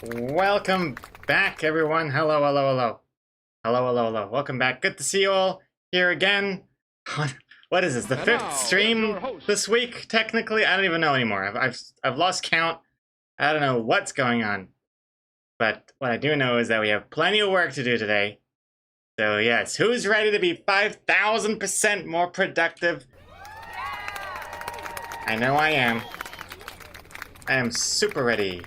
Welcome back, everyone. Hello, hello, hello. Hello, hello, hello. Welcome back. Good to see you all here again. What is this? The fifth stream this week? Technically, I don't even know anymore. I've lost count. I don't know what's going on. But what I do know is that we have plenty of work to do today. So yes, who's ready to be 5,000% more productive? I know I am. I am super ready.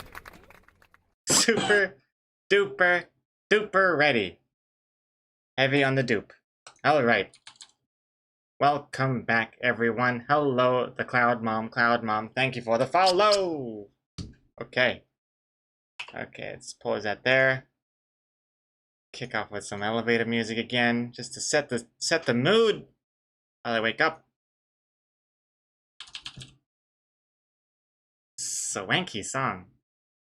Super duper duper ready. Heavy on the dupe. Alright. Welcome back, everyone. Hello, the Cloud Mom. Cloud Mom, thank you for the follow. Okay. Okay, let's pause that there. Kick off with some elevator music again, just to set the mood while I wake up. Swanky song.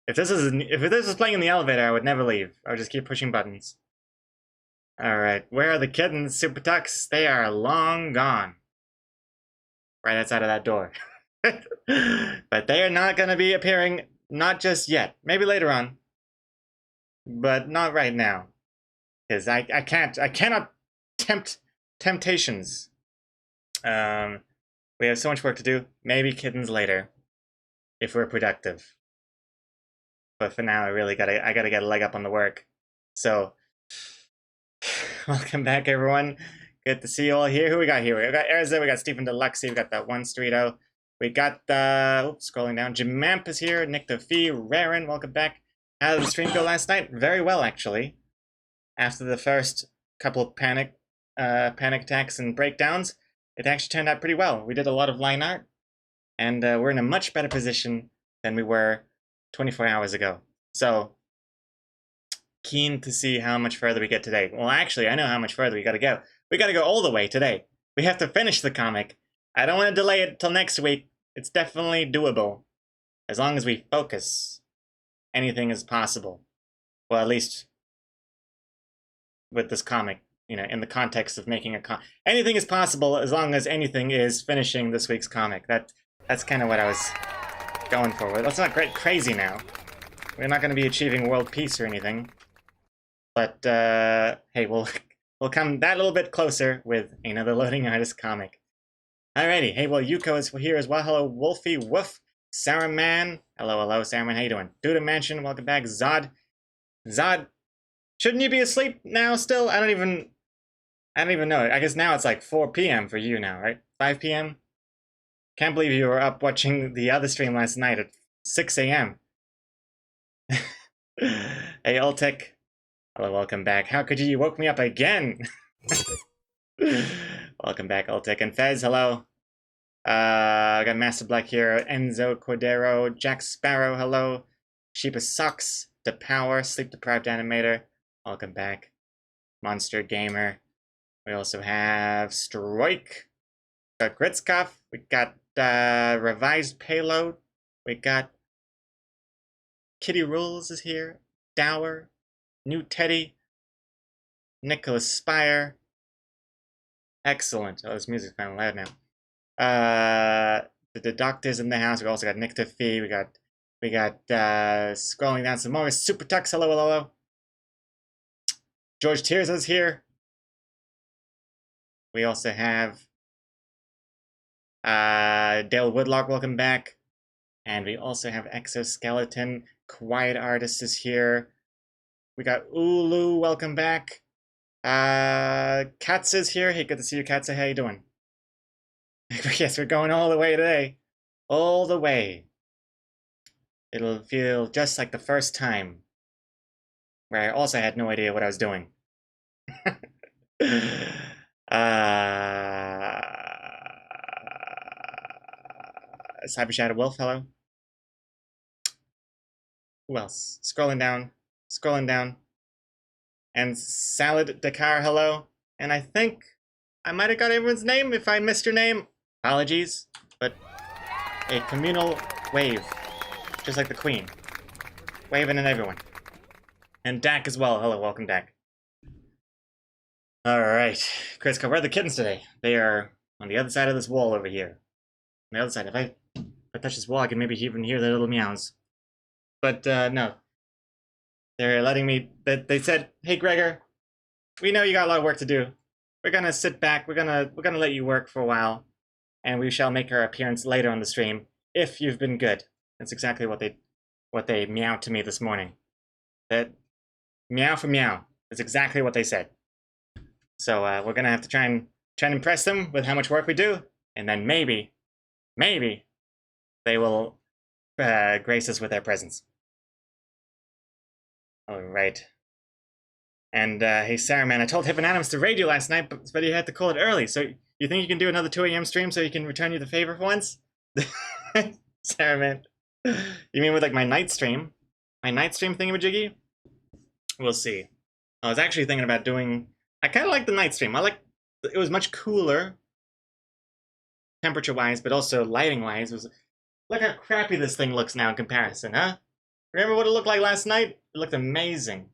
If this was playing in the elevator, I would never leave. I would just keep pushing buttons. Alright, where are the kittens, Super Tux? They are long gone. Right outside of that door. But they are not going to be appearing, not just yet. Maybe later on. But not right now. Because I cannot tempt temptations. We have so much work to do. Maybe kittens later. If we're productive. But for now, I gotta get a leg up on the work. So, welcome back, everyone. Good to see you all here. Who we got here? We got Erza, we got Stephen Deluxe, we got that one Streeto. We got scrolling down. Jimamp is here, Nick DeFee, Raren, welcome back. How did the stream go last night? Very well, actually. After the first couple of panic attacks and breakdowns, it actually turned out pretty well. We did a lot of line art, and we're in a much better position than we were 24 hours ago. So, keen to see how much further we get today. Well, actually, I know how much further we gotta go. We gotta go all the way today. We have to finish the comic. I don't want to delay it till next week. It's definitely doable. As long as we focus, anything is possible. Well, at least with this comic, you know, in the context of making a comic. Anything is possible as long as anything is finishing this week's comic. That's kind of what I was going for. Let's not get crazy now. We're not going to be achieving world peace or anything. But, hey, we'll come that little bit closer with another Loading Artist comic. Alrighty, hey, well, Yuko is here as well. Hello, Wolfie, Woof, Saruman. Hello, hello, Saruman, how you doing? Duda Mansion, welcome back. Zod, shouldn't you be asleep now still? I don't even know. I guess now it's like 4 p.m. for you now, right? 5 p.m.? Can't believe you were up watching the other stream last night at 6 a.m. Hey, Ultic. Hello, welcome back. How could you? You woke me up again. Welcome back, Ultic. And Fez, hello. I got Master Black here. Enzo Cordero. Jack Sparrow, hello. Sheepa Sucks. The Power. Sleep Deprived Animator. Welcome back. Monster Gamer. We also have Stroik. We got Gritskov. We got Revised Payload. We got Kitty Rules is here. Dower. New Teddy. Nicholas Spire. Excellent. Oh, this music's kind of loud now. The doctor's in the house. We also got Nick DeFee. We got scrolling down some more. Super Tux. Hello, hello, hello. George Tears is here. We also have Dale Woodlock, welcome back. And we also have Exoskeleton. Quiet Artist is here. We got Ulu, welcome back. Katz is here. Hey, good to see you, Katz. How you doing? Yes, we're going all the way today. All the way. It'll feel just like the first time, where I also had no idea what I was doing. Cyber Shadow Wolf, hello. Who else? Scrolling down. And Salad Dakar, hello. And I think I might have got everyone's name. If I missed your name, apologies. But a communal wave, just like the Queen. Waving at everyone. And Dak as well. Hello, welcome, Dak. Alright. Chris, where are the kittens today? They are on the other side of this wall over here. On the other side. If I touch this wall, I can maybe even hear their little meows. But, no. They're letting me. They said, "Hey, Gregor, we know you got a lot of work to do. We're gonna sit back. We're gonna let you work for a while, and we shall make our appearance later on the stream if you've been good." That's exactly what they meowed to me this morning. That meow for meow. That's exactly what they said. So we're gonna have to try and impress them with how much work we do, and then maybe they will grace us with their presence. All right. And hey, Sarah, man, I told Hippopotamus to raid you last night, but he had to call it early. So you think you can do another 2 a.m. stream so he can return you the favor for once? Sarah, man. You mean with like my night stream? My night stream thingamajiggy? We'll see. I was actually thinking about doing... I kind of like the night stream. It was much cooler, temperature-wise, but also lighting-wise. Look how crappy this thing looks now in comparison, huh? Remember what it looked like last night? It looked amazing.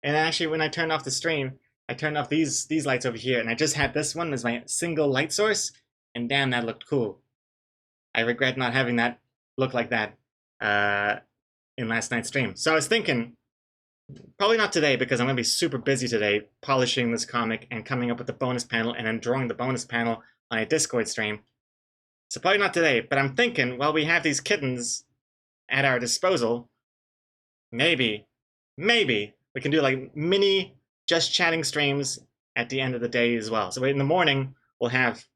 And actually, when I turned off the stream, I turned off these lights over here, and I just had this one as my single light source, and damn, that looked cool. I regret not having that look like that in last night's stream. So I was thinking, probably not today, because I'm going to be super busy today polishing this comic and coming up with the bonus panel and then drawing the bonus panel on a Discord stream. So probably not today, but I'm thinking, while we have these kittens at our disposal, maybe we can do like mini just chatting streams at the end of the day as well. So in the morning, we'll have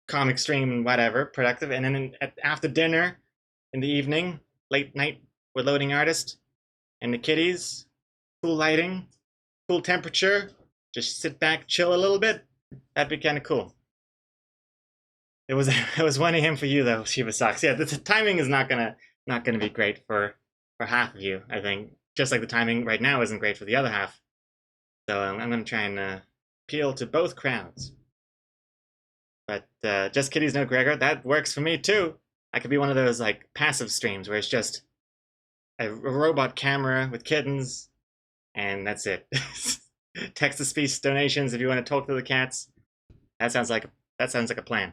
comic stream and whatever, productive, and then after dinner, in the evening, late night, with Loading Artist and the kitties, cool lighting, cool temperature, just sit back, chill a little bit. That'd be kind of cool. It was 1 a.m. for you though, Shiva Socks. Yeah, the timing is not gonna be great for half of you, I think. Just like the timing right now isn't great for the other half. So I'm gonna try and appeal to both crowds. But just kitties, no Gregor, that works for me too. I could be one of those like passive streams where it's just a robot camera with kittens, and that's it. Text-to-speech donations if you want to talk to the cats. That sounds like a plan.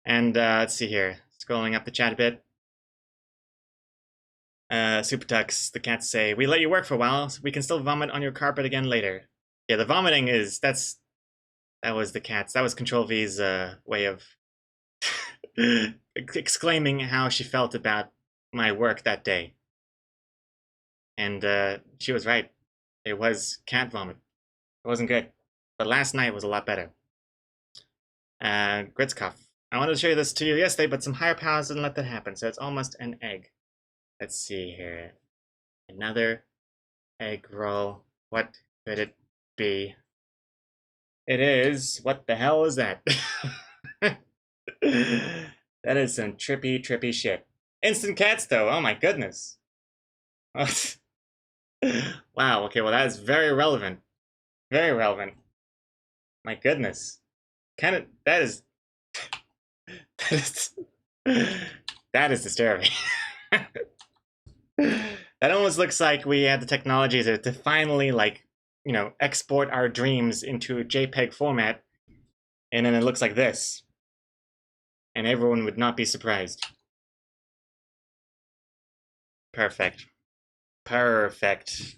And let's see here, scrolling up the chat a bit. Super Tux, the cats say, "We let you work for a while, so we can still vomit on your carpet again later." Yeah, the vomiting is that was the cats. That was Control V's way of exclaiming how she felt about my work that day. And she was right. It was cat vomit. It wasn't good. But last night was a lot better. Gritzkoff, I wanted to show you this to you yesterday, but some higher powers didn't let that happen, so it's almost an egg. Let's see here. Another egg roll. What could it be? It is... What the hell is that? That is some trippy shit. Instant cats, though. Oh my goodness. Wow, okay, well that is very relevant. Very relevant. My goodness. That is disturbing. That almost looks like we had the technology to finally, like, you know, export our dreams into a JPEG format, and then it looks like this. And everyone would not be surprised. Perfect. Perfect.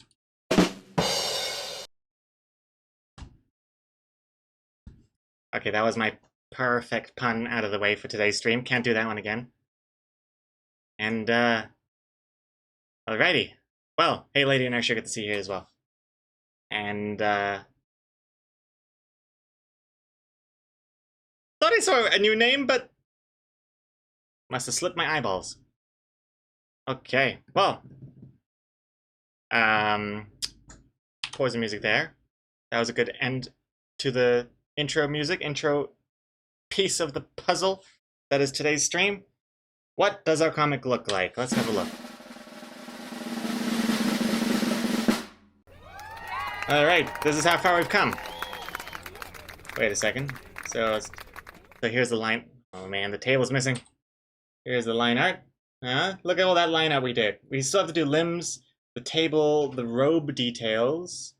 Okay, that was my perfect pun out of the way for today's stream. Can't do that one again. And, alrighty. Well, hey Lady Inertia, good to see you here as well. And, thought I saw a new name, but must have slipped my eyeballs. Okay, well. Pause the music there. That was a good end to the intro music, intro piece of the puzzle that is today's stream. What does our comic look like? Let's have a look. Alright, this is how far we've come. Wait a second. So here's the line. Oh man, the table's missing. Here's the line art. Look at all that line art we did. We still have to do limbs, the table, the robe details.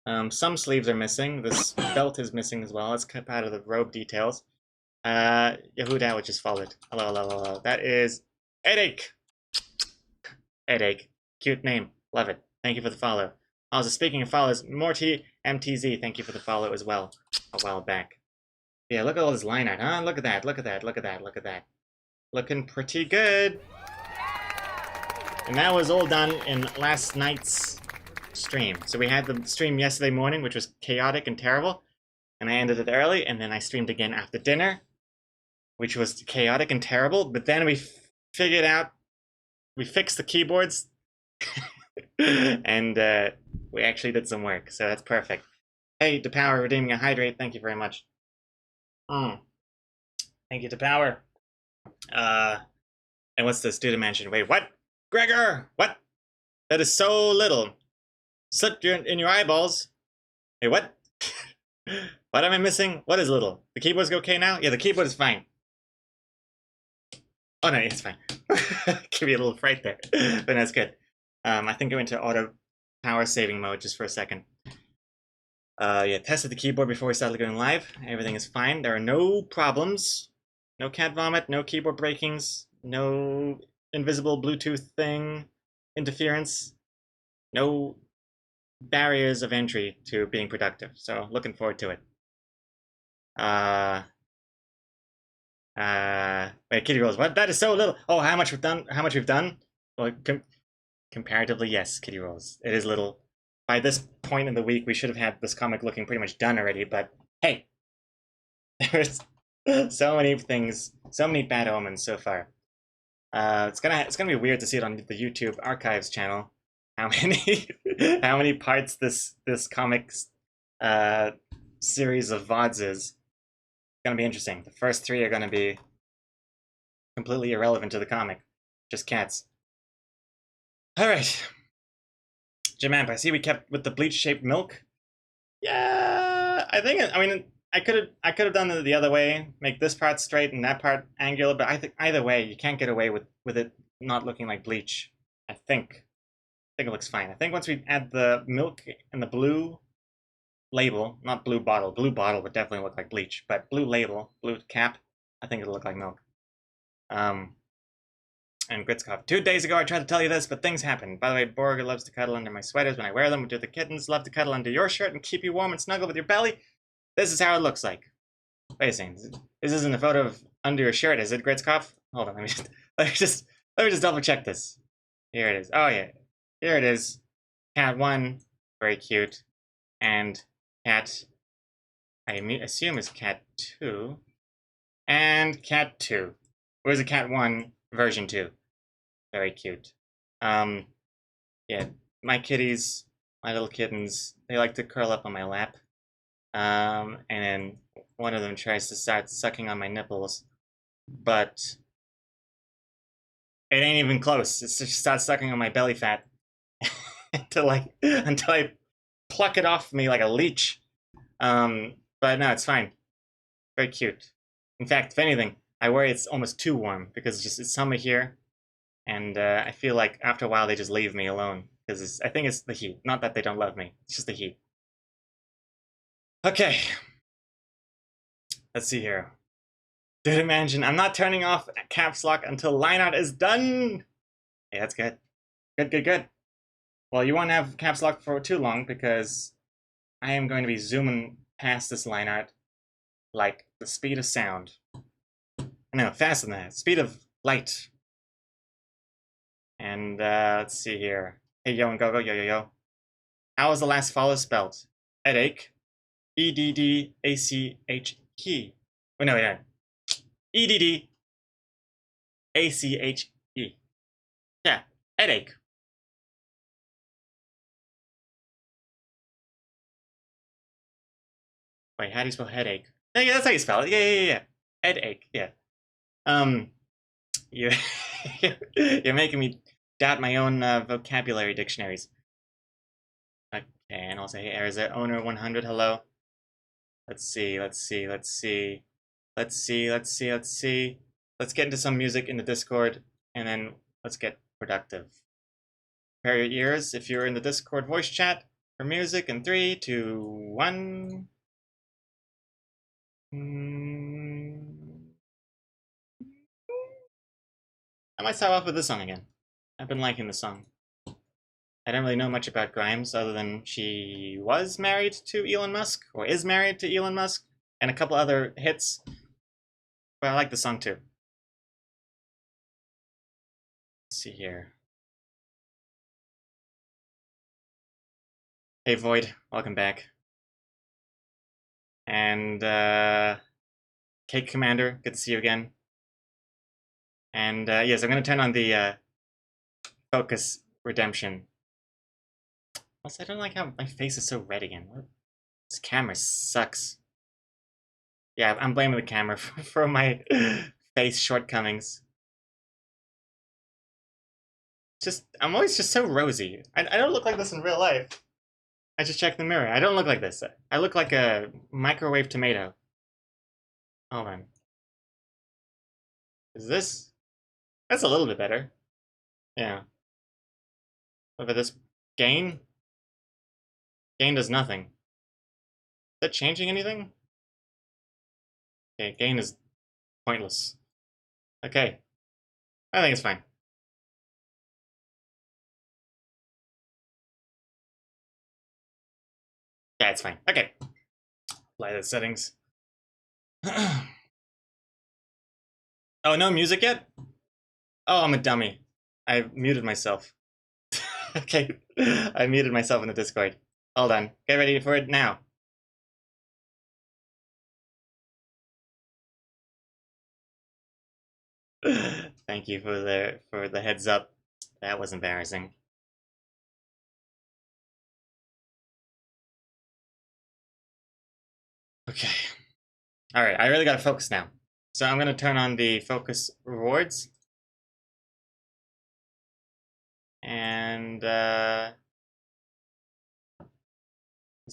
Some sleeves are missing. This belt is missing as well. Let's cut out of the robe details. Yehuda, which just followed. Hello. That is Headache. Headache. Cute name. Love it. Thank you for the follow. Also, speaking of follows, Morty MTZ, thank you for the follow as well, a while back. Yeah, look at all this line art, huh? Look at that, look at that, look at that, look at that. Looking pretty good. And that was all done in last night's stream. So we had the stream yesterday morning, which was chaotic and terrible. And I ended it early, and then I streamed again after dinner, which was chaotic and terrible. But then we figured out, we fixed the keyboards, and we actually did some work. So that's perfect. Hey, to Power redeeming a hydrate. Thank you very much. Thank you to Power. And what's this? Due to mention. Wait, what? Gregor! What? That is so little. Slipped in your eyeballs. Wait, what? What am I missing? What is little? The keyboard's okay now? Yeah, the keyboard is fine. Oh no, it's fine. Give me a little fright there, but that's good. I think I went to auto power saving mode just for a second. Yeah, tested the keyboard before we started going live. Everything is fine. There are no problems. No cat vomit, no keyboard breakings, no invisible Bluetooth thing, interference, no barriers of entry to being productive. So looking forward to it. Wait, Kitty Rolls, what? That is so little. Oh, how much we've done? How much we've done? Well, comparatively, yes, Kitty Rolls. It is little. By this point in the week, we should have had this comic looking pretty much done already. But hey, there's so many things, so many bad omens so far. It's gonna be weird to see it on the YouTube archives channel. How many parts this comics series of VODs is. It's gonna be interesting. The first 3 are gonna be completely irrelevant to the comic, just cats. All right, Jamamp, I see we kept with the bleach-shaped milk. Yeah, I mean, I could have done it the other way, make this part straight and that part angular, but I think either way, you can't get away with it not looking like bleach. I think it looks fine. I think once we add the milk and the blue label, not blue bottle would definitely look like bleach, but blue label, blue cap, I think it'll look like milk. And Gritzkov, 2 days ago I tried to tell you this, but things happen. By the way, Borg loves to cuddle under my sweaters when I wear them. Do the kittens love to cuddle under your shirt and keep you warm and snuggle with your belly? This is how it looks like. Wait a second. This isn't a photo of under your shirt, is it, Gritzkov? Hold on, let me just double check this. Here it is. Oh yeah. Here it is. Cat 1, very cute. And cat, I assume is cat 2. And cat 2. Where's the cat 1 version 2? Very cute. Yeah, my kitties, my little kittens, they like to curl up on my lap. And then one of them tries to start sucking on my nipples, but it ain't even close. It just starts sucking on my belly fat until I pluck it off me like a leech. But no, it's fine. Very cute. In fact, if anything, I worry it's almost too warm because it's summer here, and I feel like after a while they just leave me alone because I think it's the heat. Not that they don't love me. It's just the heat. Okay. Let's see here. Did imagine I'm not turning off caps lock until line art is done. Yeah, that's good. Good. Well, you won't have caps lock for too long because I am going to be zooming past this line art like the speed of sound. No, faster than that. Speed of light. And let's see here. Hey, yo and go, yo. How was the last follow spelled? Headache. EDDACHE. Wait, no. EDDACHE. Yeah, headache. Wait, how do you spell headache? Yeah, that's how you spell it. Yeah. Headache. Yeah. You you're making me doubt my own vocabulary dictionaries. Okay, and I'll say, hey, is there owner 100? Hello. Let's see. Let's get into some music in the Discord, and then let's get productive. Prepare your ears if you're in the Discord voice chat for music in 3, 2, 1. I might start off with this song again. I've been liking the song. I don't really know much about Grimes other than she was married to Elon Musk, or is married to Elon Musk, and a couple other hits. But I like the song too. Let's see here. Hey Void, welcome back. And Cake Commander, good to see you again. And yes, I'm gonna turn on the focus redemption. Also, I don't like how my face is so red again. This camera sucks. Yeah, I'm blaming the camera for my face shortcomings. I'm always just so rosy. I don't look like this in real life. I just checked the mirror. I don't look like this. I look like a microwave tomato. Hold on. Is this? That's a little bit better. Yeah. What about this? Gain? Gain does nothing. Is that changing anything? Okay, gain is pointless. Okay. I think it's fine. Yeah, it's fine. Okay. Apply the settings. Oh, no music yet? Oh, I'm a dummy. I muted myself. Okay. I muted myself in the Discord. Hold on. Get ready for it now. Thank you for the heads up. That was embarrassing. Okay. All right, I really gotta focus now. So I'm gonna turn on the focus rewards. And let's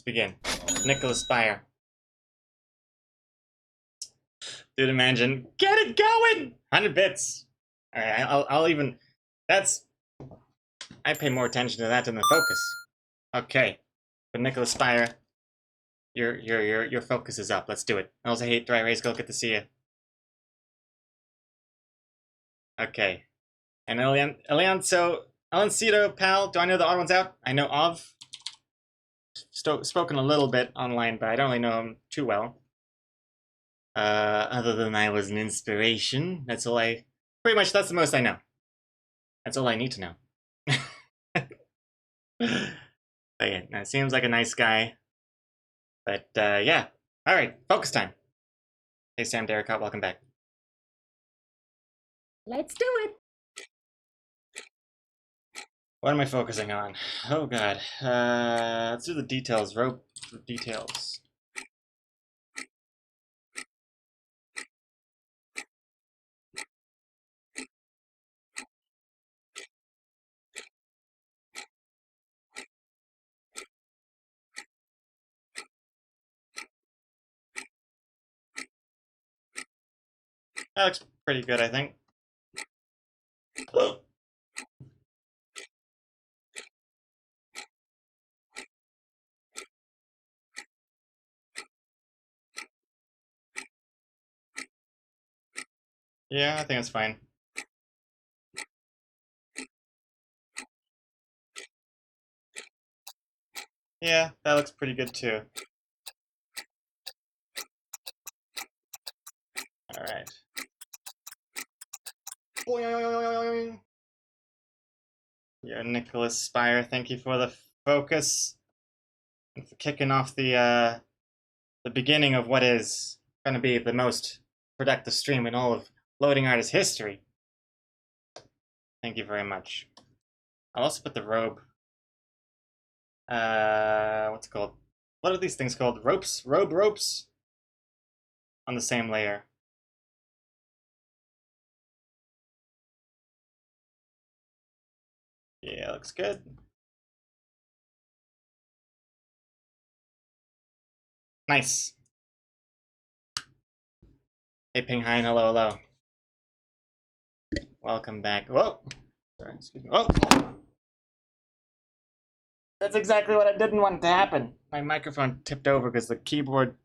begin. Nicholas Spire. Dude, imagine. Get it going! 100 bits. All right, I'll even. That's. I pay more attention to that than the focus. Okay, but Nicholas Spire, your focus is up. Let's do it. I also hate Dry Race. Good to see you. Okay, and Eliancito, pal. Do I know the odd ones out? I know of. Spoken a little bit online, but I don't really know him too well. Other than I was an inspiration. That's all I. Pretty much, that's the most I know. That's all I need to know. But yeah, no, seems like a nice guy. But yeah. All right, focus time. Hey, Sam Derricott, welcome back. Let's do it. What am I focusing on? Oh god. Let's do the details. Rope details. That looks pretty good, I think. Yeah, I think it's fine. Yeah, that looks pretty good too. All right. Yeah, Nicholas Spire, thank you for the focus and for kicking off the beginning of what is going to be the most productive stream in all of Loading Artist history. Thank you very much. I'll also put the robe. What's it called? What are these things called? Ropes? Robe ropes? On the same layer. Yeah, looks good. Nice. Hey, Ping Hein, hello, hello. Welcome back. Whoa! Sorry, excuse me. Whoa! That's exactly what I didn't want to happen. My microphone tipped over because the keyboard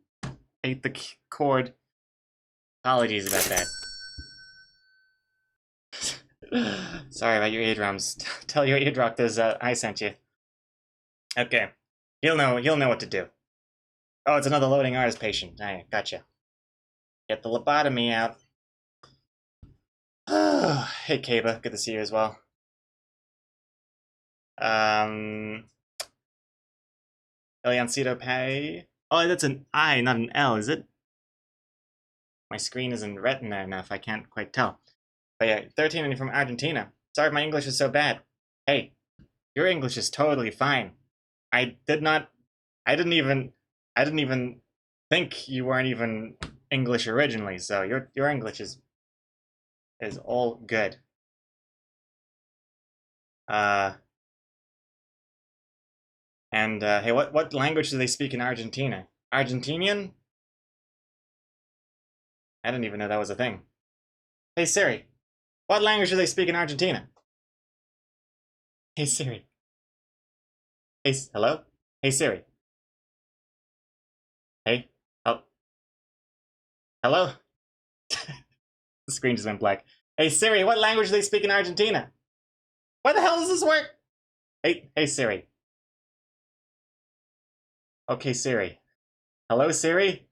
ate the cord. Apologies about that. Sorry about your eardrums. Tell your ear doctors I sent you. Okay. He'll know what to do. Oh, it's another loading artist patient. I gotcha. Get the lobotomy out. Hey, Kaba. Good to see you as well. Eliancito Pay. Oh, that's an I, not an L, is it? My screen isn't retina enough. I can't quite tell. But yeah, 13 and you're from Argentina. Sorry if my English is so bad. Hey, your English is totally fine. I didn't even think you weren't even English originally, so your English is all good. Hey, what language do they speak in Argentina? Argentinian? I didn't even know that was a thing. Hey Siri, what language do they speak in Argentina? Hey Siri. Hey, hello? Hey Siri. Hey, oh, hello? The screen just went black. Hey Siri, what language do they speak in Argentina? Why the hell does this work? Hey Siri. Okay, Siri. Hello, Siri?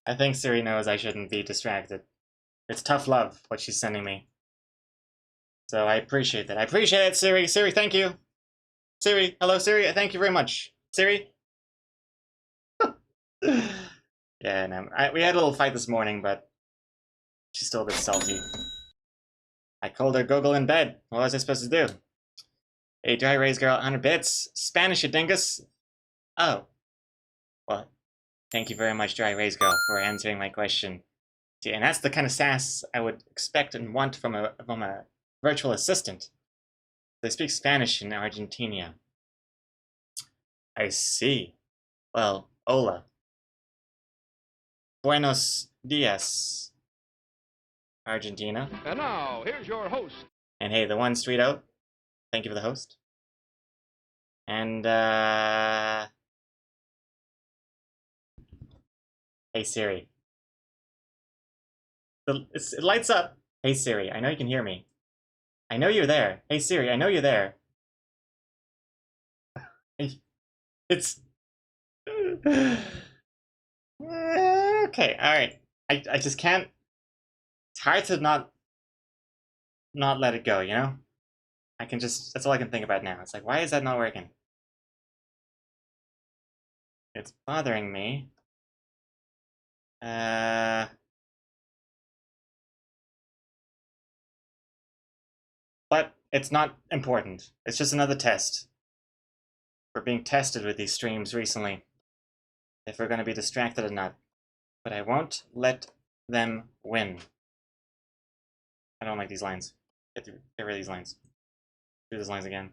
I think Siri knows I shouldn't be distracted. It's tough love, what she's sending me. So I appreciate that. I appreciate it, Siri. Siri, thank you. Siri, hello, Siri. Thank you very much. Siri? Yeah, no, we had a little fight this morning, but she's still a bit salty. I called her Google in bed. What was I supposed to do? Hey, dry raise girl, 100 bits. Spanish, you dingus. Oh. Well, thank you very much, dry raise girl, for answering my question. See, and that's the kind of sass I would expect and want from a virtual assistant. They speak Spanish in Argentina. I see. Well, hola. Buenos dias, Argentina. And now, here's your host. And hey, the one street out. Thank you for the host. And, hey Siri. It lights up. Hey Siri, I know you can hear me. I know you're there. Hey Siri, I know you're there. It's... Okay, alright. I just can't... It's hard to not let it go, you know? I can just... That's all I can think about now. It's like, why is that not working? It's bothering me. But it's not important. It's just another test. We're being tested with these streams recently. If we're going to be distracted or not. But I won't let them win. I don't like these lines. Get rid of these lines. Do these lines again.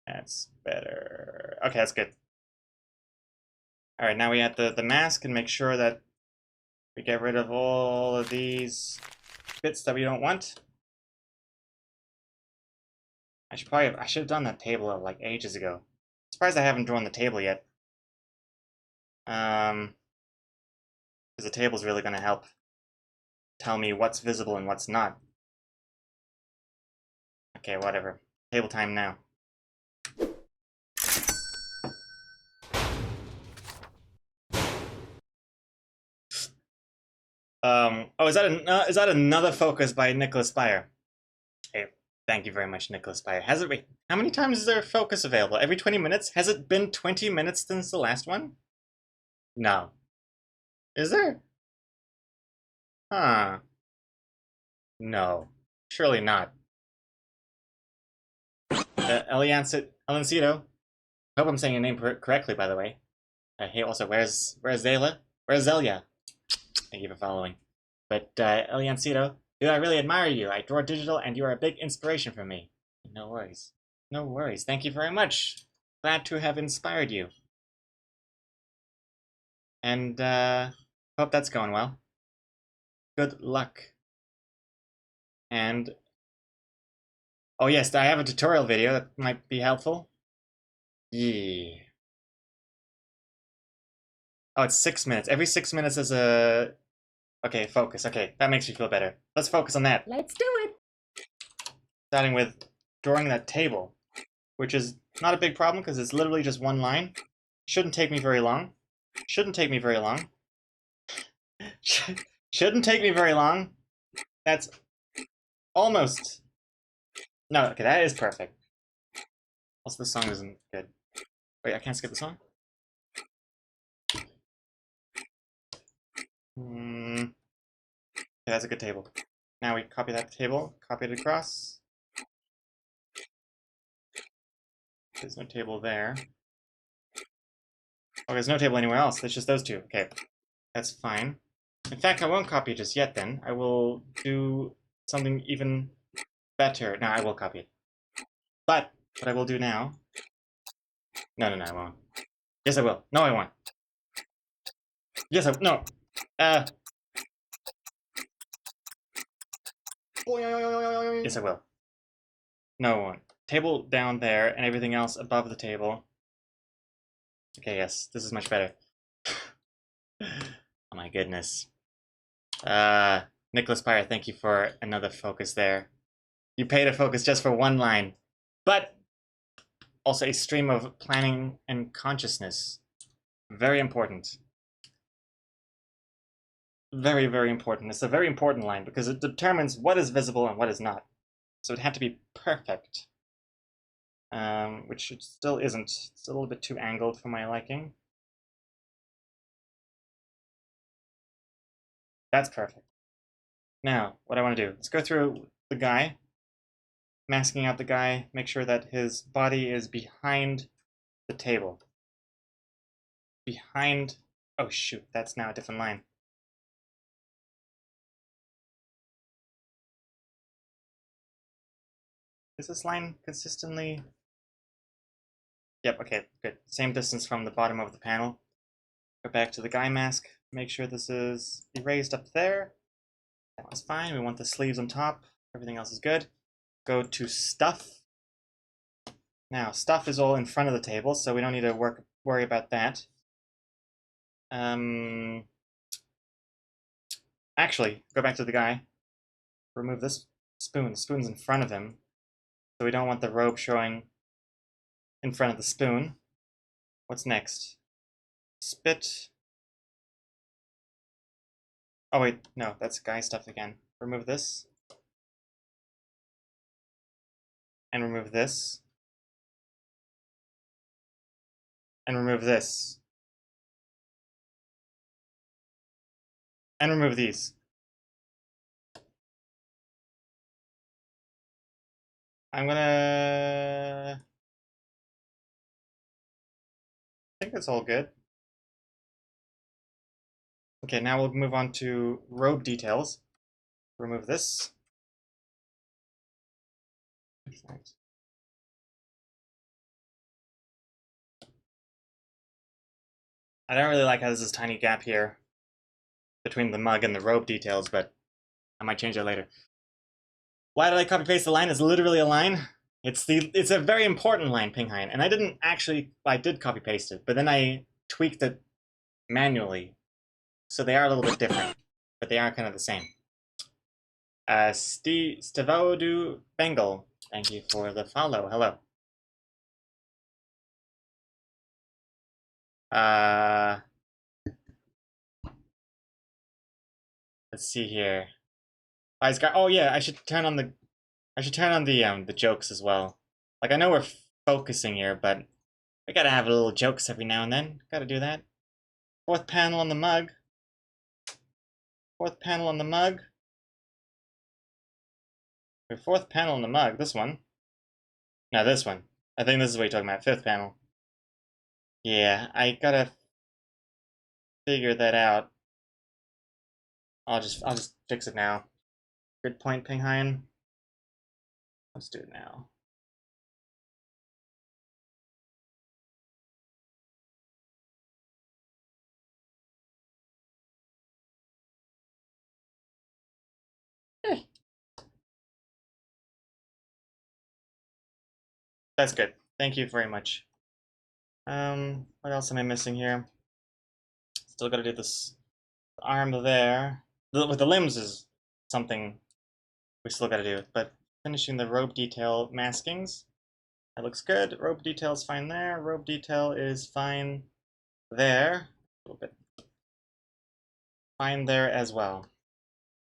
That's better. Okay, that's good. Alright, now we add the mask and make sure that we get rid of all of these bits that we don't want. I should have done that table like ages ago. Surprised I haven't drawn the table yet. Because the table's really going to help tell me what's visible and what's not. Okay, whatever. Table time now. Oh, is that another focus by Nicholas Spire? Hey, thank you very much, Nicholas Spire. How many times is there a focus available? Every 20 minutes? Has it been 20 minutes since the last one? No. Is there? Huh. No. Surely not. Eliancito. Hope I'm saying your name correctly, by the way. Hey, also, where's Zayla? Where's Zelia? Thank you for following. But, Eliancito, dude, I really admire you. I draw digital, and you are a big inspiration for me. No worries. No worries. Thank you very much. Glad to have inspired you. And, hope that's going well. Good luck. And Oh yes, I have a tutorial video that might be helpful. Yeah. Oh, it's 6 minutes. Every 6 minutes is a... Okay, focus. Okay, that makes me feel better. Let's focus on that. Let's do it. Starting with drawing that table, which is not a big problem because it's literally just one line. Shouldn't take me very long. Shouldn't take me very long. Shouldn't take me very long. That's almost... No, okay, that is perfect. Also, this song isn't good. Wait, I can't skip the song? Okay, that's a good table. Now we copy that table, copy it across. There's no table there. Oh, there's no table anywhere else. There's just those two. Okay, that's fine. In fact, I won't copy it just yet then. I will do something even better. No, I will copy it. But what I will do now... No, I won't. Yes, I will. No, I won't. Yes, no. Yes, I will. No, I won't. Table down there and everything else above the table. Okay, yes, this is much better. Oh my goodness. Nicholas Pyre, thank you for another focus there. You paid a focus just for one line, but also a stream of planning and consciousness. Very important. Very, very important. It's a very important line because it determines what is visible and what is not. So it had to be perfect. Which it still isn't. It's a little bit too angled for my liking. That's perfect. Now, what I want to do, let's go through the guy, masking out the guy, make sure that his body is behind the table. Behind... Oh shoot, that's now a different line. Is this line consistently... Yep, okay, good. Same distance from the bottom of the panel. Go back to the guy mask, make sure this is erased up there. That was fine. We want the sleeves on top. Everything else is good. Go to stuff. Now, stuff is all in front of the table, so we don't need to worry about that. Actually, go back to the guy. Remove this spoon. The spoon's in front of him, so we don't want the robe showing in front of the spoon. What's next? Spit. Oh wait, no, that's guy stuff again. Remove this. And remove this. And remove this. And remove these. I'm gonna... I think that's all good. Okay, now we'll move on to robe details. Remove this. I don't really like how there's this tiny gap here between the mug and the robe details, but I might change that later. Why did I copy paste the line? It's literally a line. It's a very important line, Pinghain, and I didn't actually... I did copy paste it, but then I tweaked it manually, so they are a little bit different, but they are kind of the same. Stevodu Bengal, thank you for the follow. Hello. Let's see here. Oh yeah, I should turn on the jokes as well. Like, I know we're focusing here, but we gotta have a little jokes every now and then. Gotta do that. Fourth panel on the mug. Fourth panel on the mug. Your fourth panel on the mug. This one. No, this one. I think this is what you're talking about. Fifth panel. Yeah, I gotta figure that out. I'll just fix it now. Good point, Pinghain. Let's do it now. That's good. Thank you very much. What else am I missing here? Still gotta do this arm there. With the limbs is something we still gotta do, but finishing the robe detail maskings. That looks good. Robe detail is fine there. Robe detail is fine there. A little bit. Fine there as well.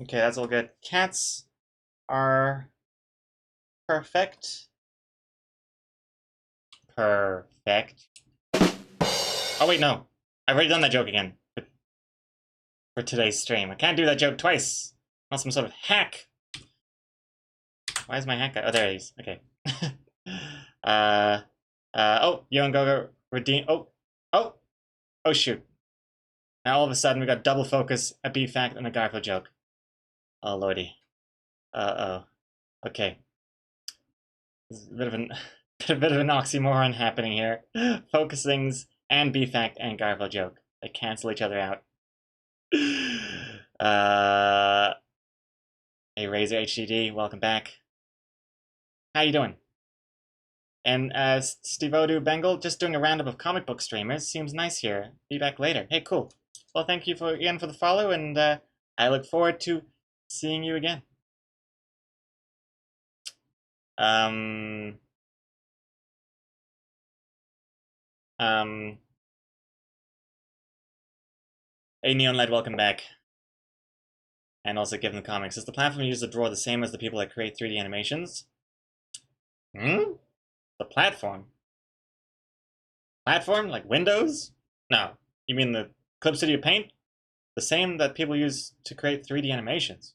Okay, that's all good. Cats are perfect. Perfect. Oh wait, no. I've already done that joke again for today's stream. I can't do that joke twice. Not some sort of hack. Why is my hack? Oh, there it is. Okay. Oh, Young Gogo redeem. Oh, shoot. Now all of a sudden we got double focus, a B fact, and a Garfield joke. Oh lordy. Uh-oh. Okay. There's a bit of an a bit of an oxymoron happening here. Focusings and B fact and Garfield joke. They cancel each other out. Hey Razor HDD, welcome back. How you doing? And Steve Odu Bengal, just doing a roundup of comic book streamers. Seems nice here. Be back later. Hey, cool. Well, thank you again for the follow, and I look forward to seeing you again. Hey, Neon Led, welcome back. And also, given the comics, is the platform you use to draw the same as the people that create 3D animations? The platform? Platform? Like Windows? No. You mean the Clip Studio Paint? The same that people use to create 3D animations?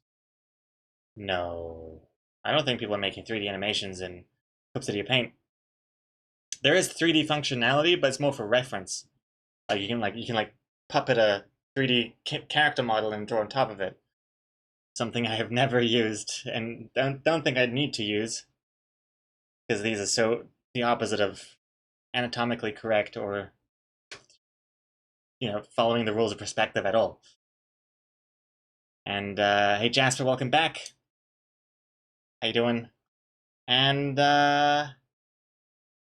No. I don't think people are making 3D animations in Clip Studio Paint. There is 3D functionality, but it's more for reference. Like you can puppet a 3D character model and draw on top of it. Something I have never used and don't think I'd need to use, because these are so the opposite of anatomically correct or following the rules of perspective at all. And hey Jasper, welcome back. How you doing? And all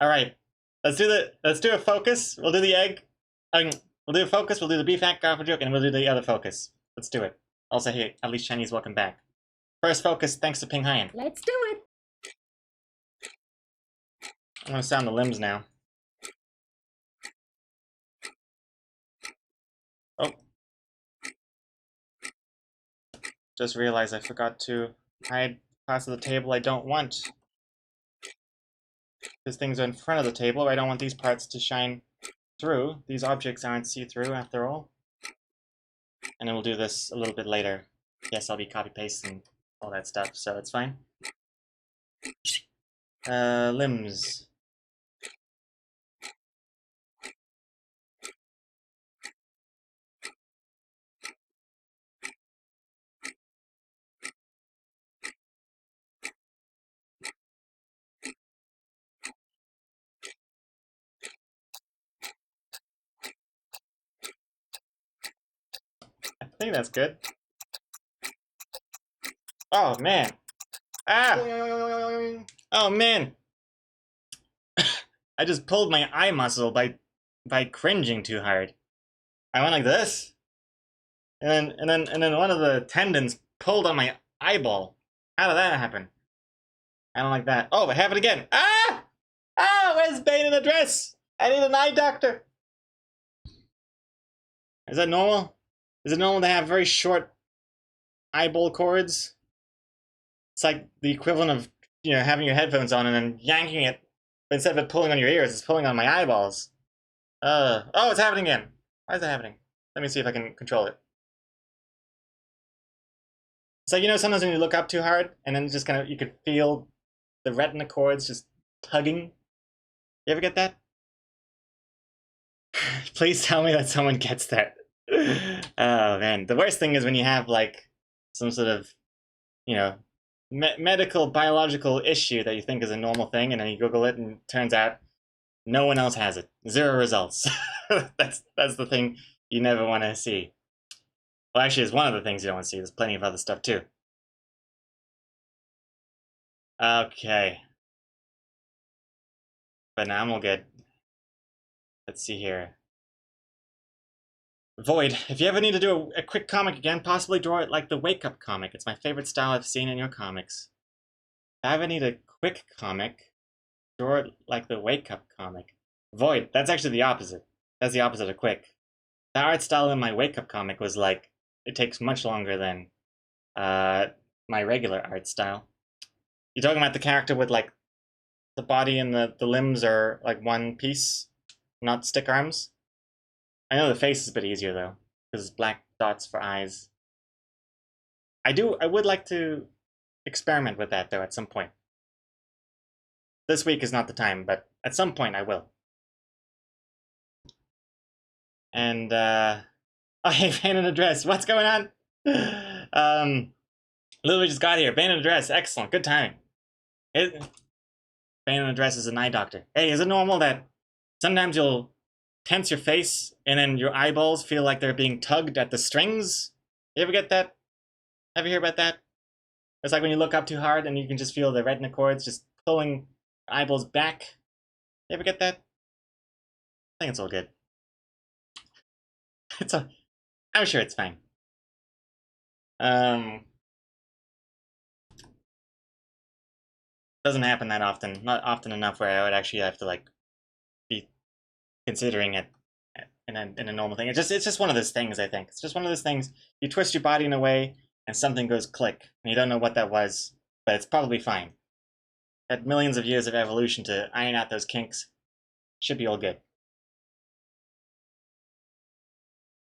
right, let's do a focus. We'll do the egg. We'll do a focus. We'll do the beef hack Garfield joke, and we'll do the other focus. Let's do it. Also, hey, at least Chinese, welcome back. First focus, thanks to Ping Hyan. Let's do it. I'm gonna sound the limbs now. Oh. Just realized I forgot to hide parts of the table I don't want. These things are in front of the table. I don't want these parts to shine through. These objects aren't see-through after all. And then we'll do this a little bit later. Yes, I'll be copy-pasting all that stuff, so it's fine. Limbs. I think that's good. Oh, man. Ah! Oh, man. I just pulled my eye muscle by cringing too hard. I went like this. And then one of the tendons pulled on my eyeball. How did that happen? I don't like that. Oh, it happened again. Ah! Ah, where's Bane in the dress? I need an eye doctor. Is that normal? Is it normal to have very short eyeball cords? It's like the equivalent of, having your headphones on and then yanking it. But instead of it pulling on your ears, it's pulling on my eyeballs. Oh, it's happening again. Why is that happening? Let me see if I can control it. It's like, sometimes when you look up too hard and then just you could feel the retina cords just tugging. You ever get that? Please tell me that someone gets that. Oh man, the worst thing is when you have some sort of, medical biological issue that you think is a normal thing, and then you Google it and it turns out no one else has it. 0 results. That's the thing you never want to see. Well, actually, it's one of the things you don't want to see. There's plenty of other stuff too. Okay. But now I'm all good. Let's see here. Void, if you ever need to do a quick comic again, possibly draw it like the Wake Up comic. It's my favorite style I've seen in your comics. If I ever need a quick comic, draw it like the Wake Up comic. Void, that's actually the opposite. That's the opposite of quick. The art style in my Wake Up comic was like, it takes much longer than my regular art style. You're talking about the character with like the body and the limbs are like one piece, not stick arms? I know the face is a bit easier though, because it's black dots for eyes. I would like to experiment with that though at some point. This week is not the time, but at some point I will. And oh hey, Van and Address, what's going on? Literally just got here. Van and Address, excellent, good timing. Van and Address is an eye doctor. Hey, is it normal that sometimes you'll tense your face and then your eyeballs feel like they're being tugged at the strings? You ever get that? Ever hear about that? It's like when you look up too hard and you can just feel the retina cords just pulling eyeballs back. You ever get that? I think it's all good. I'm sure it's fine. Doesn't happen that often. Not often enough where I would actually have to like be considering it in a normal thing. It's just one of those things, I think. It's just one of those things. You twist your body in a way and something goes click, and you don't know what that was, but it's probably fine. Had millions of years of evolution to iron out those kinks. Should be all good.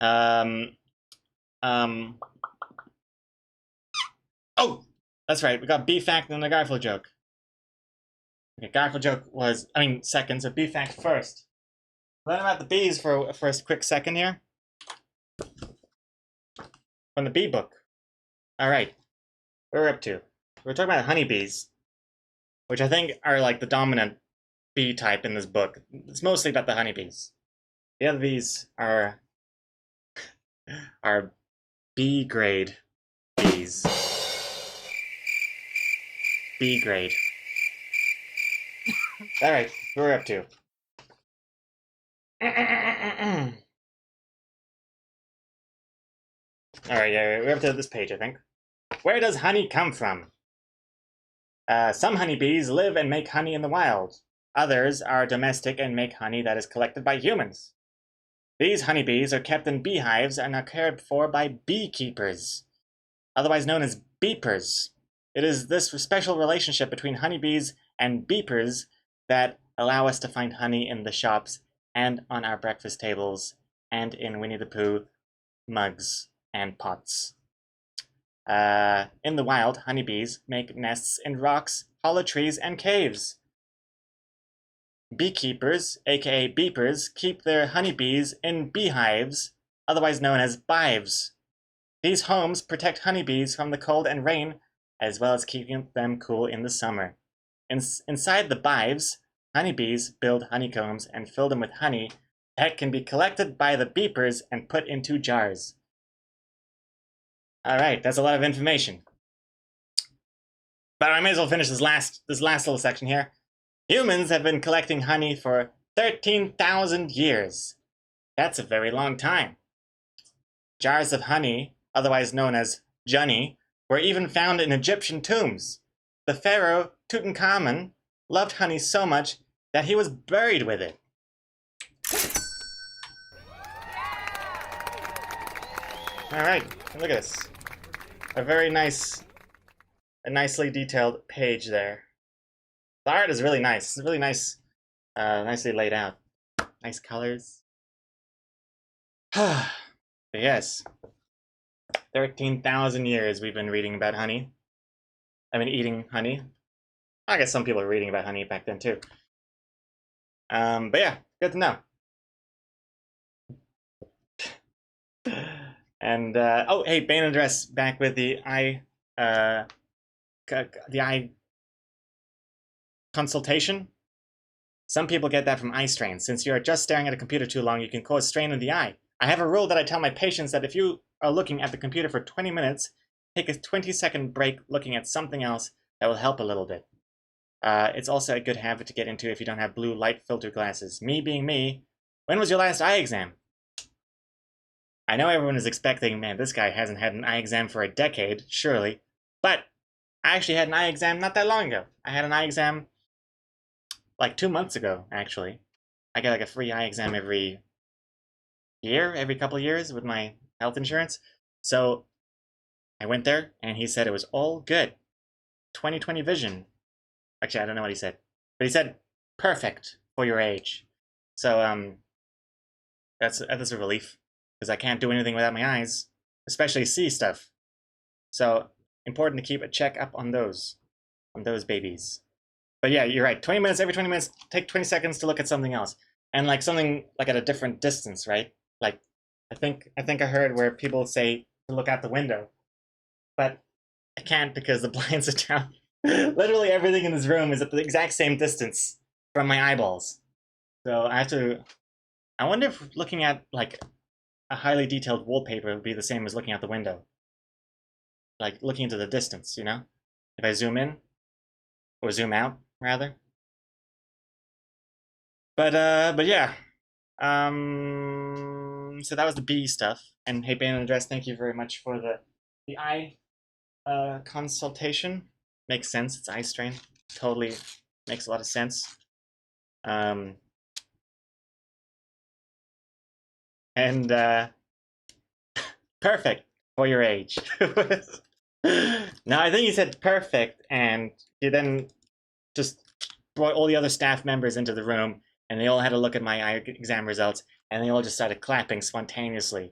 Oh, that's right. We got B fact and the Garfield joke. Okay, Garfield joke was, second, so B fact first. Learn about the bees for a quick second here. From the bee book. All right, what are we up to? We're talking about honeybees, which I think are like the dominant bee type in this book. It's mostly about the honeybees. The other bees are B grade bees. B grade. All right, what are we up to? All right, yeah, we're up to this page, I think. Where does honey come from? Some honeybees live and make honey in the wild. Others are domestic and make honey that is collected by humans. These honeybees are kept in beehives and are cared for by beekeepers, otherwise known as beepers. It is this special relationship between honeybees and beepers that allow us to find honey in the shops and on our breakfast tables and in Winnie the Pooh mugs and pots. In the wild, honeybees make nests in rocks, hollow trees, and caves. Beekeepers, aka beepers, keep their honeybees in beehives, otherwise known as bives. These homes protect honeybees from the cold and rain, as well as keeping them cool in the summer. Inside the bives, honeybees build honeycombs and fill them with honey that can be collected by the beepers and put into jars. Alright, that's a lot of information. But I may as well finish this last little section here. Humans have been collecting honey for 13,000 years. That's a very long time. Jars of honey, otherwise known as Junny, were even found in Egyptian tombs. The pharaoh Tutankhamun loved honey so much that he was buried with it. Alright, look at this. A very nice, a nicely detailed page there. The art is really nice. It's really nice, nicely laid out. Nice colors. But yes, 13,000 years we've been reading about honey. Eating honey. I guess some people were reading about honey back then too. But yeah, good to know. And oh, hey, Bane and Dress back with the eye consultation. Some people get that from eye strain. Since you are just staring at a computer too long, you can cause strain in the eye. I have a rule that I tell my patients that if you are looking at the computer for 20 minutes, take a 20-second break looking at something else that will help a little bit. It's also a good habit to get into if you don't have blue light filter glasses. Me being me, when was your last eye exam? I know everyone is expecting, man, this guy hasn't had an eye exam for a decade, surely. But I actually had an eye exam not that long ago. I had an eye exam like 2 months ago, actually. I get like a free eye exam every year, every couple of years with my health insurance. So I went there and he said it was all good. 20/20 vision. Actually, I don't know what he said. But he said perfect for your age. So that's a relief because I can't do anything without my eyes, especially see stuff. So important to keep a check up on those babies. But yeah, you're right. 20 minutes, every 20 minutes, take 20 seconds to look at something else. And like something like at a different distance, right? Like I think I heard where people say to look out the window. But I can't because the blinds are down. Literally everything in this room is at the exact same distance from my eyeballs. So I wonder if looking at like a highly detailed wallpaper would be the same as looking out the window. Like looking into the distance, you know? If I zoom in, or zoom out, rather. But yeah. So that was the B stuff. And hey, Bane and Address, thank you very much for the eye consultation. Makes sense. It's eye strain. Totally makes a lot of sense. And perfect for your age. No, I think he said perfect, and he then just brought all the other staff members into the room, and they all had to look at my eye exam results, and they all just started clapping spontaneously.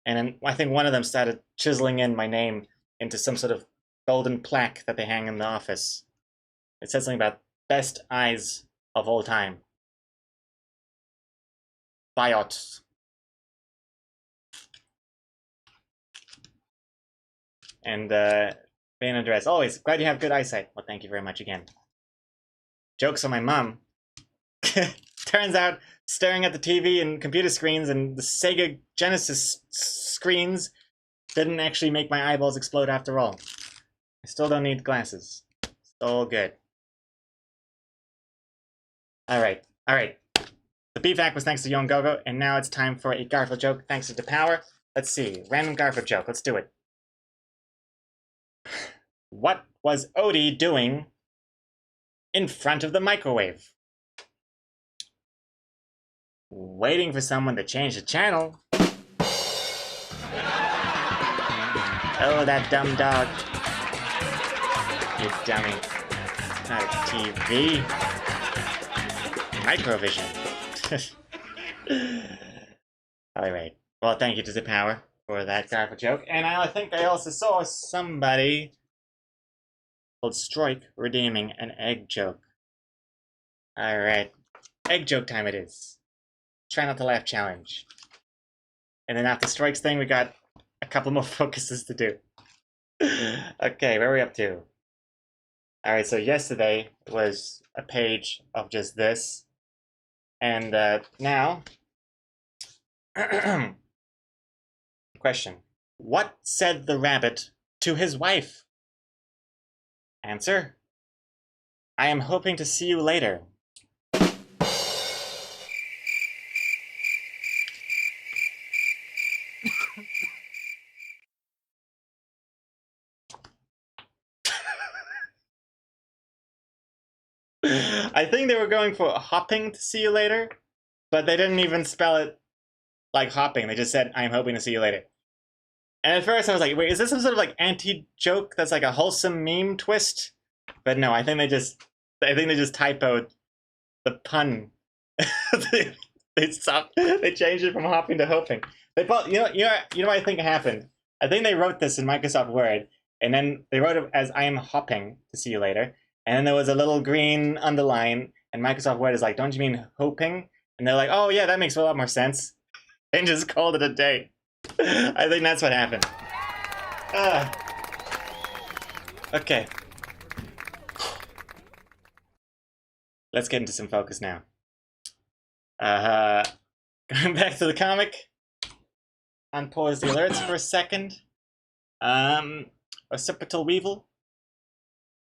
And then I think one of them started chiseling in my name into some sort of golden plaque that they hang in the office. It said something about best eyes of all time. Biot. And Bane Address, always glad you have good eyesight. Well, thank you very much again. Jokes on my mom. Turns out, staring at the TV and computer screens and the Sega Genesis screens didn't actually make my eyeballs explode after all. I still don't need glasses. Still good. Alright, alright. The BFAC was thanks to Young Gogo, and now it's time for a Garfield joke thanks to Power. Let's see, random Garfield joke, let's do it. What was Odie doing in front of the microwave? Waiting for someone to change the channel. Oh, that dumb dog. You dummy. It's not a TV. Microvision. Alright. Well, thank you to the Power for that Garfield joke. And I think I also saw somebody called Strike redeeming an egg joke. Alright. Egg joke time it is. Try not to laugh challenge. And then after Strike's thing, we got a couple more focuses to do. Okay, where are we up to? Alright, so yesterday was a page of just this. And now, question. What said the rabbit to his wife? Answer. I am hoping to see you later. I think they were going for hopping to see you later, but they didn't even spell it like hopping. They just said, I'm hoping to see you later. And at first I was like, wait, is this some sort of like anti-joke that's like a wholesome meme twist? But no, I think they just typoed the pun. They changed it from hopping to hoping. They both, you know what I think happened? I think they wrote this in Microsoft Word, and then they wrote it as I am hopping to see you later. And then there was a little green underline, and Microsoft Word is like, don't you mean hoping? And they're like, oh yeah, that makes a lot more sense. And just called it a day. I think that's what happened. Okay. Let's get into some focus now. Going back to the comic. Unpause the alerts for a secend. Occipital Weevil.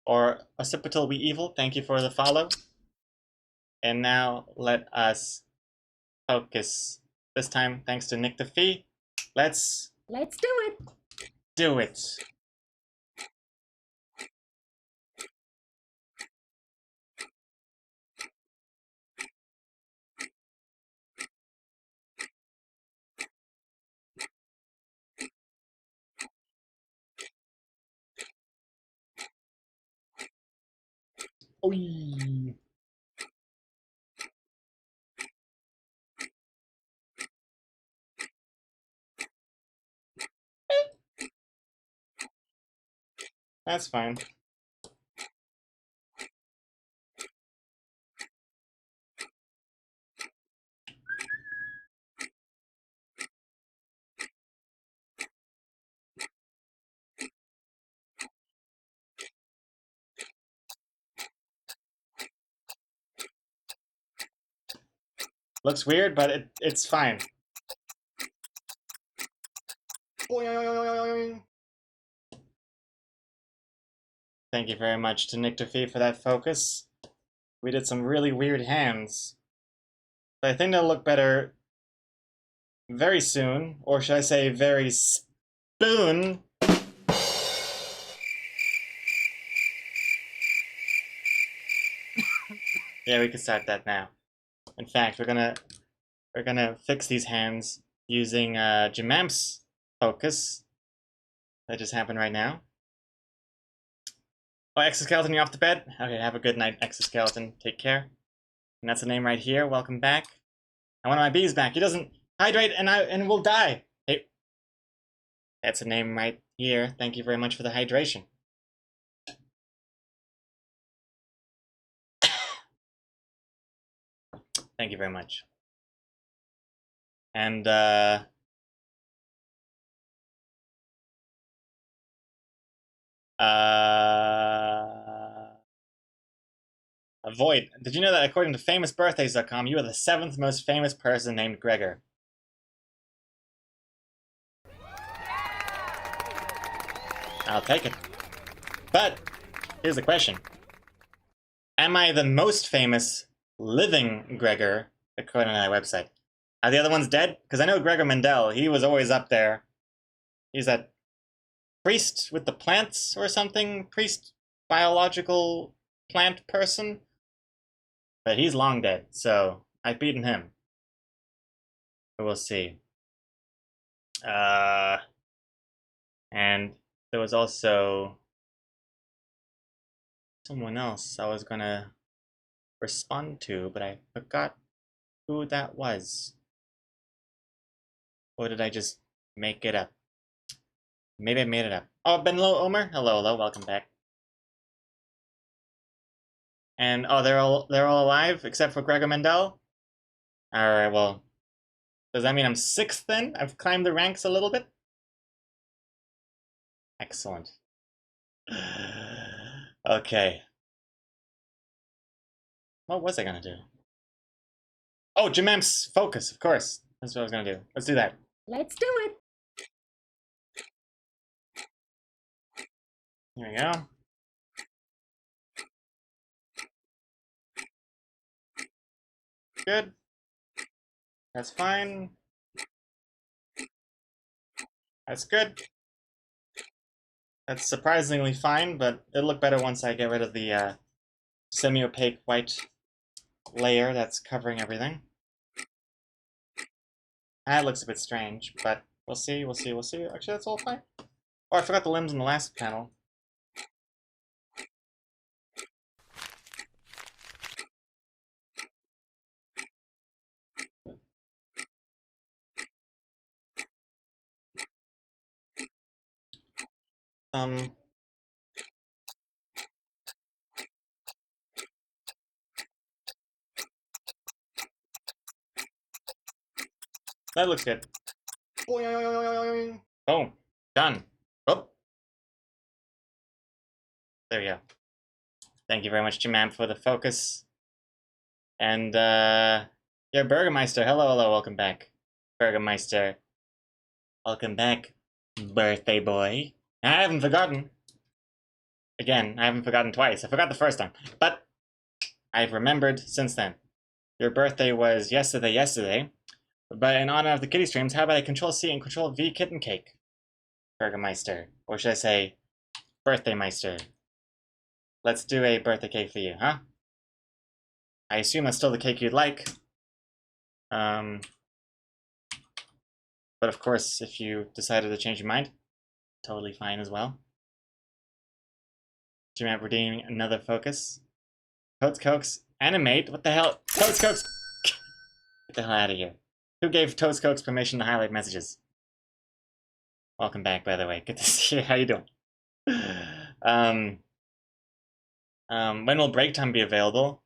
or Occipital We Evil, thank you for the follow. And now let us focus. This time, thanks to Nick the Fee. Let's do it. do it. Oy. That's fine. Looks weird, but it's fine. Thank you very much to Nick Defee for that focus. We did some really weird hands. But I think they'll look better very soon, or should I say very soon. Yeah, we can start that now. In fact, we're gonna fix these hands using Jimamp's focus. That just happened right now. Oh, Exoskeleton, you off to bed? Okay, have a good night, Exoskeleton. Take care. And that's the name right here. Welcome back. And one of my bees back. He doesn't hydrate and will die. Hey, that's a name right here. Thank you very much for the hydration. Thank you very much. And Avoid. Did you know that according to famousbirthdays.com, you are the 7th most famous person named Gregor? I'll take it. But here's the question. Am I the most famous living Gregor according to that website? Are the other ones dead? Because I know Gregor Mendel, he was always up there. He's that priest with the plants or something? Priest, biological plant person? But he's long dead, so I've beaten him. But we'll see. And there was also someone else I was gonna respond to, but I forgot who that was. Or did I just make it up? Maybe I made it up. Oh, Benlo Omer? Hello, welcome back. And oh, they're all alive except for Gregor Mendel? Alright, well, does that mean I'm 6th then? I've climbed the ranks a little bit? Excellent. Okay. What was I gonna do? Oh, Jimamp's focus, of course. That's what I was gonna do. Let's do that. Let's do it. Here we go. Good. That's fine. That's good. That's surprisingly fine, but it'll look better once I get rid of the semi-opaque white layer that's covering everything. That looks a bit strange, but we'll see. Actually, that's all fine. Oh, I forgot the limbs in the last panel. That looks good. Boom. Done. Oh. There we go. Thank you very much, Jimam, for the focus. And, yeah, Burgermeister. Hello, welcome back. Burgermeister. Welcome back, birthday boy. I haven't forgotten. Again, I haven't forgotten twice. I forgot the first time, but I've remembered since then. Your birthday was yesterday, but in honor of the kitty streams, how about a Control C and Control V kitten cake? Burgermeister. Or should I say, Birthday Meister? Let's do a birthday cake for you, huh? I assume that's still the cake you'd like. But of course, if you decided to change your mind, totally fine as well. Jimmy redeeming another focus. Toads Cokes, animate? What the hell? Toads Cokes! Get the hell out of here. Who gave Toads Cokes permission to highlight messages? Welcome back, by the way. Good to see you. How you doing? When will break time be available?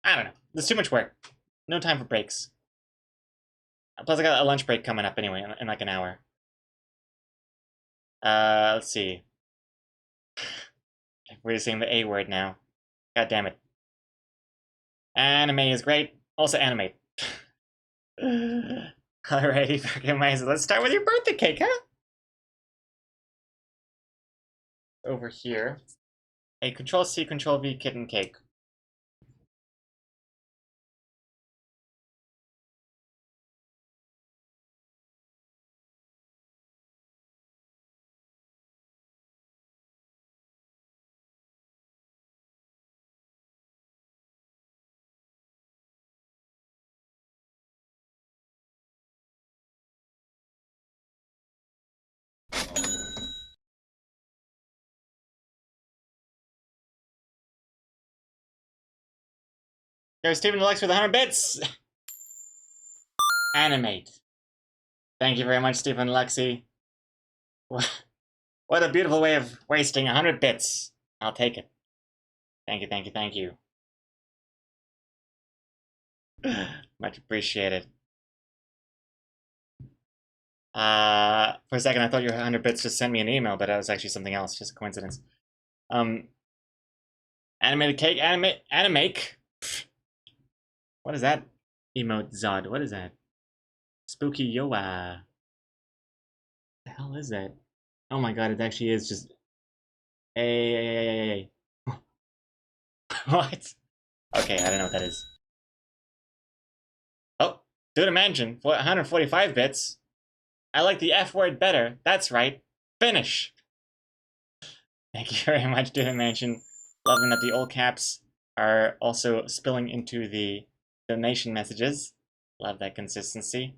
I don't know. There's too much work. No time for breaks. Plus, I got a lunch break coming up anyway in like an hour. Let's see. We're saying the A word now. God damn it. Anime is great. Also animate. Alrighty, okay, let's start with your birthday cake, huh? Over here. A Control C, Control V kitten cake. There's Stephen Deluxe for the 100 bits! Animate. Thank you very much, Stephen Luxy. What a beautiful way of wasting 100 bits. I'll take it. Thank you, thank you, thank you. Much appreciated. For a second, I thought your 100 bits just sent me an email, but it was actually something else, just a coincidence. Animated cake, animake. What is that? Emote Zod, what is that? Spooky Yoa. What the hell is that? Oh my god, it actually is just a. What? Okay, I don't know what that is. Oh, do the mansion for 145 bits. I like the F word better. That's right. Finish. Thank you very much, Do the Mansion. Loving that the all caps are also spilling into the donation messages. Love that consistency.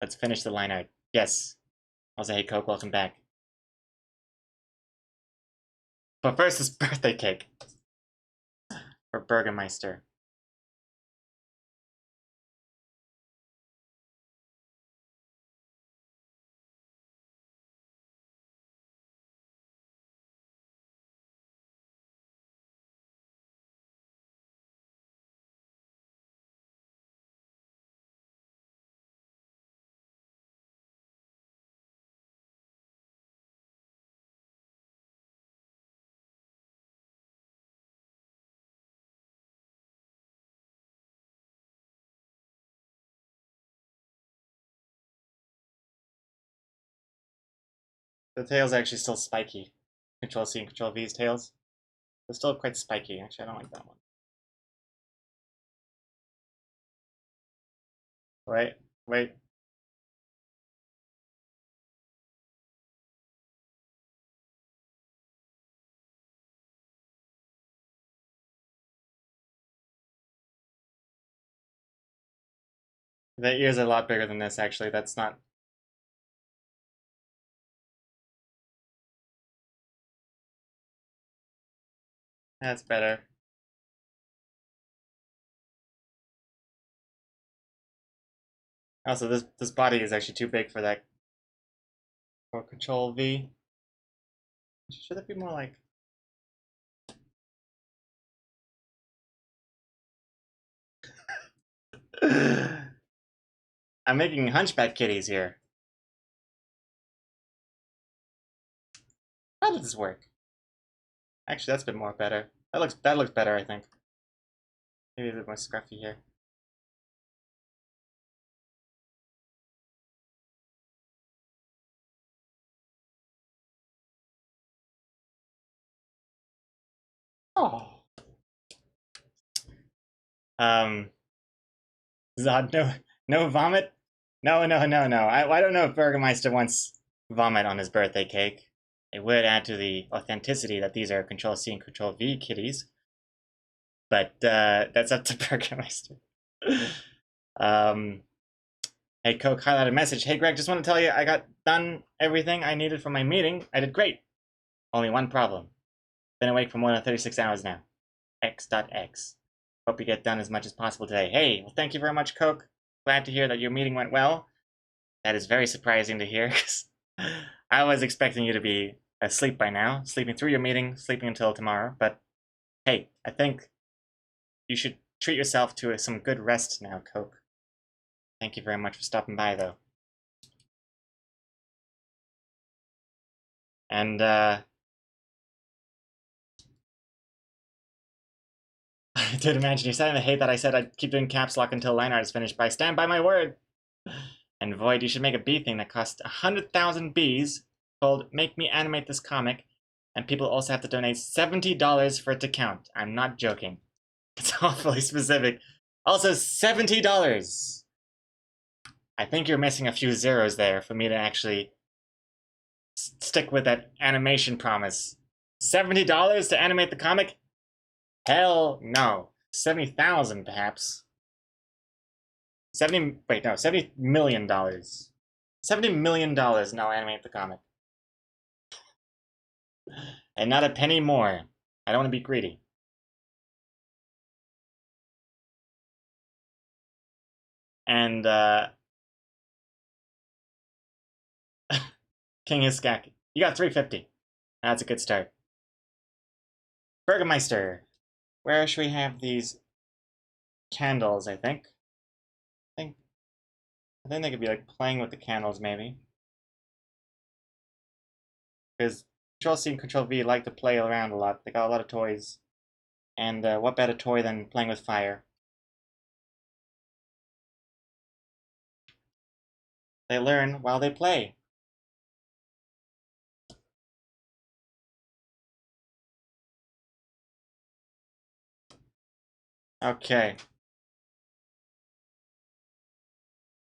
Let's finish the line art. Yes. Also, hey Coke, welcome back. But first, this birthday cake for Burgermeister. The tail's actually still spiky. Control C and Control V's tails. They're still quite spiky. Actually, I don't like that one. Wait, wait. The ears are a lot bigger than this, actually. That's not... That's better. Also, this body is actually too big for that. For Control V. Should it be more like... I'm making hunchback kitties here. How does this work? Actually, that's a bit more better. That looks better, I think. Maybe a bit more scruffy here. Oh. Zod, no vomit? No. I don't know if Burgermeister wants vomit on his birthday cake. It would add to the authenticity that these are Control-C and Control-V kitties. But that's up to Burgermeister. um, hey, Coke highlighted message. Hey, Greg, just want to tell you I got done everything I needed for my meeting. I did great. Only one problem. Been awake for more than 36 hours now. X.X. Hope you get done as much as possible today. Hey, well, thank you very much, Coke. Glad to hear that your meeting went well. That is very surprising to hear, because I was expecting you to be asleep by now, sleeping through your meeting, sleeping until tomorrow. But hey, I think you should treat yourself to some good rest now, Coke. Thank you very much for stopping by, though. And, I did imagine you're starting to hate that I said I'd keep doing caps lock until line art is finished, but I stand by my word. And Void, you should make a bee thing that costs 100,000 bees called Make Me Animate This Comic, and people also have to donate $70 for it to count. I'm not joking. It's awfully specific. Also, $70! I think you're missing a few zeros there for me to actually stick with that animation promise. $70 to animate the comic? Hell no. 70,000 perhaps. 70 million dollars. $70 million and I'll animate the comic. And not a penny more. I don't want to be greedy. And King Hiskak, you got 350. That's a good start. Burgermeister, where should we have these candles, I think? I think they could be like playing with the candles maybe. Because Control-C and Control-V like to play around a lot. They got a lot of toys. And what better toy than playing with fire? They learn while they play. Okay.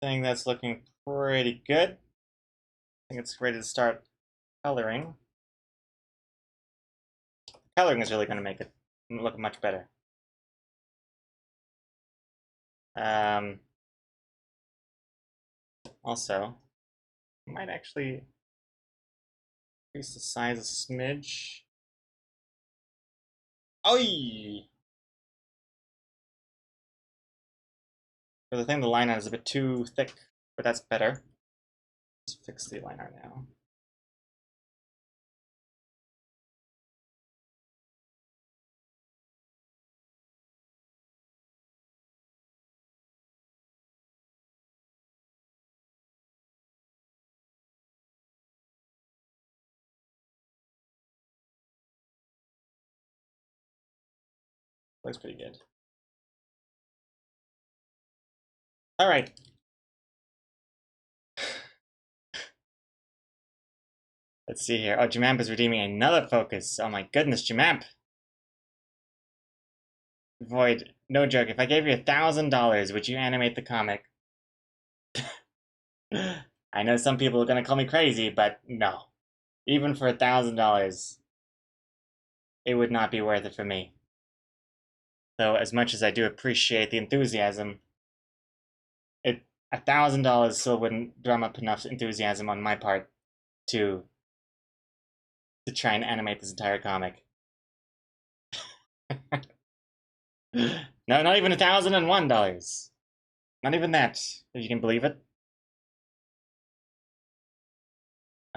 I think that's looking pretty good. I think it's ready to start coloring. Coloring is really going to make it look much better. Also, I might actually increase the size a smidge. Oi! For the thing, the line art is a bit too thick, but that's better. Let's fix the line art now. Looks pretty good. All right. Let's see here. Oh, Jamamp is redeeming another focus. Oh my goodness, Jamamp. Void, no joke. If I gave you $1,000, would you animate the comic? I know some people are gonna call me crazy, but no. Even for $1,000, it would not be worth it for me. Though, as much as I do appreciate the enthusiasm, $1,000 still wouldn't drum up enough enthusiasm on my part to try and animate this entire comic. No, not even $1,001. Not even that, if you can believe it.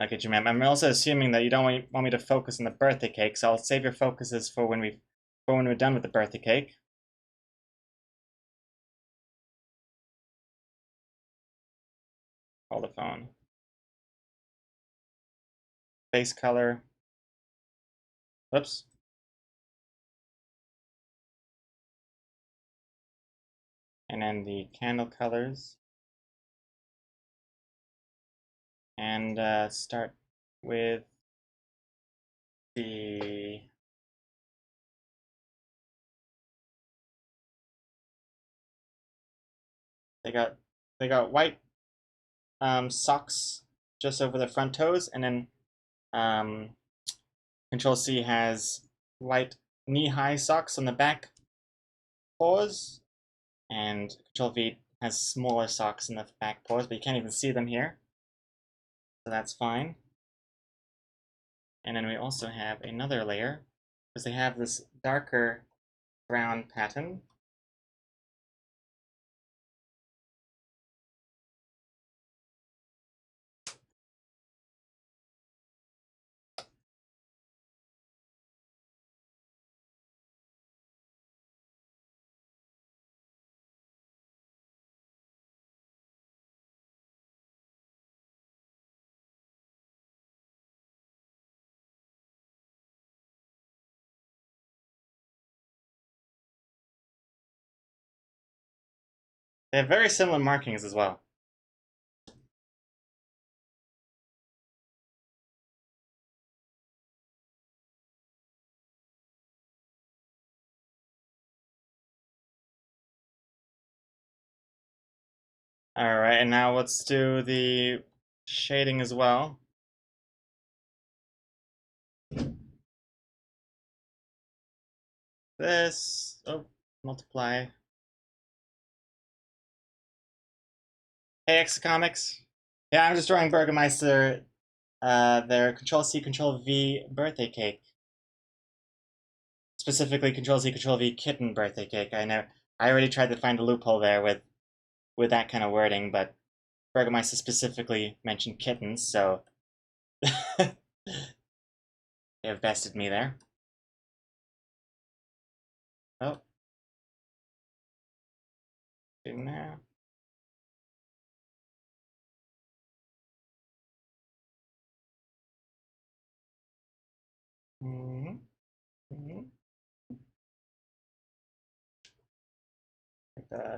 Okay, Jim, I'm also assuming that you don't want me to focus on the birthday cake, so I'll save your focuses for when we're done with the birthday cake. Hold the phone. Base color. Whoops. And then the candle colors. And start with the they got white socks just over the front toes, and then Control C has white knee-high socks on the back paws, and Control V has smaller socks in the back paws, but you can't even see them here, so that's fine. And then we also have another layer, because they have this darker brown pattern. They have very similar markings as well. Alright, and now let's do the shading as well. This, oh, multiply. Hey, X-Comics. Yeah, I'm just drawing Burgermeister, their Control-C, Control-V birthday cake. Specifically, Control-C, Control-V kitten birthday cake. I already tried to find a loophole there with that kind of wording, but Burgermeister specifically mentioned kittens, so they have bested me there. Oh. In there. Mm-hmm. Mm-hmm.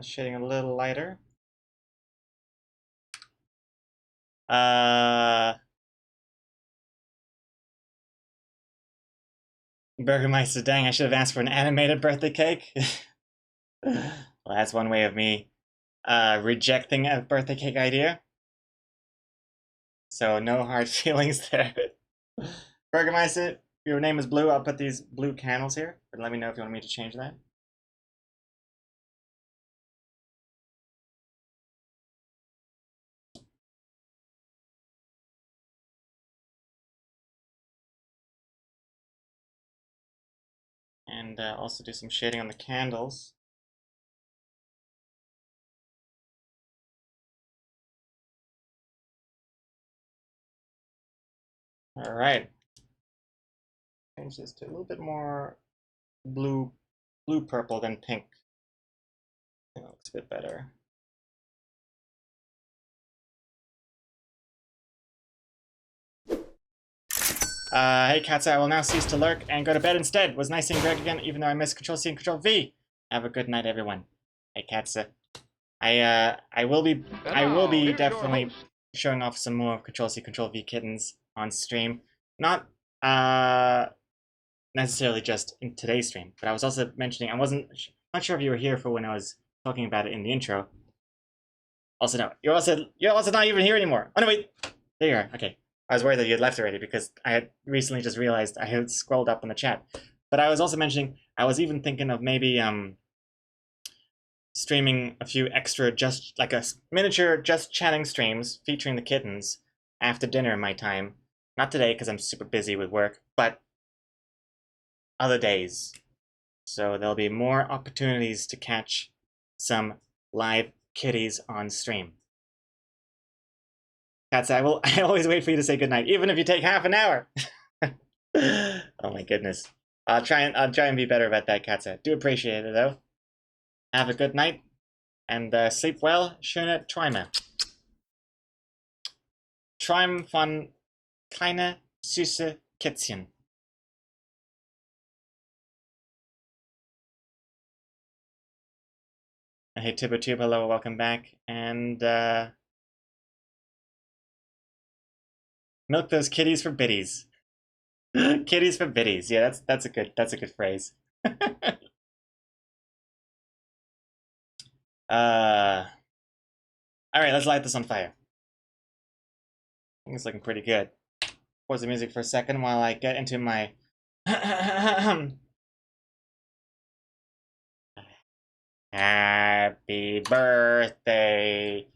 Shading a little lighter. Burgermeister, dang, I should have asked for an animated birthday cake. Well, that's one way of me rejecting a birthday cake idea. So no hard feelings there. Burgermeister, your name is blue. I'll put these blue candles here, but let me know if you want me to change that. And also do some shading on the candles. All right. Change this to a little bit more blue purple than pink. It looks a bit better. Hey Katsa, I will now cease to lurk and go to bed instead. Was nice seeing Greg again, even though I missed Control C and Control V. Have a good night, everyone. Hey Katsa, I will be definitely showing off some more Control C, Control V kittens on stream. Not necessarily just in today's stream, but I was also mentioning not sure if you were here for when I was talking about it in the intro. Also, no, you're also not even here anymore. Oh no, wait, there you are. Okay. I was worried that you had left already because I had recently just realized I had scrolled up on the chat. But I was also mentioning, I was even thinking of maybe streaming a few extra like a miniature just chatting streams featuring the kittens after dinner my time. Not today because I'm super busy with work, but other days. So there'll be more opportunities to catch some live kitties on stream. Cats, I always wait for you to say goodnight, even if you take half an hour. Oh my goodness. I'll try and be better about that, Katza. Do appreciate it though. Have a good night and sleep well. Schöne Träume. Träum von kleine süße Kätzchen. Hey TiboTube, hello, welcome back. And milk those kitties for biddies. Kitties for biddies. Yeah, that's a good phrase. All right, let's light this on fire. I think it's looking pretty good. Pause the music for a second while I get into my happy birthday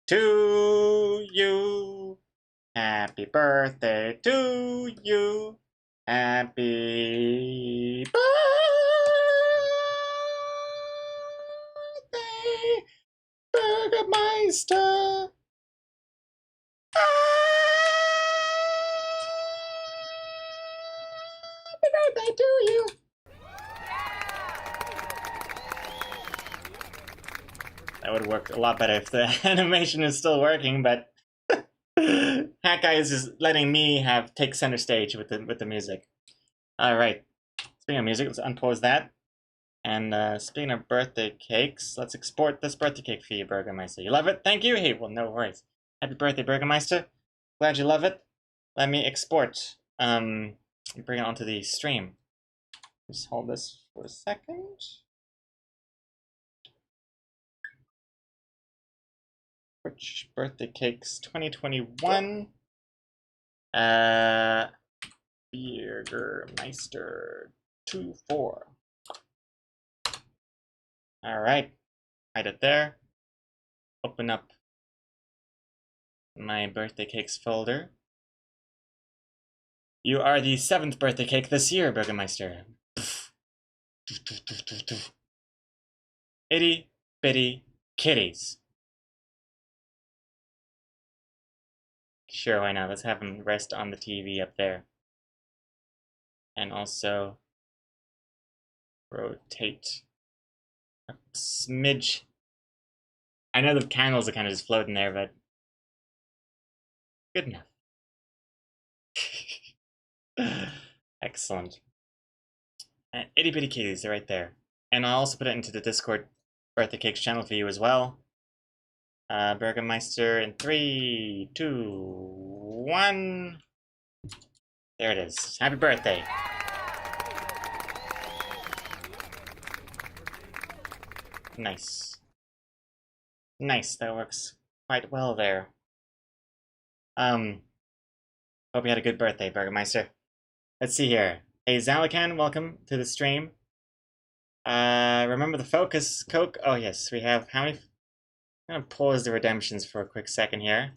to you. Happy birthday to you. Happy birthday, Burgermeister. Happy birthday to you. That would work a lot better if the animation is still working, but Hat Guy is just letting me take center stage with the music. All right. Speaking of music, let's unpause that. And speaking of birthday cakes, let's export this birthday cake for you, Burgermeister. You love it? Thank you. Hey, well, no worries. Happy birthday, Burgermeister. Glad you love it. Let me export. Bring it onto the stream. Just hold this for a second. Which birthday cakes 2021? Burgermeister 24. All right, hide it there. Open up my birthday cakes folder. You are the 7th birthday cake this year, Burgermeister. Itty bitty kitties. Sure, why not? Let's have them rest on the TV up there. And also rotate a smidge. I know the candles are kind of just floating there, but good enough. Excellent. And itty bitty kitties are right there. And I'll also put it into the Discord birthday cakes channel for you as well. Burgermeister in 3, 2, 1. There it is. Happy birthday. Nice. Nice, that works quite well there. Hope you had a good birthday, Burgermeister. Let's see here. Hey, Zalakan, welcome to the stream. Remember the focus, Coke? Oh, yes, we have how many? I'm gonna pause the redemptions for a quick second here.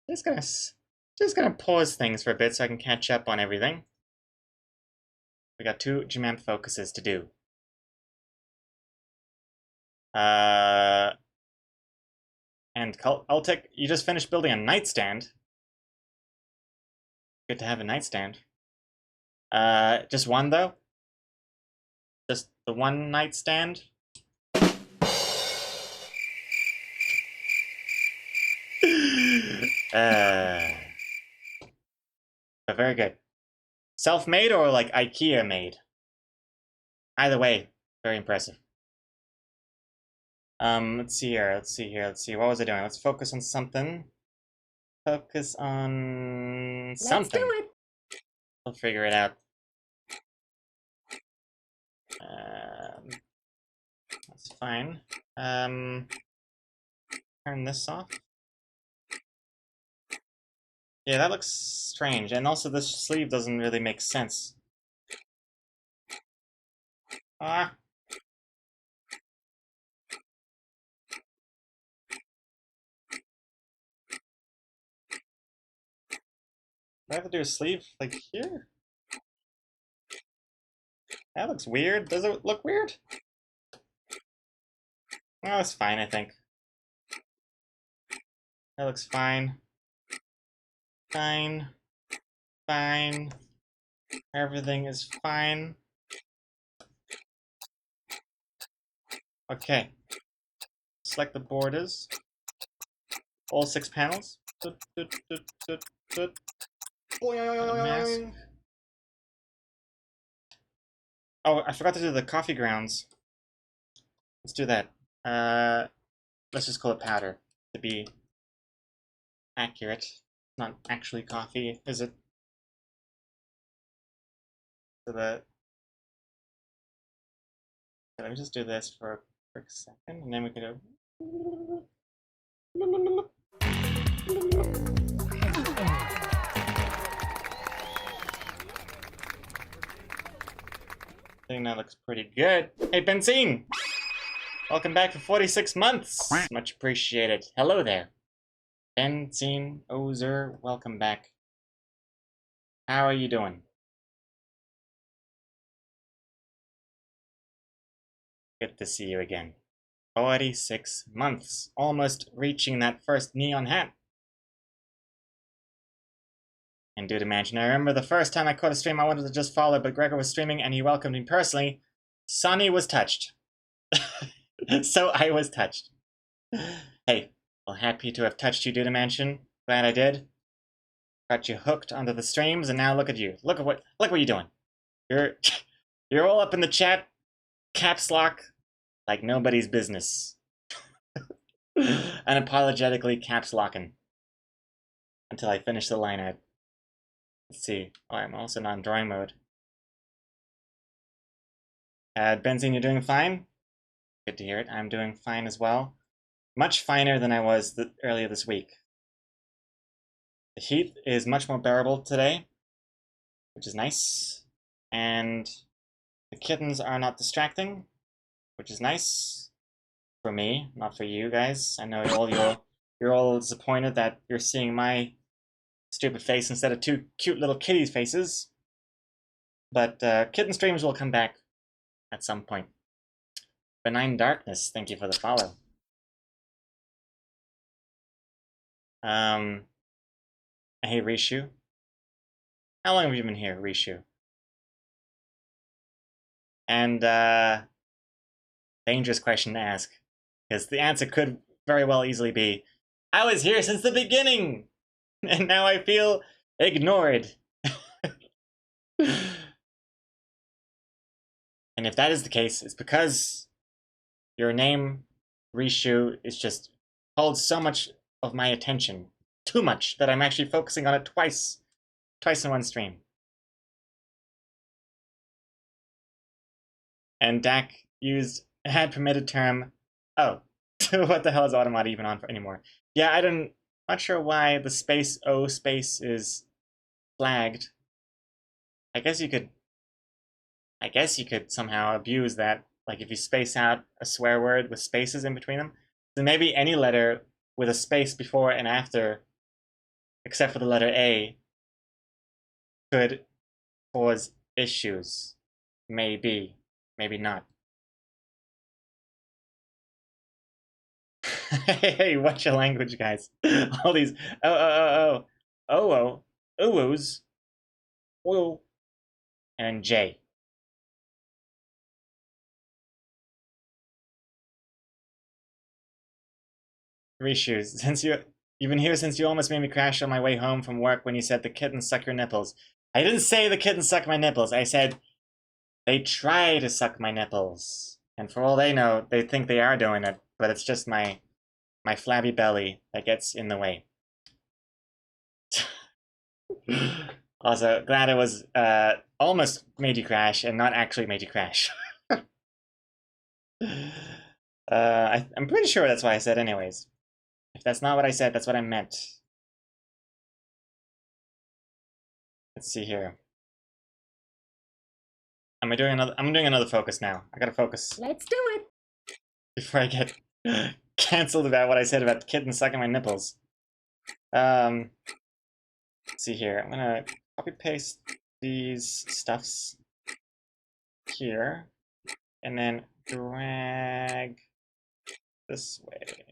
Just gonna pause things for a bit so I can catch up on everything. We got 2 Jamamp focuses to do. And Ultic, you just finished building a nightstand. Good to have a nightstand. Just one though? Just the one nightstand? But very good. Self-made or like IKEA made? Either way, very impressive. Let's see here. What was I doing? Let's focus on something. Focus on something. Let's do it. I'll figure it out. That's fine. Turn this off. Yeah, that looks strange. And also this sleeve doesn't really make sense. Ah. Do I have to do a sleeve like here? That looks weird. Does it look weird? Oh, it's fine, I think. That looks fine. Fine. Fine. Everything is fine. Okay. Select the borders. All 6 panels. Mask. Oh, I forgot to do the coffee grounds. Let's do that. Let's just call it powder to be accurate. Not actually coffee, is it? So let me just do this for a quick second, and then we can go. I think that looks pretty good. Hey, Benzine! Welcome back for 46 months! Much appreciated. Hello there. Benzine, Ozer, welcome back. How are you doing? Good to see you again. 46 months. Almost reaching that first neon hat. And Dude Mansion, I remember the first time I caught a stream I wanted to just follow, but Gregor was streaming and he welcomed me personally. Sonny was touched. So I was touched. Hey, well, happy to have touched you, Dude Mansion. Glad I did. Got you hooked onto the streams, and now look at you. Look what you're doing. You're all up in the chat, caps lock, like nobody's business. Unapologetically caps locking until I finish the line out. Let's see. Oh, I'm also not in drawing mode. Benzine, you're doing fine? Good to hear it. I'm doing fine as well. Much finer than I was earlier this week. The heat is much more bearable today, which is nice. And the kittens are not distracting, which is nice. For me, not for you guys. I know you're all disappointed that you're seeing my stupid face instead of two cute little kitties' faces. But kitten streams will come back at some point. Benign Darkness, thank you for the follow. Hey Rishu. How long have you been here, Rishu? And dangerous question to ask, because the answer could very well easily be, I was here since the beginning, and now I feel ignored. And if that is the case, it's because your name, Rishu, is just holds so much of my attention. Too much that I'm actually focusing on it twice in one stream. And Dak had permitted term. Oh, what the hell is Automata even on for anymore? Yeah, not sure why the space O space is flagged. I guess you could somehow abuse that, like if you space out a swear word with spaces in between them. Then maybe any letter with a space before and after, except for the letter A, could cause issues. Maybe. Maybe not. Hey, watch your language, guys. All these oohs, oil, and J. Reshoes. You've been here since you almost made me crash on my way home from work when you said the kittens suck your nipples. I didn't say the kittens suck my nipples. I said they try to suck my nipples. And for all they know, they think they are doing it, but it's just my flabby belly that gets in the way. Also, glad it was almost made you crash and not actually made you crash. I'm pretty sure that's what I said anyways. If that's not what I said, that's what I meant. Let's see here. I'm doing another focus now. I gotta focus. Let's do it. Before I get canceled about what I said about the kitten sucking my nipples. Let's see here. I'm gonna copy paste these stuffs here, and then drag this way.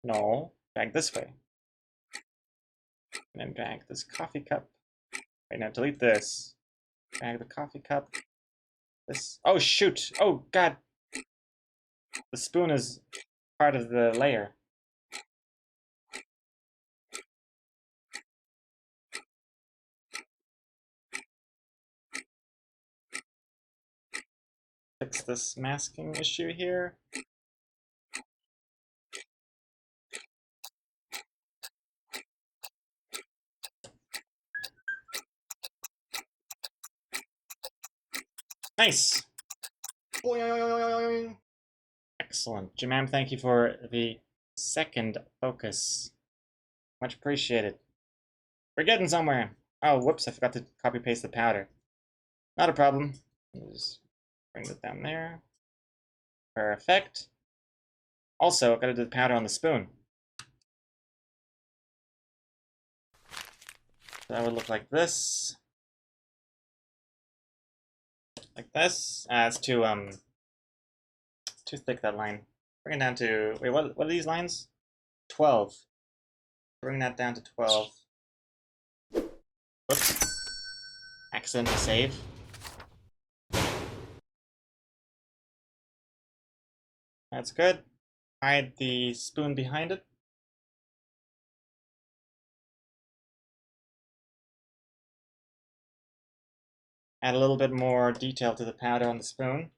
No, drag this way. And then drag this coffee cup. Wait, now delete this. Drag the coffee cup. This. Oh, shoot. Oh, God. The spoon is part of the layer. fix this masking issue here. Nice. Boing. Excellent. Jimam, thank you for the second focus. Much appreciated. We're getting somewhere. Oh, whoops, I forgot to copy paste the powder. Not a problem. Just bring it down there. Perfect. Also, I've got to do the powder on the spoon. That would look like this. Like this. It's too thick, that line. Bring it down to, wait, what are these lines? 12. Bring that down to 12. Whoops. Accident to save. That's good. Hide the spoon behind it. Add a little bit more detail to the powder on the spoon.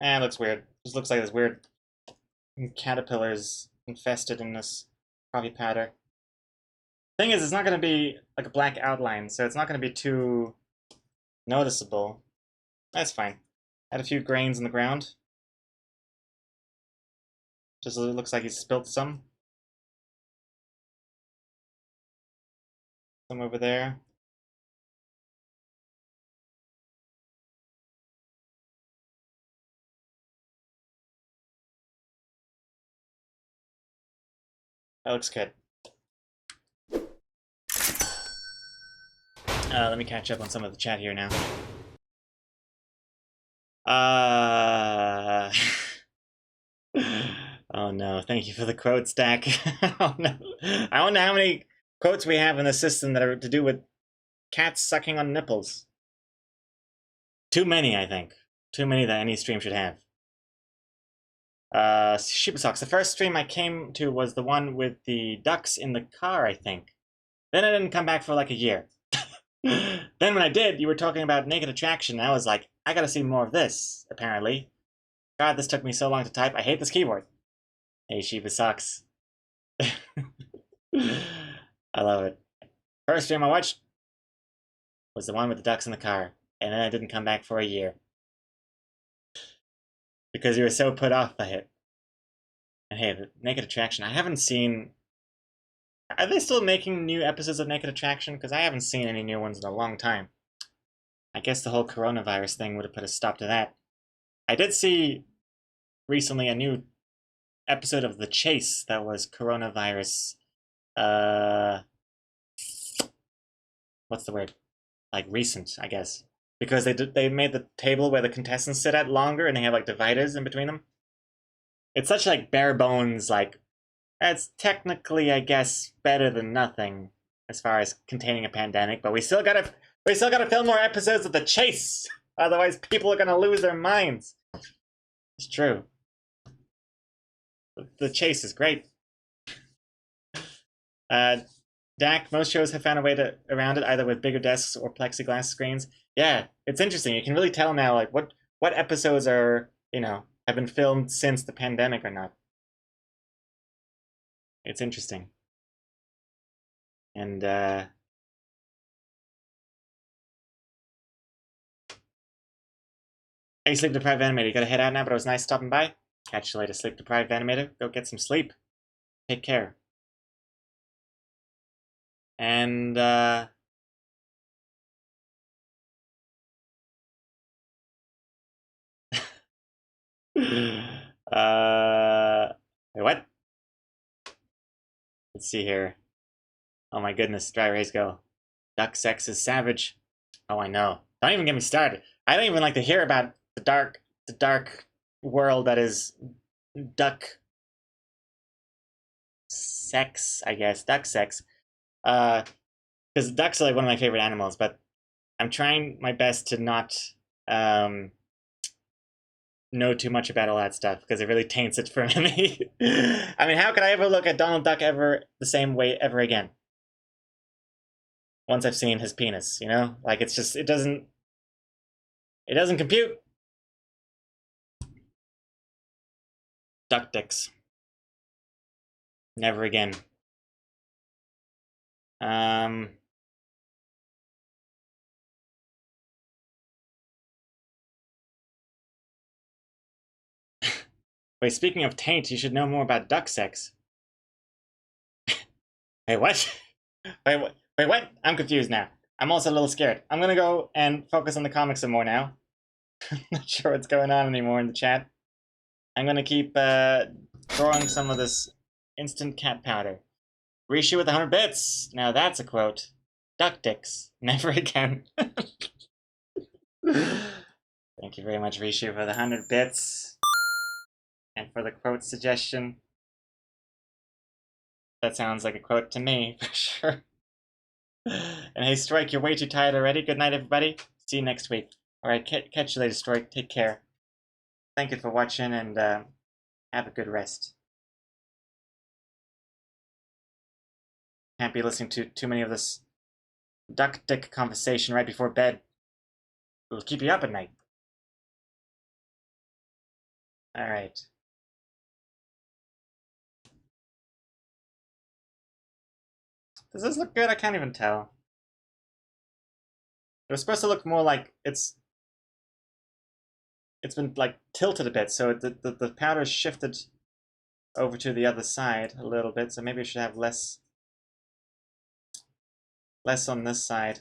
It looks weird. Just looks like this weird caterpillars infested in this coffee powder. Thing is, it's not going to be like a black outline, so it's not going to be too noticeable. That's fine. Add a few grains in the ground. Just it looks like he spilt some. Some over there. That looks good. Let me catch up on some of the chat here now. Oh no, thank you for the quote stack. Oh no. I don't know how many quotes we have in the system that are to do with cats sucking on nipples. Too many, I think. Too many that any stream should have. Shiba Socks. The first stream I came to was the one with the ducks in the car, I think. Then I didn't come back for like a year. Then when I did, you were talking about naked attraction, and I was like, I gotta see more of this, apparently. God, this took me so long to type. I hate this keyboard. Hey, Shiba Socks. I love it. First stream I watched was the one with the ducks in the car, and then I didn't come back for a year. Because you were so put off by it. And hey, the Naked Attraction, I haven't seen... Are they still making new episodes of Naked Attraction? Because I haven't seen any new ones in a long time. I guess the whole coronavirus thing would have put a stop to that. I did see recently a new episode of The Chase that was coronavirus... what's the word? Like recent, I guess. Because they made the table where the contestants sit at longer and they have like dividers in between them. It's such like bare bones, like that's technically, I guess, better than nothing as far as containing a pandemic, but we still gotta film more episodes of The Chase. Otherwise people are gonna lose their minds. It's true. The Chase is great. Dak, most shows have found a way around it, either with bigger desks or plexiglass screens. Yeah, it's interesting. You can really tell now, like what episodes are, have been filmed since the pandemic or not. It's interesting. And hey, sleep deprived animator, you gotta head out now, but it was nice stopping by. Catch you later, sleep deprived animator. Go get some sleep. Take care. And wait, what? Let's see here. Oh my goodness, dry rays go. Duck sex is savage. Oh, I know. Don't even get me started. I don't even like to hear about the dark world that is duck sex, I guess. Duck sex. Because ducks are like one of my favorite animals, but I'm trying my best to not know too much about all that stuff because it really taints it for me. I mean, how could I ever look at Donald Duck ever the same way ever again? Once I've seen his penis, you know? Like, it's just, it doesn't compute. Duck dicks. Never again. Um... Wait, speaking of taint, you should know more about duck sex. Wait, what? Wait, what? I'm confused now. I'm also a little scared. I'm gonna go and focus on the comics some more now. Not sure what's going on anymore in the chat. I'm gonna keep throwing some of this instant cat powder. Rishu with 100 bits. Now that's a quote. Duck dicks. Never again. Thank you very much, Rishu, for the 100 bits. And for the quote suggestion. That sounds like a quote to me, for sure. And hey, Strike, you're way too tired already. Good night, everybody. See you next week. Alright, catch you later, Strike. Take care. Thank you for watching, and have a good rest. Can't be listening to too many of this duck dick conversation right before bed. It'll keep you up at night. Alright. Does this look good? I can't even tell. It was supposed to look more like it's been like tilted a bit, so the powder's shifted over to the other side a little bit, so maybe I should have less on this side.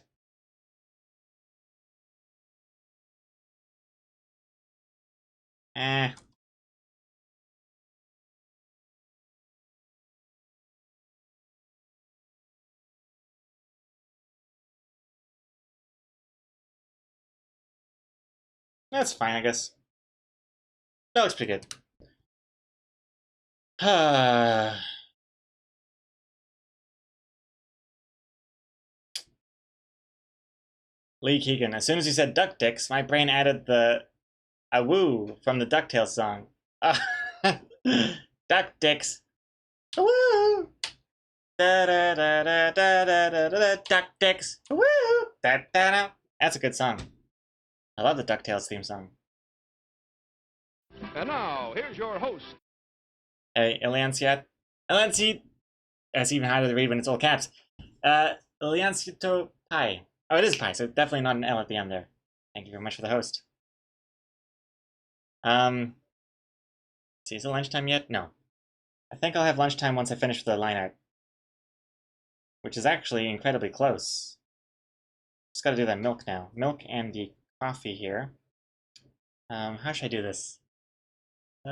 Eh. That's fine, I guess. That looks pretty good. Lee Keegan. As soon as you said duck dicks, my brain added the awoo from the DuckTales song. Duck dicks. Awoo! Da da da da da da da da duck dicks. Woo! Da da da. That's a good song. I love the DuckTales theme song. And now, here's your host. Hey, Elianciat. Elianciat. That's even harder to read when it's all caps. Eliancito Pi. Oh, it is Pi, so definitely not an L at the end there. Thank you very much for the host. See, is it lunchtime yet? No. I think I'll have lunchtime once I finish the line art. Which is actually incredibly close. Just gotta do that milk now. Milk and the coffee here. How should I do this? 2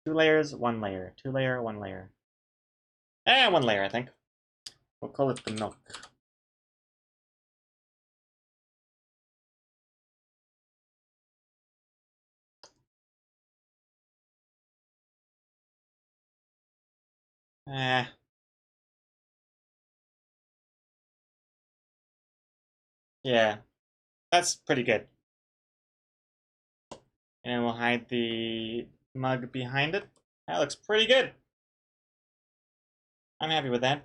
layers, 1 layer. 2 layer, 1 layer. 1 layer, I think. We'll call it the milk. Yeah, that's pretty good. And we'll hide the mug behind it. That looks pretty good. I'm happy with that.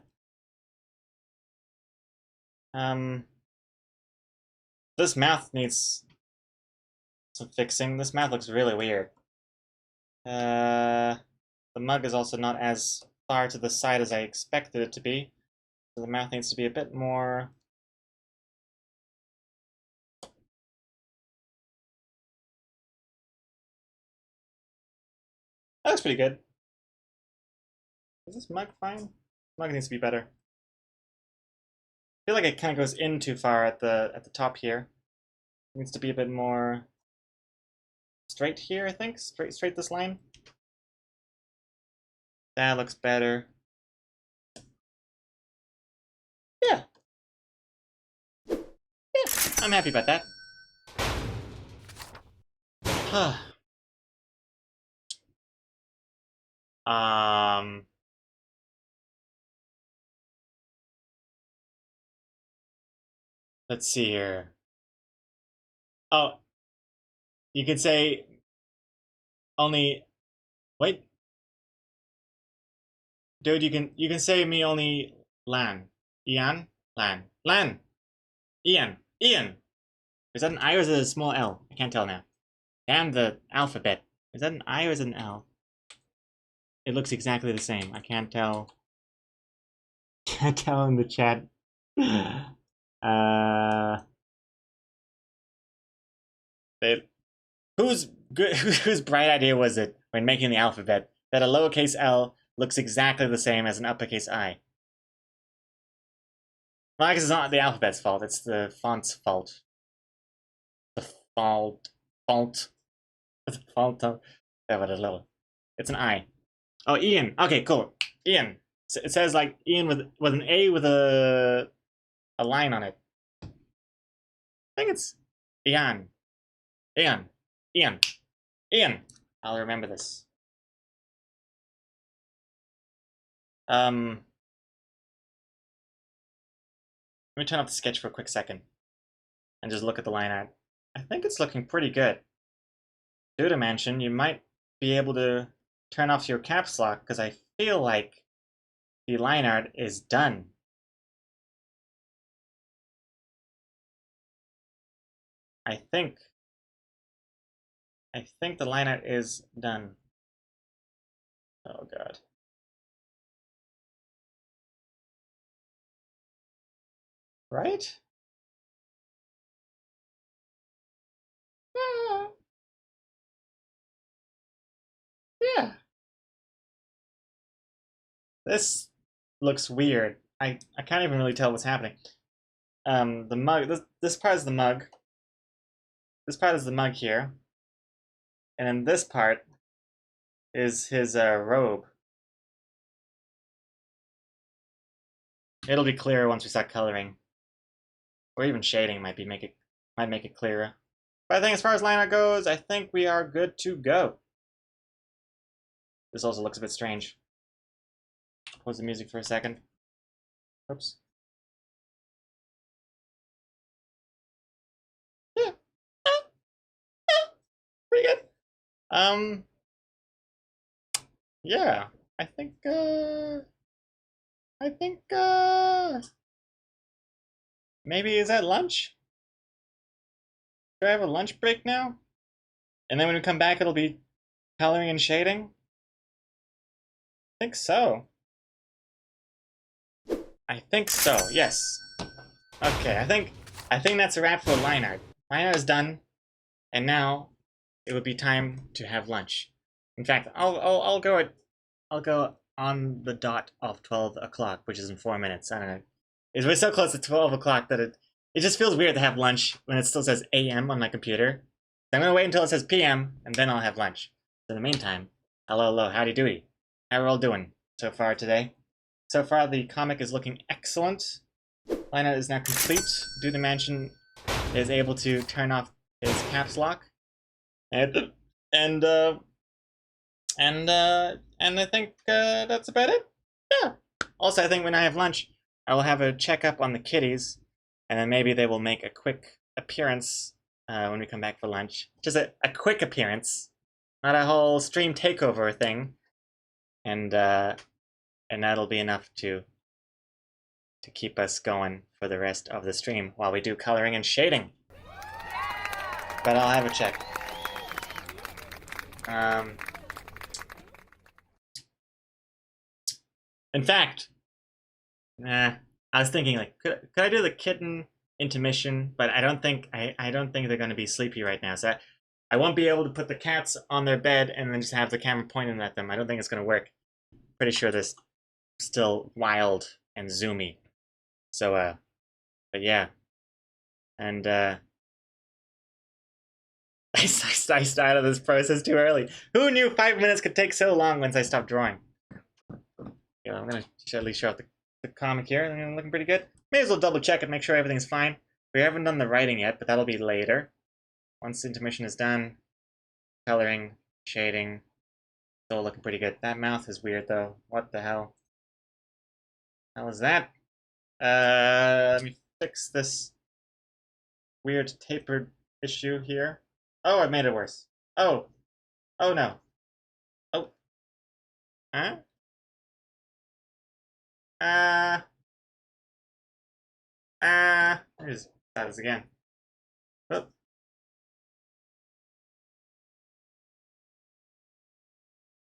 This mouth needs some fixing. This mouth looks really weird. The mug is also not as far to the side as I expected it to be. So the mouth needs to be a bit more... That looks pretty good. Is this mug fine? Mug needs to be better. I feel like it kind of goes in too far at the top here. It needs to be a bit more straight here, I think. Straight this line. That looks better. Yeah. Yeah, I'm happy about that. Let's see here. Oh, you could say only. Wait, dude. You can say me only Lan. Ian. Lan. Ian. Is that an I or is it a small L? I can't tell now. Damn the alphabet. Is that an I or is it an L? It looks exactly the same. I can't tell. Can't tell in the chat. uh, they, whose good, whose bright idea was it when making the alphabet that a lowercase L looks exactly the same as an uppercase I? Well, I guess it's not the alphabet's fault. It's the font's fault. The fault. The fault. Yeah, but it's an I. Oh, Ian. Okay, cool. Ian. It says like Ian with an A with a line on it. I think it's Ian. Ian. Ian. Ian. I'll remember this. Let me turn off the sketch for a quick second and just look at the line art. I think it's looking pretty good. Due to mention, you might be able to turn off your caps lock because I feel like the line art is done. I think the line art is done. Oh god. Right? Yeah. This looks weird. I can't even really tell what's happening. The mug. This part is the mug. This part is the mug here, and then this part is his robe. It'll be clearer once we start coloring, or even shading might make it clearer. But I think as far as line art goes, I think we are good to go. This also looks a bit strange. Pause the music for a second. Oops. Yeah. Pretty good. Yeah. I think maybe is that lunch? Do I have a lunch break now? And then when we come back it'll be coloring and shading? I think so. Yes. Okay, I think that's a wrap for line art. Line art is done, and now it would be time to have lunch. In fact, I'll go on the dot of 12 o'clock, which is in 4 minutes. I don't know. We're so close to 12 o'clock that it just feels weird to have lunch when it still says AM on my computer. So I'm gonna wait until it says PM, and then I'll have lunch. So in the meantime, hello, howdy doody. How are we all doing so far today? So far, the comic is looking excellent. Line art is now complete. Dude the Mansion is able to turn off his caps lock, and I think that's about it. Yeah. Also, I think when I have lunch, I will have a checkup on the kitties, and then maybe they will make a quick appearance when we come back for lunch. Just a quick appearance, not a whole stream takeover thing, and that'll be enough to keep us going for the rest of the stream while we do coloring and shading. But I'll have a check. In fact, I was thinking like, could I do the kitten intermission? But I don't think they're going to be sleepy right now. So I won't be able to put the cats on their bed and then just have the camera pointing at them. I don't think it's going to work. Pretty sure they're still wild and zoomy. So, but yeah, and I started this process too early. Who knew 5 minutes could take so long once I stopped drawing? Yeah, I'm gonna at least show out the comic here, and looking pretty good. May as well double check and make sure everything's fine. We haven't done the writing yet, but that'll be later. Once the intermission is done, coloring, shading, still looking pretty good. That mouth is weird though. What the hell? How is that? Let me fix this weird tapered issue here. Oh, I made it worse. Oh. Oh no. Oh. Huh? There's that is again. Oh.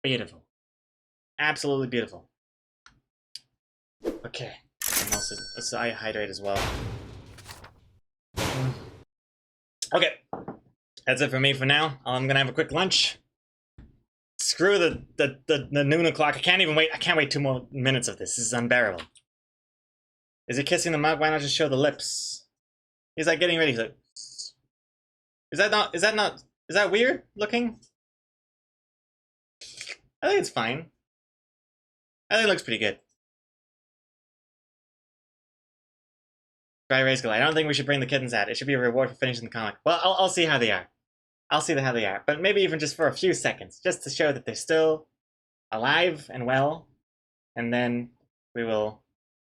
Beautiful. Absolutely beautiful. Okay. And also, I hydrate as well. Okay. That's it for me for now. I'm gonna have a quick lunch. Screw the noon o'clock. I can't even wait. I can't wait 2 more minutes of this. This is unbearable. Is he kissing the mouth? Why not just show the lips? He's like getting ready. He's like, is that weird looking? I think it's fine. I think it looks pretty good. Dry erase glide. I don't think we should bring the kittens out. It should be a reward for finishing the comic. Well, I'll see how they are. I'll see how they are. But maybe even just for a few seconds, just to show that they're still alive and well. And then we will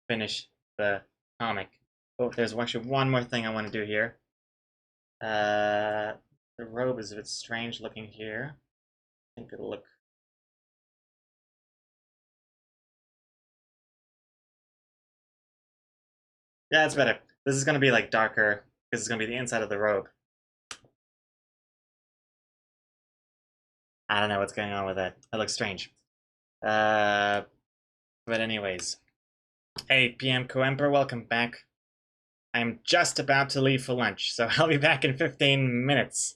finish the comic. Oh, there's actually one more thing I want to do here. The robe is a bit strange looking here. I think it'll look... Yeah, it's better. This is going to be like darker, because it's going to be the inside of the robe. I don't know what's going on with that. That looks strange. But anyways. Hey, PM Co-Emperor, welcome back. I'm just about to leave for lunch, so I'll be back in 15 minutes.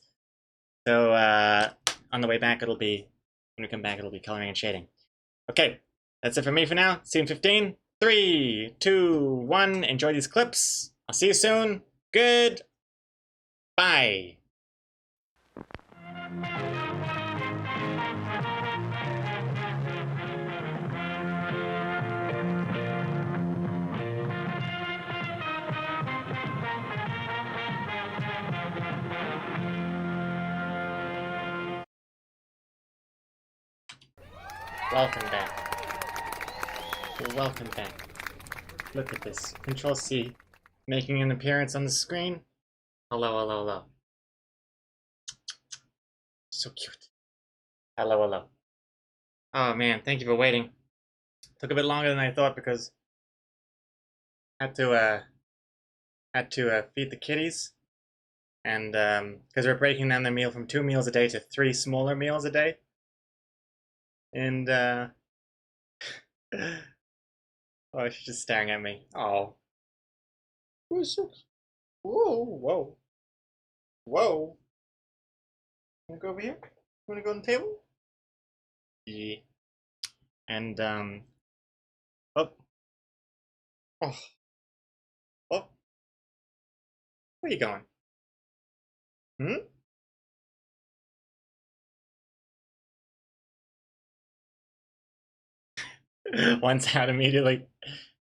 So, on the way back, when we come back, it'll be coloring and shading. Okay, that's it for me for now. See you in 15. 3, 2, 1. Enjoy these clips. I'll see you soon. Good. Bye. Welcome back. Welcome back. Look at this. Control C making an appearance on the screen. Hello, hello, hello. So cute. Hello, hello. Oh man, thank you for waiting. Took a bit longer than I thought because I had to feed the kitties, and because we're breaking down their meal from 2 meals a day to 3 smaller meals a day, and oh, she's just staring at me. Oh, whoa, whoa, whoa. Wanna go over here? Wanna go on the table? Yeah. And oh, oh, oh. Where are you going? Hmm? One's out immediately.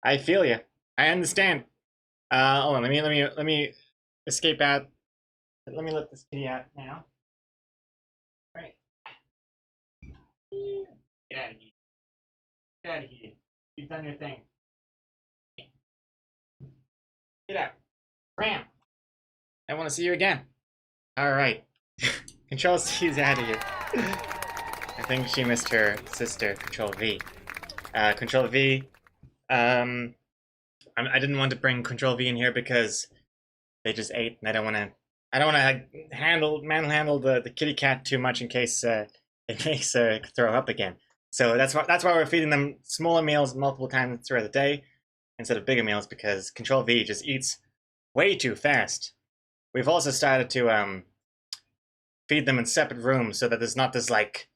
I feel you. I understand. Hold on. Let me escape out. Let me let this kitty out now. Right. Get out of here. Get out of here. You've done your thing. Get out. Ram. I want to see you again. All right. Control C's out of here. I think she missed her sister. Control V. Control V. I didn't want to bring Control V in here because they just ate, and I don't want to. I don't want to manhandle the kitty cat too much in case it makes her throw up again. So that's why we're feeding them smaller meals multiple times throughout the day instead of bigger meals, because Control V just eats way too fast. We've also started to feed them in separate rooms so that there's not this like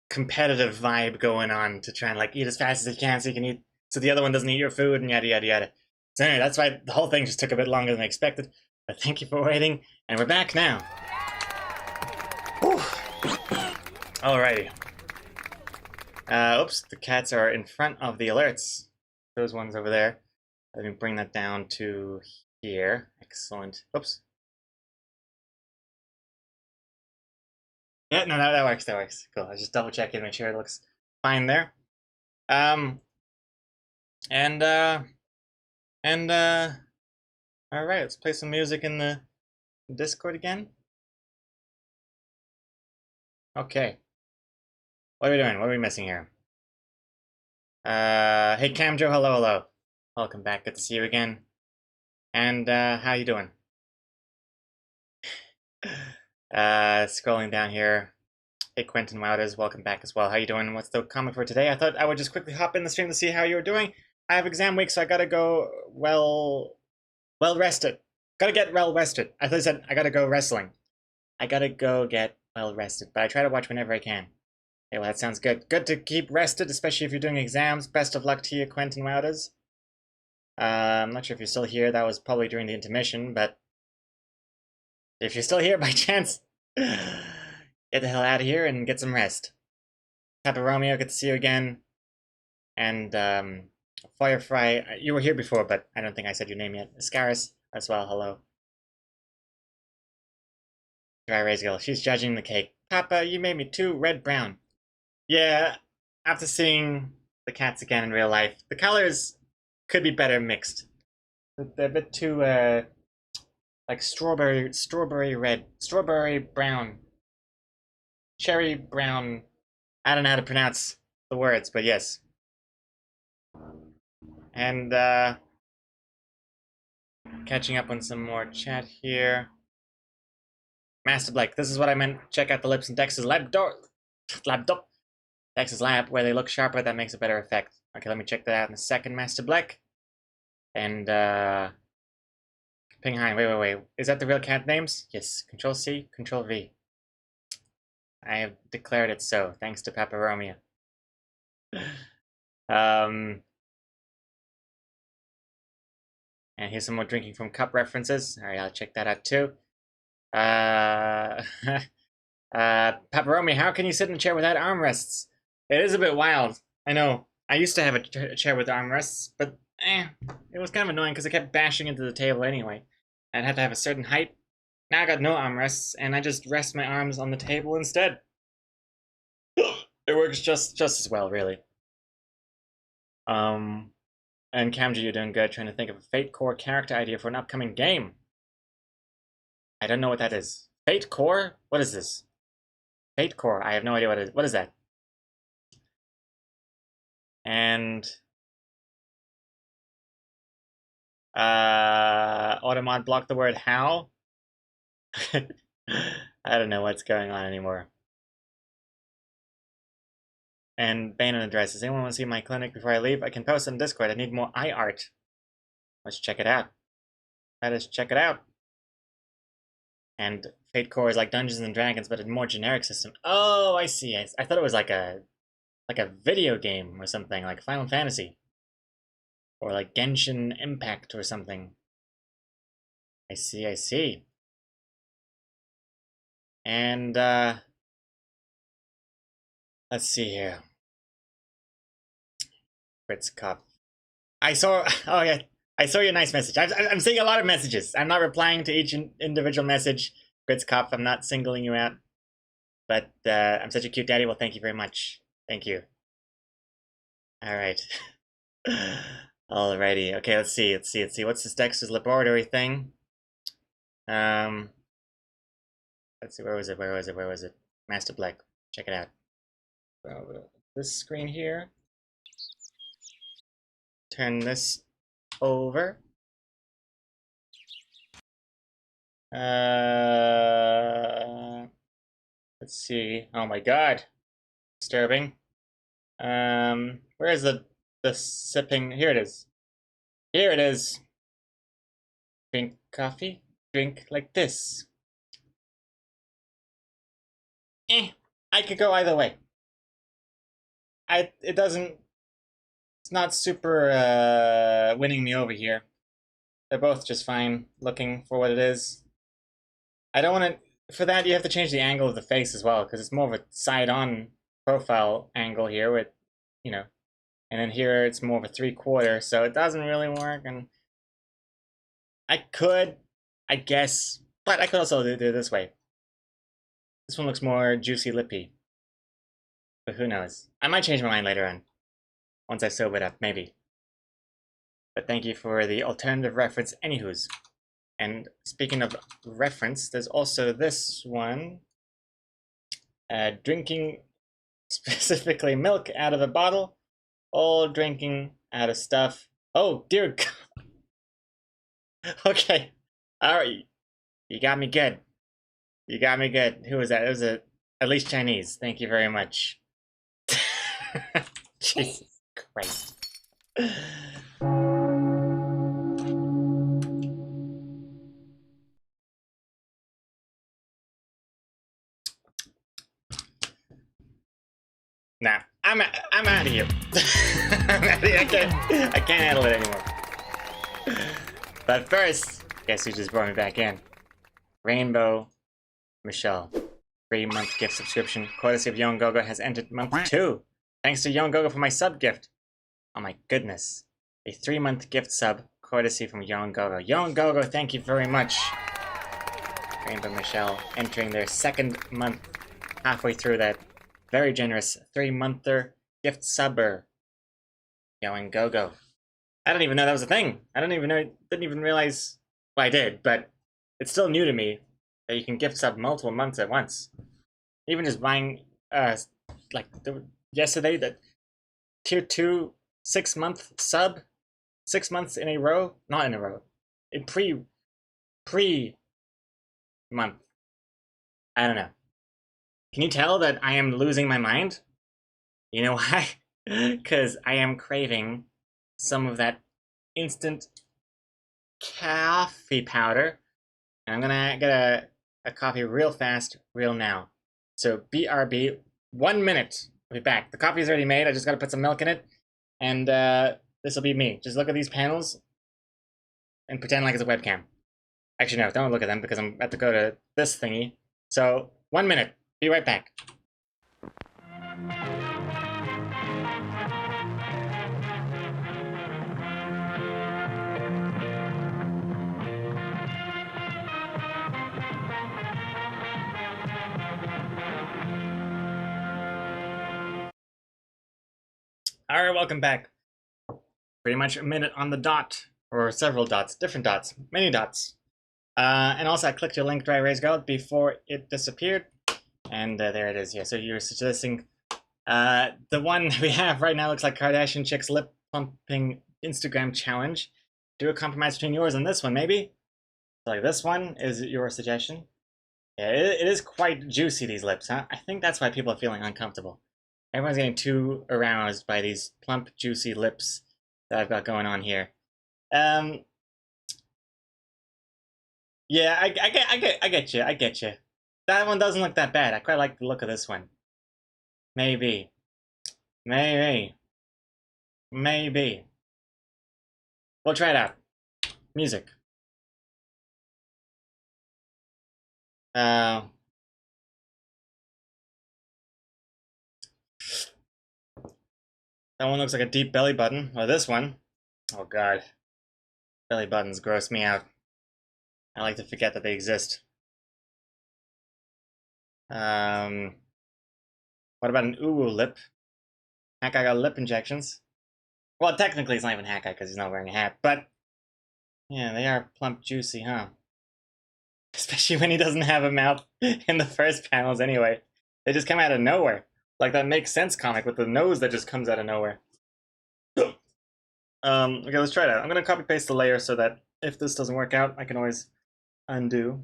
competitive vibe going on to try and like eat as fast as they can so you can eat, so the other one doesn't eat your food and yada yada yada. So anyway, that's why the whole thing just took a bit longer than I expected. But thank you for waiting, and we're back now. Whew. Alrighty. Oops, the cats are in front of the alerts. Those ones over there. Let me bring that down to here. Excellent. Oops. Yeah, no, that works. That works. Cool. I was just double checking, make sure it looks fine there. Um, and all right, let's play some music in the Discord again? Okay. What are we doing? What are we missing here? Hey Camjo, hello. Welcome back, good to see you again. And, how you doing? Scrolling down here. Hey Quentin Wouters, welcome back as well. How you doing? What's the comment for today? I thought I would just quickly hop in the stream to see how you were doing. I have exam week, so I gotta go well rested. Gotta get well rested. I thought I said I gotta go wrestling. I gotta go get well rested, but I try to watch whenever I can. Okay, well that sounds good. Good to keep rested, especially if you're doing exams. Best of luck to you, Quentin Wouters. I'm not sure if you're still here. That was probably during the intermission, but if you're still here by chance, get the hell out of here and get some rest. Papa Romeo, good to see you again. And Firefly, you were here before, but I don't think I said your name yet. Ascaris as well, hello. Dry Raise Girl, she's judging the cake. Papa, you made me too red-brown. Yeah, after seeing the cats again in real life, the colors could be better mixed. They're a bit too, like strawberry red, strawberry brown, cherry brown. I don't know how to pronounce the words, but yes. And, catching up on some more chat here. Master Blake, this is what I meant. Check out the lips in Dex's Dex's lab, where they look sharper, that makes a better effect. Okay, let me check that out in a second, Master Blake. And, Ping Hein, wait. Is that the real cat names? Yes, Control C, Control V. I have declared it so, thanks to Papa Romeo. And here's some more drinking from cup references. Alright, I'll check that out too. Papa Romeo, how can you sit in a chair without armrests? It is a bit wild. I know. I used to have a chair with armrests, but it was kind of annoying because I kept bashing into the table anyway. I'd have to have a certain height. Now I got no armrests, and I just rest my arms on the table instead. It works just as well, really. And Camji, you're doing good. Trying to think of a Fate Core character idea for an upcoming game. I don't know what that is. Fate Core? What is this? Fate Core. I have no idea what it is. What is that? And Automod blocked the word how. I don't know what's going on anymore. And Banon addresses, anyone want to see my clinic before I leave? I can post on Discord. I need more eye art. Let's check it out. Let us check it out. And Fate Core is like Dungeons and Dragons, but a more generic system. Oh, I see. I thought it was like a video game or something, like Final Fantasy. Or like Genshin Impact or something. I see. And, let's see here. Fritz Cup. I saw, oh yeah, I saw your nice message. I'm seeing a lot of messages. I'm not replying to each individual message. Fritz Cup, I'm not singling you out. But, I'm such a cute daddy. Well, thank you very much. Thank you. Alright. Alrighty. Okay, let's see. What's this Dexter's laboratory thing? Let's see, where was it? Master Black. Check it out. This screen here. Turn this over. Let's see. Oh my god. Disturbing. Where is the sipping? Here it is. Drink coffee. Drink like this. I could go either way. It's not super winning me over here. They're both just fine looking for what it is. I don't want to, for that you have to change the angle of the face as well, because it's more of a side-on profile angle here with, you know, and then here it's more of a 3/4, so it doesn't really work, and I could, I guess, but I could also do it this way. This one looks more juicy lippy. But who knows? I might change my mind later on. Once I sober it up, maybe. But thank you for the alternative reference, anywho's. And speaking of reference, there's also this one. Drinking specifically milk out of a bottle, all drinking out of stuff. Oh, dear God. Okay. Alright. You got me good. You got me good. Who was that? It was at least Chinese. Thank you very much. Jesus Christ. Nah, I'm out of here. I'm out of here. I can't handle it anymore. But first, guess who just brought me back in? Rainbow Michelle. 3-month gift subscription. Courtesy of Young Gogo has entered month 2. Thanks to Young Gogo for my sub gift. Oh my goodness. A 3-month gift sub courtesy from Young Gogo. Young Gogo, thank you very much. Rainbow Michelle entering their 2nd month, halfway through that very generous 3-monther gift subber. Young Gogo. I didn't even know that was a thing. I didn't even realize, well, I did, but it's still new to me that you can gift sub multiple months at once. Even just buying, yesterday, that tier 2 6-month sub, 6 months in a row, not in a row, in pre month. I don't know. Can you tell that I am losing my mind? You know why? Because I am craving some of that instant coffee powder. And I'm gonna get a coffee real fast, real now. So BRB, 1 minute. I'll be back. The coffee is already made. I just gotta put some milk in it. And this will be me. Just look at these panels and pretend like it's a webcam. Actually, no, don't look at them because I'm about to go to this thingy. So, 1 minute. Be right back. Alright, welcome back. Pretty much a minute on the dot. Or several dots. Different dots. Many dots. And also I clicked your link, Dry Erase Gold, before it disappeared. And there it is. Yeah, so you're suggesting the one we have right now looks like Kardashian Chick's lip pumping Instagram challenge. Do a compromise between yours and this one, maybe? So like this one is your suggestion. Yeah, it is quite juicy, these lips, huh? I think that's why people are feeling uncomfortable. Everyone's getting too aroused by these plump, juicy lips that I've got going on here. Yeah, I get you. That one doesn't look that bad. I quite like the look of this one. Maybe. Maybe. We'll try it out. Music. That one looks like a deep belly button. Or this one. Oh god. Belly buttons gross me out. I like to forget that they exist. What about an uwu lip? Hakai got lip injections. Well, technically it's not even Hakai because he's not wearing a hat, but yeah, they are plump juicy, huh? Especially when he doesn't have a mouth in the first panels anyway. They just come out of nowhere. Like that Makes Sense comic with the nose that just comes out of nowhere. Okay, let's try it out. I'm gonna copy paste the layer so that if this doesn't work out, I can always undo.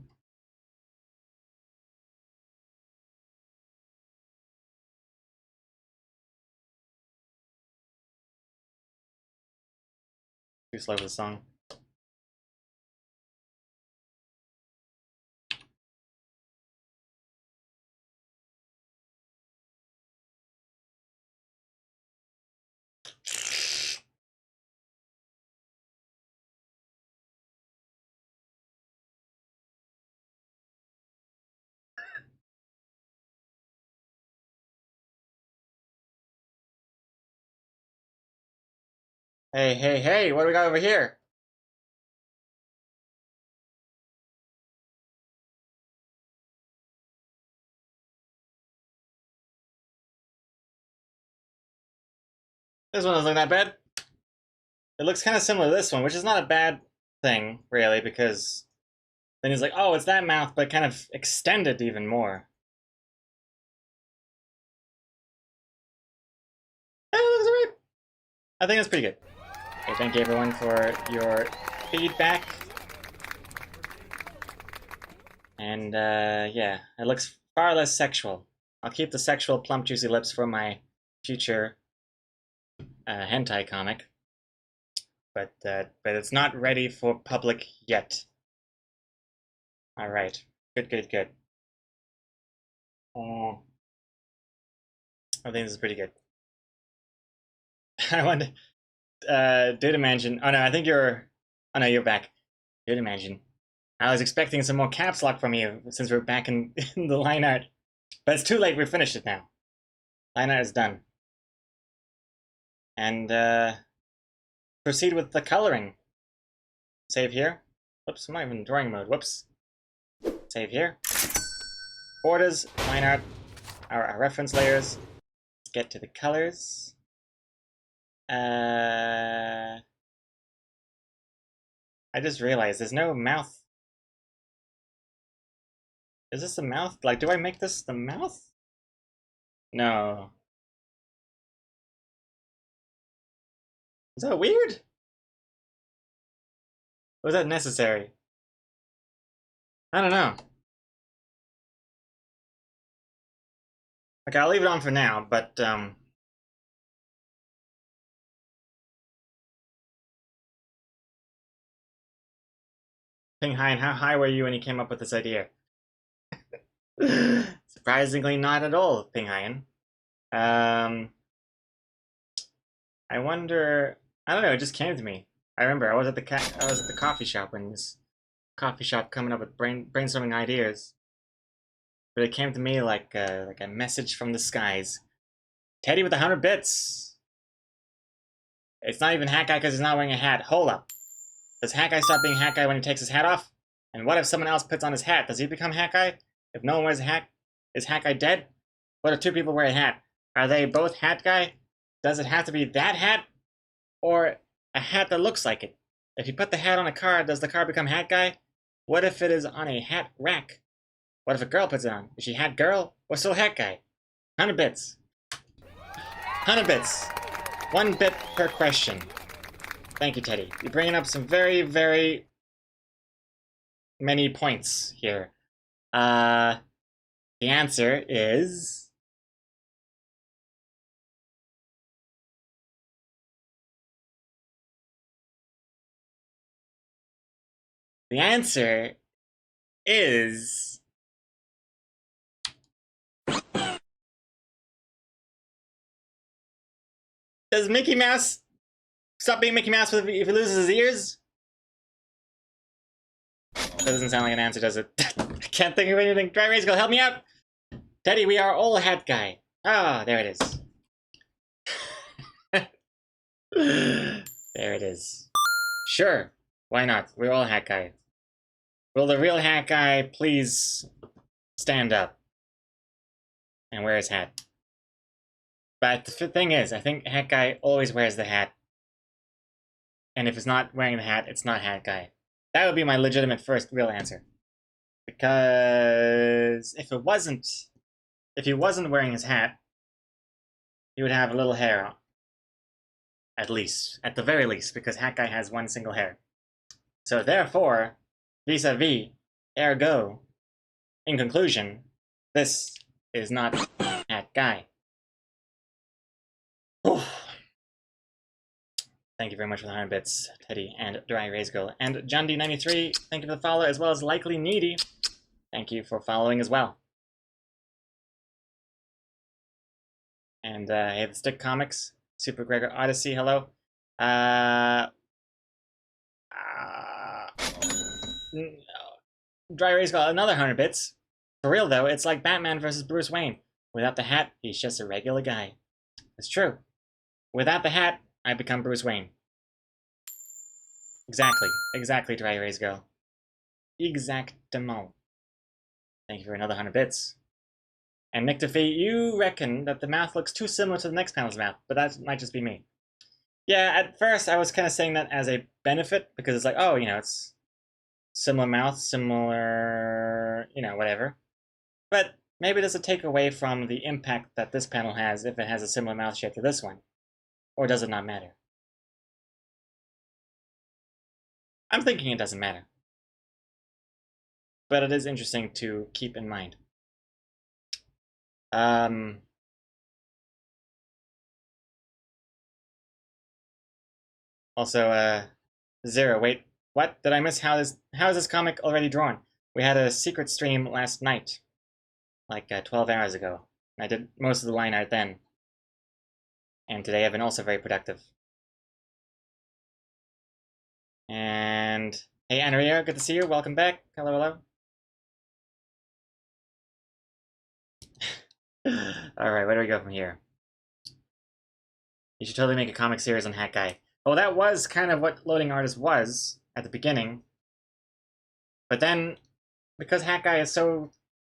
Too slow for the song. Hey, what do we got over here? This one doesn't look that bad. It looks kind of similar to this one, which is not a bad thing, really, because Then he's like, oh, it's that mouth, but kind of extended even more. It looks alright. I think that's pretty good. Okay, thank you everyone for your feedback. And yeah, it looks far less sexual. I'll keep the sexual plump juicy lips for my future hentai comic. But it's not ready for public yet. Alright. Good. Oh, I think this is pretty good. I want Dude Imagine. Oh no, I think you're... Oh no, you're back. Dude Imagine. I was expecting some more caps lock from you since we're back in the line art. But it's too late, we finished it now. Line art is done. And proceed with the coloring. Save here. Whoops, I'm not even in drawing mode. Whoops. Save here. Borders, line art, our reference layers. Let's get to the colors. I just realized there's no mouth. Is this the mouth? Like, do I make this the mouth? No. Is that weird? Was that necessary? I don't know. Okay, I'll leave it on for now, but Ping Hein, how high were you when you came up with this idea? Surprisingly, not at all, Ping Hein. I wonder. I don't know. It just came to me. I remember I was at the coffee shop when this coffee shop coming up with brainstorming ideas. But it came to me like a message from the skies. Teddy with 100 bits. It's not even Hat Guy because he's not wearing a hat. Hold up. Does Hat Guy stop being Hat Guy when he takes his hat off? And what if someone else puts on his hat? Does he become Hat Guy? If no one wears a hat, is Hat Guy dead? What if two people wear a hat? Are they both Hat Guy? Does it have to be that hat? Or a hat that looks like it? If you put the hat on a car, does the car become Hat Guy? What if it is on a hat rack? What if a girl puts it on? Is she Hat Girl or still Hat Guy? 100 bits. 100 bits. 1 bit per question. Thank you, Teddy. You're bringing up some very, very many points here. The answer is... The answer is... Does Mickey Mouse stop being Mickey Mouse if he loses his ears? That doesn't sound like an answer, does it? I can't think of anything. Dry Race, go help me out! Teddy, we are all Hat Guy. Ah, there it is. There it is. Sure, why not? We're all Hat Guy. Will the real Hat Guy please stand up and wear his hat? But the thing is, I think Hat Guy always wears the hat. And if it's not wearing the hat, it's not Hat Guy. That would be my legitimate first real answer. Because if he wasn't wearing his hat, he would have a little hair on. At least. At the very least, because Hat Guy has one single hair. So therefore, vis-a-vis, ergo, in conclusion, this is not Hat Guy. Oof. Thank you very much for the 100 bits, Teddy and Dry Raise Girl. And John D93, thank you for the follow, as well as Likely Needy. Thank you for following as well. And hey, the Stick Comics, Super Gregor Odyssey, hello. Dry Raise Girl, another 100 bits. For real though, it's like Batman versus Bruce Wayne. Without the hat, he's just a regular guy. It's true. Without the hat, I become Bruce Wayne. Exactly, Dry Raise Girl. Exactement. Thank you for another 100 bits. And Nick Defeat, you reckon that the mouth looks too similar to the next panel's mouth, but that might just be me. Yeah, at first I was kind of saying that as a benefit, because it's like, oh, you know, it's similar mouth, similar, whatever. But maybe does it take away from the impact that this panel has if it has a similar mouth shape to this one? Or does it not matter? I'm thinking it doesn't matter. But it is interesting to keep in mind. Also, Zero, wait, what? Did I miss how is this comic already drawn? We had a secret stream last night, like 12 hours ago. I did most of the line art then. And today I've been also very productive. And hey, Anria, good to see you. Welcome back. Hello, hello. Alright, where do we go from here? You should totally make a comic series on Hat Guy. Well, that was kind of what Loading Artist was at the beginning. But then, because Hat Guy is so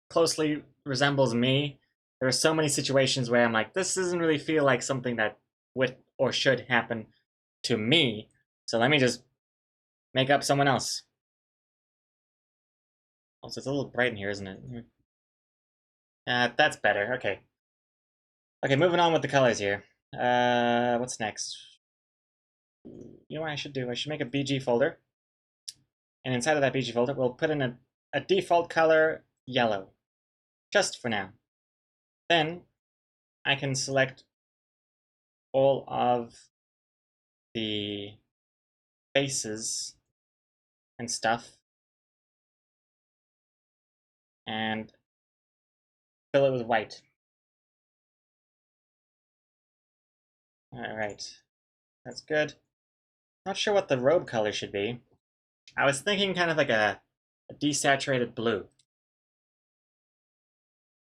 closely resembles me, there are so many situations where I'm like, this doesn't really feel like something that would or should happen to me. So let me just make up someone else. Also, it's a little bright in here, isn't it? That's better. Okay. Okay, moving on with the colors here. What's next? You know what I should do? I should make a BG folder. And inside of that BG folder, we'll put in a default color, yellow. Just for now. Then, I can select all of the faces and stuff and fill it with white. Alright, that's good. Not sure what the robe color should be. I was thinking kind of like a desaturated blue.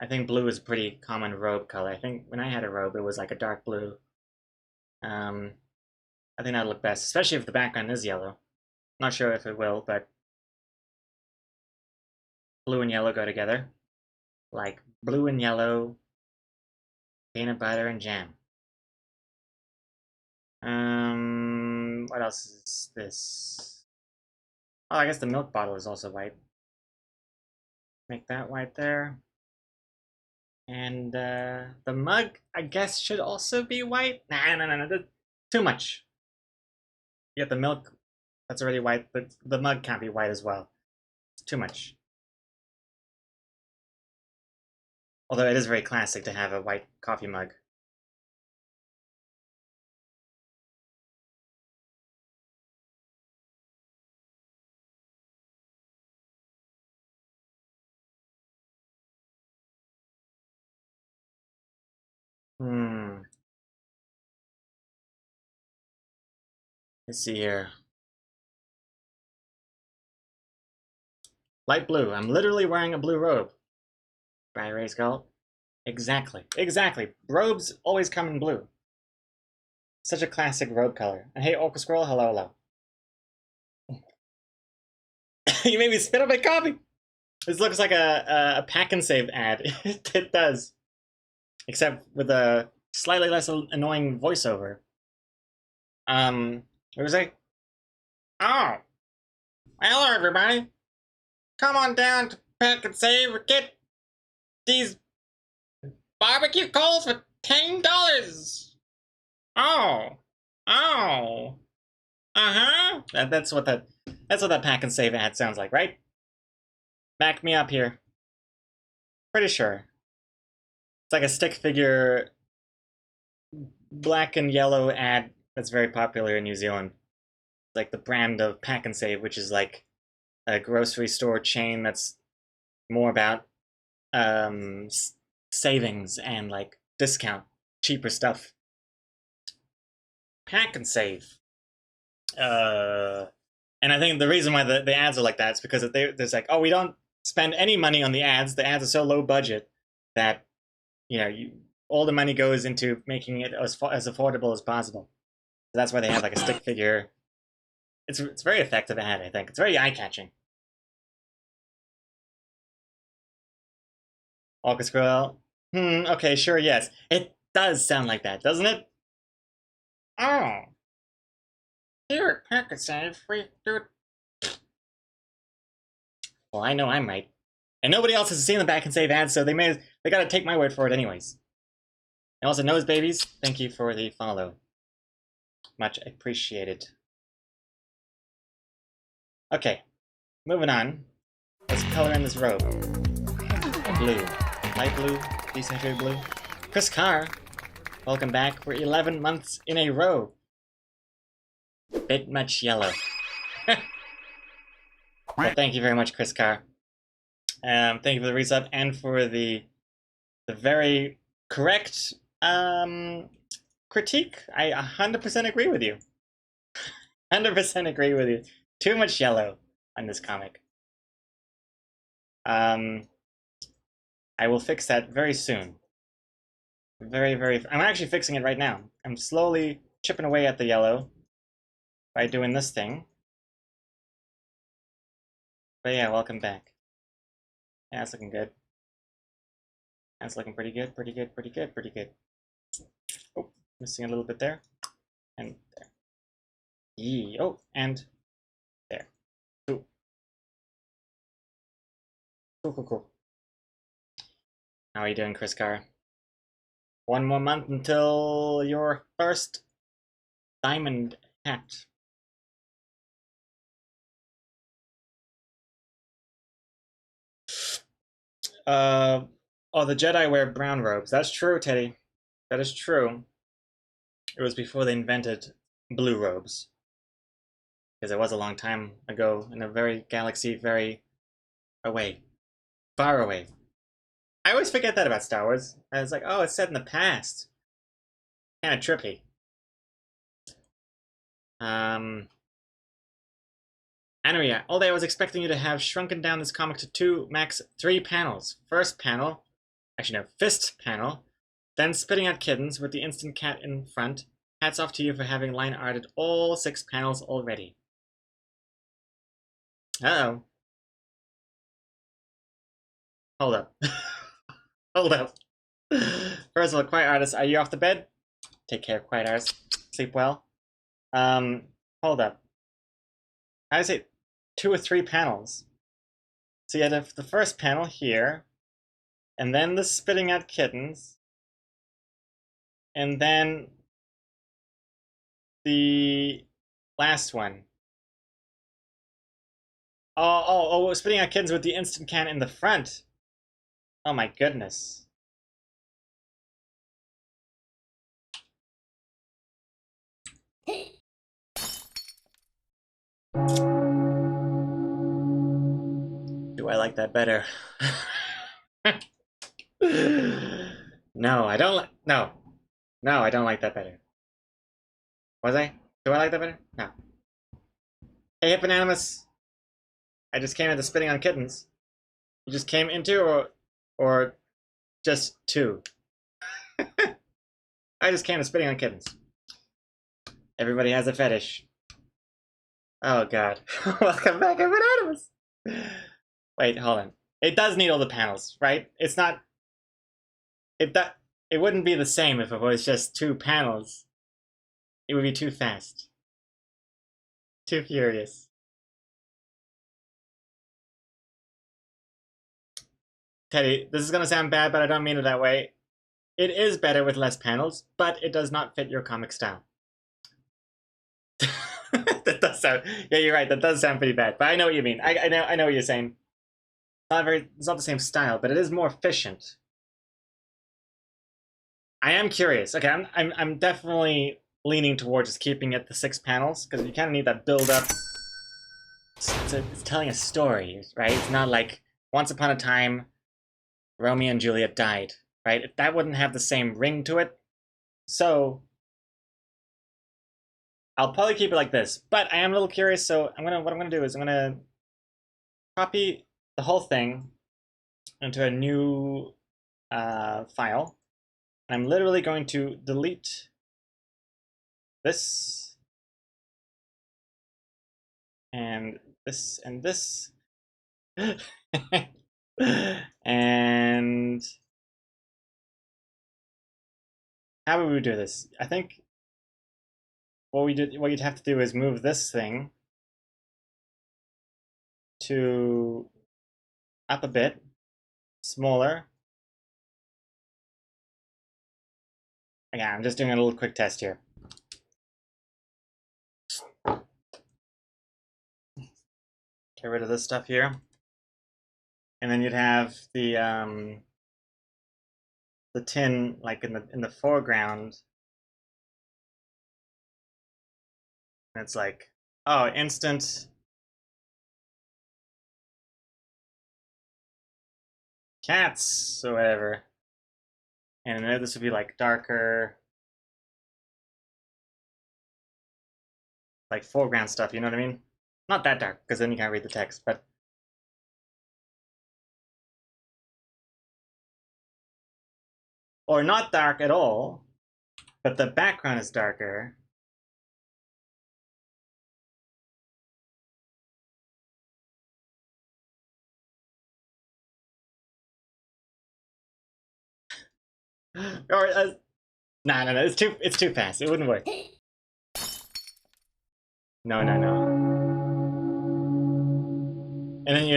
I think blue is a pretty common robe color. I think when I had a robe, it was like a dark blue. I think that'd look best, especially if the background is yellow. Not sure if it will, but blue and yellow go together. Like blue and yellow, peanut butter and jam. What else is this? Oh, I guess the milk bottle is also white. Make that white there. And the mug, I guess, should also be white. No. Too much. You got the milk, that's already white, but the mug can't be white as well. It's too much. Although it is very classic to have a white coffee mug. Let's see here. Light blue. I'm literally wearing a blue robe. By Ray Skull. Exactly. Robes always come in blue. Such a classic robe color. And hey, Orca Squirrel, hello. You made me spit out my coffee! This looks like a pack and save ad. It does. Except with a slightly less annoying voiceover. What was I? Oh! Hello, everybody! Come on down to Pack and Save or get these barbecue coals for $10! Oh! Uh-huh! That's what that Pack and Save ad sounds like, right? Back me up here. Pretty sure. It's like a stick figure black and yellow ad that's very popular in New Zealand. Like the brand of Pack and Save, which is like a grocery store chain that's more about savings and like discount, cheaper stuff. Pack and Save. And I think the reason why the ads are like that is because there's like, oh, we don't spend any money on the ads. The ads are so low budget that all the money goes into making it as affordable as possible. So that's why they have like a stick figure. It's very effective ad, I think. It's very eye-catching. Orca Squirrel. Okay, sure, yes. It does sound like that, doesn't it? Oh. Here at Pack and Save, we do Well, I know I'm right. And nobody else has seen the back and save ads, so they gotta take my word for it anyways. And also, Nose Babies, thank you for the follow. Much appreciated. Okay, moving on. Let's color in this robe. Blue. Light blue, decent shade blue. Chris Carr, welcome back for 11 months in a row. Bit much yellow. Well, thank you very much, Chris Carr. Thank you for the resub and for the very correct critique. I 100% agree with you. 100% agree with you. Too much yellow on this comic. I will fix that very soon. I'm actually fixing it right now. I'm slowly chipping away at the yellow by doing this thing. But yeah, welcome back. Yeah, that's looking good. That's looking pretty good, pretty good, pretty good, pretty good. Oh, missing a little bit there. And there. Yee. Oh, and there. Cool. Cool. How are you doing, Chris Carr? One more month until your first diamond hat. Oh, the Jedi wear brown robes. That's true, Teddy. That is true. It was before they invented blue robes. Because it was a long time ago in a very galaxy very away. Far away. I always forget that about Star Wars. I was like, oh, it's set in the past. Kind of trippy. Anuria, all day I was expecting you to have shrunken down this comic to 2, max 3 panels. First panel, actually no, fist panel, then spitting at kittens with the instant cat in front. Hats off to you for having line arted all 6 panels already. Uh-oh. Hold up. Hold up. First of all, Quiet Artist, are you off the bed? Take care, Quiet Artist. Sleep well. Hold up. I say 2 or 3 panels. So you had the first panel here, and then the spitting at kittens, and then the last one. Oh, spitting at kittens with the instant can in the front. Oh my goodness. Do I like that better? No, I don't no. No, I don't like that better. Was I? Do I like that better? No. Hey, Hipponanimous. I just came into spitting on kittens. You just came into or just 2? I just came to spitting on kittens. Everybody has a fetish. Oh god. Welcome back, Hipponanimous. Wait, hold on. It does need all the panels, right? It's not it wouldn't be the same if it was just 2 panels. It would be too fast. Too furious. Teddy, this is gonna sound bad, but I don't mean it that way. It is better with less panels, but it does not fit your comic style. That does sound, yeah, you're right, that does sound pretty bad, but I know what you mean. I know what you're saying. It's not the same style, but it is more efficient. I am curious. Okay, I'm definitely leaning towards just keeping it the 6 panels, because you kind of need that build up. It's telling a story, right? It's not like once upon a time Romeo and Juliet died, right? That wouldn't have the same ring to it. So I'll probably keep it like this, but I am a little curious. So what I'm gonna do is I'm gonna copy the whole thing into a new file. And I'm literally going to delete this and this and this. And how would we do this? I think what you'd have to do is move this thing to up a bit, smaller. Yeah, I'm just doing a little quick test here. Get rid of this stuff here. And then you'd have the tin like in the foreground. And it's like, oh, instant cats or whatever. And then this would be like darker, like foreground stuff, you know what I mean? Not that dark, because then you can't read the text, but or not dark at all, but the background is darker. Or no, it's too fast. It wouldn't work. No. And then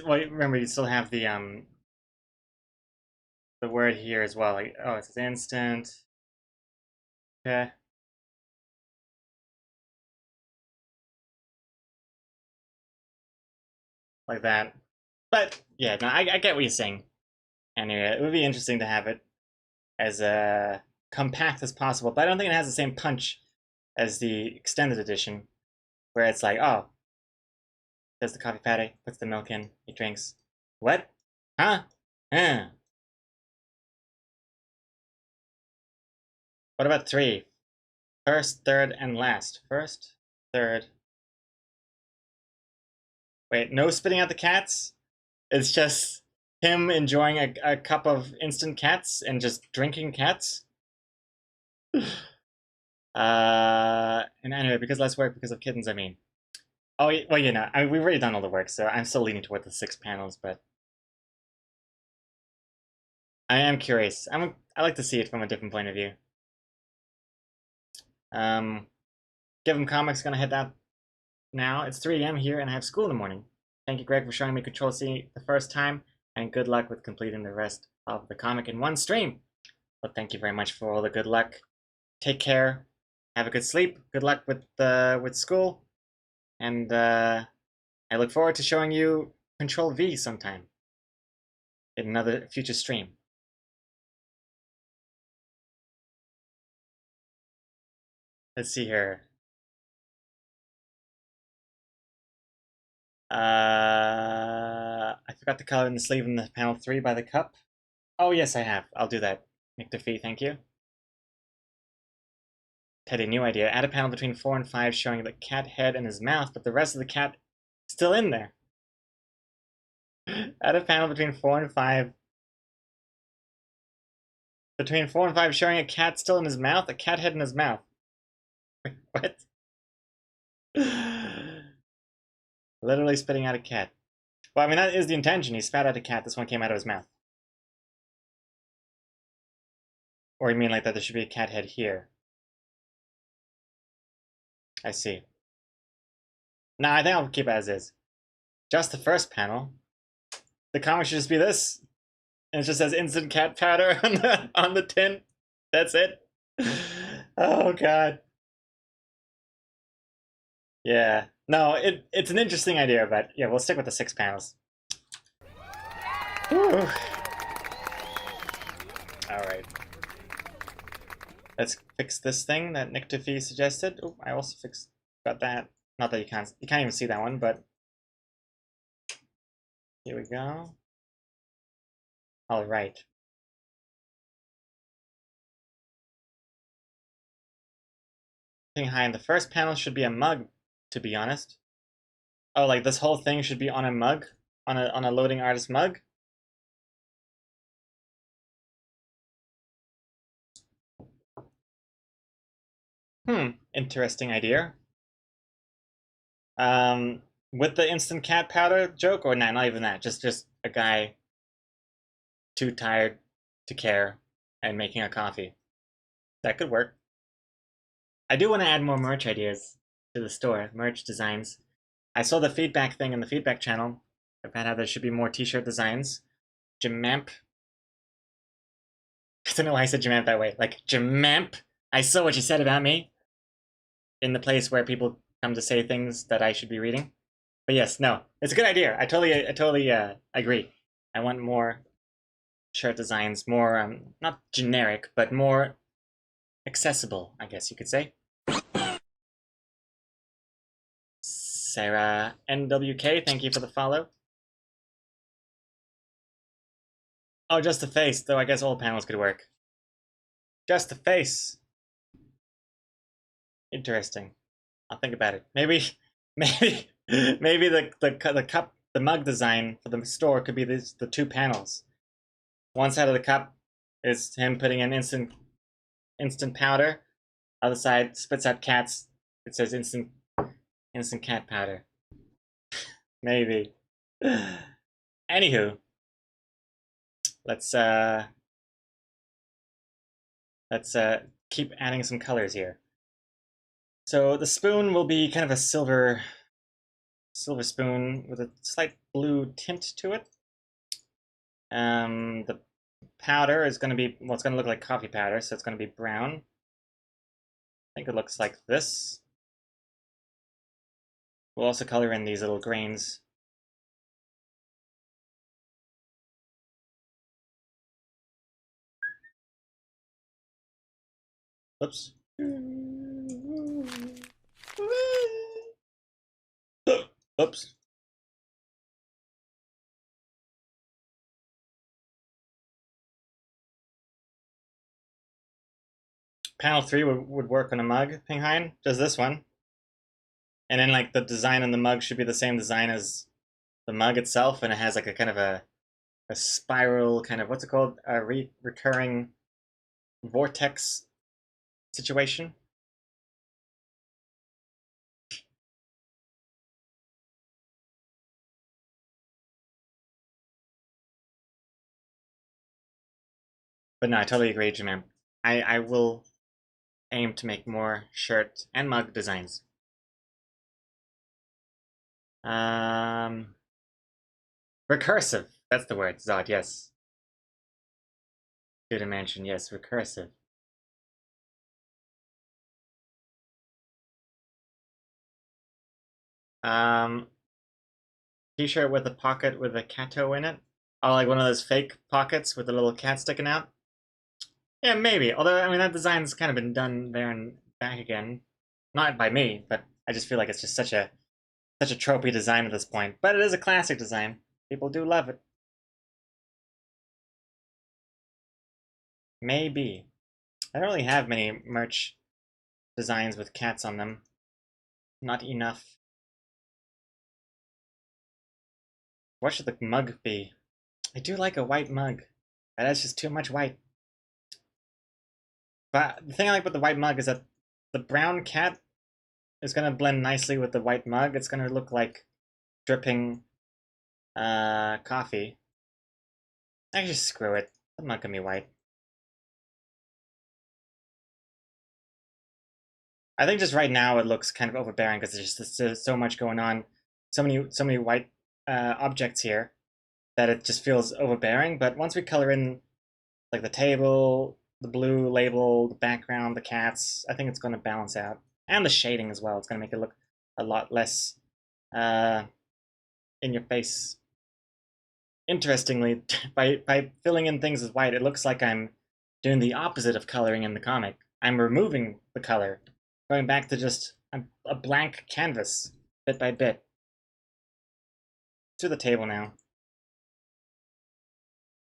well, remember you still have the word here as well. Like, oh, it says instant. Okay. Like that. But yeah, no, I get what you're saying. Anyway, it would be interesting to have it as compact as possible, but I don't think it has the same punch as the extended edition, where it's like, oh, there's the coffee patty, puts the milk in, he drinks. What? Huh? What about 3? First, third, and last. First, third. Wait, no spitting out the cats? It's just him enjoying a cup of instant cats and just drinking cats? And anyway, because less work because of kittens, I mean. Oh, well, you know, I mean, we've already done all the work, so I'm still leaning toward the 6 panels, but I am curious. I like to see it from a different point of view. Give 'em Comics gonna head out now. It's 3 a.m. here, and I have school in the morning. Thank you, Greg, for showing me Control C the first time, and good luck with completing the rest of the comic in one stream. Well, thank you very much for all the good luck. Take care. Have a good sleep. Good luck with school, and I look forward to showing you Control V sometime in another future stream. Let's see here. I forgot to color in the sleeve in the panel 3 by the cup. Oh, yes, I have. I'll do that. Nick Defee, thank you. Teddy, new idea. Add a panel between 4 and 5 showing the cat head and his mouth, but the rest of the cat still in there. Add a panel between 4 and 5. Between 4 and 5 showing a cat still in his mouth, a cat head in his mouth. Wait, what? Literally spitting out a cat. Well, I mean, that is the intention. He spat out a cat. This one came out of his mouth. Or you mean like that there should be a cat head here? I see. Nah, I think I'll keep it as is. Just the first panel. The comic should just be this. And it just says instant cat powder on the tin. That's it. Oh, God. Yeah. No, it's an interesting idea, but yeah, we'll stick with the 6 panels. Whew. Alright. Let's fix this thing that Nick Defee suggested. Oh, I also got that. Not that you can't even see that one, but here we go. Alright. Thing high in the first panel should be a mug, to be honest. Oh, like this whole thing should be on a mug? On a loading artist mug? Interesting idea. With the instant cat powder joke, or nah, not even that. Just a guy too tired to care and making a coffee. That could work. I do want to add more merch ideas to the store, merch designs. I saw the feedback thing in the feedback channel, about how there should be more t-shirt designs. Jamamp. I don't know why I said Jamamp that way. Like, Jamamp, I saw what you said about me. In the place where people come to say things that I should be reading. But yes, no, it's a good idea. I totally agree. I want more shirt designs, more not generic, but more accessible, I guess you could say. Sarah NWK, thank you for the follow. Oh, just the face, though I guess all panels could work. Just the face. Interesting. I'll think about it. Maybe the cup, the mug design for the store could be the two panels. One side of the cup is him putting in instant powder. Other side spits out cats. It says instant cat powder. Maybe. Anywho, let's keep adding some colors here. So the spoon will be kind of a silver spoon with a slight blue tint to it. The powder is going to be, well, it's going to look like coffee powder, so it's going to be brown. I think it looks like this. We'll also color in these little grains. Oops. Oops. Panel 3 would work on a mug, Pinghain. Just this one. And then like the design on the mug should be the same design as the mug itself, and it has like a kind of a spiral kind of, what's it called? A recurring vortex situation. But no, I totally agree, Jamam. I will aim to make more shirt and mug designs. Recursive. That's the word, Zod, yes. Two dimension, yes, recursive. T-shirt with a pocket with a catto in it. Oh, like one of those fake pockets with a little cat sticking out. Yeah, maybe. Although, I mean, that design's kind of been done there and back again. Not by me, but I just feel like it's just such a tropey design at this point. But it is a classic design. People do love it. Maybe. I don't really have many merch designs with cats on them. Not enough. What should the mug be? I do like a white mug. But that's just too much white. But the thing I like about the white mug is that the brown cat is going to blend nicely with the white mug. It's going to look like dripping coffee. I just screw it. The mug can be white. I think just right now it looks kind of overbearing because there's so much going on, so many white objects here that it just feels overbearing. But once we color in like the table, the blue label, the background, the cats, I think it's going to balance out, and the shading as well. It's going to make it look a lot less in your face. Interestingly, by filling in things with white, it looks like I'm doing the opposite of coloring in the comic. I'm removing the color, going back to just a blank canvas, bit by bit. To the table now.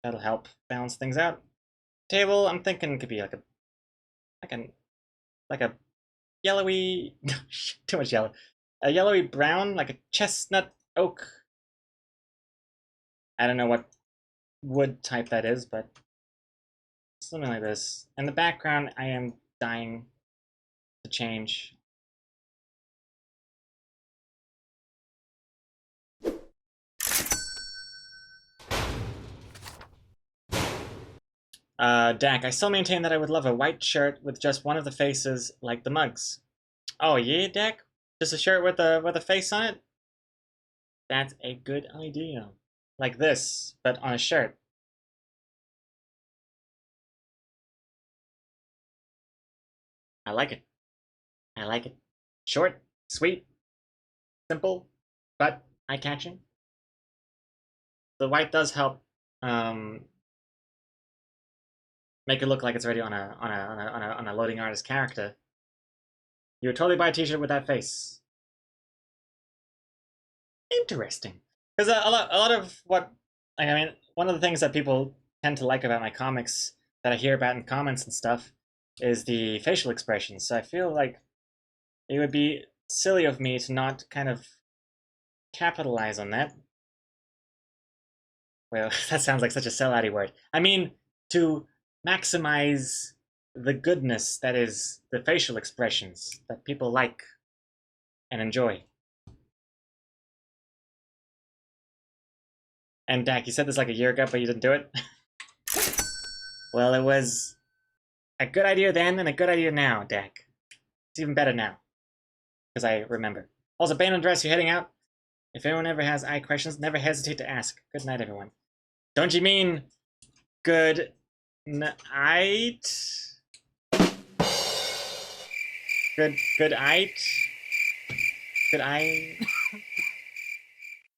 That'll help balance things out. Table, I'm thinking could be like a yellowy, too much yellow. A yellowy brown, like a chestnut oak. I don't know what wood type that is, but something like this. And the background, I am dying to change. Dak, I still maintain that I would love a white shirt with just one of the faces, like the mugs. Oh yeah, Dak? Just a shirt with a face on it? That's a good idea. Like this, but on a shirt. I like it. I like it. Short, sweet, simple, but eye-catching. The white does help make it look like it's already on a loading artist character. You would totally buy a T-shirt with that face. Interesting, because a lot of what like, I mean, one of the things that people tend to like about my comics that I hear about in comments and stuff is the facial expressions. So I feel like it would be silly of me to not kind of capitalize on that. Well, that sounds like such a sellouty word. I mean, to maximize the goodness that is the facial expressions that people like and enjoy. And Dak, you said this like a year ago, but you didn't do it? Well, it was a good idea then and a good idea now, Dak. It's even better now, because I remember. Also, Bane and Dress, you're heading out? If anyone ever has eye questions, never hesitate to ask. Good night, everyone. Don't you mean good night? Good night? Good eye?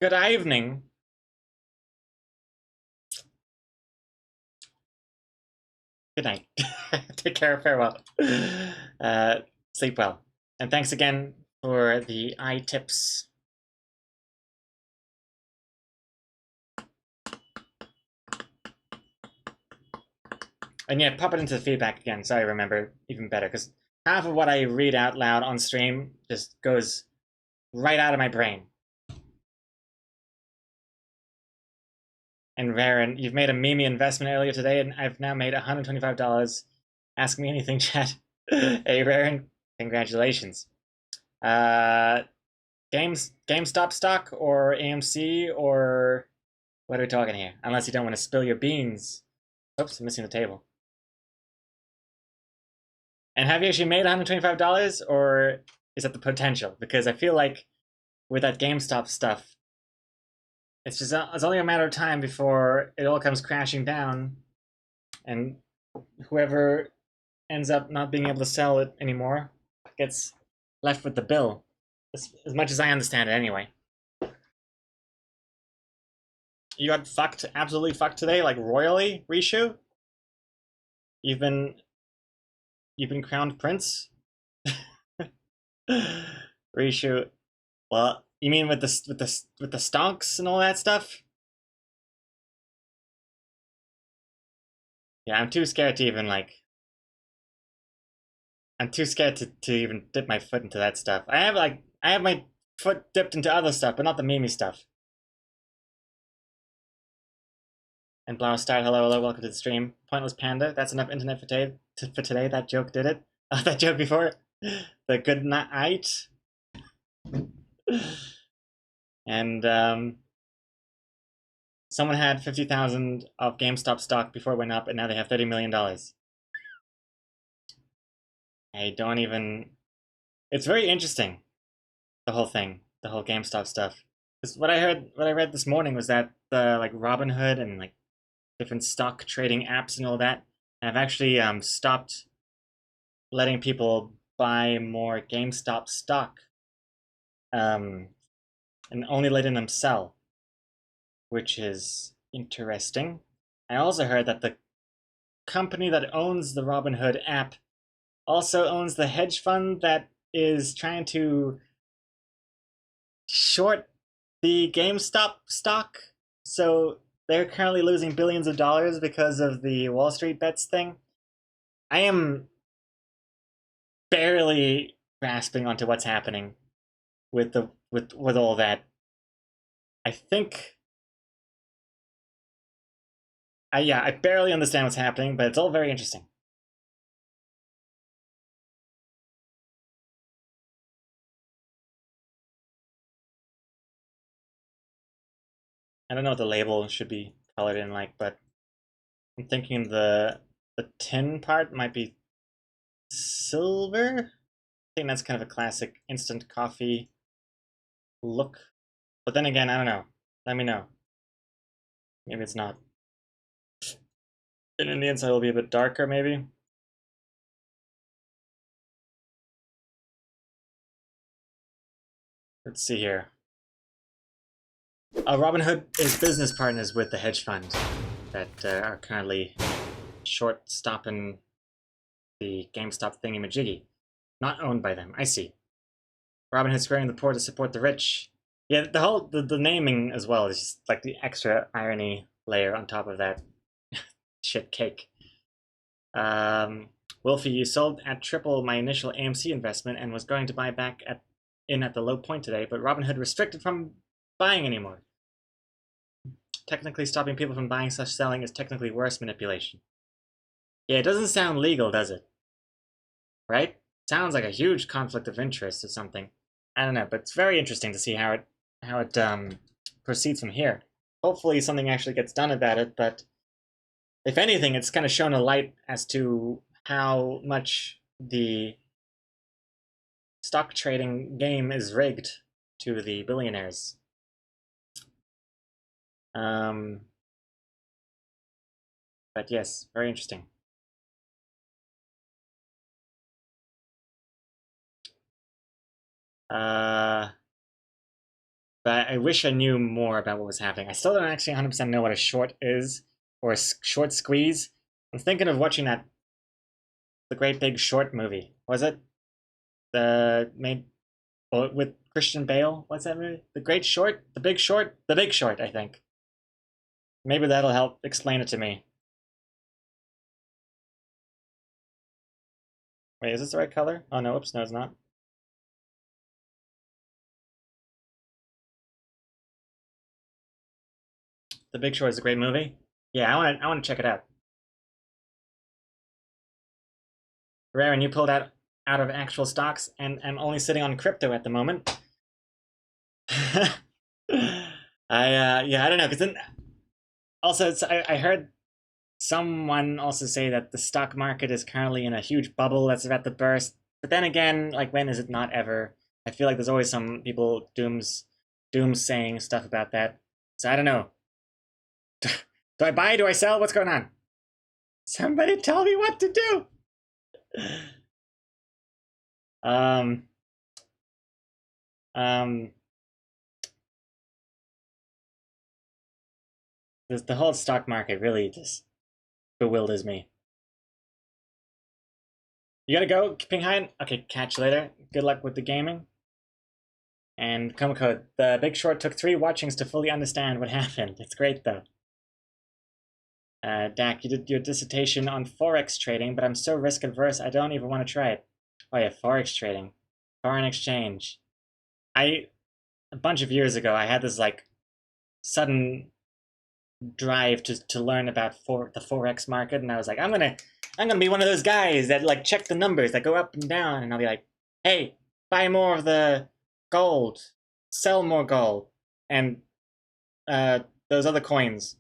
Good evening. Good night. Take care. Farewell. Sleep well. And thanks again for the eye tips. And yeah, pop it into the feedback again, so I remember even better, because half of what I read out loud on stream just goes right out of my brain. And Varen, you've made a meme investment earlier today, and I've now made $125. Ask me anything, chat. Hey, Varen, congratulations. GameStop stock or AMC, or what are we talking here? Unless you don't want to spill your beans. Oops, I'm missing the table. And have you actually made $125, or is that the potential? Because I feel like with that GameStop stuff, it's only a matter of time before it all comes crashing down, and whoever ends up not being able to sell it anymore gets left with the bill. As much as I understand it, anyway. You got fucked, absolutely fucked today, like royally, Rishu. You've been crowned prince. Rishu. Well, you mean with the stonks and all that stuff? Yeah, I'm too scared to even like. I'm too scared to even dip my foot into that stuff. I have my foot dipped into other stuff, but not the Mimi stuff. And Blower Star, hello, welcome to the stream. Pointless Panda, that's enough internet for today. That joke did it. Oh, that joke before. The good night. And someone had 50,000 of GameStop stock before it went up, and now they have $30 million. I don't even. It's very interesting, the whole thing, the whole GameStop stuff. Because what I read this morning was that the like Robinhood and like different stock trading apps and all that have actually stopped letting people buy more GameStop stock, and only letting them sell, which is interesting. I also heard that the company that owns the Robinhood app also owns the hedge fund that is trying to short the GameStop stock. So they're currently losing billions of dollars because of the Wall Street bets thing. I am barely grasping onto what's happening with all that. I think I barely understand what's happening, but it's all very interesting. I don't know what the label should be colored in like, but I'm thinking the tin part might be silver. I think that's kind of a classic instant coffee look. But then again, I don't know. Let me know. Maybe it's not. And in the inside, it'll be a bit darker, maybe. Let's see here. Robinhood is business partners with the hedge fund that are currently short-stopping the GameStop thingy-majiggy. Not owned by them. I see. Robinhood squaring the poor to support the rich. Yeah, the naming as well is just like the extra irony layer on top of that shit cake. Wolfie, you sold at triple my initial AMC investment and was going to buy back in at the low point today, but Robinhood restricted from buying anymore. Technically, stopping people from buying such selling is technically worse manipulation. Yeah, it doesn't sound legal, does it? Right? Sounds like a huge conflict of interest or something. I don't know, but it's very interesting to see how it proceeds from here. Hopefully something actually gets done about it, but if anything, it's kind of shown a light as to how much the stock trading game is rigged to the billionaires. But yes, very interesting. But I wish I knew more about what was happening. I still don't actually 100% know what a short is, or a short squeeze. I'm thinking of watching The Great Big Short movie. Was it? With Christian Bale? What's that movie? The Great Short? The Big Short? The Big Short, I think. Maybe that'll help explain it to me. Wait, is this the right color? Oh no, oops, no it's not. The Big Short is a great movie. Yeah, I wanna check it out. Raren, you pulled out of actual stocks and I'm only sitting on crypto at the moment. Yeah, I don't know, because then also I heard someone also say that the stock market is currently in a huge bubble that's about to burst. But then again, like when is it not ever? I feel like there's always some people doom saying stuff about that. So I don't know. Do I buy? Do I sell? What's going on? Somebody tell me what to do. Um, um, the whole stock market really just bewilders me. You gotta go, Pinghain? Okay, catch you later. Good luck with the gaming. And Komoko, The Big Short took 3 watchings to fully understand what happened. It's great though. Dak, you did your dissertation on Forex trading, but I'm so risk adverse I don't even want to try it. Oh yeah, Forex trading. Foreign exchange. A bunch of years ago, I had this like sudden drive to learn about the Forex market, and I was like, I'm gonna be one of those guys that like check the numbers that go up and down, and I'll be like, hey, buy more of the gold, sell more gold, and those other coins.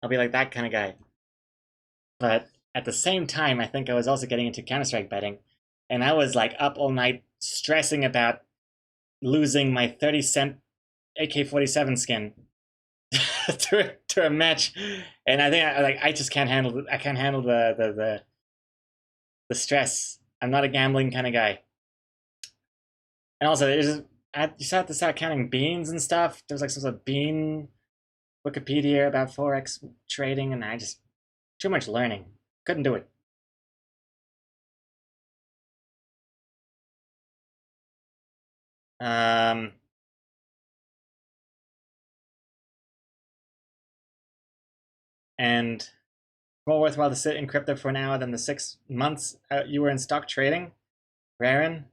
I'll be like that kind of guy. But at the same time, I think I was also getting into Counter-Strike betting, and I was like up all night stressing about losing my 30-cent AK-47 skin to a match, and I think I just can't handle the stress. I'm not a gambling kind of guy, and also you just have to start counting beans and stuff. There's like some sort of bean Wikipedia about Forex trading, and I just too much learning. Couldn't do it. Um, and more worthwhile to sit in crypto for an hour than the 6 months you were in stock trading, Raren.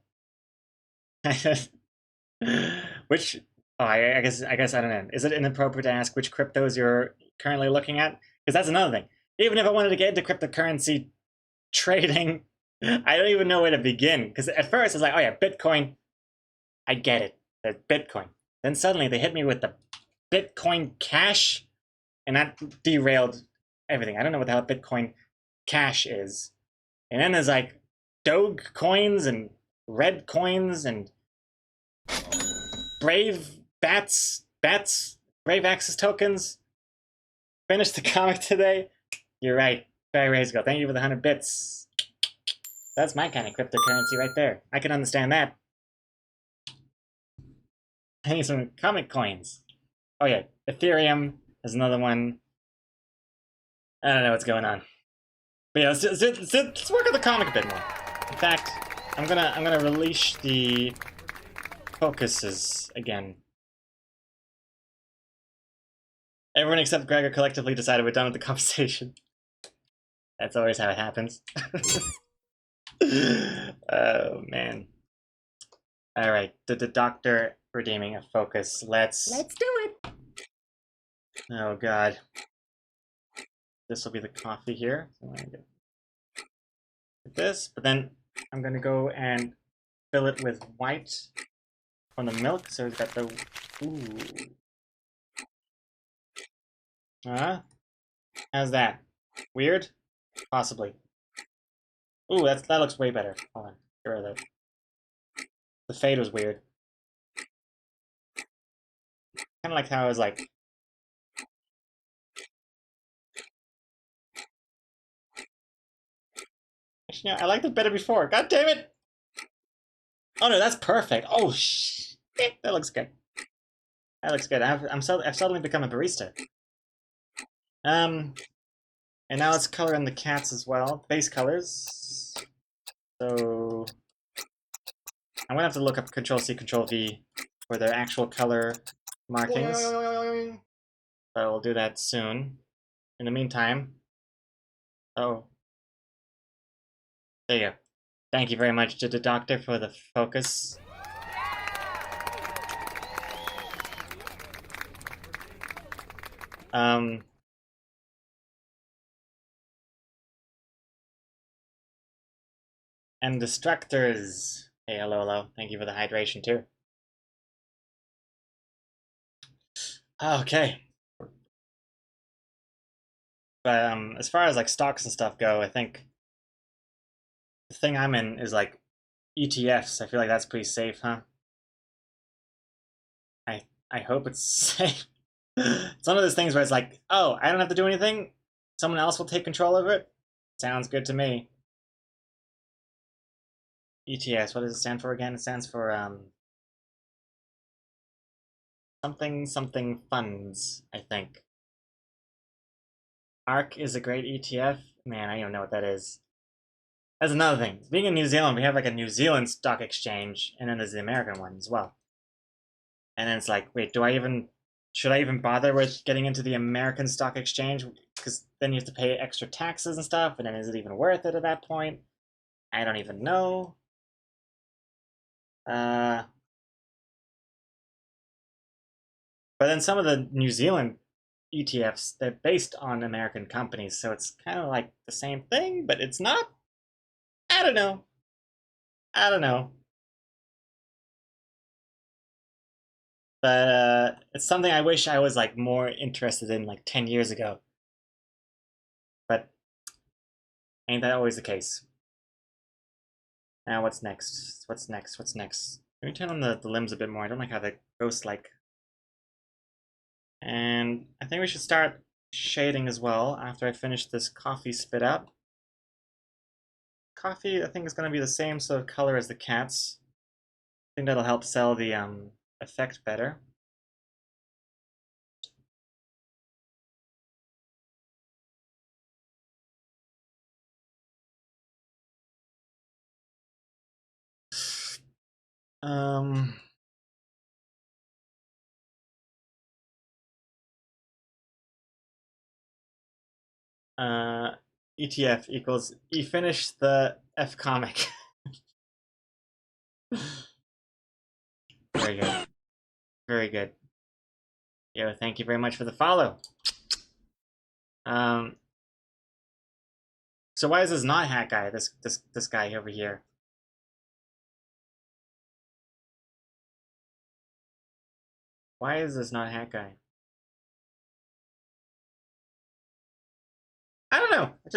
Which, oh, I guess I don't know. Is it inappropriate to ask which cryptos you're currently looking at? Because that's another thing. Even if I wanted to get into cryptocurrency trading, I don't even know where to begin. Because at first it's like, oh yeah, Bitcoin. I get it. That's Bitcoin. Then suddenly they hit me with the Bitcoin Cash, and that derailed everything. I don't know what the hell Bitcoin Cash is. And then there's like Doge coins and red coins and Brave Bats bets, Brave Access tokens. Finished the comic today. You're right. Very ready to go. Thank you for the 100 bits. That's my kind of cryptocurrency right there. I can understand that. I need some comic coins. Oh yeah, Ethereum is another one. I don't know what's going on. But yeah, let's work on the comic a bit more. In fact, I'm gonna release the focuses again. Everyone except Gregor collectively decided we're done with the conversation. That's always how it happens. Oh man. Alright, the doctor redeeming a focus. Let's do it! Oh god. This will be the coffee here. So I'm gonna get this, but then I'm gonna go and fill it with white from the milk. So we've got the ooh. How's that? Weird? Possibly. Ooh, that looks way better. Hold on. Get rid of that. The fade was weird. Kind of like how I was like. Actually, no, I liked it better before. God damn it! Oh no, that's perfect. Oh shit, that looks good. That looks good. I've suddenly become a barista. And now let's color in the cats as well. Base colors. So I'm gonna have to look up Control-C, Control-V for their actual color markings. But we'll do that soon. In the meantime, oh, there you go. Thank you very much to the doctor for the focus. And Destructors. Hey, hello. Thank you for the hydration too. Okay. But as far as like stocks and stuff go, I think the thing I'm in is like ETFs. I feel like that's pretty safe, huh? I hope it's safe. It's one of those things where it's like, oh, I don't have to do anything. Someone else will take control of it. Sounds good to me. ETFs. What does it stand for again? It stands for something funds, I think. ARK is a great ETF. Man, I don't know what that is. That's another thing. Being in New Zealand, we have like a New Zealand stock exchange, and then there's the American one as well. And then it's like, wait, should I even bother with getting into the American stock exchange? Because then you have to pay extra taxes and stuff, and then is it even worth it at that point? I don't even know. But then some of the New Zealand ETFs, they're based on American companies, so it's kind of like the same thing, but it's not. I don't know. But it's something I wish I was like more interested in like 10 years ago. But ain't that always the case? Now what's next? What's next? Let me turn on the limbs a bit more. I don't like how they're ghost-like. And I think we should start shading as well after I finish this coffee spit out. Coffee, I think, is going to be the same sort of color as the cats. I think that'll help sell the effect better. ETF equals E finish the F comic. Very good. Very good. Yo, thank you very much for the follow. So why is this not Hat Guy? This guy over here. Why is this not Hat Guy? I don't know. I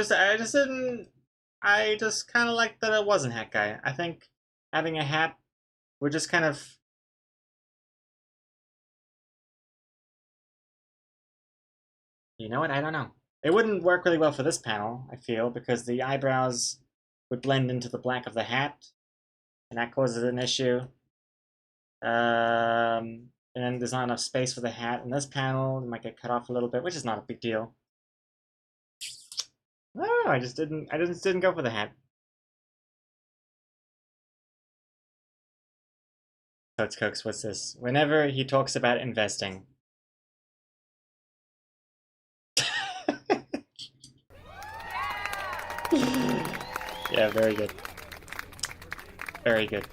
just kind of like that it wasn't Hat Guy. I think having a hat would just kind of You know what? I don't know. It wouldn't work really well for this panel, I feel, because the eyebrows would blend into the black of the hat, and that causes an issue. And then there's not enough space for the hat in this panel. It might get cut off a little bit, which is not a big deal. I don't know. I just didn't go for the hat. Totes Cokes, what's this? Whenever he talks about investing. Yeah, very good. Very good.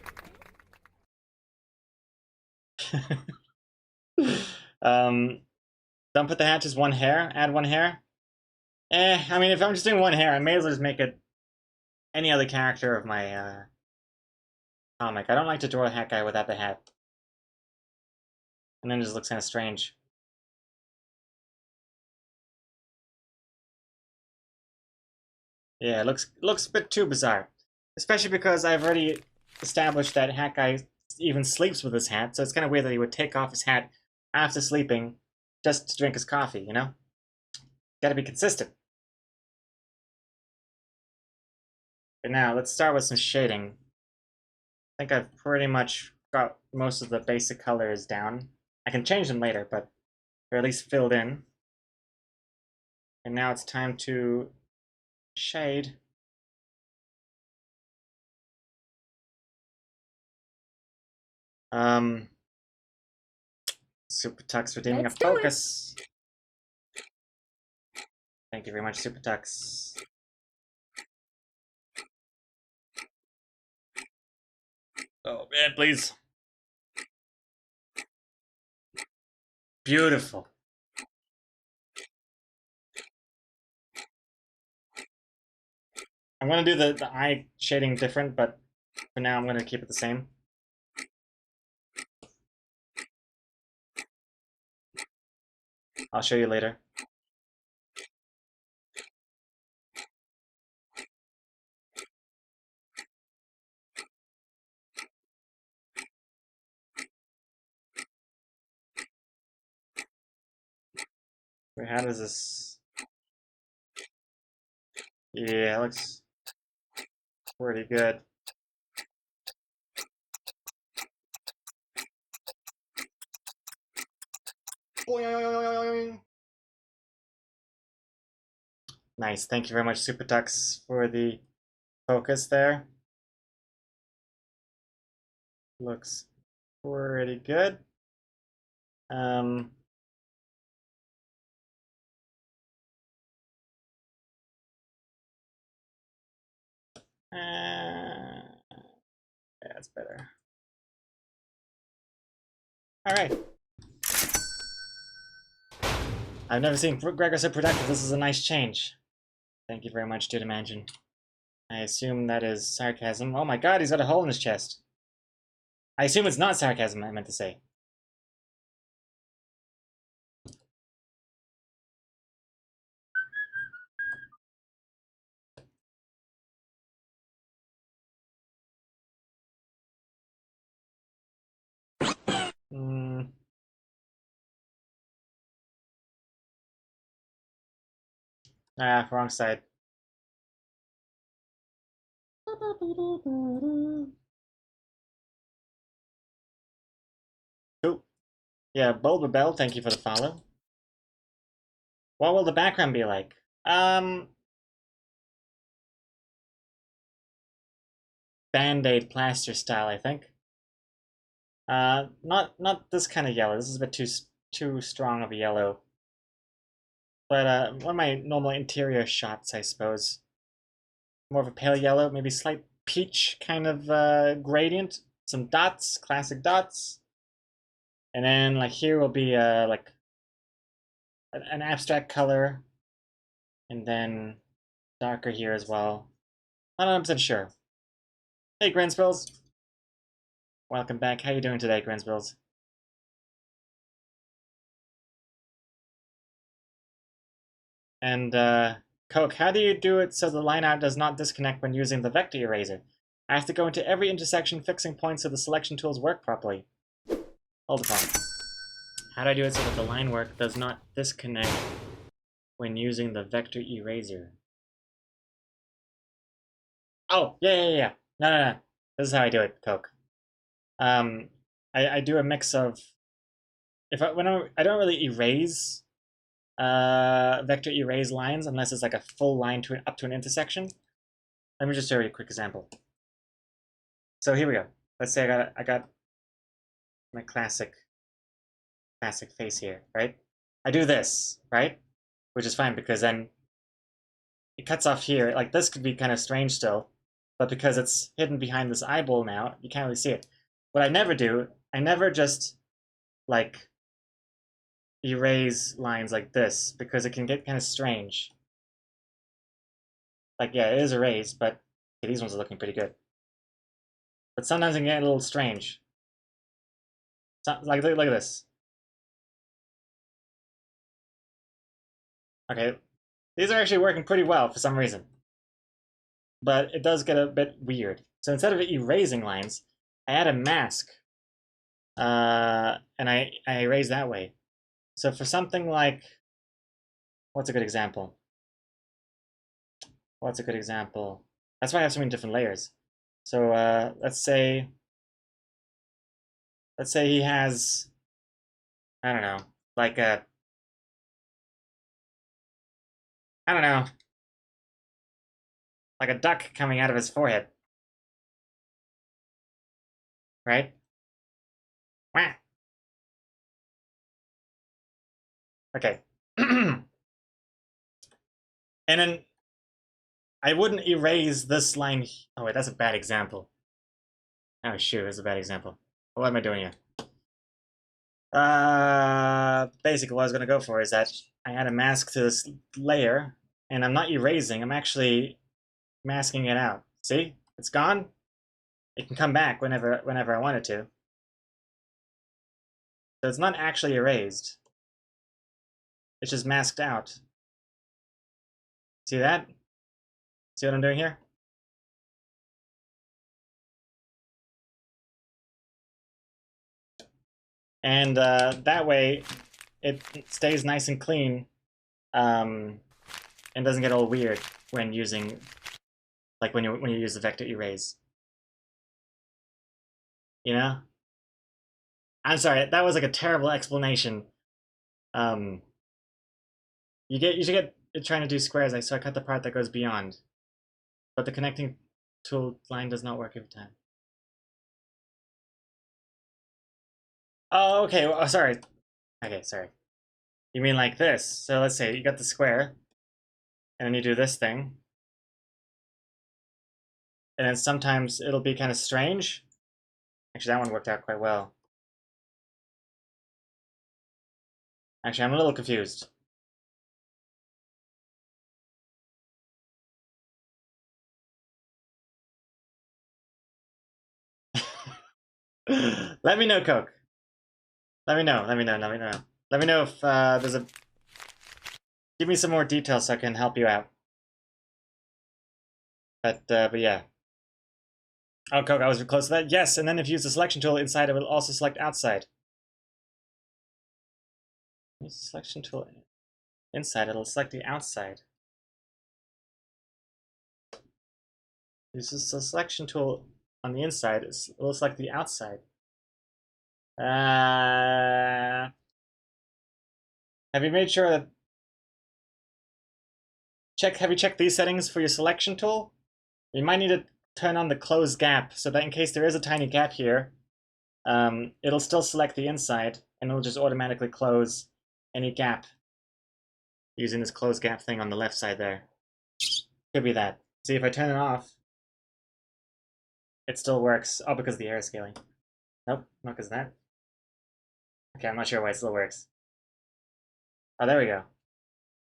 Don't put the hat, just one hair. Add one hair. I mean, if I'm just doing one hair, I may as well just make it any other character of my comic. I don't like to draw a hat guy without the hat. And then it just looks kind of strange. Yeah, it looks a bit too bizarre. Especially because I've already established that hat guy even sleeps with his hat, so it's kind of weird that he would take off his hat after sleeping just to drink his coffee, you know? Gotta be consistent. But now, let's start with some shading. I think I've pretty much got most of the basic colors down. I can change them later, but they're at least filled in. And now it's time to shade. Super Tux redeeming Let's a do it. focus. Thank you very much, Super Tux. Oh man, please. Beautiful. I'm gonna do the eye shading different, but for now I'm gonna keep it the same. I'll show you later. Wait, how does this? Yeah, it looks pretty good. Nice, thank you very much, Super Tux, for the focus there. Looks pretty good. Yeah, that's better. All right. I've never seen Gregor so productive. This is a nice change. Thank you very much, Dude Imagine. I assume that is sarcasm. Oh my god, he's got a hole in his chest. I assume it's not sarcasm, I meant to say. Ah, wrong side. Cool. Yeah, Bulba Bell, thank you for the follow. What will the background be like? Band-Aid plaster style, I think. Not this kind of yellow. This is a bit too strong of a yellow. But one of my normal interior shots, I suppose. More of a pale yellow, maybe slight peach kind of gradient. Some dots, classic dots. And then like here will be like an abstract color. And then darker here as well. Not 100% sure. Hey, Grinspills. Welcome back. How you doing today, Grinspills? And Coke, how do you do it so the line art does not disconnect when using the vector eraser? I have to go into every intersection fixing points so the selection tools work properly. Hold the phone. How do I do it so that the line work does not disconnect when using the vector eraser. Oh, yeah. No. This is how I do it, Coke. I do a mix of I don't really erase vector erase lines unless it's like a full line up to an intersection. Let me just show you a quick example. So here we go. Let's say I got my classic face here, right? I do this, right? Which is fine because then it cuts off here. Like this could be kind of strange still, but because it's hidden behind this eyeball now, you can't really see it. What I never do, I never just like erase lines like this because it can get kind of strange. Like, yeah, it is erased, but okay, these ones are looking pretty good. But sometimes it can get a little strange. So, like, look at this. Okay, these are actually working pretty well for some reason. But it does get a bit weird. So instead of erasing lines, I add a mask. And I erase that way. So for something like, what's a good example? What's a good example? That's why I have so many different layers. So let's say he has, I don't know, like a, I don't know, like a duck coming out of his forehead, right? Wah. Okay. And then I wouldn't erase this line. Oh wait, that's a bad example. Oh shoot, that's a bad example. What am I doing here? Basically what I was gonna go for is that I add a mask to this layer, and I'm not erasing, I'm actually masking it out. See? It's gone. It can come back whenever I want it to. So it's not actually erased. It's just masked out. See that? See what I'm doing here? And that way, it stays nice and clean, and doesn't get all weird when using, like when you use the vector erase. You know? I'm sorry, that was like a terrible explanation. You should get it trying to do squares, so I cut the part that goes beyond. But the connecting tool line does not work every time. Oh, okay, well, sorry. Okay, sorry. You mean like this. So let's say you got the square, and then you do this thing. And then sometimes it'll be kind of strange. Actually, that one worked out quite well. Actually, I'm a little confused. Let me know, Coke. Let me know. Let me know if there's a... Give me some more details so I can help you out. But yeah. Oh, Coke, I was close to that. Yes, and then if you use the selection tool inside, it will also select outside. Use the selection tool inside, it'll select the outside. Use the selection tool on the inside, it will select the outside. Have you made sure that have you checked these settings for your selection tool? You might need to turn on the close gap so that in case there is a tiny gap here, it'll still select the inside and it'll just automatically close any gap using this close gap thing on the left side there. Could be that. See, if I turn it off, it still works. Oh, because of the error scaling. Nope, not because of that. Okay, I'm not sure why it still works. Oh, there we go.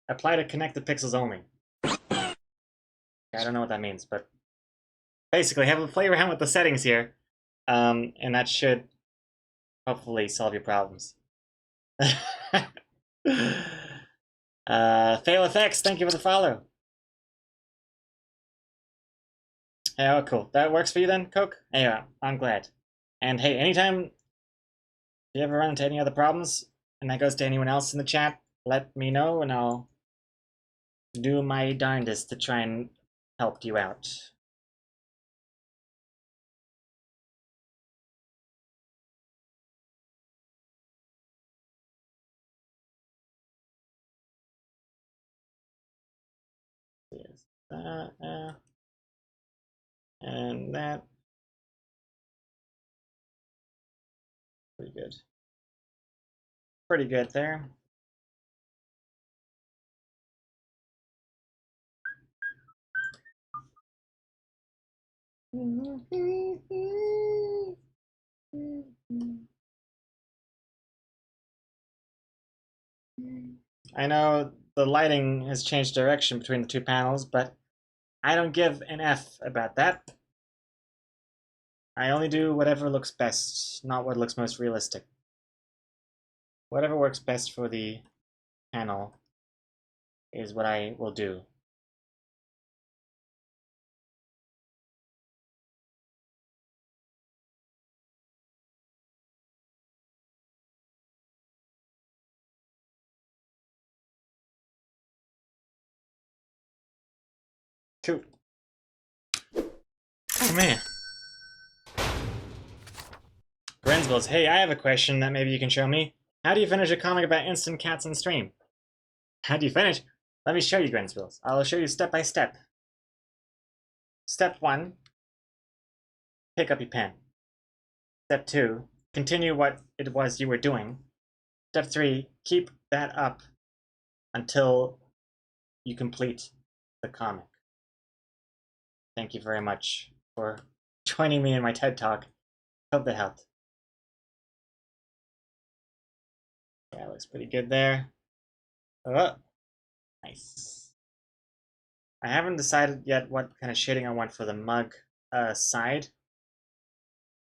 Apply to connected pixels only. Okay, I don't know what that means, but basically have a play around with the settings here, and that should hopefully solve your problems. Fail effects, thank you for the follow. Yeah, oh, cool. That works for you then, Coke? Yeah, I'm glad. And hey, anytime you ever run into any other problems, and that goes to anyone else in the chat, let me know and I'll do my darndest to try and help you out. Yes, and that. Pretty good. Pretty good there. I know the lighting has changed direction between the two panels, but I don't give an F about that. I only do whatever looks best, not what looks most realistic. Whatever works best for the panel is what I will do. Cool. Oh man. Grensbills, hey, I have a question that maybe you can show me. How do you finish a comic about instant cats on stream? How do you finish? Let me show you, Grensbills. I'll show you step by step. Step 1, pick up your pen. Step 2, continue what it was you were doing. Step 3, keep that up until you complete the comic. Thank you very much for joining me in my TED Talk. Hope that helped. Yeah, looks pretty good there. Oh, nice. I haven't decided yet what kind of shading I want for the mug side,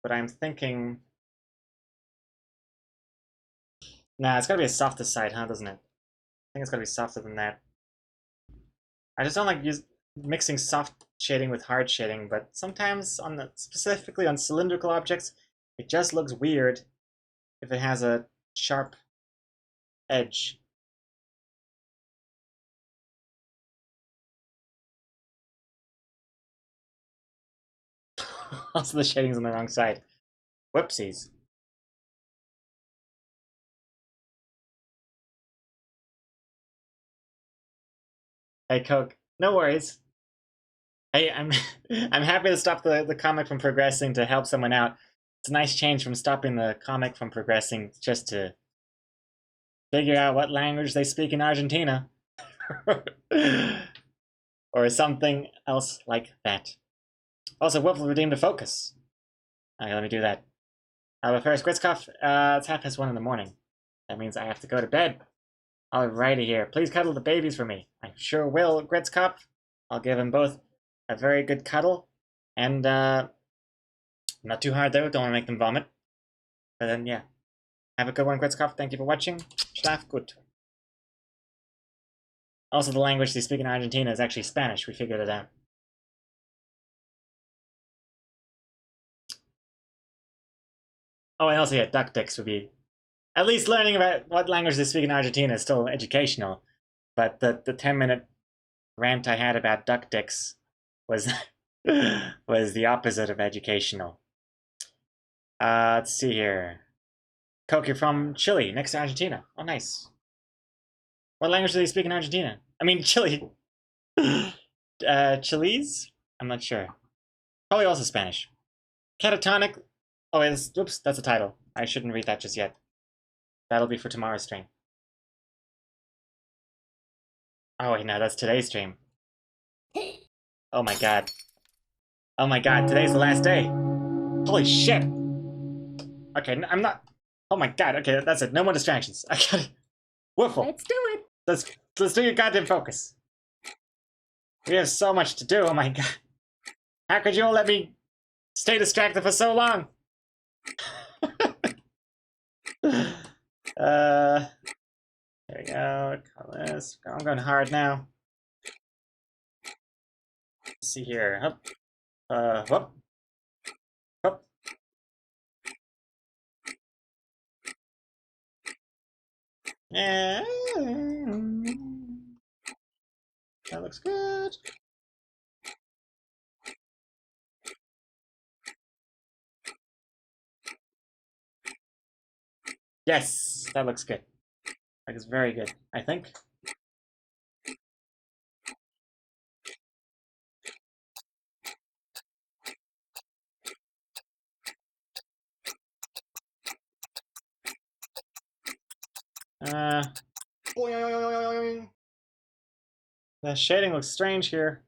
but I'm thinking... Nah, it's gotta be a softer side, huh, doesn't it? I think it's gotta be softer than that. I just don't like mixing soft shading with hard shading, but sometimes, specifically on cylindrical objects, it just looks weird if it has a sharp edge. Also, the shading's on the wrong side. Whoopsies. Hey, Coke. No worries. Hey, I'm I'm happy to stop the comic from progressing to help someone out. It's a nice change from stopping the comic from progressing just to figure out what language they speak in Argentina. Or something else like that. Also, Wiffle redeemed a focus. Okay, let me do that. But first, Gritzkoff, it's 1:30 in the morning. That means I have to go to bed. Alrighty here. Please cuddle the babies for me. I sure will, Gritzkoff. I'll give them both a very good cuddle. And, not too hard though, don't want to make them vomit. But then, yeah. Have a good one, Gritzkoff. Thank you for watching. Schlaf gut. Also, the language they speak in Argentina is actually Spanish. We figured it out. Oh, and also, yeah, duck dicks would be... At least learning about what language they speak in Argentina is still educational. But the 10-minute rant I had about duck dicks was was the opposite of educational. Let's see here. Coke, you're from Chile, next to Argentina. Oh, nice. What language do they speak in Argentina? I mean, Chile. Chile's? I'm not sure. Probably also Spanish. Catatonic. Oh, wait, oops, that's a title. I shouldn't read that just yet. That'll be for tomorrow's stream. Oh, wait, no, that's today's stream. Oh my god. Oh my god, today's the last day. Holy shit. Okay, I'm not... Oh my god, okay, that's it. No more distractions. I got it. Wiffle. Let's do it. Let's do your goddamn focus. We have so much to do, oh my god. How could you all let me stay distracted for so long? There we go. Call this. I'm going hard now. Let's see here. Hup. Whoop. Hup. Yeah. That looks good. Yes, that looks good. That looks very good, I think. Boing. The shading looks strange here.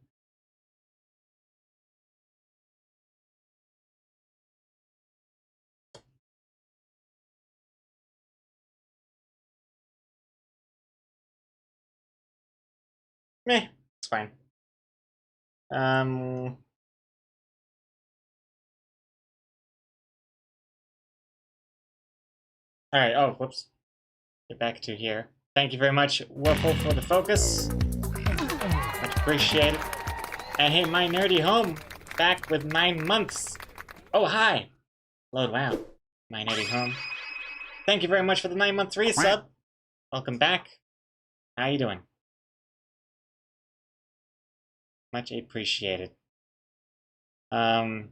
Meh, it's fine. All right. Oh, whoops. Get back to here. Thank you very much, Wuffle, for the focus. Much appreciated. And hey, my nerdy home, back with 9 months. Oh, hi. Load, wow. My nerdy home. Thank you very much for the 9-month resub. Welcome back. How you doing? Much appreciated. Kamiko,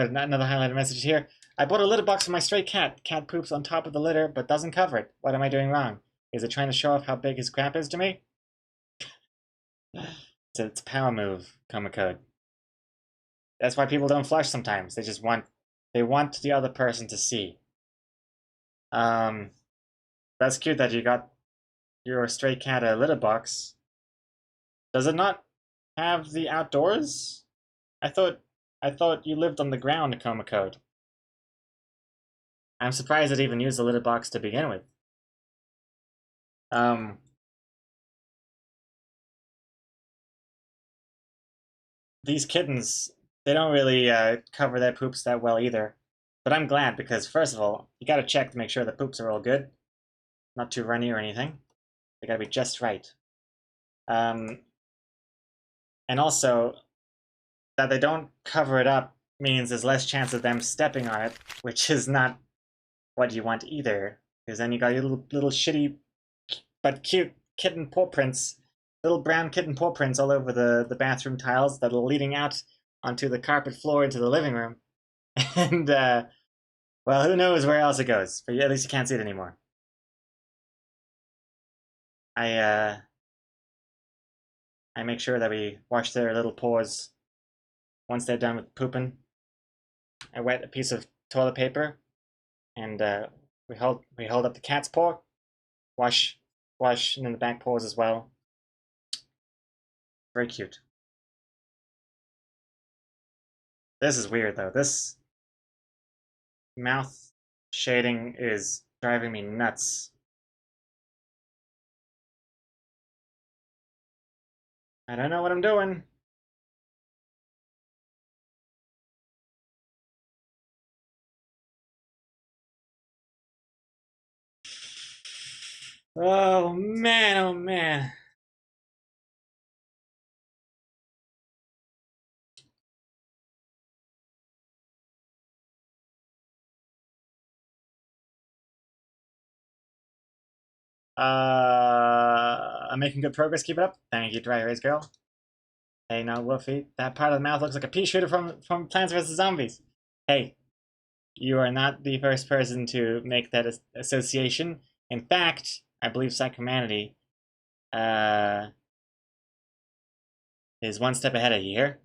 another highlighted message here. I bought a litter box for my stray cat. Cat poops on top of the litter, but doesn't cover it. What am I doing wrong? Is it trying to show off how big his crap is to me? It's a power move, Kamiko. That's why people don't flush sometimes. They want the other person to see. That's cute that you got your stray cat a litter box. Does it not have the outdoors? I thought you lived on the ground, Kamiko. I'm surprised it even used a litter box to begin with. These kittens, they don't really cover their poops that well either. But I'm glad because, first of all, you gotta check to make sure the poops are all good. Not too runny or anything. They gotta be just right. And also, that they don't cover it up means there's less chance of them stepping on it, which is not what you want either. Because then you got your little shitty but cute kitten paw prints, little brown kitten paw prints all over the bathroom tiles that are leading out onto the carpet floor into the living room. And, well, who knows where else it goes. But at least you can't see it anymore. I make sure that we wash their little paws once they're done with pooping. I wet a piece of toilet paper, and we hold up the cat's paw, wash, and then the back paws as well. Very cute. This is weird though. This mouth shading is driving me nuts. I don't know what I'm doing. Oh man, oh man. I'm making good progress. Keep it up. Thank you, Dry Erase Girl. Hey, now, Wolfie, that part of the mouth looks like a pea shooter from Plants vs. Zombies. Hey, you are not the first person to make that association. In fact, I believe Psychomanity is one step ahead of you here.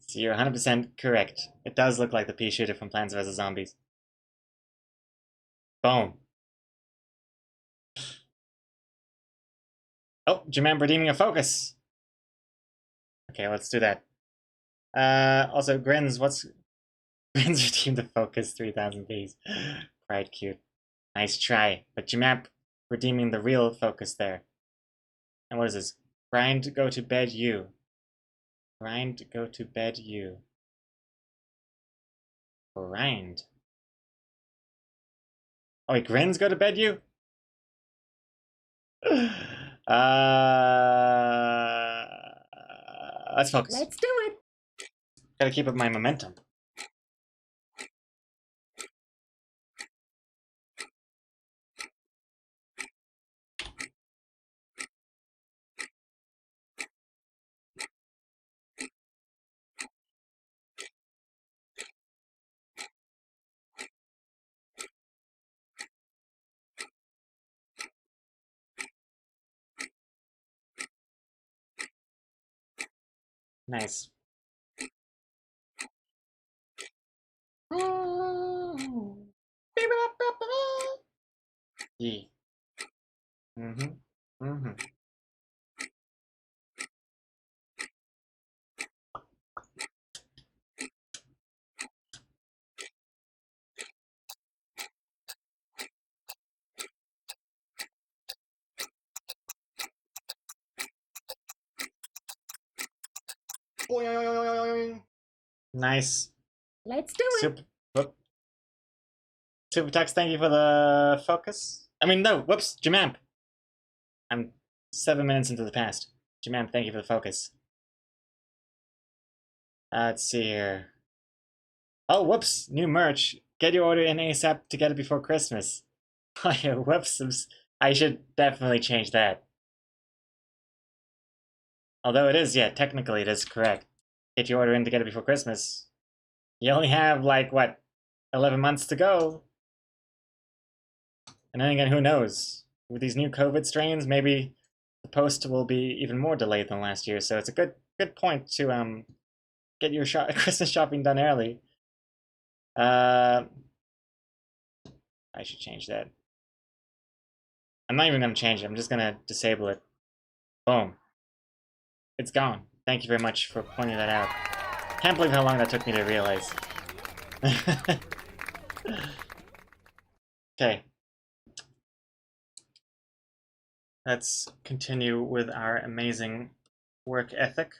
So you're 100% correct. It does look like the pea shooter from Plants vs. Zombies. Boom. Oh, Jamam redeeming a focus. Okay, let's do that. Also, Grins, Grins redeemed the focus 3,000 Ps. Quite cute. Nice try. But Jamap redeeming the real focus there. And what is this? Grind, go to bed, you. Grind, go to bed, you. Grind. Oh wait, Grins go to bed, you? Let's focus. Let's do it. Gotta keep up my momentum. Nice. Yeah. Mm-hmm. Boing. Nice. Let's do it. Super. Whoop. Super Text, thank you for the focus. I mean, no, whoops, Jamamp. I'm 7 minutes into the past. Jamamp, thank you for the focus. Let's see here. Oh, whoops, new merch. Get your order in ASAP to get it before Christmas. Oh yeah, whoops, I should definitely change that. Although it is, yeah, technically it is correct. Get your order in to get it before Christmas. You only have, like, what, 11 months to go? And then again, who knows? With these new COVID strains, maybe the post will be even more delayed than last year. So it's a good point to get your Christmas shopping done early. I should change that. I'm not even gonna change it. I'm just gonna disable it. Boom. It's gone. Thank you very much for pointing that out. Can't believe how long that took me to realize. Okay. Let's continue with our amazing work ethic.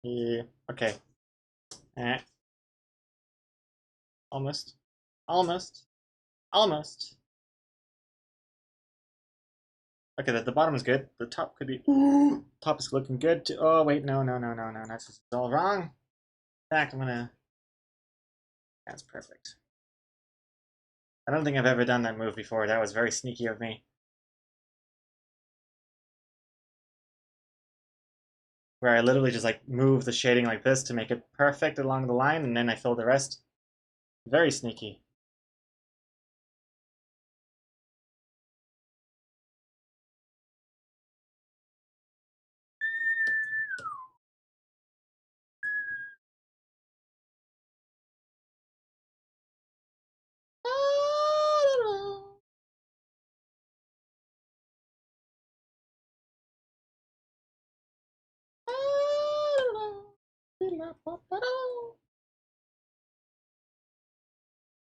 Yeah, okay. Almost. Almost. Almost. Okay, the bottom is good. The top could be... Top is looking good too. Oh, wait, no. That's all wrong. In fact, I'm gonna... That's perfect. I don't think I've ever done that move before. That was very sneaky of me. Where I literally just like move the shading like this to make it perfect along the line, and then I fill the rest. Very sneaky.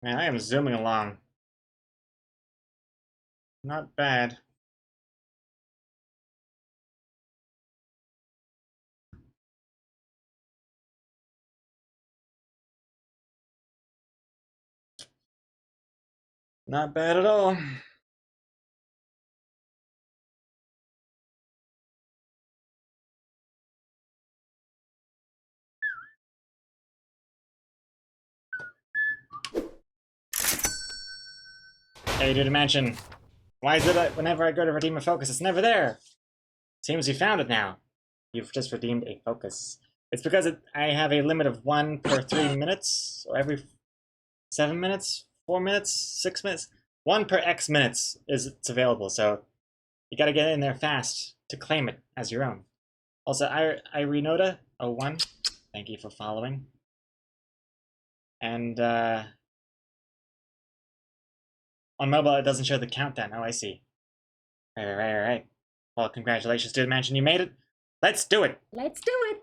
Man, I am zooming along. Not bad. Not bad at all. Hey, dude, Mansion. Why is it that whenever I go to redeem a focus, it's never there? Seems you found it now. You've just redeemed a focus. It's because I have a limit of 1 per 3 minutes, or every 7 minutes, 4 minutes, 6 minutes. 1 per X minutes it's available, so you gotta get in there fast to claim it as your own. Also, Irenota01, thank you for following. And on mobile, it doesn't show the countdown. Oh, I see. All right. Well, congratulations, Dude Mansion. You made it. Let's do it. Let's do it.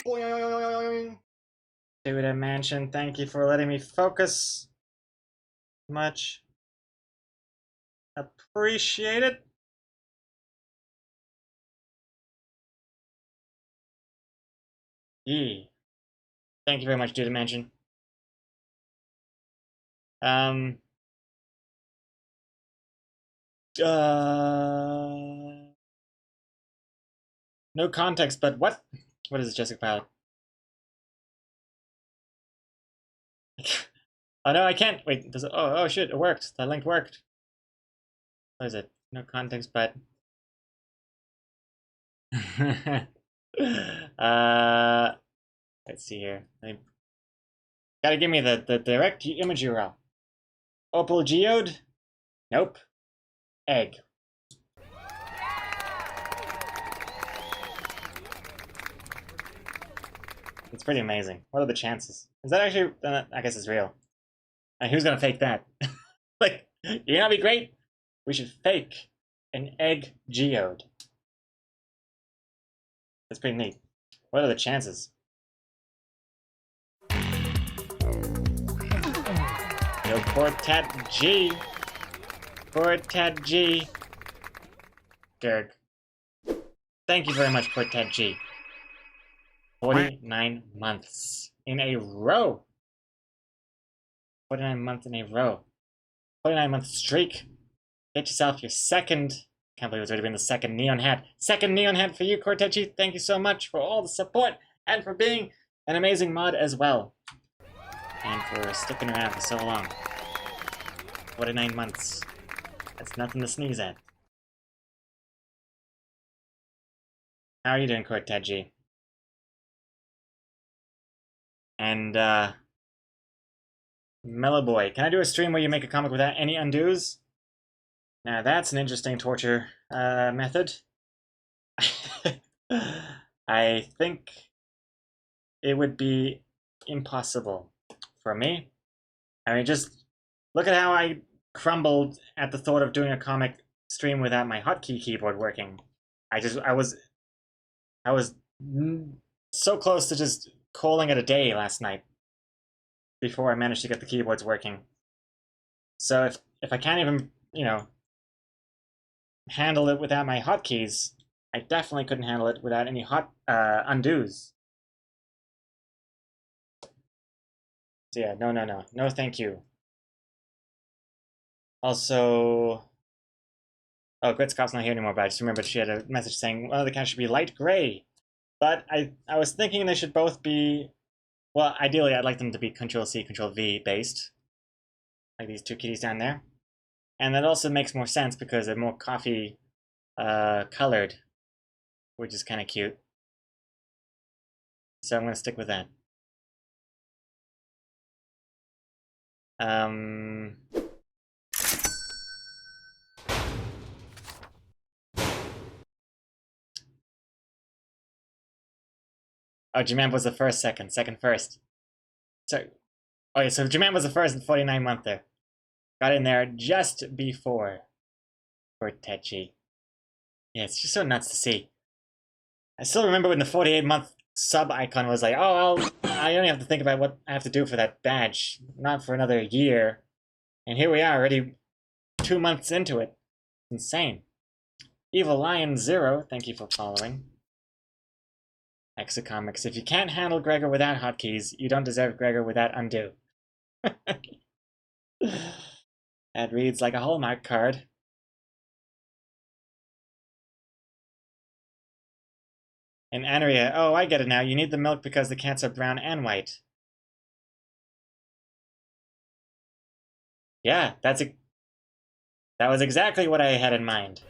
Boing. To the mansion. Thank you for letting me focus. Much appreciate it. Thank you very much, Dude Mansion. Uh, no context, but what? What is it, Jessica Pilot? Oh no, I can't. Wait, does it? Oh shit, it worked. That link worked. What is it? No context, but. uh, let's see here. Gotta give me the direct image URL. Opal geode? Nope. Egg. It's pretty amazing. What are the chances? Is that actually? I guess it's real. And who's gonna fake that? Like, you know, that'd be great. We should fake an egg geode. That's pretty neat. What are the chances? Yo, Quartet G. Quartet G. Gerg. Thank you very much, Quartet G. 49 months in a row. 49 months in a row. 49-month streak. Get yourself your second. Can't believe it's already been the second neon hat. Second neon hat for you, Quartet G. Thank you so much for all the support and for being an amazing mod as well. And for sticking around for so long. 49 months. That's nothing to sneeze at. How are you doing, Quartet G? And, Mellow Boy, can I do a stream where you make a comic without any undos? Now that's an interesting torture, method. I think it would be impossible for me. I mean, just look at how I crumbled at the thought of doing a comic stream without my hotkey keyboard working. I was so close to just calling it a day last night before I managed to get the keyboards working. So if I can't even, you know, handle it without my hotkeys, I definitely couldn't handle it without any undos. So yeah, no, thank you. Also, oh, Gritzkoff's not here anymore, but I just remembered she had a message saying one of the cats should be light gray. But I was thinking they should both be, well, ideally I'd like them to be Control-C, Control-V based, like these two kitties down there. And that also makes more sense because they're more coffee colored, which is kind of cute. So I'm going to stick with that. Oh, Jimam was the first, second first. So, oh yeah, so Jimam was the first in 49-month there. Got in there just before Cortechi. Yeah, it's just so nuts to see. I still remember when the 48-month sub icon was like, oh, I only have to think about what I have to do for that badge, not for another year. And here we are, already 2 months into it. Insane. Evil Lion Zero, thank you for following. Exocomics, if you can't handle Gregor without hotkeys, you don't deserve Gregor without undo. That reads like a Hallmark card. And Anria, oh, I get it now. You need the milk because the cats are brown and white. Yeah, that was exactly what I had in mind.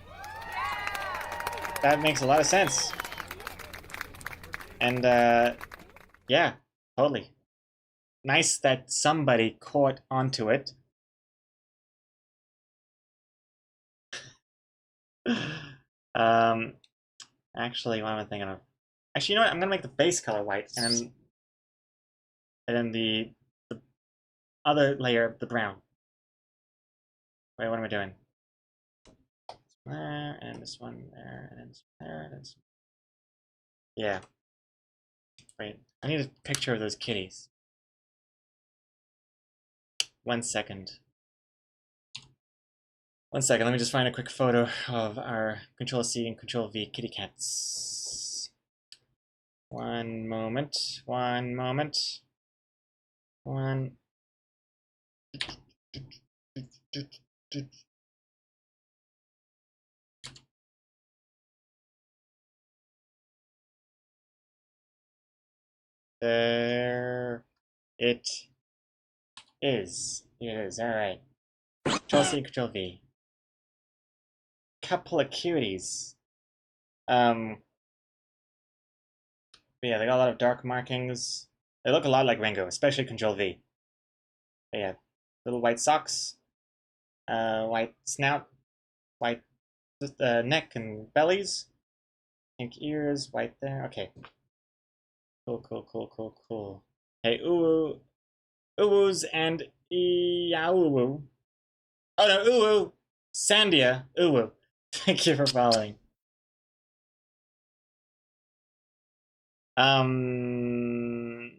That makes a lot of sense. And, yeah, totally. Nice that somebody caught onto it. Actually, what am I thinking of? Actually, you know what? I'm gonna make the base color white, and then the other layer, the brown. Wait, what am I doing? There, and this one there, and this one there, and this. Yeah. Wait, I need a picture of those kitties. 1 second. 1 second, let me just find a quick photo of our Control-C and Control-V kitty cats. One moment, one moment. One. There it is. It is, alright. Control-C, Control-V. Couple of cuties. But yeah, they got a lot of dark markings. They look a lot like Ringo, especially Control-V. But yeah, little white socks, white snout, white neck and bellies, pink ears, white there. Okay. Cool, cool, cool, cool, cool. Hey, uwu, uwus and iauwu. Oh no, uwu, Sandia, uwu. Thank you for following. Cam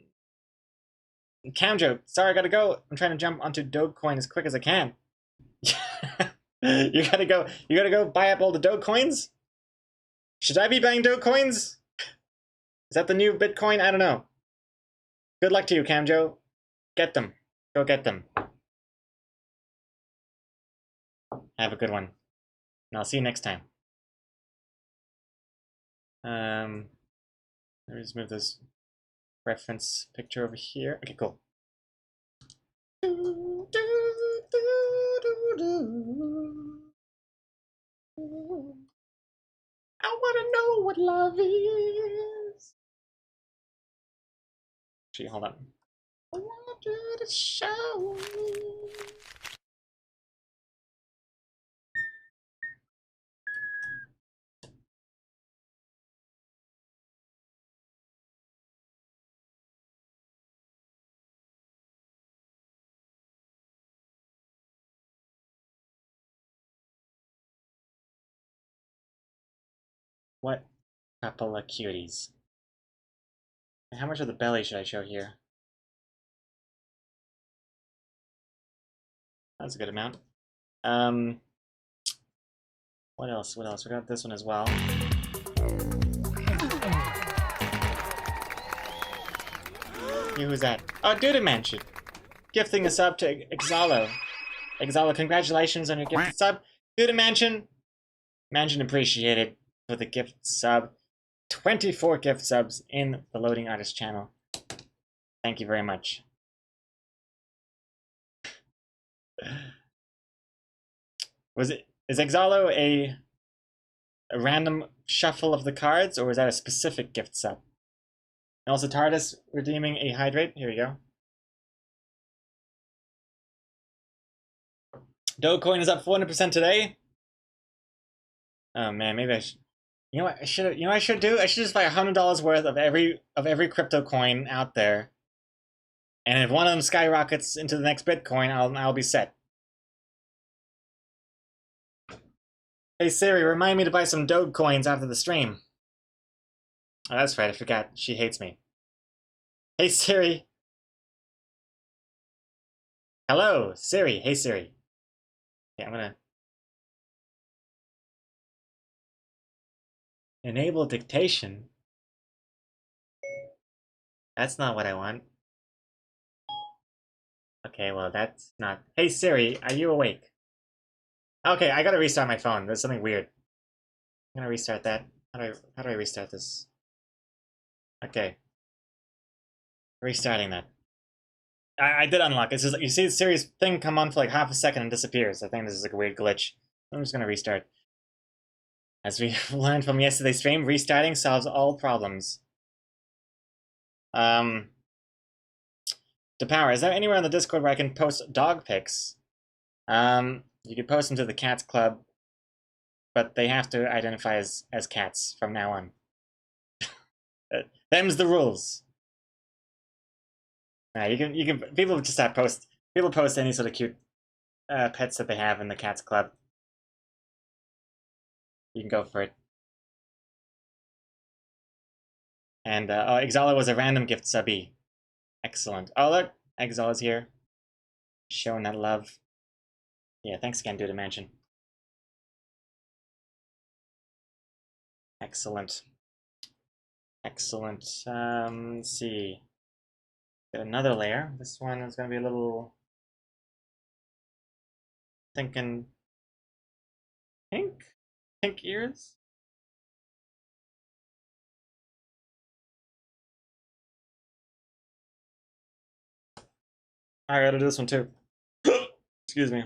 joke. Sorry, I gotta go. I'm trying to jump onto Dogecoin as quick as I can. You gotta go. You gotta go buy up all the Dogecoins. Should I be buying Dogecoins? Is that the new Bitcoin? I don't know. Good luck to you, Camjo. Get them. Go get them. Have a good one. And I'll see you next time. Let me just move this reference picture over here. Okay, cool. I wanna know what love is. Actually, hold on. I want you to show me. What couple of cuties. How much of the belly should I show here? That's a good amount. What else? What else? We got this one as well. Hey, who's that? Oh, Duda Mansion. Gifting a sub to Exalo. Exalo, congratulations on your gifted sub. Duda Mansion. Mansion appreciated for the gift sub. 24 gift subs in the Loading Artist channel. Thank you very much. Is Exalo a random shuffle of the cards, or is that a specific gift sub? And also TARDIS redeeming a hydrate. Here we go. Dogecoin is up 400% today. Oh man, maybe I should. You know what I should? You know what I should do? I should just buy $100 worth of every crypto coin out there, and if one of them skyrockets into the next Bitcoin, I'll be set. Hey Siri, remind me to buy some Doge coins after the stream. Oh, that's right. I forgot. She hates me. Hey Siri. Hello, Siri. Hey Siri. Okay, I'm gonna enable dictation. That's not what I want. Okay, well that's not. Hey Siri, are you awake? Okay, I gotta restart my phone. There's something weird. I'm gonna restart that. How do I restart this? Okay. Restarting that. I did unlock it. It's just, you see the Siri's thing come on for like half a second and disappears. I think this is like a weird glitch. I'm just gonna restart. As we learned from yesterday's stream, restarting solves all problems. To power, is there anywhere on the Discord where I can post dog pics? You can post them to the Cats Club, but they have to identify as cats from now on. Them's the rules. You can people just have people post any sort of cute pets that they have in the Cats Club. You can go for it. And oh, Exala was a random gift subby. Excellent. Oh look, Exala's here. Showing that love. Yeah, thanks again, Dude Mansion. Excellent. Excellent. Let's see. Get another layer. This one is gonna be a little thinking pink? Pink ears? I gotta do this one too. Excuse me.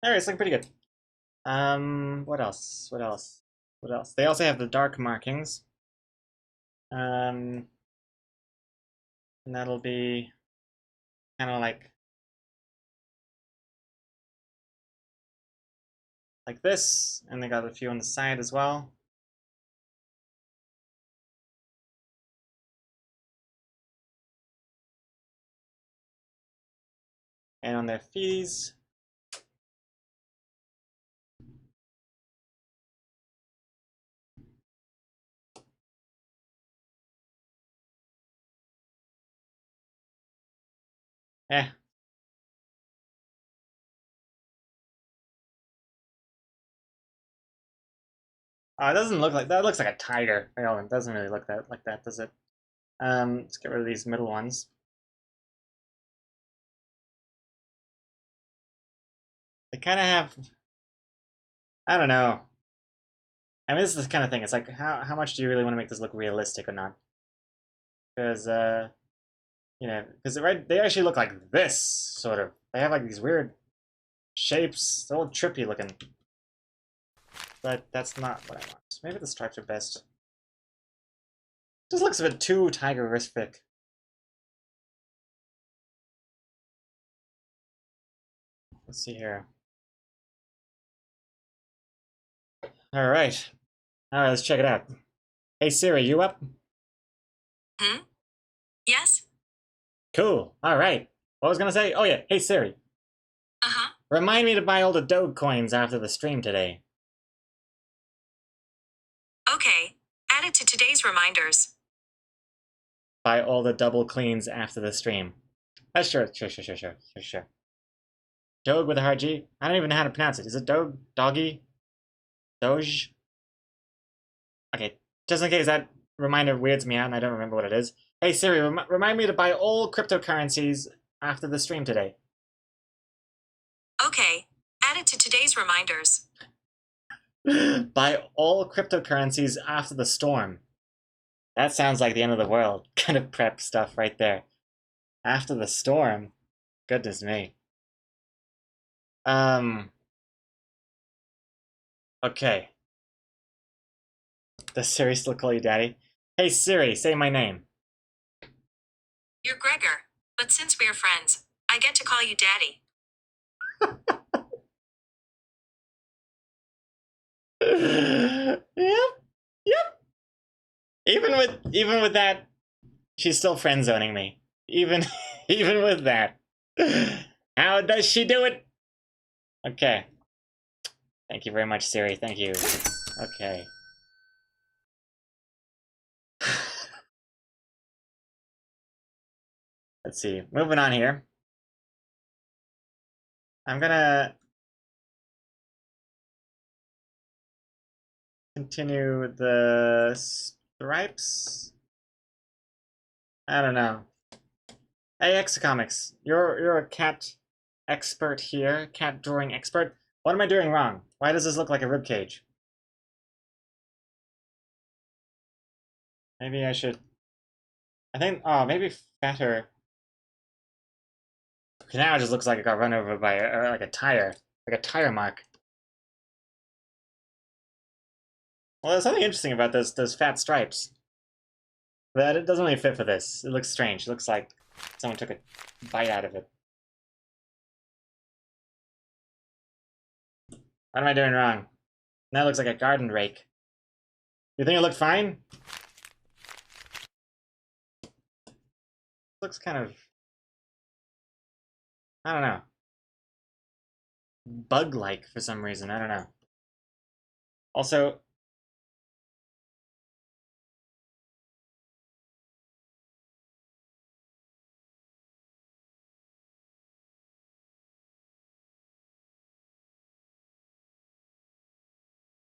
Alright, it's looking pretty good. What else? What else? What else? They also have the dark markings. And that'll be kind of like this, and they got a few on the side as well. And on their fees. Eh. It doesn't look like that. Looks like a tiger. Well, it doesn't really look like that, does it? Let's get rid of these middle ones. They kind of have. I don't know. I mean, this is the kind of thing. It's like, how much do you really want to make this look realistic or not? Because you know, because they actually look like this sort of. They have like these weird shapes. They're all trippy looking. But that's not what I want. Maybe the stripes are best. This looks a bit too tigerific. Let's see here. All right. All right, let's check it out. Hey Siri, you up? Hmm? Yes? Cool. All right. What was I gonna say? Oh yeah. Hey Siri. Uh-huh. Remind me to buy all the Doge coins after the stream today. Okay. Add it to today's reminders. Buy all the double cleans after the stream. Sure. Doge with a hard G? I don't even know how to pronounce it. Is it Doge? Doggy? Doge? Okay. Just in case that reminder weirds me out and I don't remember what it is. Hey Siri, remind me to buy all cryptocurrencies after the stream today. Okay. Add it to today's reminders. Buy all cryptocurrencies after the storm. That sounds like the end of the world kind of prep stuff right there. After the storm? Goodness me. Okay. Does Siri still call you daddy? Hey Siri, say my name. You're Gregor, but since we're friends, I get to call you Daddy. Yep. Even with that, she's still friend zoning me. Even with that. How does she do it? Okay. Thank you very much, Siri. Thank you. Okay. Let's see. Moving on here. I'm gonna continue the stripes. I don't know. Hey, Comics, you're a cat expert here, cat drawing expert. What am I doing wrong? Why does this look like a ribcage? Maybe I should. I think. Oh, maybe fatter. Now it just looks like it got run over by like a tire mark. Well, there's something interesting about those fat stripes. But it doesn't really fit for this. It looks strange. It looks like someone took a bite out of it. What am I doing wrong? That looks like a garden rake. You think it looked fine? Looks kind of... I don't know. Bug-like for some reason. I don't know. Also...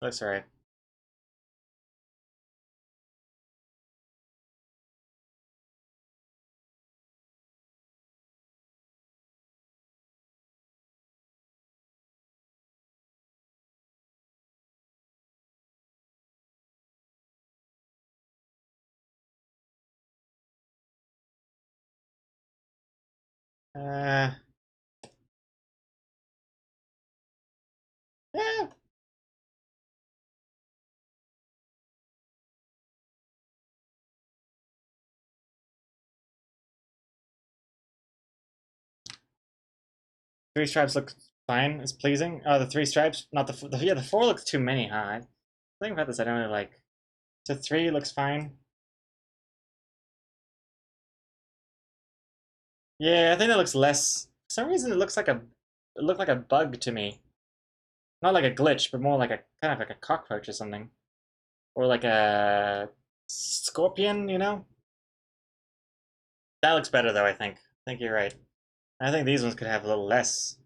Looks alright. Yeah. Three stripes look fine. It's pleasing. Oh, the three stripes? Not the yeah, the four looks too many, huh? The thing about this I don't really like. So three looks fine. Yeah, I think that looks less... For some reason it looks like a... It looked like a bug to me. Not like a glitch, but more like a... Kind of like a cockroach or something. Or like a... Scorpion, you know? That looks better though, I think. I think you're right. I think these ones could have a little less.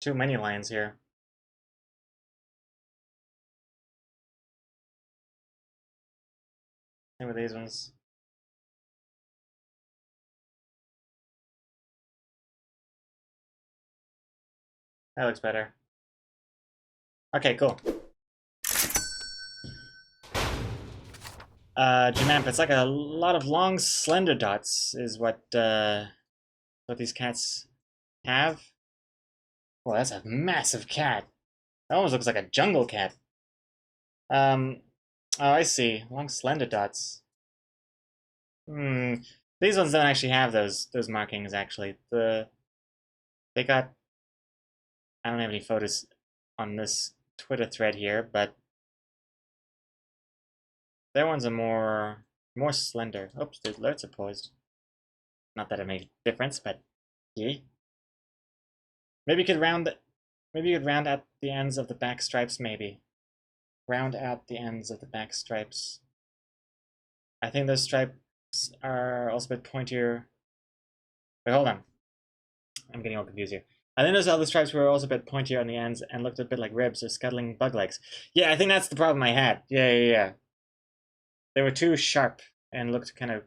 Too many lines here. Same with these ones. That looks better. Okay, cool. Jamamp, it's like a lot of long, slender dots is what these cats have. Well, that's a massive cat. That almost looks like a jungle cat. Oh, I see. Long, slender dots. Hmm. These ones don't actually have those markings, actually. They got... I don't have any photos on this Twitter thread here, but their ones are more slender. Oops, the alerts are paused. Not that it made a difference, but yeah. Maybe you could round out the ends of the back stripes, maybe. Round out the ends of the back stripes. I think those stripes are also a bit pointier. Wait, hold on. I'm getting all confused here. I think those other stripes were also a bit pointier on the ends and looked a bit like ribs or scuttling bug legs. Yeah, I think that's the problem I had. Yeah. They were too sharp and looked kind of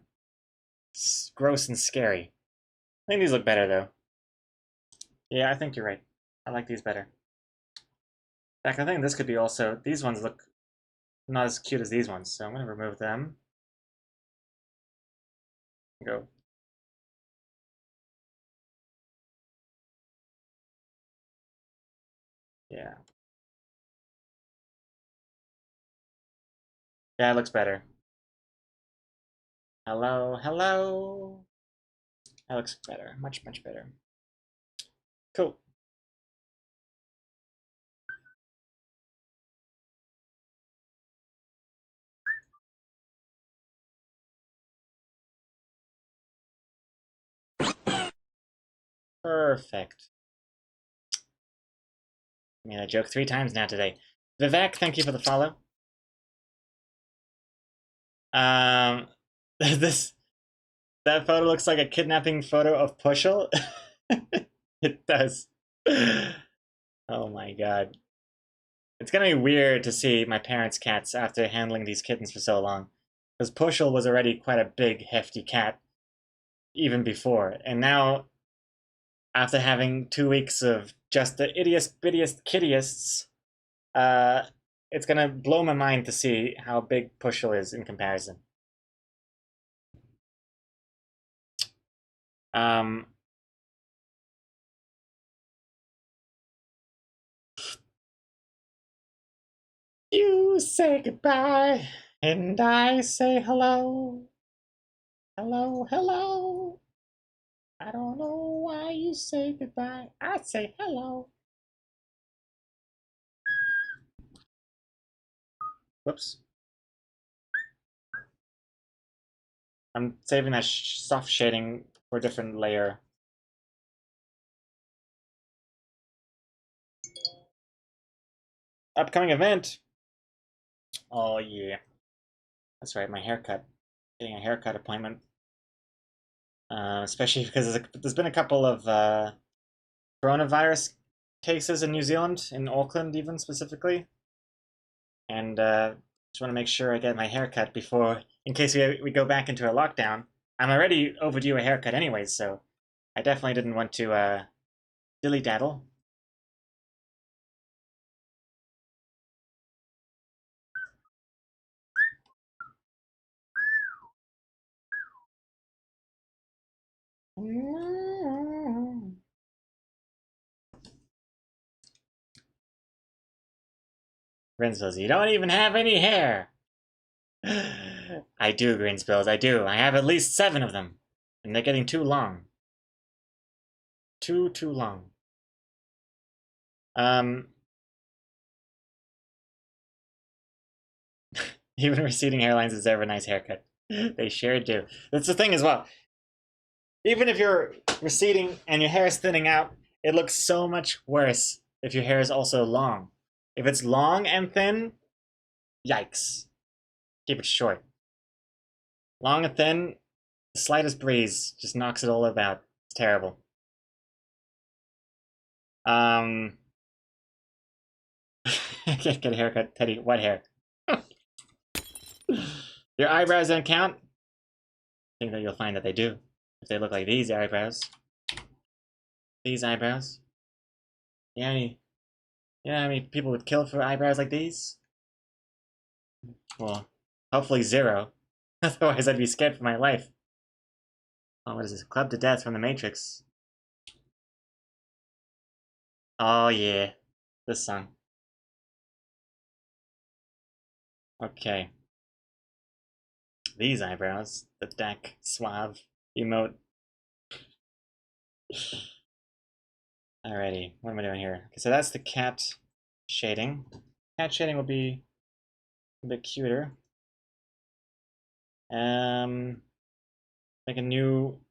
gross and scary. I think these look better, though. Yeah, I think you're right. I like these better. In fact, I think this could be also... These ones look not as cute as these ones, so I'm going to remove them. Go. Yeah. Yeah, it looks better. Hello. That looks better. Much better. Cool. Perfect. I made that joke 3 times now today. Vivek, thank you for the follow. Um, that photo looks like a kidnapping photo of Pushel. It does. Oh my god. It's gonna be weird to see my parents' cats after handling these kittens for so long. Because Pushel was already quite a big, hefty cat, even before. And now, after having 2 weeks of just the ittiest, bittiest, kittiest, uh, it's gonna blow my mind to see how big Pushel is in comparison. Um, You say goodbye, and I say hello. Hello, hello. I don't know why you say goodbye. I say hello. Whoops. I'm saving that soft shading for a different layer. Upcoming event. Oh yeah, that's right. My haircut. Getting a haircut appointment. Especially because there's been a couple of coronavirus cases in New Zealand, in Auckland even specifically, and just want to make sure I get my haircut before, in case we go back into a lockdown. I'm already overdue a haircut anyways, so I definitely didn't want to dilly daddle. Grinsbills, you don't even have any hair! I do, Grinsbills, I do. I have at least 7 of them. And they're getting too long. Too long. Even receding hairlines deserve a nice haircut. They sure do. That's the thing as well. Even if you're receding and your hair is thinning out, it looks so much worse if your hair is also long. If it's long and thin, yikes. Keep it short. Long and thin, the slightest breeze just knocks it all about. It's terrible. Can't get a haircut, Teddy. What hair? Your eyebrows don't count? I think that you'll find that they do. If they look like these eyebrows. These eyebrows. Yeah, I mean, people would kill for eyebrows like these? Well, hopefully 0. Otherwise, I'd be scared for my life. Oh, what is this? Club to Death from the Matrix. Oh, yeah. This song. Okay. These eyebrows. The Dak Suave emote. Alrighty, what am I doing here? Okay, so that's the cat shading. Cat shading will be a bit cuter. Make a new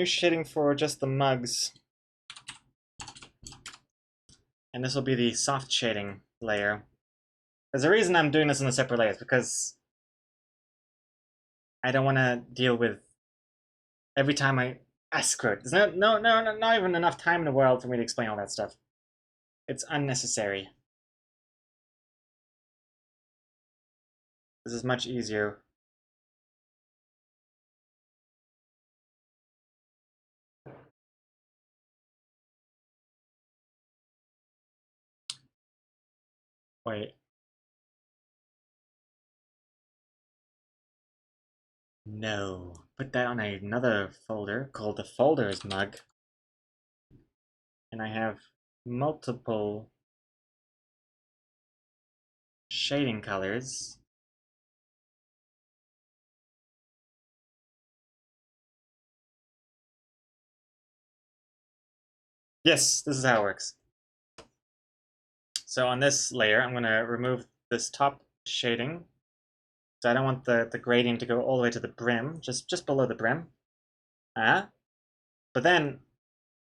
shading for just the mugs. And this will be the soft shading layer. There's a reason I'm doing this in the separate layers, because I don't want to deal with every time screw it. There's not even enough time in the world for me to explain all that stuff. It's unnecessary. This is much easier. Wait. No. Put that on another folder called the folders mug. And I have multiple shading colors. Yes, this is how it works. So on this layer, I'm going to remove this top shading. So I don't want the gradient to go all the way to the brim, just below the brim. But then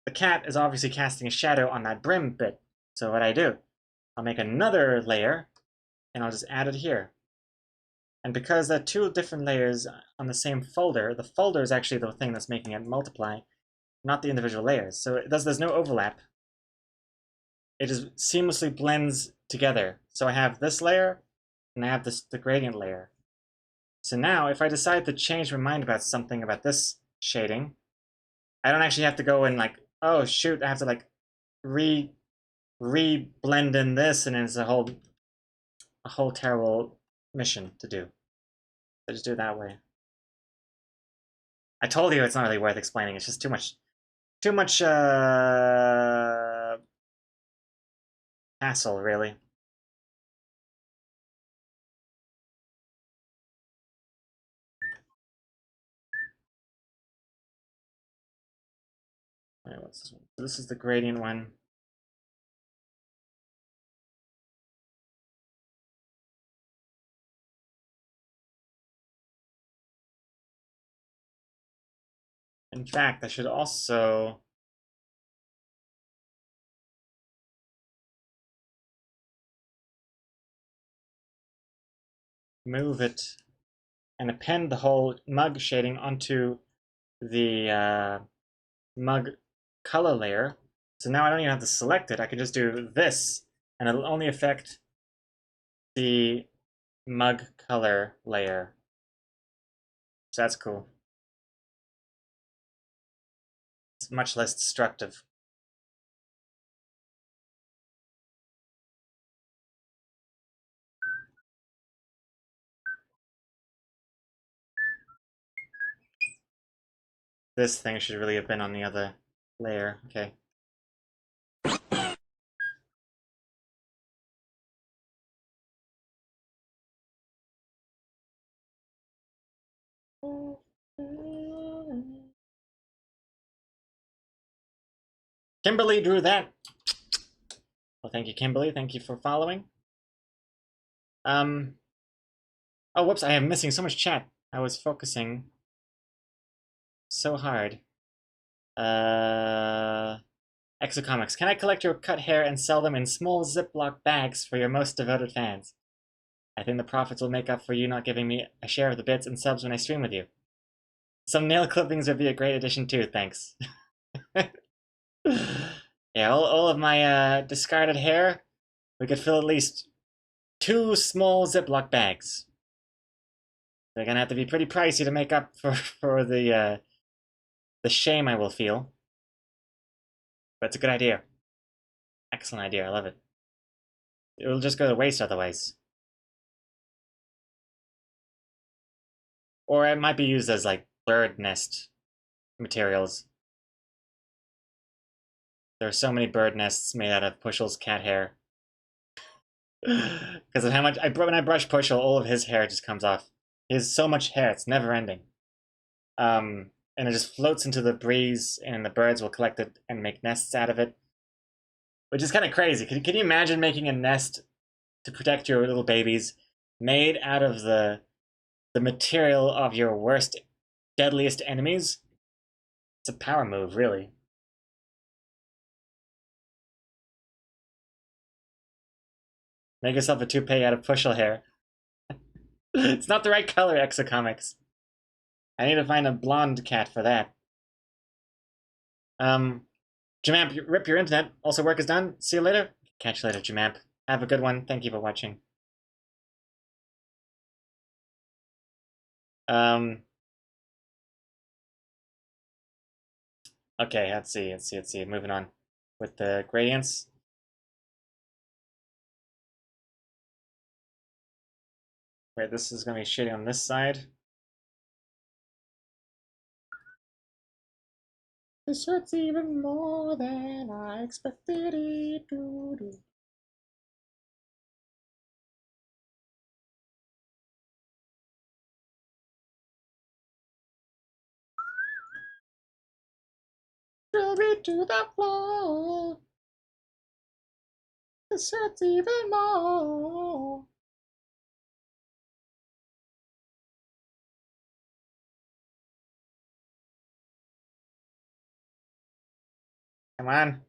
the cat is obviously casting a shadow on that brim bit. So what I do, I'll make another layer, and I'll just add it here. And because they're 2 different layers on the same folder, the folder is actually the thing that's making it multiply, not the individual layers. So there's no overlap. It just seamlessly blends together. So I have this layer, and I have the gradient layer. So now, if I decide to change my mind about something about this shading, I don't actually have to go and like, oh shoot, I have to like re-blend in this, and it's a whole terrible mission to do. So just do it that way. I told you it's not really worth explaining. It's just too much hassle, really. Alright, what's this one? So this is the gradient one. In fact, I should also move it and append the whole mug shading onto the mug color layer. So now I don't even have to select it. I can just do this, and it'll only affect the mug color layer. So that's cool. It's much less destructive. This thing should really have been on the other layer. Okay. Kimberly drew that. Well, thank you, Kimberly. Thank you for following. Oh, whoops! I am missing so much chat. I was focusing so hard. Exocomics. Can I collect your cut hair and sell them in small Ziploc bags for your most devoted fans? I think the profits will make up for you not giving me a share of the bits and subs when I stream with you. Some nail clippings would be a great addition too, thanks. Yeah, all of my discarded hair, we could fill at least 2 small Ziploc bags. They're gonna have to be pretty pricey to make up for the shame I will feel. But it's a good idea. Excellent idea, I love it. It will just go to waste otherwise. Or it might be used as like bird nest materials. There are so many bird nests made out of Pushul's cat hair. Because of how much when I brush Pushul, all of his hair just comes off. He has so much hair, it's never ending. And it just floats into the breeze, and the birds will collect it and make nests out of it. Which is kind of crazy. Can you imagine making a nest to protect your little babies made out of the material of your worst, deadliest enemies? It's a power move, really. Make yourself a toupee out of Pushul hair. It's not the right color, Exocomics. I need to find a blonde cat for that. Jamamp, rip your internet. Also, work is done. See you later. Catch you later, Jamamp. Have a good one. Thank you for watching. Okay, let's see. Moving on with the gradients. Wait, this is going to be shading on this side. This hurts even more than I expected it to do. Drill me to the floor. This hurts even more. Come on.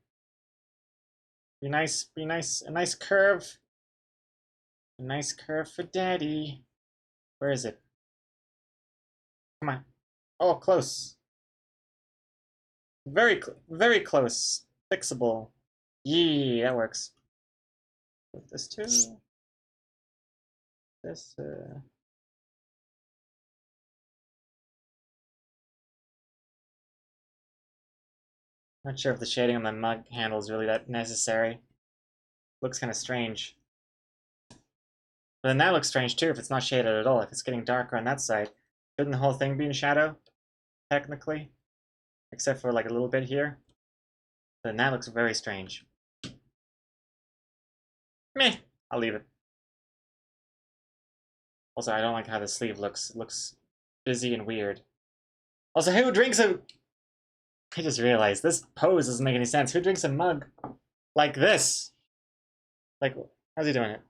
Be nice, be nice. A nice curve. A nice curve for daddy. Where is it? Come on. Oh, close. Very close. Fixable. Yee, that works. With this too. This, Not sure if the shading on the mug handle is really that necessary. Looks kind of strange. But then that looks strange too if it's not shaded at all. If it's getting darker on that side, shouldn't the whole thing be in shadow? Technically, except for like a little bit here. Then that looks very strange. Meh. I'll leave it. Also, I don't like how the sleeve looks. It looks busy and weird. Also, who drinks a... I just realized, this pose doesn't make any sense. Who drinks a mug like this? Like, how's he doing it?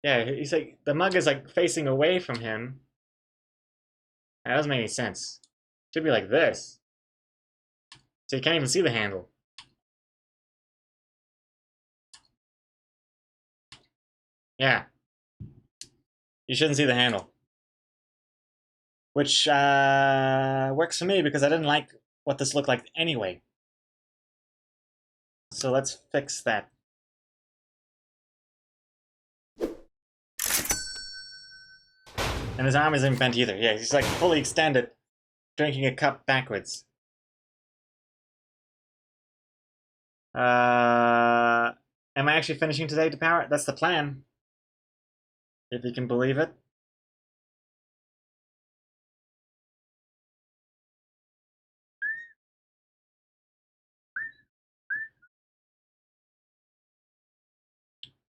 Yeah, he's like, the mug is like facing away from him. That doesn't make any sense. Should be like this. So you can't even see the handle. Yeah. You shouldn't see the handle. Which works for me because I didn't like what this looked like anyway. So let's fix that. And his arm isn't bent either. Yeah, he's like fully extended, drinking a cup backwards. Am I actually finishing today to power? That's the plan. If you can believe it.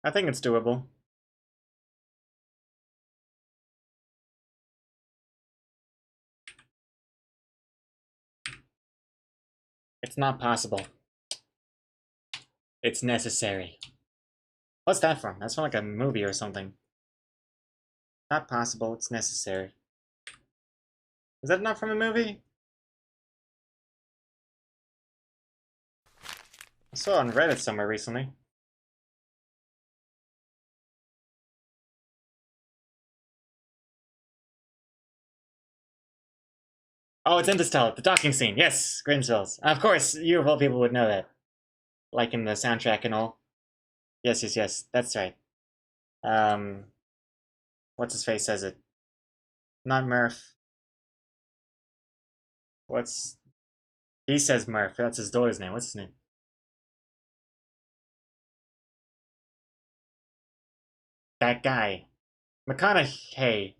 I think it's doable. It's not possible. It's necessary. What's that from? That's from like a movie or something. Not possible, it's necessary. Is that not from a movie? I saw it on Reddit somewhere recently. Oh, it's Interstellar, the docking scene. Yes, Grimsville's. Of course, you of all people would know that. Like in the soundtrack and all. Yes, yes, yes, that's right. What's his face says it? Not Murph. What's... He says Murph, that's his daughter's name. What's his name? That guy. McConaughey.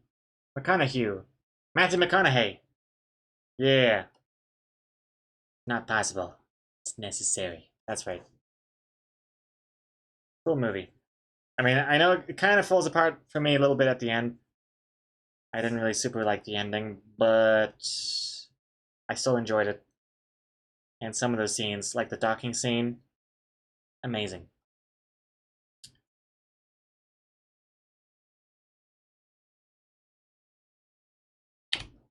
McConaughey. Matthew McConaughey. Yeah. Not possible. It's necessary. That's right. Cool movie. I mean, I know it kind of falls apart for me a little bit at the end. I didn't really super like the ending, but I still enjoyed it. And some of those scenes, like the docking scene, amazing.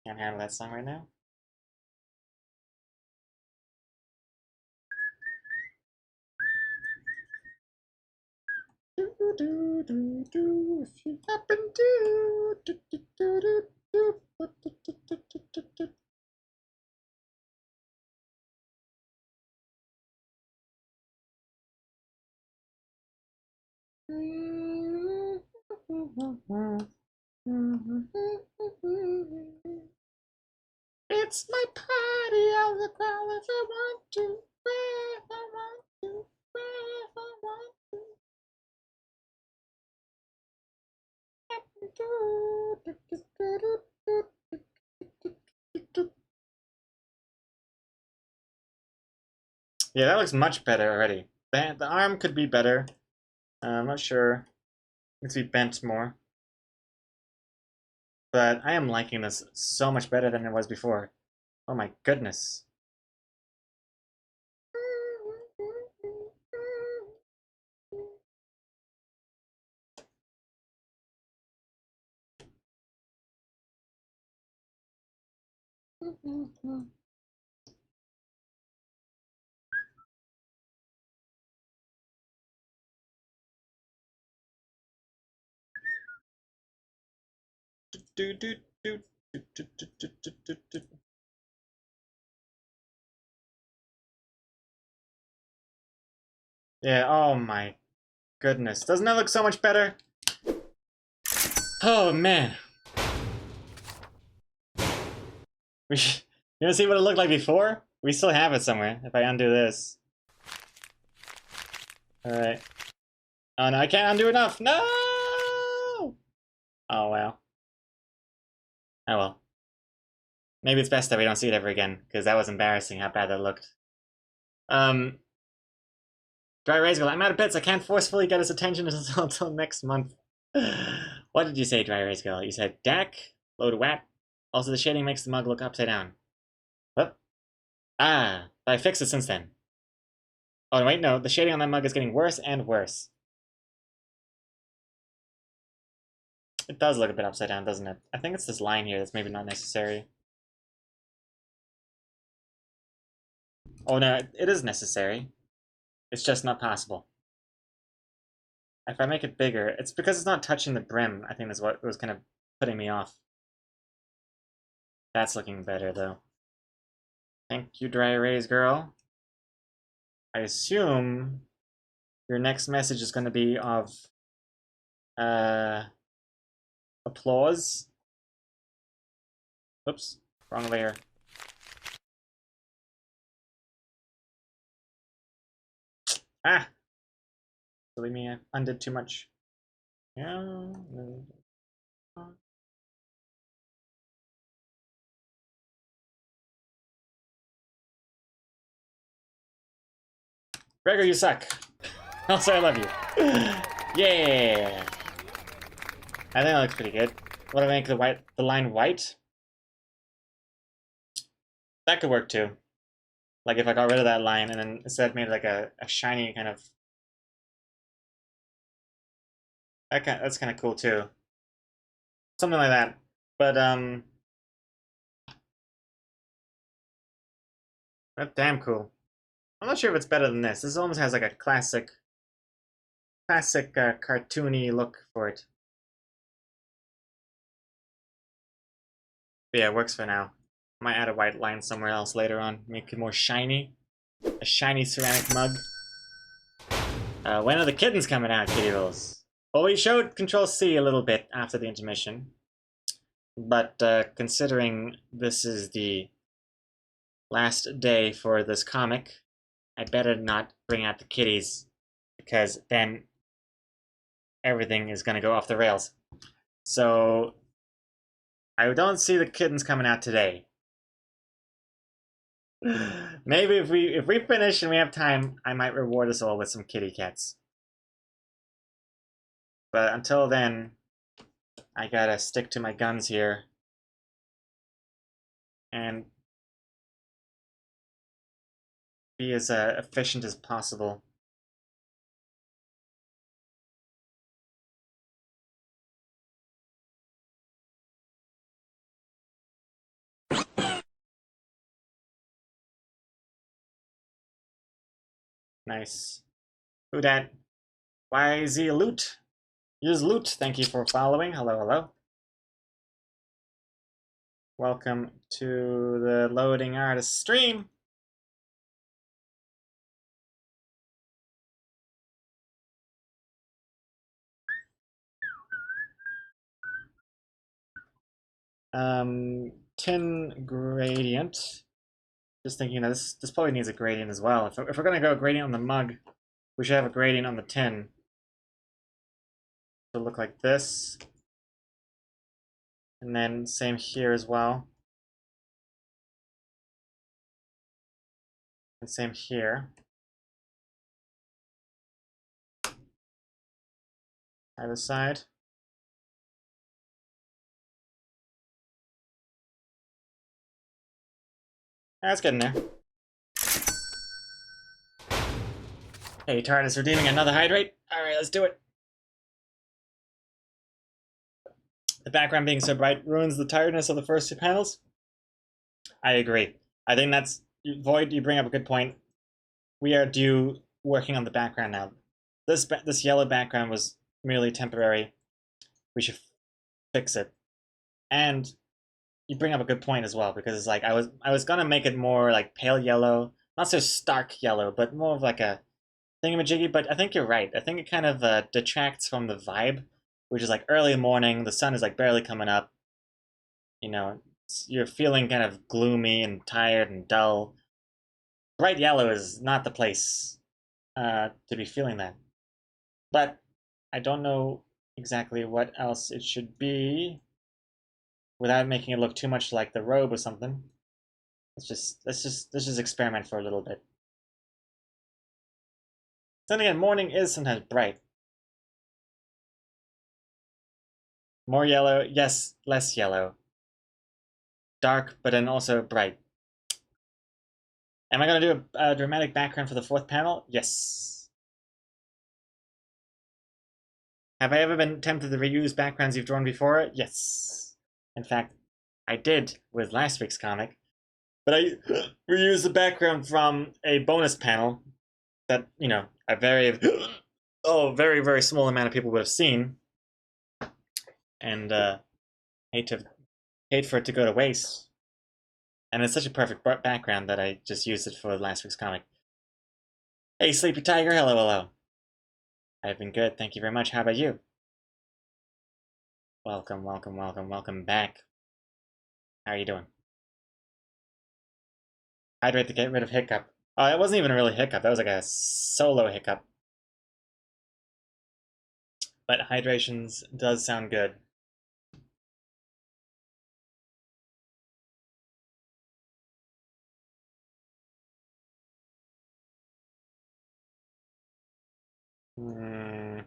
Can't handle that song right now. If you happen to. It's my party, I'll look out if I want to, where I want to, where I want to. Yeah, that looks much better already. The arm could be better. I'm not sure. Needs to be bent more. But I am liking this so much better than it was before. Oh my goodness. Yeah, oh my goodness. Doesn't that look so much better? Oh man. You wanna see what it looked like before? We still have it somewhere, if I undo this. Alright. Oh no, I can't undo enough! No! Oh well. Oh well. Maybe it's best that we don't see it ever again, because that was embarrassing how bad that looked. Dry Erase Girl, I'm out of bits. I can't forcefully get his attention until next month. What did you say, Dry Erase Girl? You said Dak, load Wat. Also, the shading makes the mug look upside down. What? Ah, but I fixed it since then. Oh, wait, no. The shading on that mug is getting worse and worse. It does look a bit upside down, doesn't it? I think it's this line here that's maybe not necessary. Oh, no, it is necessary. It's just not possible. If I make it bigger, it's because it's not touching the brim. I think that's what was kind of putting me off. That's looking better, though. Thank you, Dry Erase Girl. I assume your next message is going to be of applause. Oops, wrong layer. Ah! Believe me, I undid too much. Yeah. Gregor, you suck. Also, I love you. Yeah. I think that looks pretty good. What do I make the line white? That could work too. Like if I got rid of that line and then instead made like a shiny kind of. That's kind of cool too. Something like that. But that's damn cool. I'm not sure if it's better than this. This almost has like a classic cartoony look for it. But yeah, it works for now. I might add a white line somewhere else later on, make it more shiny. A shiny ceramic mug. When are the kittens coming out, Kitty Rolls? Well, we showed Control C a little bit after the intermission. But considering this is the last day for this comic, I'd better not bring out the kitties, because then everything is going to go off the rails. So I don't see the kittens coming out today. Maybe if we finish and we have time, I might reward us all with some kitty cats. But until then, I gotta stick to my guns here and be as efficient as possible. Nice. Who dat? YZ Loot. Use Loot. Thank you for following. Hello, hello. Welcome to the Loading Artist stream. Tin gradient. Just thinking that this probably needs a gradient as well. If we're gonna go gradient on the mug, we should have a gradient on the tin. To look like this. And then same here as well. And same here. Either side. That's getting there. Hey, Tard is redeeming another hydrate. Alright, let's do it. The background being so bright ruins the tiredness of the first two panels. I agree. I think that's Void. You bring up a good point. We are due working on the background now. This yellow background was merely temporary. We should fix it. And you bring up a good point as well, because it's like I was gonna make it more like pale yellow, not so stark yellow, but more of like a thingamajiggy. But I think you're right. I think it kind of detracts from the vibe, which is like early morning. The sun is like barely coming up. You know, you're feeling kind of gloomy and tired and dull. Bright yellow is not the place to be feeling that. But I don't know exactly what else it should be. without making it look too much like the robe or something. Let's just experiment for a little bit. Then again, morning is sometimes bright. More yellow, yes, less yellow. Dark, but then also bright. Am I gonna do a dramatic background for the fourth panel? Yes. Have I ever been tempted to reuse backgrounds you've drawn before? Yes. In fact, I did with last week's comic. But I reused the background from a bonus panel that, you know, a very, very small amount of people would have seen. And hate for it to go to waste. And it's such a perfect background that I just used it for last week's comic. Hey, Sleepy Tiger, hello. I've been good, thank you very much. How about you? Welcome back. How are you doing? Hydrate to get rid of hiccup. Oh, it wasn't even a really hiccup. That was like a solo hiccup. But hydrations does sound good. Hmm.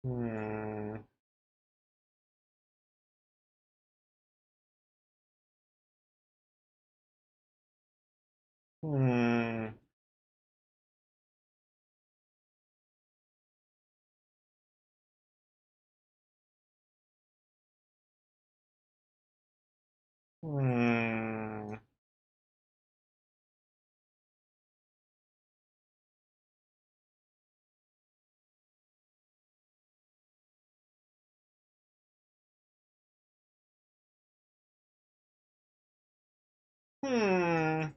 Hmm. Hmm. Hmm. Hmm.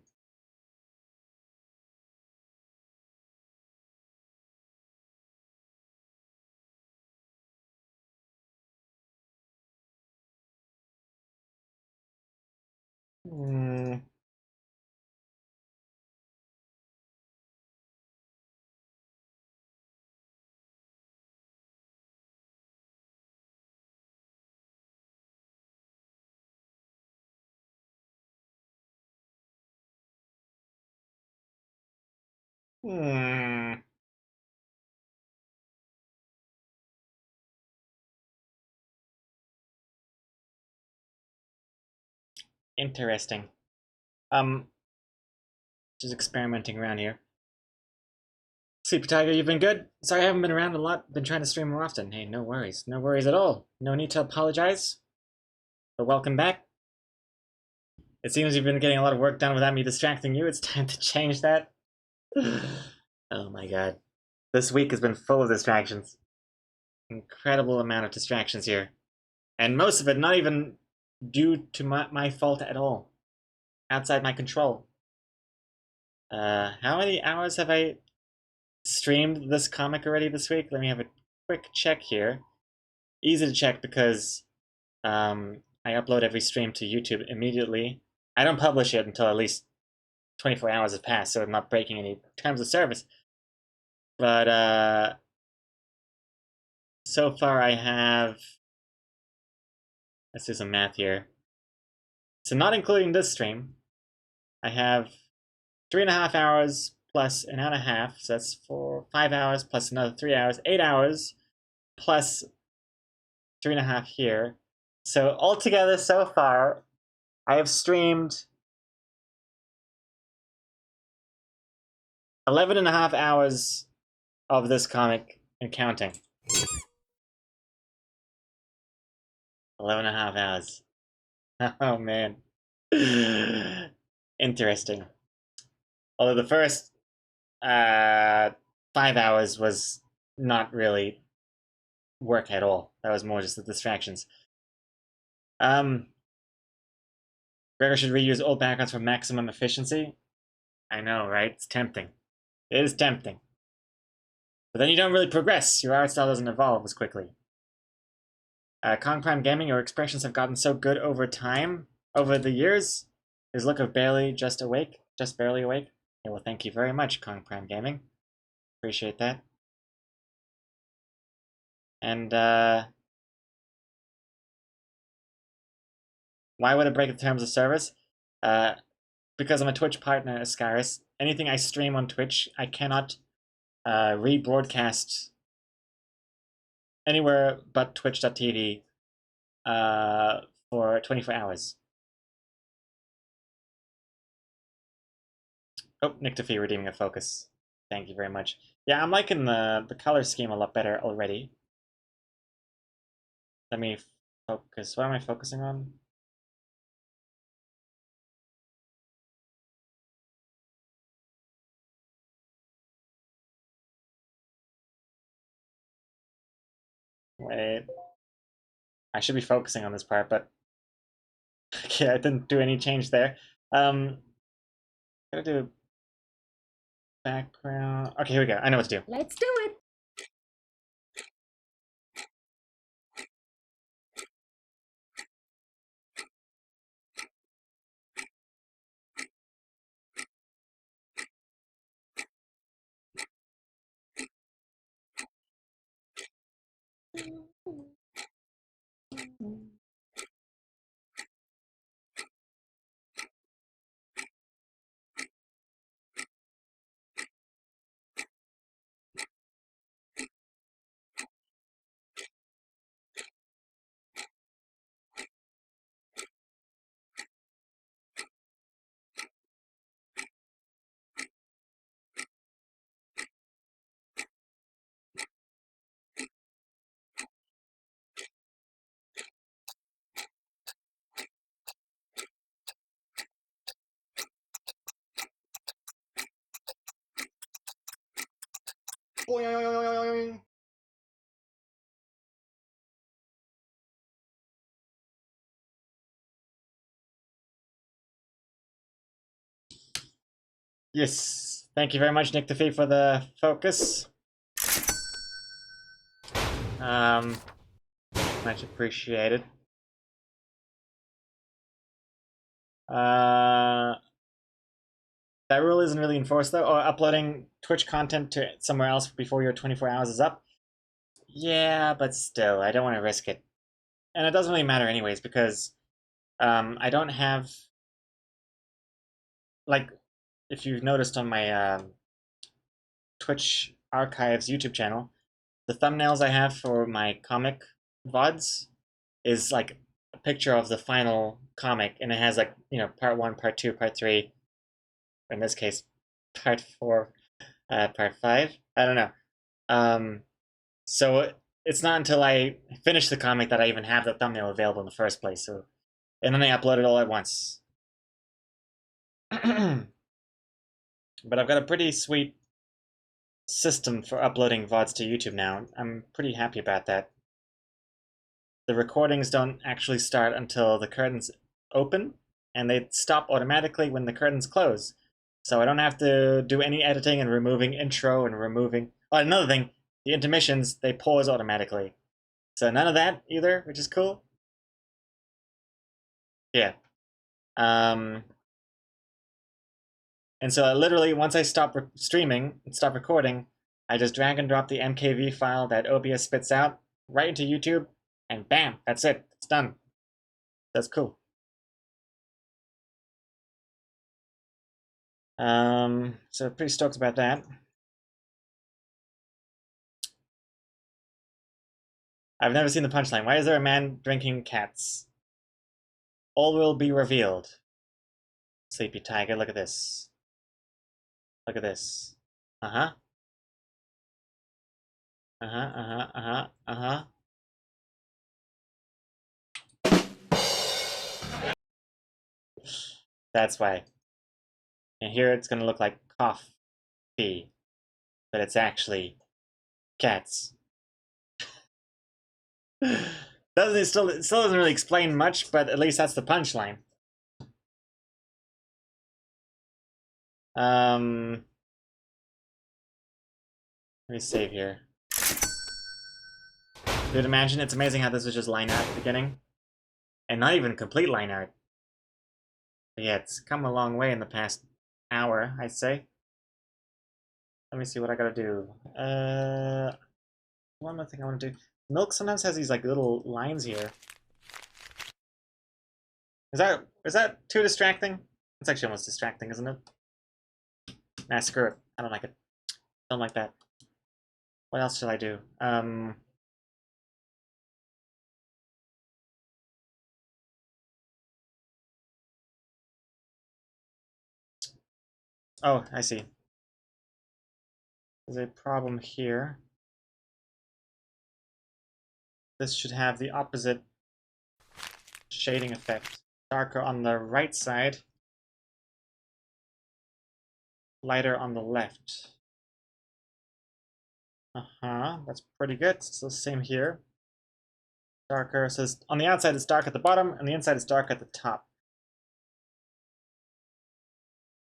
Hmm. Hmm. Interesting. Just experimenting around here. Sleepy Tiger, you've been good? Sorry I haven't been around a lot. Been trying to stream more often. Hey, no worries. No worries at all. No need to apologize. But welcome back. It seems you've been getting a lot of work done without me distracting you. It's time to change that. Oh my god. This week has been full of distractions. Incredible amount of distractions here. And most of it not even due to my fault at all. Outside my control. How many hours have I streamed this comic already this week? Let me have a quick check here. Easy to check because I upload every stream to YouTube immediately. I don't publish it until at least 24 hours have passed, so I'm not breaking any terms of service. But so far I have, let's do some math here. So not including this stream, I have 3.5 hours plus an hour and a half, so that's 5 hours plus another 3 hours, 8 hours plus 3.5 here. So altogether so far, I have streamed 11.5 hours of this comic and counting. 11.5 hours. Oh man. Interesting. Although the first 5 hours was not really work at all. That was more just the distractions. Gregor should reuse old backgrounds for maximum efficiency. I know, right? It's tempting. It is tempting. But then you don't really progress. Your art style doesn't evolve as quickly. Kong Prime Gaming, your expressions have gotten so good over time, over the years. His look of barely just awake. Just barely awake? Yeah, well, thank you very much, Kong Prime Gaming. Appreciate that. And, why would it break the terms of service? Because I'm a Twitch partner, Ascaris. Anything I stream on Twitch, I cannot rebroadcast anywhere but twitch.tv for 24 hours. Oh, Nick Defee redeeming a focus. Thank you very much. Yeah, I'm liking the color scheme a lot better already. Let me focus. What am I focusing on? Wait. I should be focusing on this part, but okay, I didn't do any change there. Gotta do background. Okay, here we go. I know what to do. Let's do it. Boing. Yes. Thank you very much, Nick Defee, for the focus. Much appreciated. That rule isn't really enforced though. Or uploading Twitch content to somewhere else before your 24 hours is up. Yeah, but still, I don't want to risk it. And it doesn't really matter anyways, because I don't have, like, if you've noticed on my Twitch Archives YouTube channel, the thumbnails I have for my comic VODs is like a picture of the final comic, and it has like, you know, part 1, part 2, part 3, in this case, part 4, part 5. I don't know. So it's not until I finish the comic that I even have the thumbnail available in the first place. So, and then I upload it all at once. But I've got a pretty sweet system for uploading VODs to YouTube now. I'm pretty happy about that. The recordings don't actually start until the curtains open, and they stop automatically when the curtains close. So I don't have to do any editing and removing intro and removing... Oh, another thing, the intermissions, they pause automatically. So none of that either, which is cool. Yeah. And so literally, once I stop streaming and stop recording, I just drag and drop the MKV file that OBS spits out right into YouTube, and bam, that's it. It's done. That's cool. So pretty stoked about that. I've never seen the punchline. Why is there a man drinking cats? All will be revealed. Sleepy tiger, look at this. Look at this. Uh-huh. Uh-huh, uh-huh, uh-huh, uh-huh. That's why. And here it's gonna look like coffee, but it's actually cats. It still doesn't really explain much, but at least that's the punchline. Let me save here. Dude, imagine, it's amazing how this was just line art at the beginning. And not even complete line art. But yeah, it's come a long way in the past hour, I'd say. Let me see what I gotta do. One more thing I want to do. Milk sometimes has these like little lines here. Is that too distracting? It's actually almost distracting, isn't it? Nah, screw it. I don't like it. Don't like that. What else shall I do? Oh, I see. There's a problem here. This should have the opposite shading effect. Darker on the right side, lighter on the left. That's pretty good. It's the same here. Darker, so on the outside it's dark at the bottom, and the inside is dark at the top.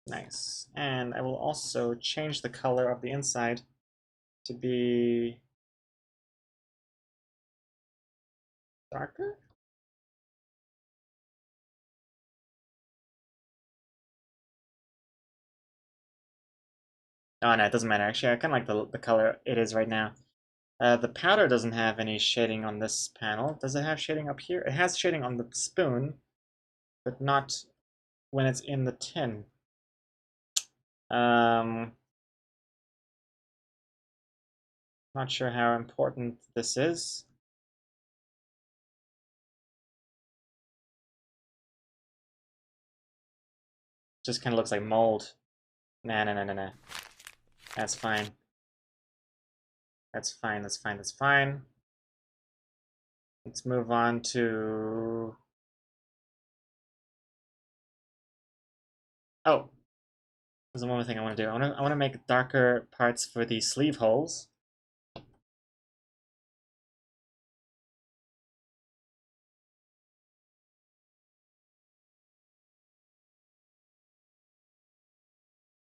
Nice. And I will also change the color of the inside to be darker? Oh no, it doesn't matter. Actually, I kind of like the color it is right now. The powder doesn't have any shading on this panel. Does it have shading up here? It has shading on the spoon, but not when it's in the tin. Not sure how important this is. Just kind of looks like mold. Nah. That's fine. That's fine, that's fine, that's fine. Let's move on to... Oh, there's one more thing I want to do. I want to make darker parts for the sleeve holes.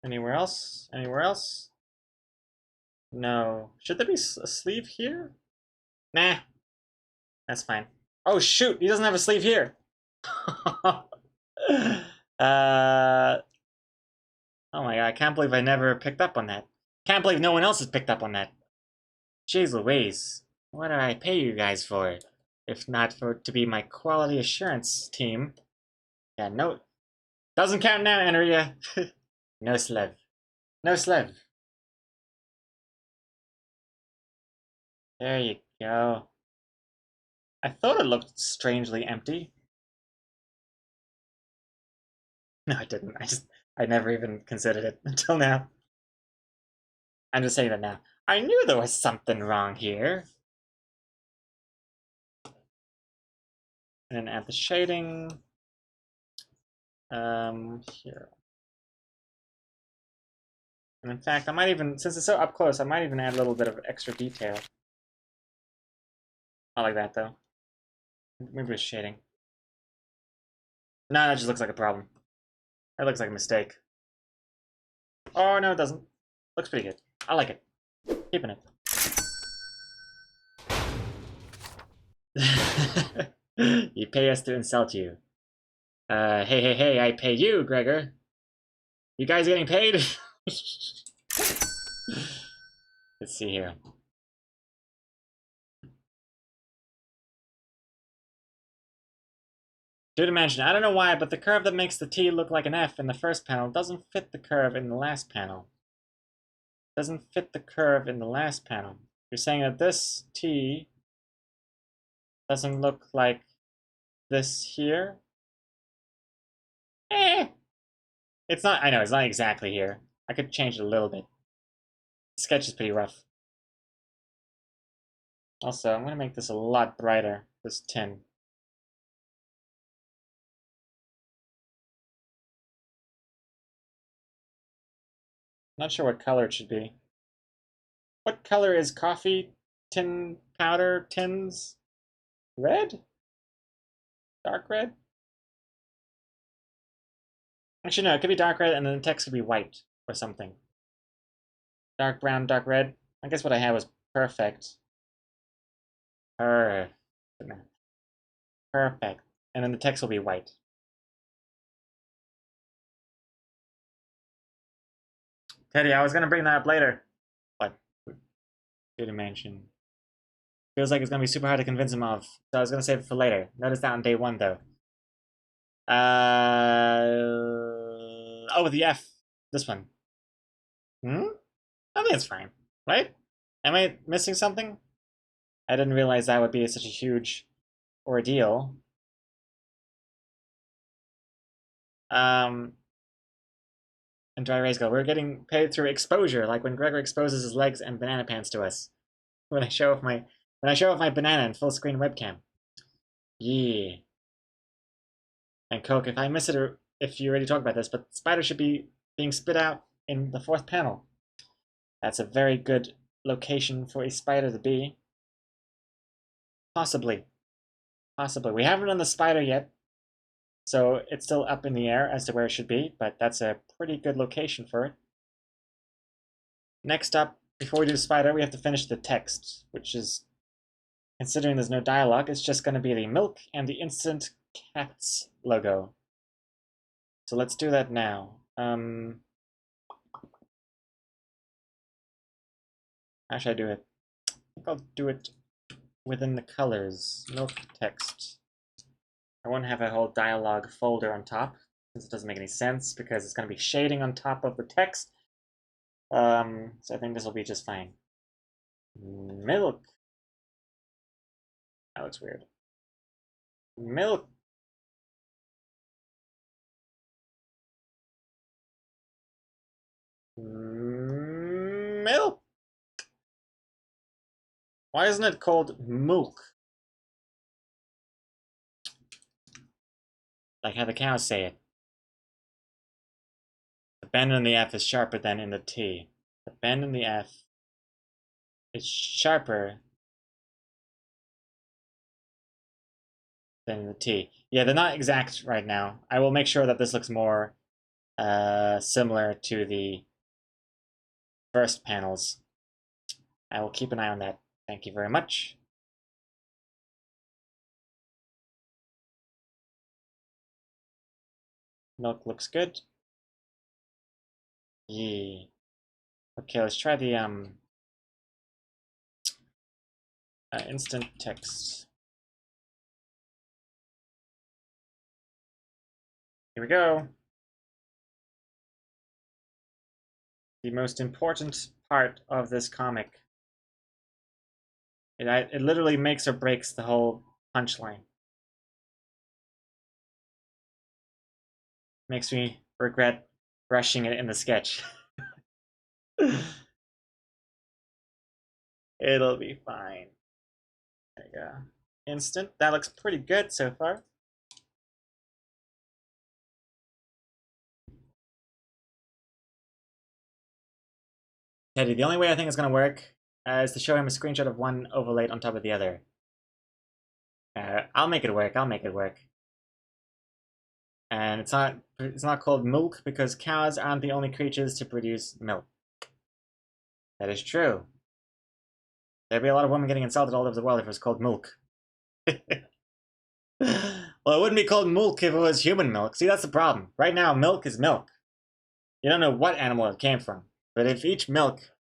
Anywhere else? Anywhere else? No. Should there be a sleeve here? Nah. That's fine. Oh shoot, he doesn't have a sleeve here. Oh my god, I can't believe I never picked up on that. Can't believe no one else has picked up on that. Jeez Louise. What do I pay you guys for? If not for to be my quality assurance team. Yeah, no. Doesn't count now, Andrea. No slev. No slev. There you go. I thought it looked strangely empty. No, I didn't. I never even considered it until now. I'm just saying that now. I knew there was something wrong here. And then add the shading. Here. And in fact, I might even, since it's so up close, I might even add a little bit of extra detail. I like that though. Maybe it's shading. No, that just looks like a problem. That looks like a mistake. Oh, no, it doesn't. Looks pretty good. I like it. Keeping it. You pay us to insult you. Hey, I pay you, Gregor. You guys getting paid? Let's see here. Two dimension. I don't know why, but the curve that makes the T look like an F in the first panel doesn't fit the curve in the last panel. Doesn't fit the curve in the last panel. You're saying that this T doesn't look like this here? It's not, I know, it's not exactly here. I could change it a little bit. The sketch is pretty rough. Also, I'm going to make this a lot brighter, this tin. Not sure what color it should be. What color is coffee tin powder tins? Red? Dark red? Actually, no, it could be dark red and then the text could be white or something. Dark brown, dark red. I guess what I had was perfect. Perfect. Perfect. And then the text will be white. Teddy, I was gonna bring that up later. What? Two-dimension. Feels like it's gonna be super hard to convince him of. So I was gonna save it for later. Notice that on day one, though. Oh, the F. This one. I think it's fine, right? Am I missing something? I didn't realize that would be such a huge ordeal. And dry rays go. We're getting paid through exposure, like when Gregor exposes his legs and banana pants to us. When I show off my banana in full screen webcam. Yeah. And Coke, if I miss it or if you already talked about this, but spider should be being spit out in the fourth panel. That's a very good location for a spider to be. Possibly. Possibly. We haven't done the spider yet, so it's still up in the air as to where it should be, but that's a pretty good location for it. Next up, before we do the spider, we have to finish the text, which is, considering there's no dialogue, it's just going to be the milk and the instant cats logo. So let's do that now. How should I do it? I think I'll do it within the colors. Milk text. I won't have a whole dialogue folder on top, since it doesn't make any sense, because it's going to be shading on top of the text. So I think this will be just fine. Milk. That looks weird. Milk. Milk. Why isn't it called milk? Like how the cows say it. The bend in the F is sharper than in the T. The bend in the F is sharper than the T. Yeah, they're not exact right now. I will make sure that this looks more similar to the first panels. I will keep an eye on that. Thank you very much. Milk looks good. Yeah. Okay, let's try the instant text. Here we go. The most important part of this comic. It literally makes or breaks the whole punchline. Makes me regret rushing it in the sketch. It'll be fine. There you go. Instant. That looks pretty good so far. Teddy, the only way I think it's going to work is to show him a screenshot of one overlaid on top of the other. I'll make it work. I'll make it work. And it's not called milk because cows aren't the only creatures to produce milk. That is true. There'd be a lot of women getting insulted all over the world if it was called milk. Well, it wouldn't be called milk if it was human milk. See, that's the problem. Right now, milk is milk. You don't know what animal it came from. But if each milk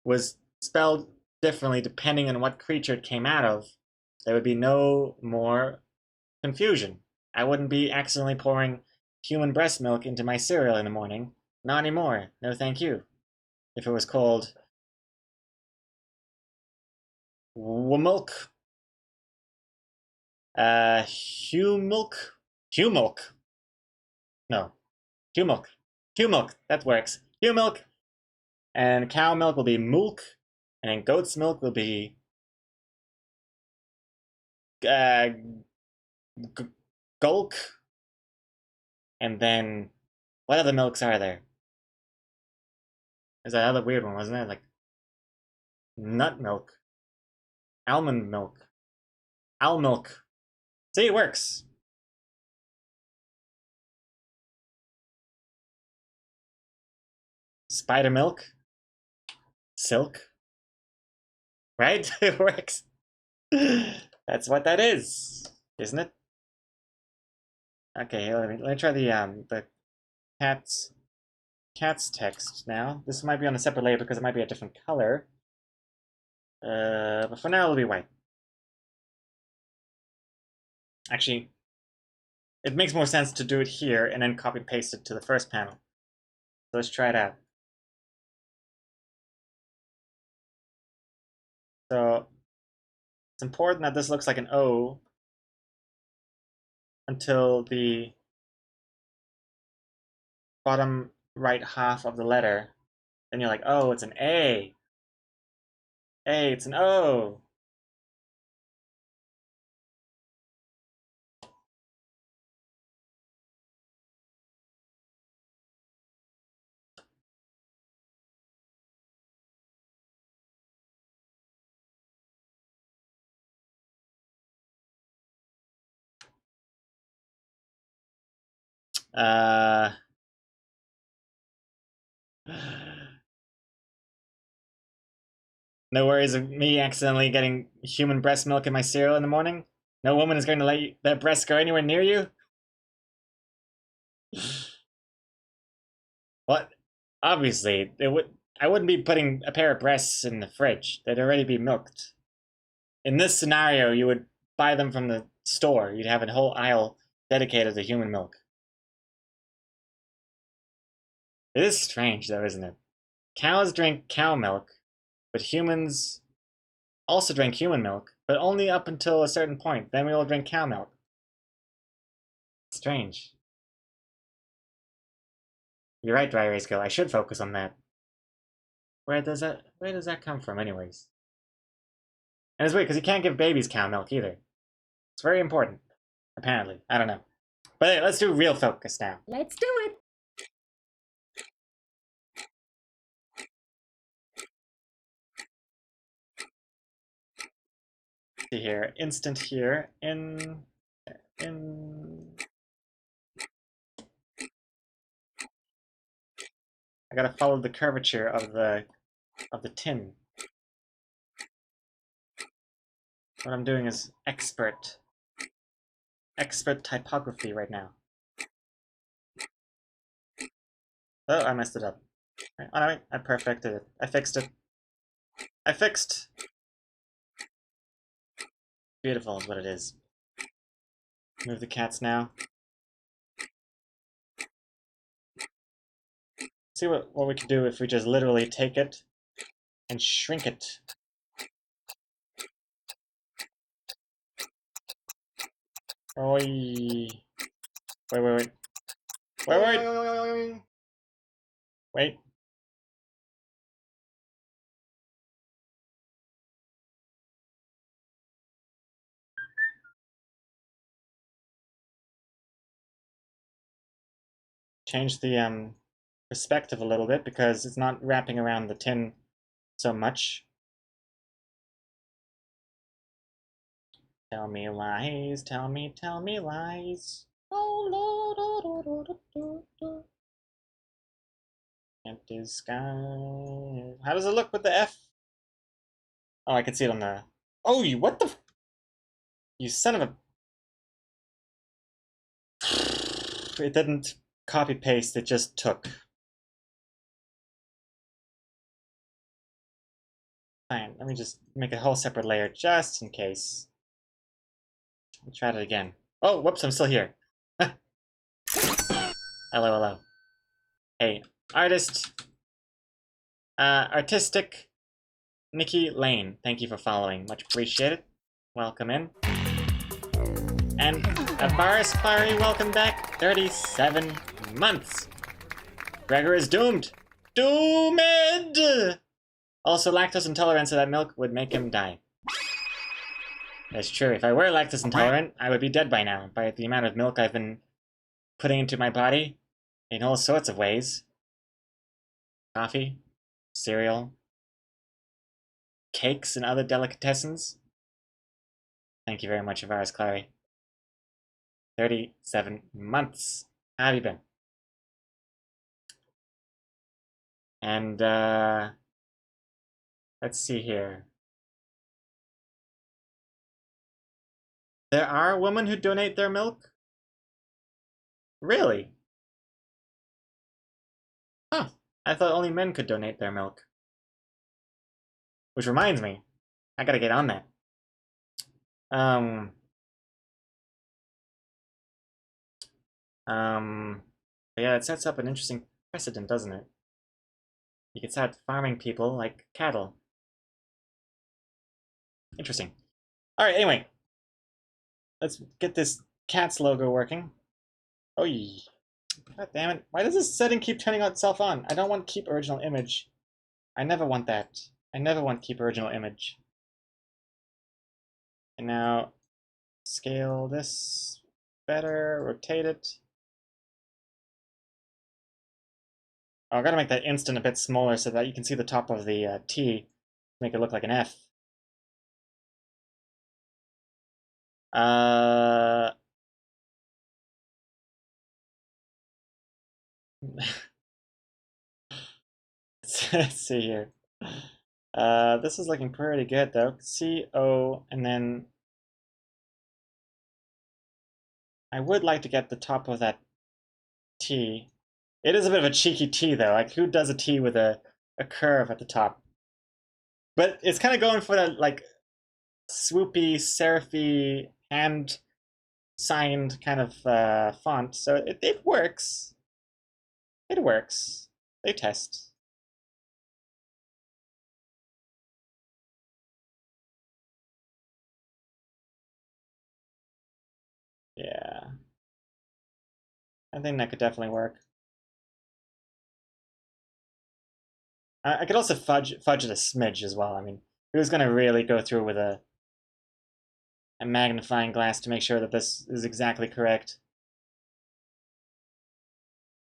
was spelled differently depending on what creature it came out of, there would be no more confusion. I wouldn't be accidentally pouring human breast milk into my cereal in the morning. Not anymore. No thank you. If it was called milk. Hugh milk? Hugh milk. No. Hugh milk. Hugh milk. That works. Hugh milk. And cow milk will be milk. And goat's milk will be gulk. And then what other milks are there? There's that other weird one, wasn't there? Like nut milk. Almond milk. Owl milk. See, it works. Spider milk. Silk. Right? It works. That's what that is, isn't it? Okay, let me try the cats cat's text now. This might be on a separate layer because it might be a different color. But for now, it'll be white. Actually, it makes more sense to do it here and then copy paste it to the first panel. So let's try it out. So it's important that this looks like an O until the bottom right half of the letter. Then you're like, oh, it's an A. A, it's an O. No worries of me accidentally getting human breast milk in my cereal in the morning? No woman is going to let their breasts go anywhere near you? What? Obviously, I wouldn't be putting a pair of breasts in the fridge. They'd already be milked. In this scenario, you would buy them from the store. You'd have a whole aisle dedicated to human milk. It is strange, though, isn't it? Cows drink cow milk, but humans also drink human milk, but only up until a certain point. Then we will drink cow milk. Strange. You're right, Dry Erase Girl. I should focus on that. Where does that come from, anyways? And it's weird because you can't give babies cow milk either. It's very important, apparently. I don't know. But hey, let's do real focus now. Let's do it. See here, instant here in. I gotta follow the curvature of the tin. What I'm doing is expert typography right now. Oh, I messed it up. Oh, no, wait, I perfected it. I fixed it. I fixed. Beautiful is what it is. Move the cats now. See what we can do if we just literally take it and shrink it. Oi. Wait. Wait. Change the perspective a little bit because it's not wrapping around the tin so much. Tell me lies, tell me lies. Oh Lord. Empty sky. How does it look with the F? Oh, I can see it on the. Oh, what the? You son of a. It didn't copy paste, it just took. Fine, let me just make a whole separate layer just in case. I'll try it again. Oh, whoops, I'm still here. Hello. Hey, artist. Artistic Nikki Lane, thank you for following. Much appreciated. Welcome in. And Avaris Fiery, welcome back. 37 months. Gregor is doomed. Doomed! Also, lactose intolerant, so that milk would make him die. That's true. If I were lactose intolerant, I would be dead by now, by the amount of milk I've been putting into my body in all sorts of ways. Coffee, cereal, cakes, and other delicatessens. Thank you very much, Avaris Clary. 37 months. How have you been? And, let's see here. There are women who donate their milk? Really? Huh. I thought only men could donate their milk. Which reminds me, I gotta get on that. Um, but yeah, it sets up an interesting precedent, doesn't it? You can start farming people like cattle. Interesting. Alright, anyway. Let's get this cat's logo working. Oh, god damn it. Why does this setting keep turning itself on? I don't want keep original image. I never want that. I never want keep original image. And now, scale this better, rotate it. Oh, I gotta make that instant a bit smaller so that you can see the top of the T, make it look like an F. Let's see here. This is looking pretty good though. C-O, and then I would like to get the top of that T. It is a bit of a cheeky T though. Like who does a T with a curve at the top? But it's kind of going for that like swoopy, serify, hand signed kind of font. So it works. It works. They test. Yeah. I think that could definitely work. I could also fudge it a smidge as well. I mean, who's gonna really go through with a magnifying glass to make sure that this is exactly correct?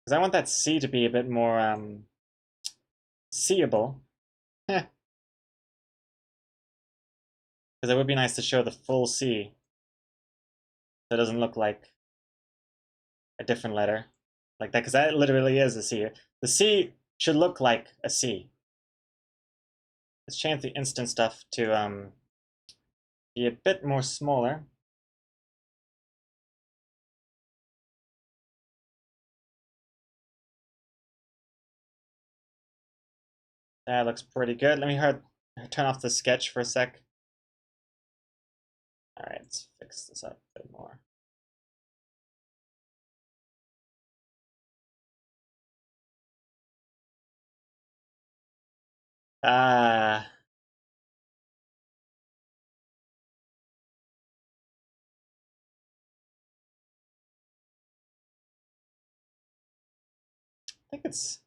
Because I want that C to be a bit more seeable. Because it would be nice to show the full C. So it doesn't look like a different letter. Like that, because that literally is a C. The C should look like a C. Let's change the instant stuff to be a bit more smaller. That looks pretty good. Let me turn off the sketch for a sec. All right, let's fix this up a bit more. I think it's...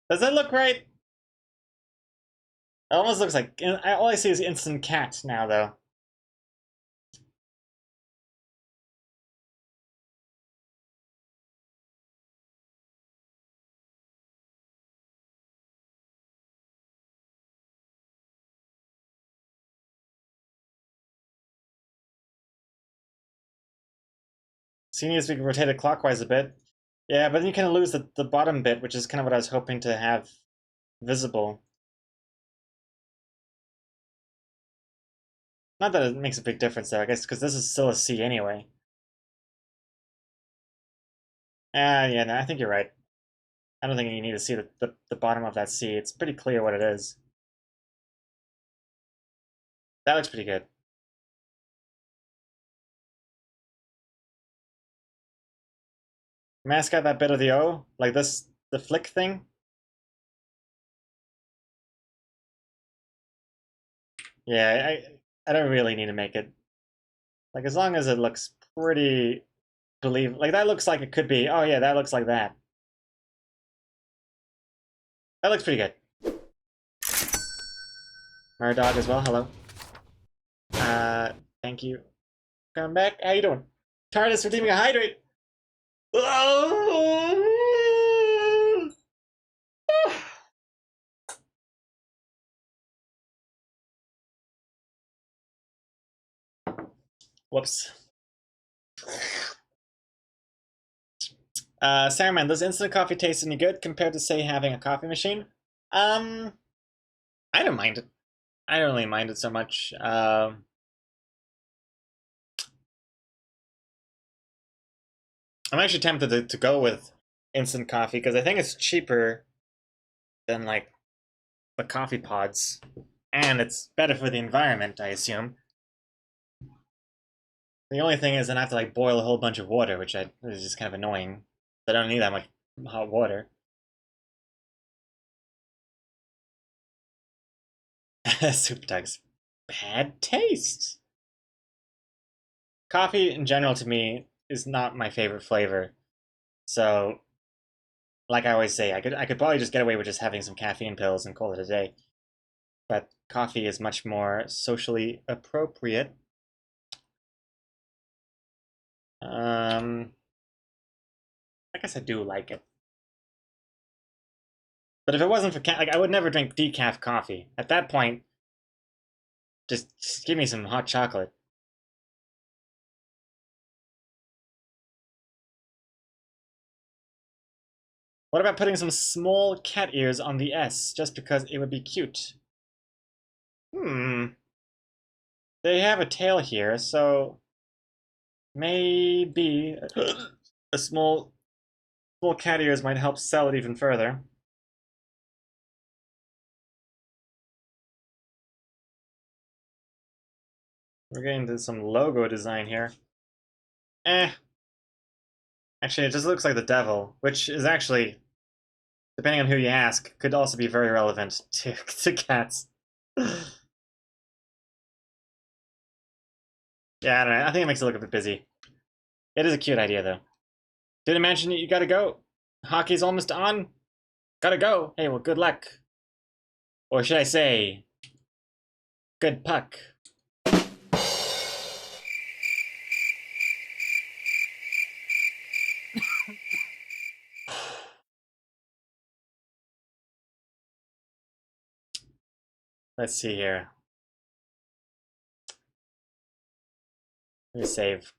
Does that look right? It almost looks like... All I see is instant cat now, though. C needs to be rotated clockwise a bit. Yeah, but then you kind of lose the bottom bit, which is kind of what I was hoping to have visible. Not that it makes a big difference there, I guess, because this is still a C anyway. Yeah, no, I think you're right. I don't think you need to see the bottom of that C. It's pretty clear what it is. That looks pretty good. Mask out that bit of the O, like this, the flick thing. Yeah, I don't really need to make it. Like, as long as it looks pretty like that looks like it could be, oh yeah, that looks like that. That looks pretty good. Murdog as well, hello. Thank you. Come back, how you doing? TARDIS redeeming a hydrate! Oh! Whoops. Saruman, does instant coffee taste any good compared to, say, having a coffee machine? I don't mind it. I don't really mind it so much. I'm actually tempted to go with instant coffee because I think it's cheaper than like the coffee pods, and it's better for the environment, I assume. The only thing is, then I have to like boil a whole bunch of water, which is just kind of annoying. I don't need that much hot water. Super Tug's bad taste. Coffee in general to me is not my favorite flavor. So, like I always say, I could probably just get away with just having some caffeine pills and call it a day. But coffee is much more socially appropriate. I guess I do like it. But if it wasn't for like I would never drink decaf coffee. At that point, just give me some hot chocolate. What about putting some small cat ears on the S, just because it would be cute? Hmm. They have a tail here, so maybe a small cat ears might help sell it even further. We're getting to some logo design here. Eh. Actually, it just looks like the devil, which is actually, depending on who you ask, could also be very relevant to cats. Yeah, I don't know. I think it makes it look a bit busy. It is a cute idea, though. Didn't mention you gotta go. Hockey's almost on. Gotta go. Hey, well, good luck. Or should I say, good puck. Let's see here. Let me save.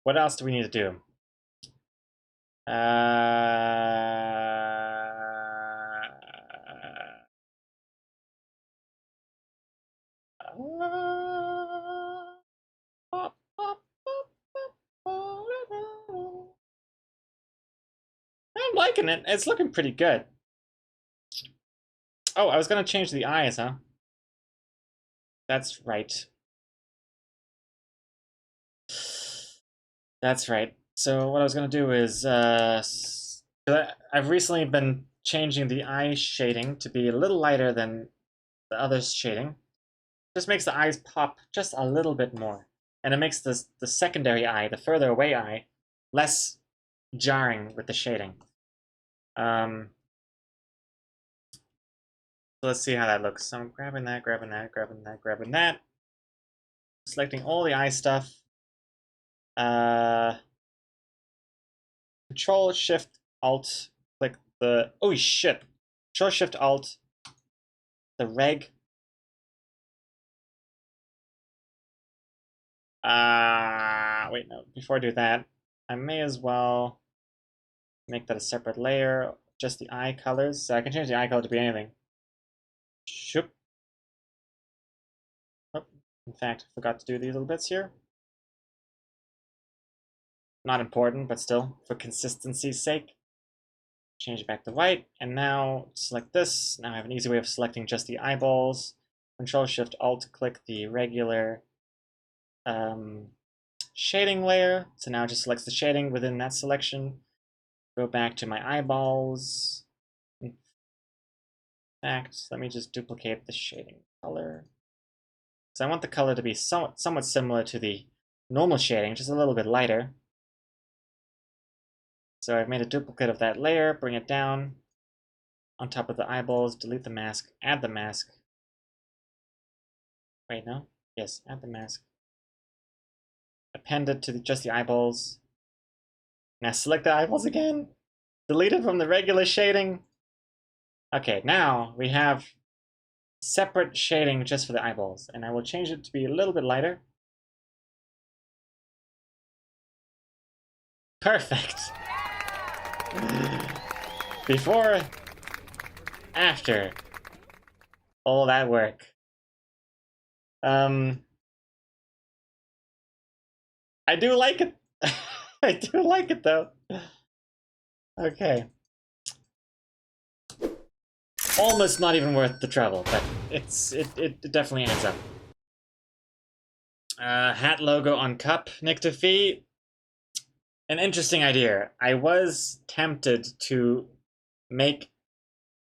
What else do we need to do? I'm liking it. It's looking pretty good. Oh, I was gonna change the eyes, huh? That's right. That's right. So what I was gonna do is, I've recently been changing the eye shading to be a little lighter than the other shading. Just makes the eyes pop just a little bit more, and it makes the secondary eye, the further away eye, less jarring with the shading. So let's see how that looks. So I'm grabbing that, grabbing that, grabbing that, grabbing that. Selecting all the eye stuff. Control Shift Alt, click the, oh shit. Control Shift Alt, the reg. Wait, no, before I do that, I may as well make that a separate layer, just the eye colors. So I can change the eye color to be anything. Shoop. Oh, in fact, forgot to do these little bits here. Not important, but still, for consistency's sake. Change it back to white, and now select this. Now I have an easy way of selecting just the eyeballs. Control Shift Alt, click the regular shading layer. So now it just selects the shading within that selection. Go back to my eyeballs. In fact, let me just duplicate the shading color. So I want the color to be somewhat similar to the normal shading, just a little bit lighter. So I've made a duplicate of that layer, bring it down on top of the eyeballs, delete the mask, add the mask. Wait, no? Yes, add the mask. Append it to just the eyeballs. Now select the eyeballs again. Delete it from the regular shading. Okay, now we have separate shading just for the eyeballs, and I will change it to be a little bit lighter. Perfect. Before, after all that work. I do like it. I do like it though. Okay. Almost not even worth the trouble, but it definitely adds up. Hat logo on cup, Nick Fee. An interesting idea. I was tempted to make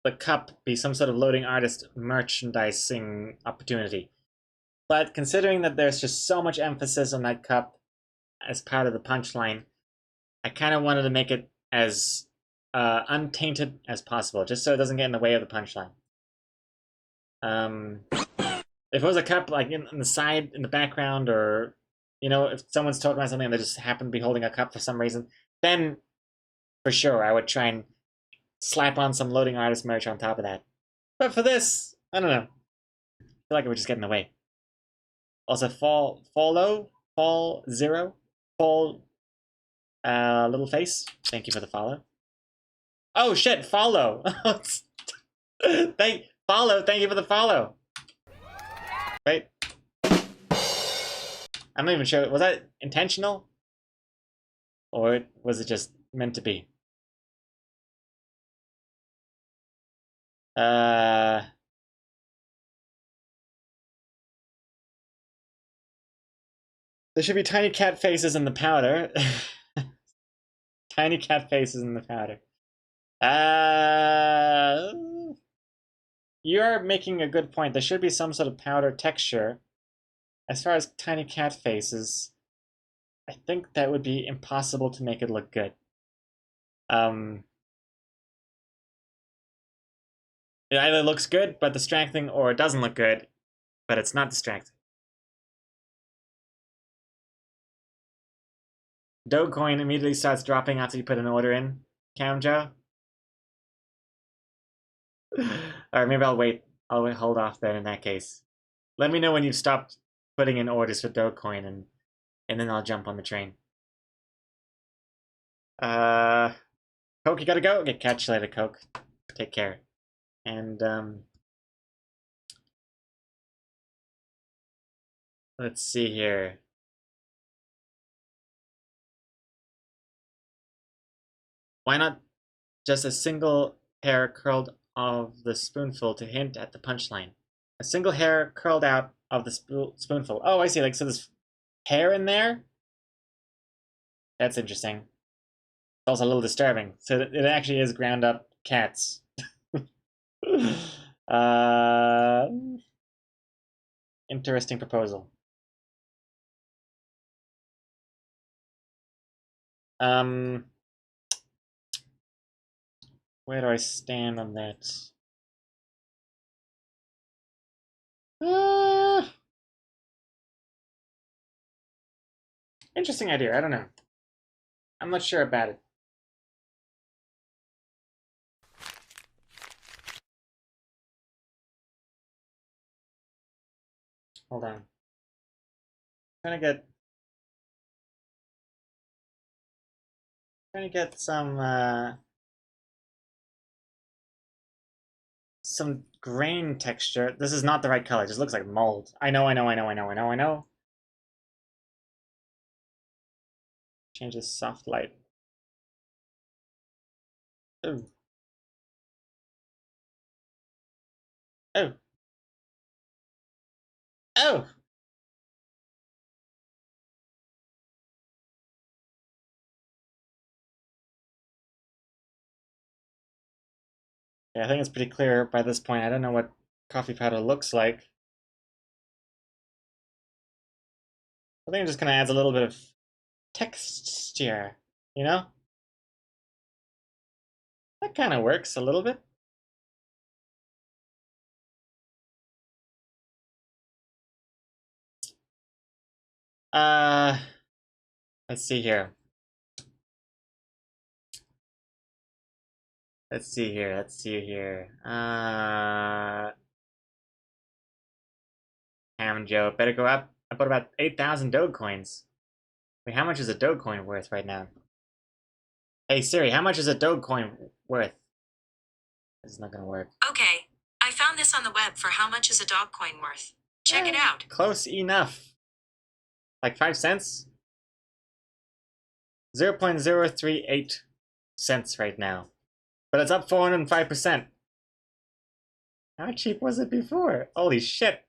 the cup be some sort of loading artist merchandising opportunity. But considering that there's just so much emphasis on that cup as part of the punchline, I kind of wanted to make it as untainted as possible, just so it doesn't get in the way of the punchline. If it was a cup like in the side, in the background, or if someone's talking about something and they just happen to be holding a cup for some reason, then for sure I would try and slap on some loading artist merch on top of that. But for this, I don't know. I feel like it would just get in the way. Also, fall zero, fall little face. Thank you for the follow. Oh shit, follow. Thank you for the follow. Right? I'm not even sure. Was that intentional? Or was it just meant to be? There should be tiny cat faces in the powder. Tiny cat faces in the powder. You're making a good point. There should be some sort of powder texture. As far as tiny cat faces, I think that would be impossible to make it look good. It either looks good but distracting, or it doesn't look good but it's not distracting. Dogecoin immediately starts dropping after you put an order in, Camjo. Alright, maybe I'll wait. Hold off then in that case. Let me know when you've stopped putting in orders for Dogecoin, and then I'll jump on the train. Coke, you gotta go. Okay, catch you later, Coke. Take care. And let's see here. Why not just a single hair curled of the spoonful to hint at the punchline? A single hair curled out of the spoonful. Oh, I see. Like, so there's hair in there? That's interesting. It's also a little disturbing. So it actually is ground up cats. Interesting proposal. Where do I stand on that? Interesting idea. I don't know. I'm not sure about it. Hold on. Trying to get some grain texture. This is not the right color. It just looks like mold. I know. Change this soft light. Oh. Oh. Oh. Yeah, I think it's pretty clear by this point. I don't know what coffee powder looks like. I think it just kind of adds a little bit of texture, you know? That kind of works a little bit. Uh, let's see here. Let's see here. Ham Joe, better go up. I bought about 8,000 Dogecoins. Wait, how much is a Dogecoin worth right now? Hey Siri, how much is a Dogecoin worth? This is not gonna work. Okay, I found this on the web for how much is a dog coin worth. Check it out. Close enough. Like 5 cents? 0.038 cents right now. But it's up 405%. How cheap was it before? Holy shit.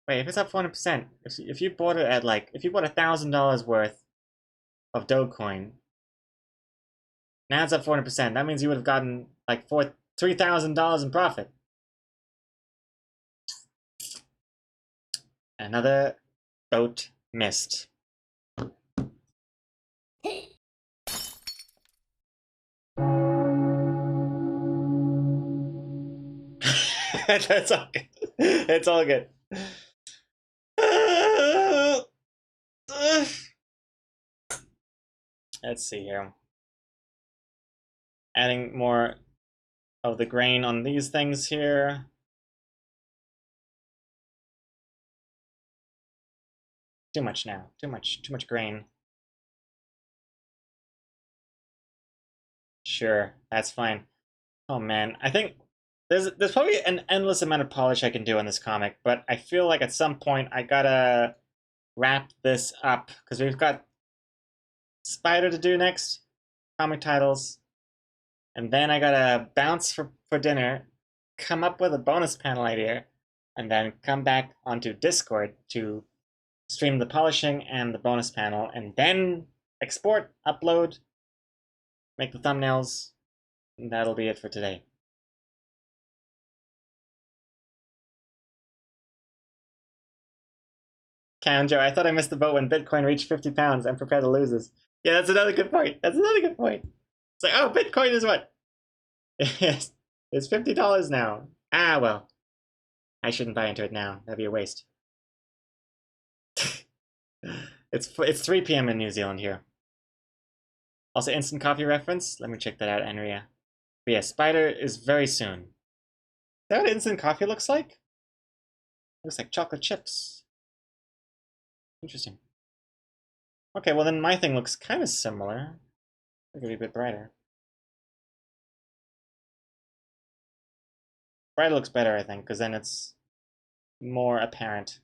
Wait, if it's up 400%, if you bought it at like, if you bought $1,000 worth of Dogecoin, now it's up 400%. That means you would have gotten like $3,000 in profit. Another boat missed. That's all good. It's all good. Let's see here. Adding more of the grain on these things here. Too much now. Too much grain. Sure, that's fine. Oh man, I think there's probably an endless amount of polish I can do on this comic, but I feel like at some point I gotta wrap this up because we've got Spider to do next, comic titles, and then I gotta bounce for dinner, come up with a bonus panel idea, and then come back onto Discord to stream the polishing and the bonus panel, and then export, upload, make the thumbnails, and that'll be it for today. Joe, I thought I missed the boat when Bitcoin reached 50 pounds. I'm prepared to lose this. Yeah, that's another good point. That's another good point. It's like, oh, Bitcoin is what? Yes, it's $50 now. Ah, well. I shouldn't buy into it now. That'd be a waste. It's 3 p.m. in New Zealand here. Also, instant coffee reference. Let me check that out, Andrea. But yeah, Spider is very soon. Is that what instant coffee looks like? Looks like chocolate chips. Interesting. Okay, well then my thing looks kind of similar. It could be a bit brighter. Brighter looks better, I think, because then it's more apparent.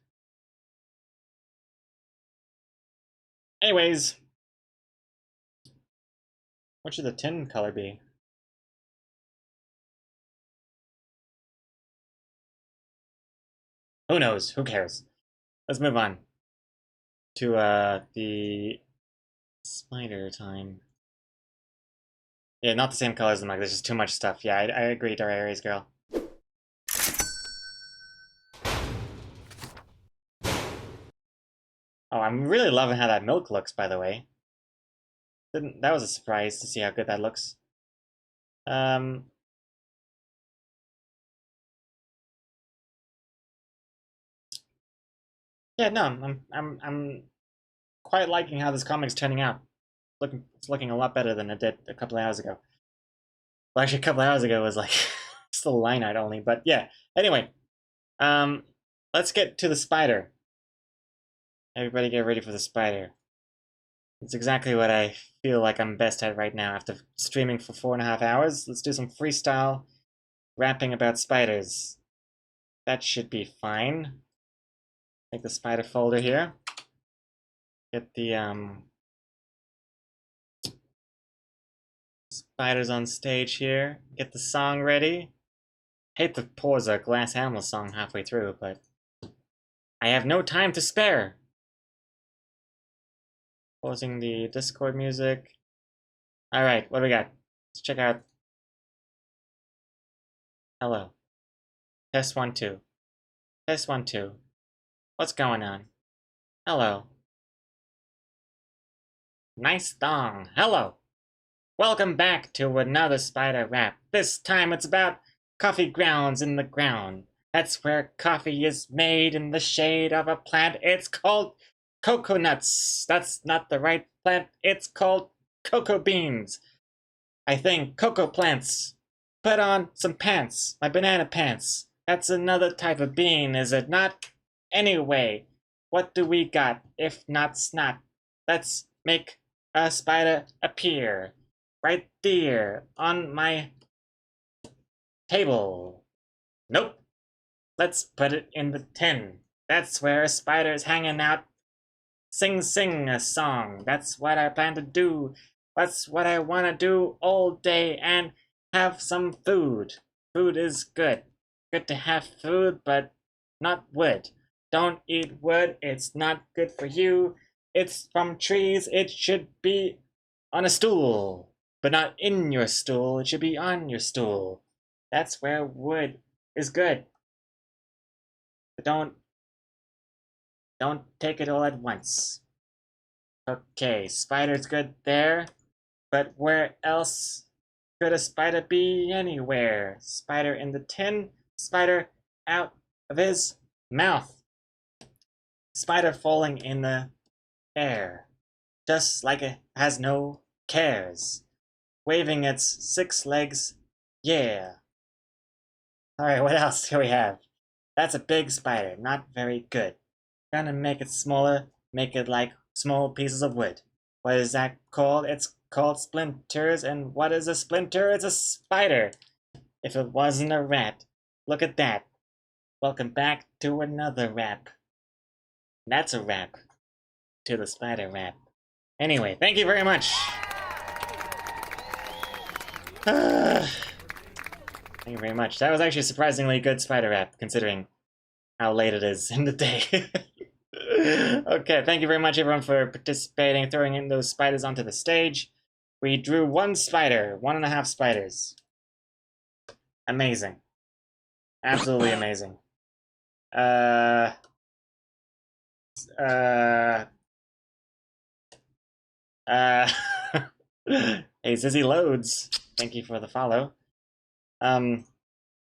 Anyways, what should the tin color be? Who knows? Who cares? Let's move on to the spider time. Yeah, not the same colors as Mike. There's just too much stuff. Yeah, I agree, Dara Aries girl. Oh, I'm really loving how that milk looks, by the way. That was a surprise to see how good that looks. Yeah, no, I'm quite liking how this comic's turning out. It's looking a lot better than it did a couple of hours ago. Well, actually, a couple of hours ago was like still line art only, but yeah. Anyway, let's get to the spider. Everybody, get ready for the spider. It's exactly what I feel like I'm best at right now after streaming for 4.5 hours. Let's do some freestyle rapping about spiders. That should be fine. Take the spider folder here. Get the spiders on stage here. Get the song ready. Hate to pause a Glass Animal song halfway through, but I have no time to spare. Pausing the Discord music. Alright, what do we got? Let's check out. Hello. Test 1 2. Test 1 2. What's going on? Hello. Nice dong. Hello. Welcome back to another spider rap. This time it's about coffee grounds in the ground. That's where coffee is made in the shade of a plant. It's called coconuts. That's not the right plant. It's called cocoa beans. I think cocoa plants. Put on some pants. My banana pants. That's another type of bean, is it not? Anyway, what do we got if not snot? Let's make a spider appear right there on my table? Nope. Let's put it in the tin. That's where a spider's hanging out. Sing a song. That's what I plan to do. That's what I want to do all day and have some food. Food is good. Good to have food, but not wood. Don't eat wood. It's not good for you. It's from trees. It should be on a stool, but not in your stool. It should be on your stool. That's where wood is good. But don't take it all at once. Okay, spider's good there, but where else could a spider be anywhere? Spider in the tin, spider out of his mouth. Spider falling in the air, just like it has no cares. Waving its 6 legs, yeah. Alright, what else do we have? That's a big spider, not very good. Gonna make it smaller, make it like small pieces of wood. What is that called? It's called splinters, and what is a splinter? It's a spider. If it wasn't a rat. Look at that. Welcome back to another rap. That's a rap. To the spider rap. Anyway, thank you very much. Thank you very much. That was actually a surprisingly good spider rap, considering how late it is in the day. Okay, thank you very much, everyone, for participating, throwing in those spiders onto the stage. We drew 1 spider, 1.5 spiders. Amazing. Absolutely amazing. Hey, Zizzy Loads, thank you for the follow.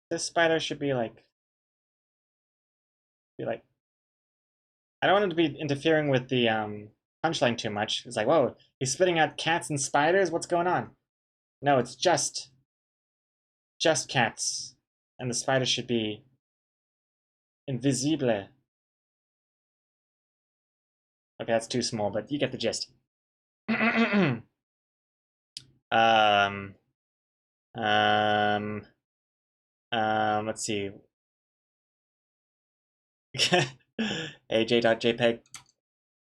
This spider should be like, I don't want him to be interfering with the punchline too much. It's like, whoa, he's spitting out cats and spiders? What's going on? No, it's just cats. And the spider should be invisible. Okay, that's too small, but you get the gist. Let's see. AJ.jpg.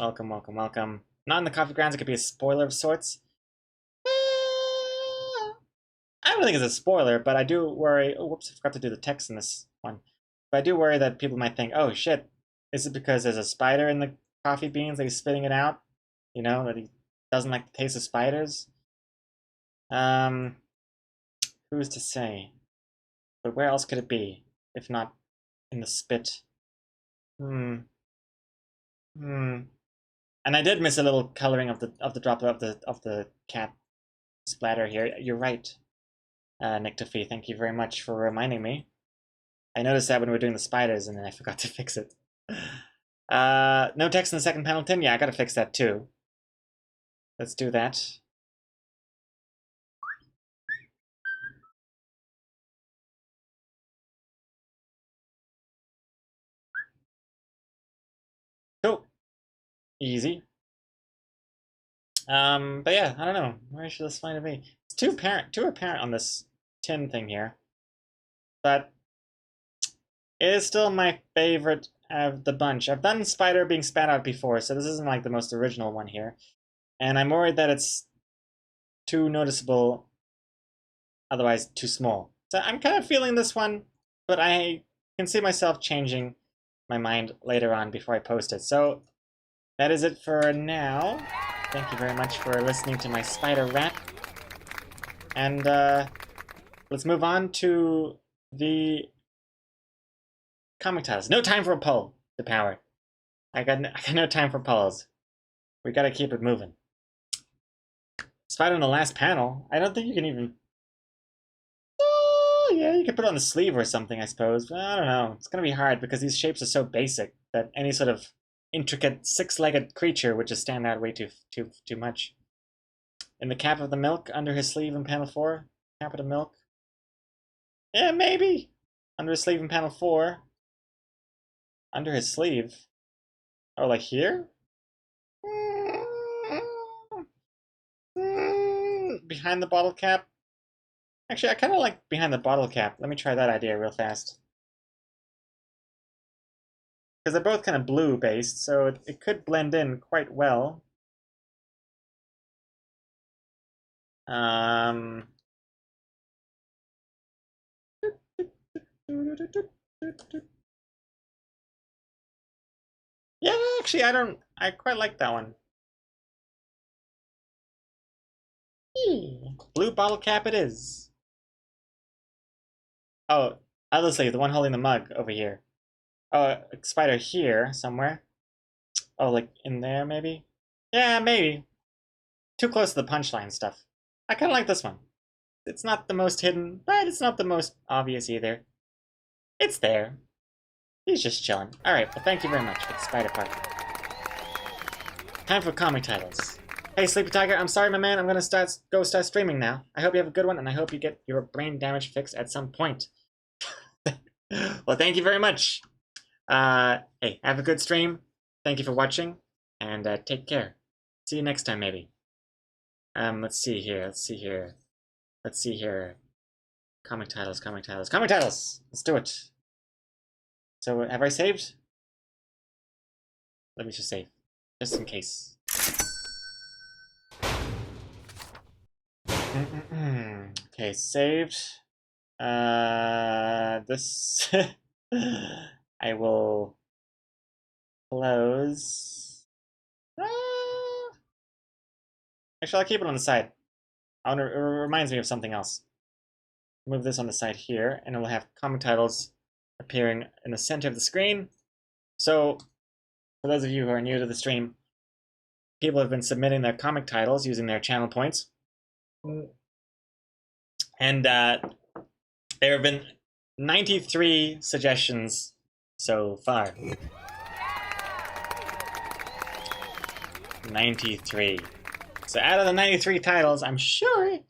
Welcome, welcome, welcome. Not in the coffee grounds, it could be a spoiler of sorts. I don't think it's a spoiler, but I do worry. Oh, whoops, I forgot to do the text in this one. But I do worry that people might think, oh shit, is it because there's a spider in the coffee beans that he's spitting it out? You know, that he doesn't like the taste of spiders? Who's to say? But where else could it be, if not in the spit? And I did miss a little coloring of the drop of the cat splatter here. You're right, Nick Tuffy. Thank you very much for reminding me. I noticed that when we were doing the spiders, and then I forgot to fix it. No text in the second panel, Tim. Yeah, I gotta fix that too. Let's do that. Cool. Easy. But yeah, I don't know. Where should this find be? It's too apparent on this tin thing here. But it is still my favorite of the bunch. I've done spider being spat out before, so this isn't like the most original one here. And I'm worried that it's too noticeable, otherwise too small. So I'm kind of feeling this one, but I can see myself changing my mind later on before I post it. So that is it for now. Thank you very much for listening to my spider rap. And let's move on to the comic titles. No time for a poll to power. I got no time for polls. We gotta keep it moving. Spider on the last panel. I don't think you can even. Oh, yeah, you could put it on the sleeve or something, I suppose. But I don't know. It's gonna be hard because these shapes are so basic that any sort of intricate 6-legged creature would just stand out way too much. In the cap of the milk under his sleeve in panel 4. Cap of the milk. Yeah, maybe. Under his sleeve in panel 4. Under his sleeve. Oh, like here? behind the bottle cap. Actually, I kind of like behind the bottle cap. Let me try that idea real fast. Because they're both kind of blue based, so it could blend in quite well. Yeah, actually, I quite like that one. Blue bottle cap it is. Oh, obviously, the one holding the mug over here. Oh, a spider here somewhere. Oh, like in there, maybe? Yeah, maybe. Too close to the punchline stuff. I kind of like this one. It's not the most hidden, but it's not the most obvious either. It's there. He's just chilling. Alright, well, thank you very much for the spider part. Time for comic titles. Hey, Sleepy Tiger, I'm sorry, my man. I'm gonna go start streaming now. I hope you have a good one, and I hope you get your brain damage fixed at some point. Well, thank you very much. Hey, have a good stream. Thank you for watching, and take care. See you next time, maybe. Let's see here. Comic titles. Let's do it. So, have I saved? Let me just save, just in case. Okay, saved. This I will close. Actually, I'll keep it on the side. It reminds me of something else. Move this on the side here, and it will have comic titles appearing in the center of the screen. So, for those of you who are new to the stream, people have been submitting their comic titles using their channel points. And there have been 93 suggestions so far. 93. So out of the 93 titles, I'm sure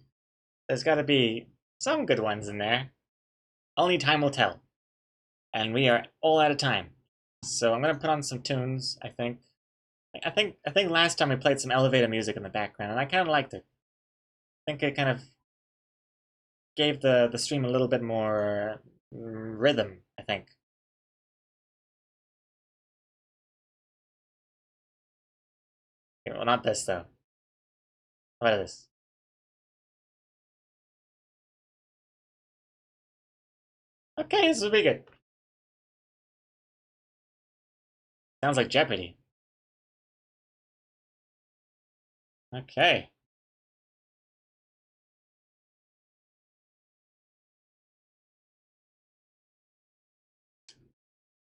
there's got to be some good ones in there. Only time will tell. And we are all out of time. So I'm going to put on some tunes, I think. I think last time we played some elevator music in the background, and I kind of liked it. I think it kind of gave the stream a little bit more rhythm, I think. Okay, well, not this, though. What is this? Okay, this will be good. Sounds like Jeopardy. Okay.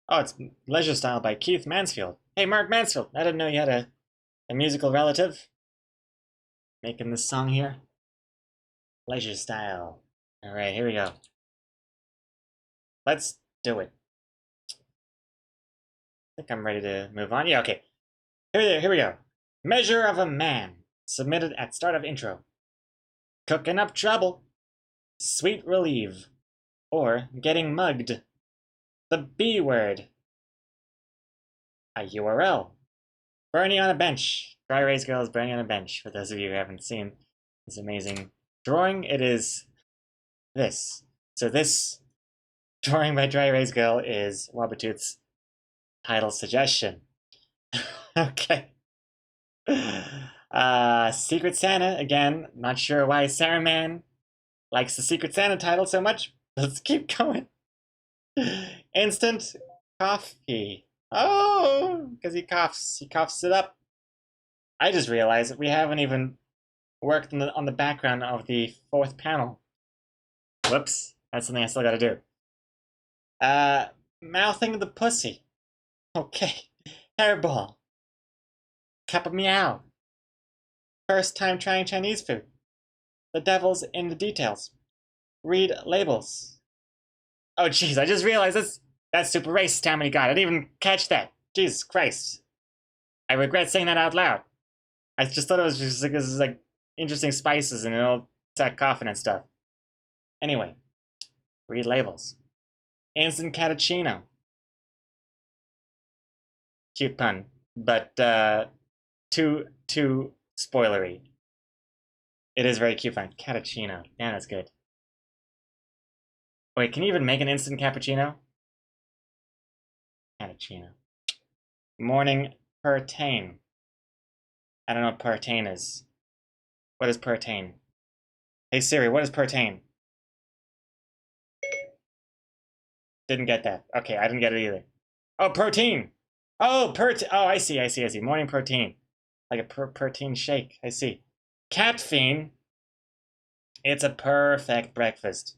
Oh, it's Leisure Style by Keith Mansfield. Hey, Mark Mansfield, I didn't know you had a musical relative making this song here. Leisure Style. All right, here we go. Let's do it. I think I'm ready to move on. Yeah, okay. Here we go. Measure of a Man, submitted at start of intro. Cooking up trouble. Sweet relief. Or getting mugged. The B word. A URL. Bernie on a bench. Dry Erase Girl is Bernie on a bench. For those of you who haven't seen this amazing drawing, it is this. So this drawing by Dry Erase Girl is Wabatoot's title suggestion. Okay. Secret Santa, again, not sure why Sarah Man likes the Secret Santa title so much. Let's keep going. Instant coffee. Oh, because he coughs. He coughs it up. I just realized that we haven't even worked on the background of the fourth panel. Whoops. That's something I still gotta do. Mouthing the pussy. Okay. Hairball. Cup of meow. First time trying Chinese food. The devil's in the details. Read labels. Oh, jeez, I just realized that's super racist, Tammany God. I didn't even catch that. Jesus Christ. I regret saying that out loud. I just thought it was just like, this is like interesting spices and it'll attack coughing and stuff. Anyway, read labels. Instant cappuccino. Cute pun, but too spoilery. It is very cute fun. Cappuccino. Yeah, that's good. Wait, can you even make an instant cappuccino? Cappuccino. Morning pertain. I don't know what pertain is. What is pertain? Hey Siri, what is pertain? Didn't get that. Okay, I didn't get it either. Oh, protein! Oh, I see. Morning protein. Like a protein shake. I see. Caffeine. It's a perfect breakfast.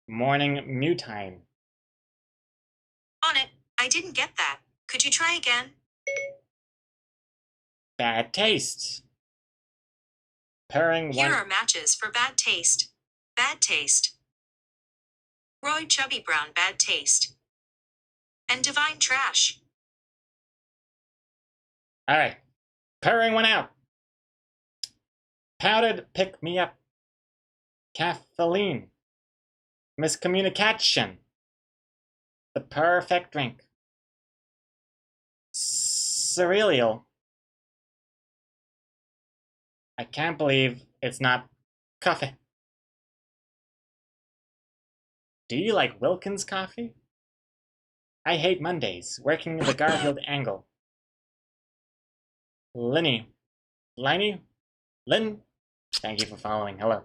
Morning mutine. On it. I didn't get that. Could you try again? Bad taste. Purring Here one. are matches for bad taste. Bad taste. Roy Chubby Brown bad taste. And divine trash. Alright. Purring one out. Powdered pick me up. Caffeine. Miscommunication. The perfect drink. Cereal. I can't believe it's not coffee. Do you like Wilkins coffee? I hate Mondays, working the Garfield angle. Linny. Liney? Lynn? Thank you for following. Hello.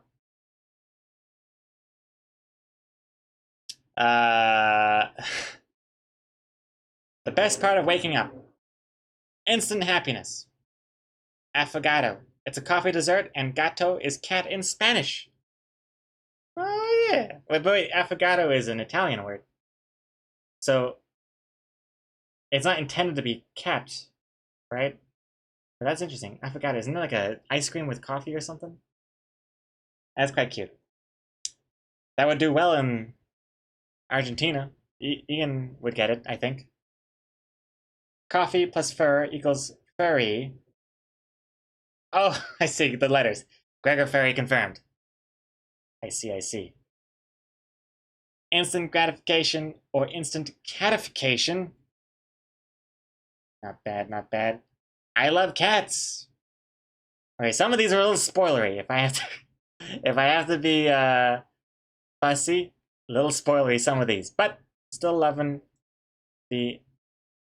The best part of waking up. Instant happiness. Affogato. It's a coffee dessert, and gato is cat in Spanish. Oh, yeah. Wait, affogato is an Italian word. So, it's not intended to be cat, right? But that's interesting. Affogato. Isn't it like a ice cream with coffee or something? That's quite cute. That would do well in Argentina. Ian would get it, I think. Coffee plus fur equals furry. Oh, I see the letters. Gregor Ferry confirmed. I see. Instant gratification or instant catification. Not bad. I love cats. Okay, some of these are a little spoilery. If I have to be fussy, a little spoilery some of these, but still loving the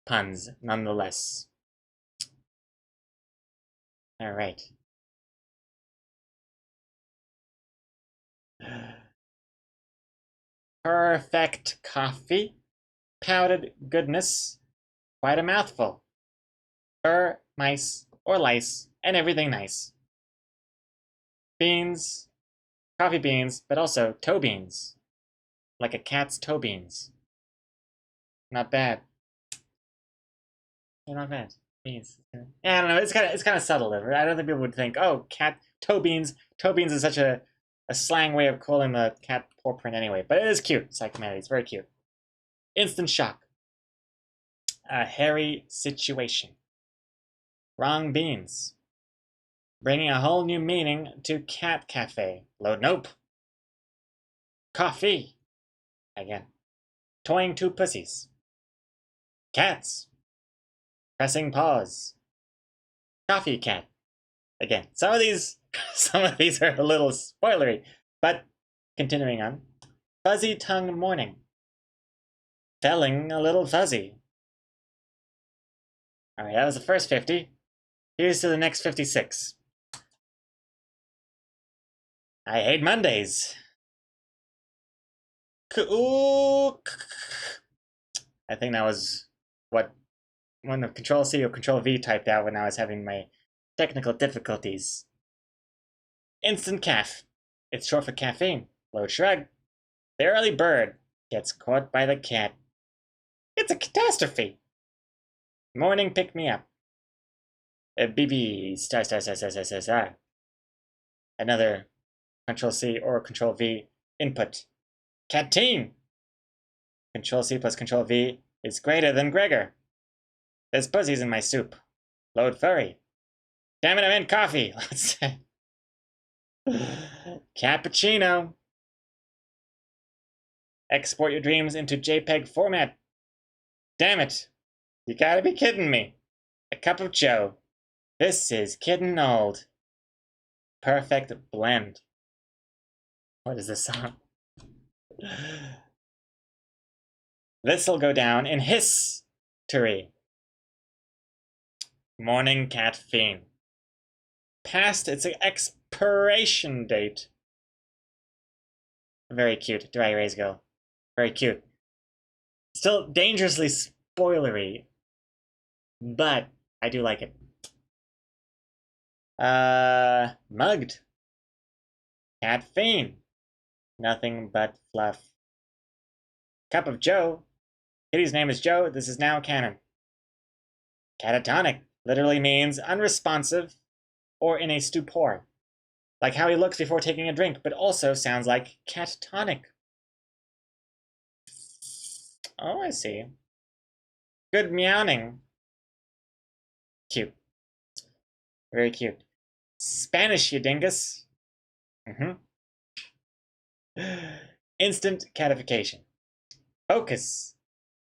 puns nonetheless. All right. Perfect coffee, powdered goodness, quite a mouthful. Fur, mice, or lice, and everything nice. Beans, coffee beans, but also toe beans, like a cat's toe beans. Not bad. They're not bad. Beans. Yeah, I don't know. It's kind of subtle. I don't think people would think, oh, cat toe beans. Toe beans is such a slang way of calling the cat paw print anyway. But it is cute. Psychomanity. It's very cute. Instant shock. A hairy situation. Wrong beans. Bringing a whole new meaning to cat cafe. Load nope. Coffee. Again. Toying two pussies. Cats. Pressing pause. Coffee cat. Again, some of these are a little spoilery, but continuing on. Fuzzy tongue morning. Felling a little fuzzy. All right, that was the first 50. Here's to the next 56. I hate Mondays. I think that was what one of Control-C or Control-V typed out when I was having my technical difficulties. Instant calf. It's short for caffeine. Low shrug. The early bird gets caught by the cat. It's a catastrophe. Morning pick me up. BB star. Another Control-C or Control-V input. Cat team. Control-C plus Control-V is greater than Gregor. There's buzzies in my soup. Load furry. Damn it, I meant coffee. Let's say. Cappuccino. Export your dreams into JPEG format. Damn it. You gotta be kidding me. A cup of joe. This is kiddin' old. perfect blend. What is this song? This'll go down in history. Morning caffeine. Past its expiration date. Very cute. Dry erase go. Very cute. Still dangerously spoilery, but I do like it. Mugged. Caffeine. Nothing but fluff. Cup of Joe. Kitty's name is Joe. This is now canon. Catatonic literally means unresponsive or in a stupor. Like how he looks before taking a drink, but also sounds like catatonic. Oh, I see. Good meowing. Cute. Very cute. Spanish, you dingus. Instant catification. Focus.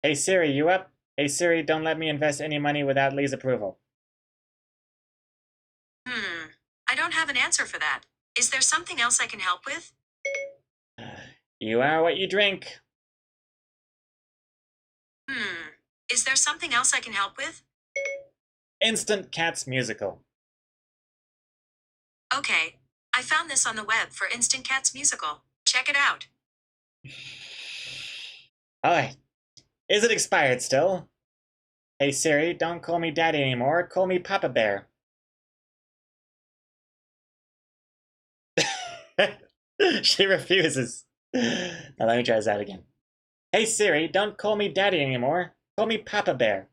Hey Siri, you up? Hey Siri, don't let me invest any money without Lee's approval. I don't have an answer for that. Is there something else I can help with? You are what you drink. Is there something else I can help with? Instant Cats musical. Okay, I found this on the web for Instant Cats musical. Check it out. Alright. Is it expired still? Hey Siri, don't call me Daddy anymore. Call me Papa Bear. She refuses. Now let me try this out again. Hey Siri, don't call me Daddy anymore. Call me Papa Bear.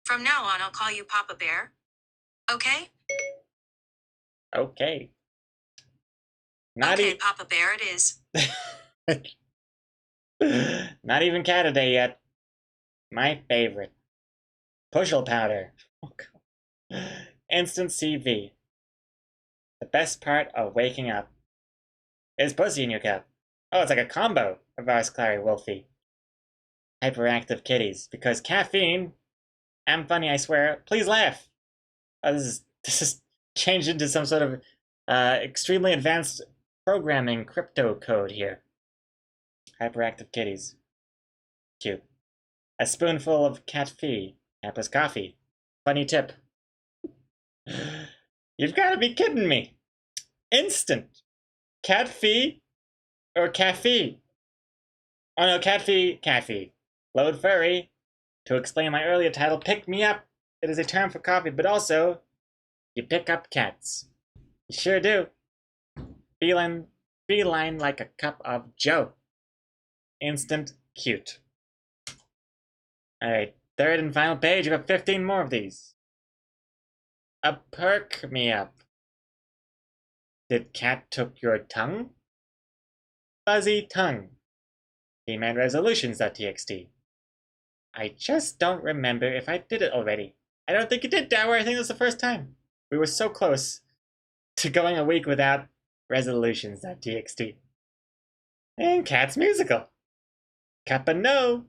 From now on, I'll call you Papa Bear. Okay? Okay. Okay, Papa Bear it is. Not even cat a day yet. My favorite. Pushel powder. Oh, instant CV. The best part of waking up is pussy in your cup. Oh, it's like a combo of ours, Clary Wolfie. Hyperactive kitties. Because caffeine. I'm funny, I swear. Please laugh. Oh, this is changed into some sort of extremely advanced programming crypto code here. Hyperactive kitties. Cute. A spoonful of cat fee. Campus coffee. Funny tip. You've got to be kidding me. Instant. Cat fee or caffee? Oh no, cat fee. Load furry. To explain my earlier title, pick me up. It is a term for coffee, but also you pick up cats. You sure do. Feline like a cup of Joe. Instant cute. Alright, third and final page. You have 15 more of these. A perk me up. Did cat took your tongue? Fuzzy tongue. He-Man resolutions.txt. I just don't remember if I did it already. I don't think you did, Dower. I think it was the first time. We were so close to going a week without resolutions.txt. And Cat's musical. Cuppa no.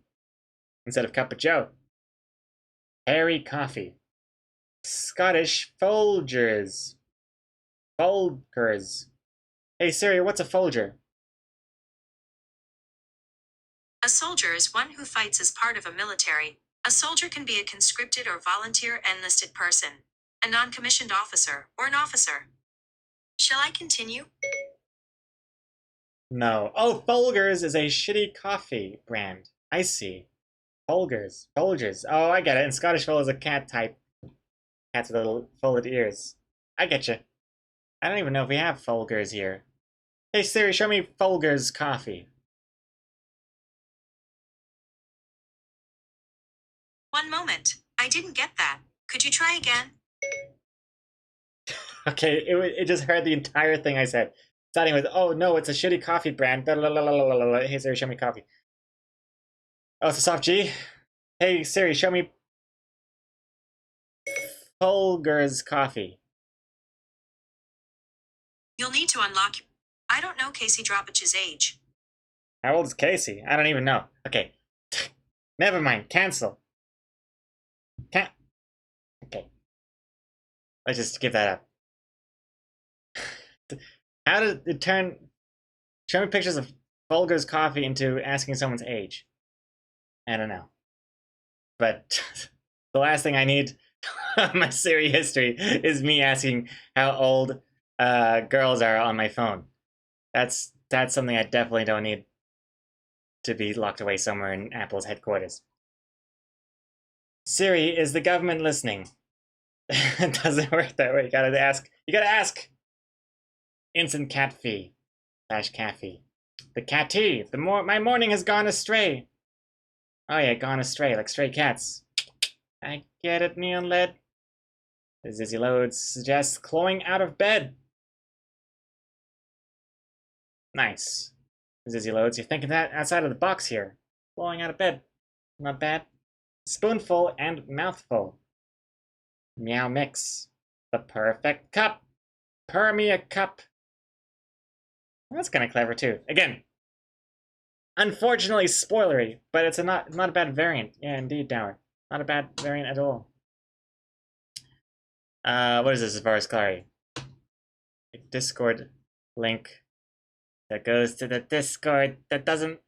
Instead of Cuppa Joe. Harry coffee. Scottish Folgers. Folgers. Hey Siri, what's a Folger? A soldier is one who fights as part of a military. A soldier can be a conscripted or volunteer enlisted person, a non-commissioned officer, or an officer. Shall I continue? No. Oh, Folgers is a shitty coffee brand. I see. Folgers. Folgers. Oh, I get it. And Scottish Fold is a cat type. Cats with little folded ears. I get you. I don't even know if we have Folgers here. Hey Siri, show me Folgers coffee. One moment. I didn't get that. Could you try again? Okay, it just heard the entire thing I said. Starting with, oh no, it's a shitty coffee brand. Hey Siri, show me coffee. Oh, it's a soft G. Hey Siri, show me Folgers coffee. You'll need to unlock. I don't know Casey Dropich's age. How old is Casey? I don't even know. Okay. Never mind. Cancel. Okay. Let's just give that up. How did it turn? Show me pictures of Folger's coffee into asking someone's age. I don't know. But the last thing I need on my Siri history is me asking how old girls are on my phone. That's something I definitely don't need to be locked away somewhere in Apple's headquarters. Siri, is the government listening? It doesn't work that way. You gotta ask. You gotta ask. Instant cat fee / cat fee. The catty. My morning has gone astray. Oh yeah, gone astray like stray cats. I get it, neon lead. The Zizzy Loads suggests clawing out of bed. Nice. Zizzy Loads, you're thinking that outside of the box here. Clawing out of bed. Not bad. Spoonful and mouthful. Meow mix. The perfect cup. Purr me a cup. That's kind of clever too. Again, unfortunately spoilery, but it's not a bad variant. Yeah, indeed, Dower. Not a bad variant at all. What is this as far as Clary? A Discord link that goes to the Discord that doesn't...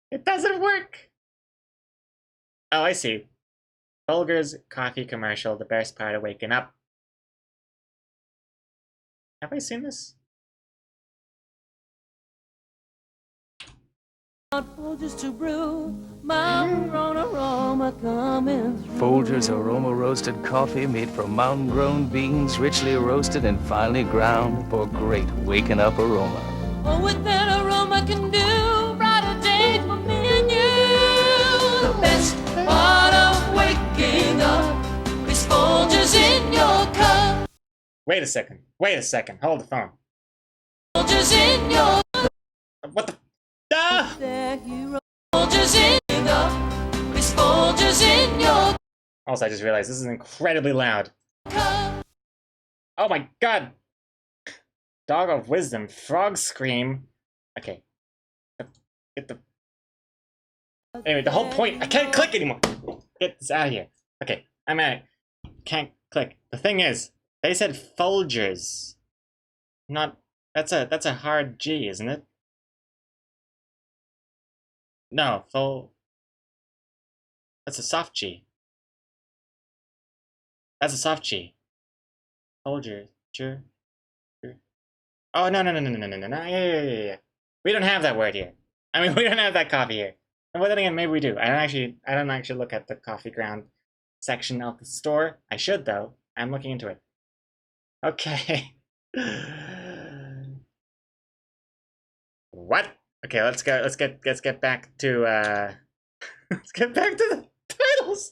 It doesn't work! Oh, I see. Folger's coffee commercial, the best part of waking up. Have I seen this? Folgers to brew, mountain grown aroma coming through. Folgers aroma roasted coffee made from mountain grown beans, richly roasted and finely ground for great waking up aroma. Oh, what that aroma can do, brighter days for me and you. The best part of waking up is Folgers in your cup. Wait a second. Hold the phone. Folgers in your cup. What the... Ah! Folgers in up is Folgers in your Also, I just realized this is incredibly loud. cup. Oh my god! Dog of wisdom, frog scream. Okay. Get the... Anyway, the whole point... I can't click anymore! Get this out of here. Okay, I'm at it. Can't click. The thing is, they said Folgers. Not... That's a hard G, isn't it? No, that's a soft G. That's a soft G. Folgers. Sure. Oh, no. Yeah. We don't have that word here. I mean, we don't have that coffee here. And then again, maybe we do. I don't actually look at the coffee ground section of the store. I should, though. I'm looking into it. Okay. What? Okay, let's go. Let's get back to let's get back to the titles.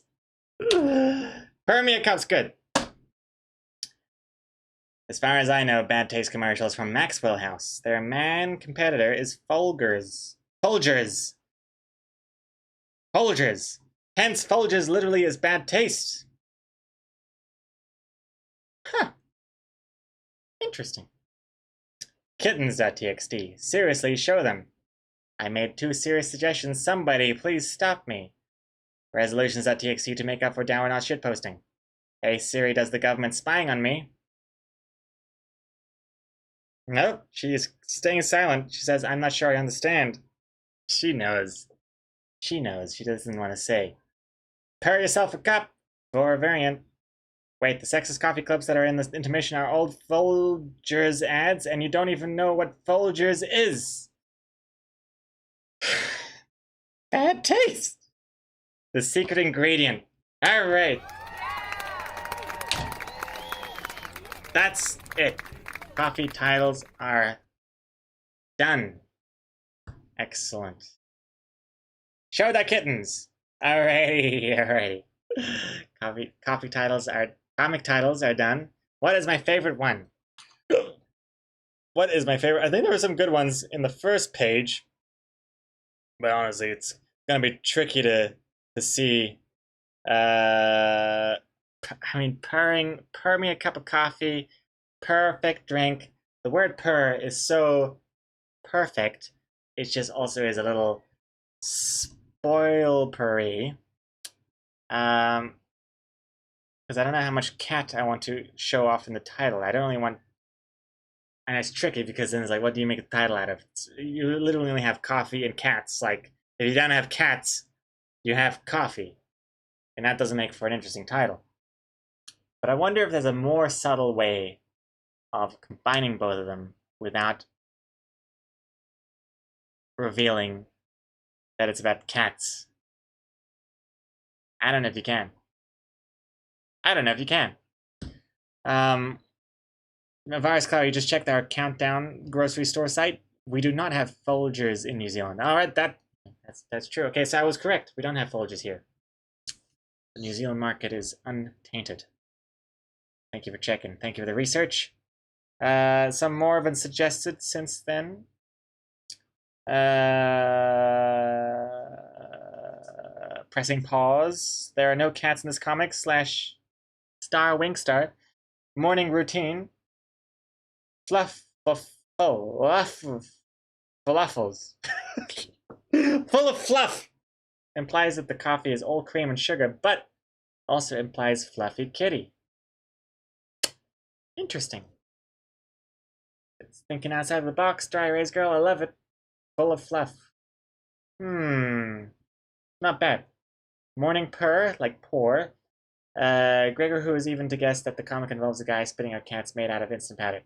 Permia Cup's good. As far as I know, bad taste commercials from Maxwell House. Their main competitor is Folgers. Hence, Folgers literally is bad taste. Huh. Interesting. Kittens.txt. Seriously, show them. I made 2 serious suggestions. Somebody, please stop me. Resolutions.txt to make up for Dower not shitposting. Hey Siri, does the government spying on me? Nope, she is staying silent. She says, I'm not sure I understand. She knows. She knows. She doesn't want to say. Pour yourself a cup for a variant. Wait, the sexist coffee clips that are in the intermission are old Folgers ads, and you don't even know what Folgers is. Bad taste. The secret ingredient. All right. That's it. Coffee titles are done. Excellent. Show the kittens. Alrighty. Comic titles are done. What is my favorite one? What is my favorite? I think there were some good ones in the first page, but honestly, it's gonna be tricky to see. I mean, purr me a cup of coffee, perfect drink. The word purr is so perfect. It just also is a little spoil-purry. Because I don't know how much cat I want to show off in the title. I don't really want And it's tricky because then it's like, what do you make a title out of? You literally only have coffee and cats. Like, if you don't have cats, you have coffee. And that doesn't make for an interesting title. But I wonder if there's a more subtle way of combining both of them without revealing that it's about cats. I don't know if you can. I don't know if you can. Virus Cloud, you just checked our countdown grocery store site. We do not have Folgers in New Zealand. All right, that's true. Okay, so I was correct. We don't have Folgers here. The New Zealand market is untainted. Thank you for checking. Thank you for the research. Some more have been suggested since then. Pressing pause. There are no cats in this comic. / star Winkstar. Morning routine. Falafels. Full of fluff. Implies that the coffee is all cream and sugar, but also implies fluffy kitty. Interesting. It's thinking outside of the box. Dry erase girl, I love it. Full of fluff. Not bad. Morning purr, like pour. Gregor, who is even to guess that the comic involves a guy spitting out cats made out of instant powder.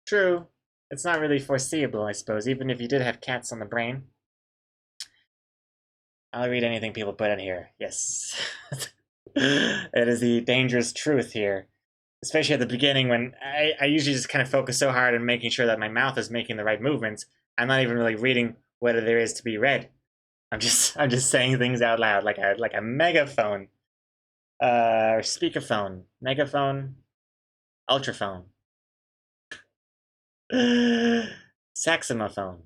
True. It's not really foreseeable, I suppose, even if you did have cats on the brain. I'll read anything people put in here. Yes. It is the dangerous truth here. Especially at the beginning when I usually just kind of focus so hard on making sure that my mouth is making the right movements. I'm not even really reading what there is to be read. I'm just saying things out loud like a megaphone. Or speakerphone. Megaphone. Ultraphone. Saxophone.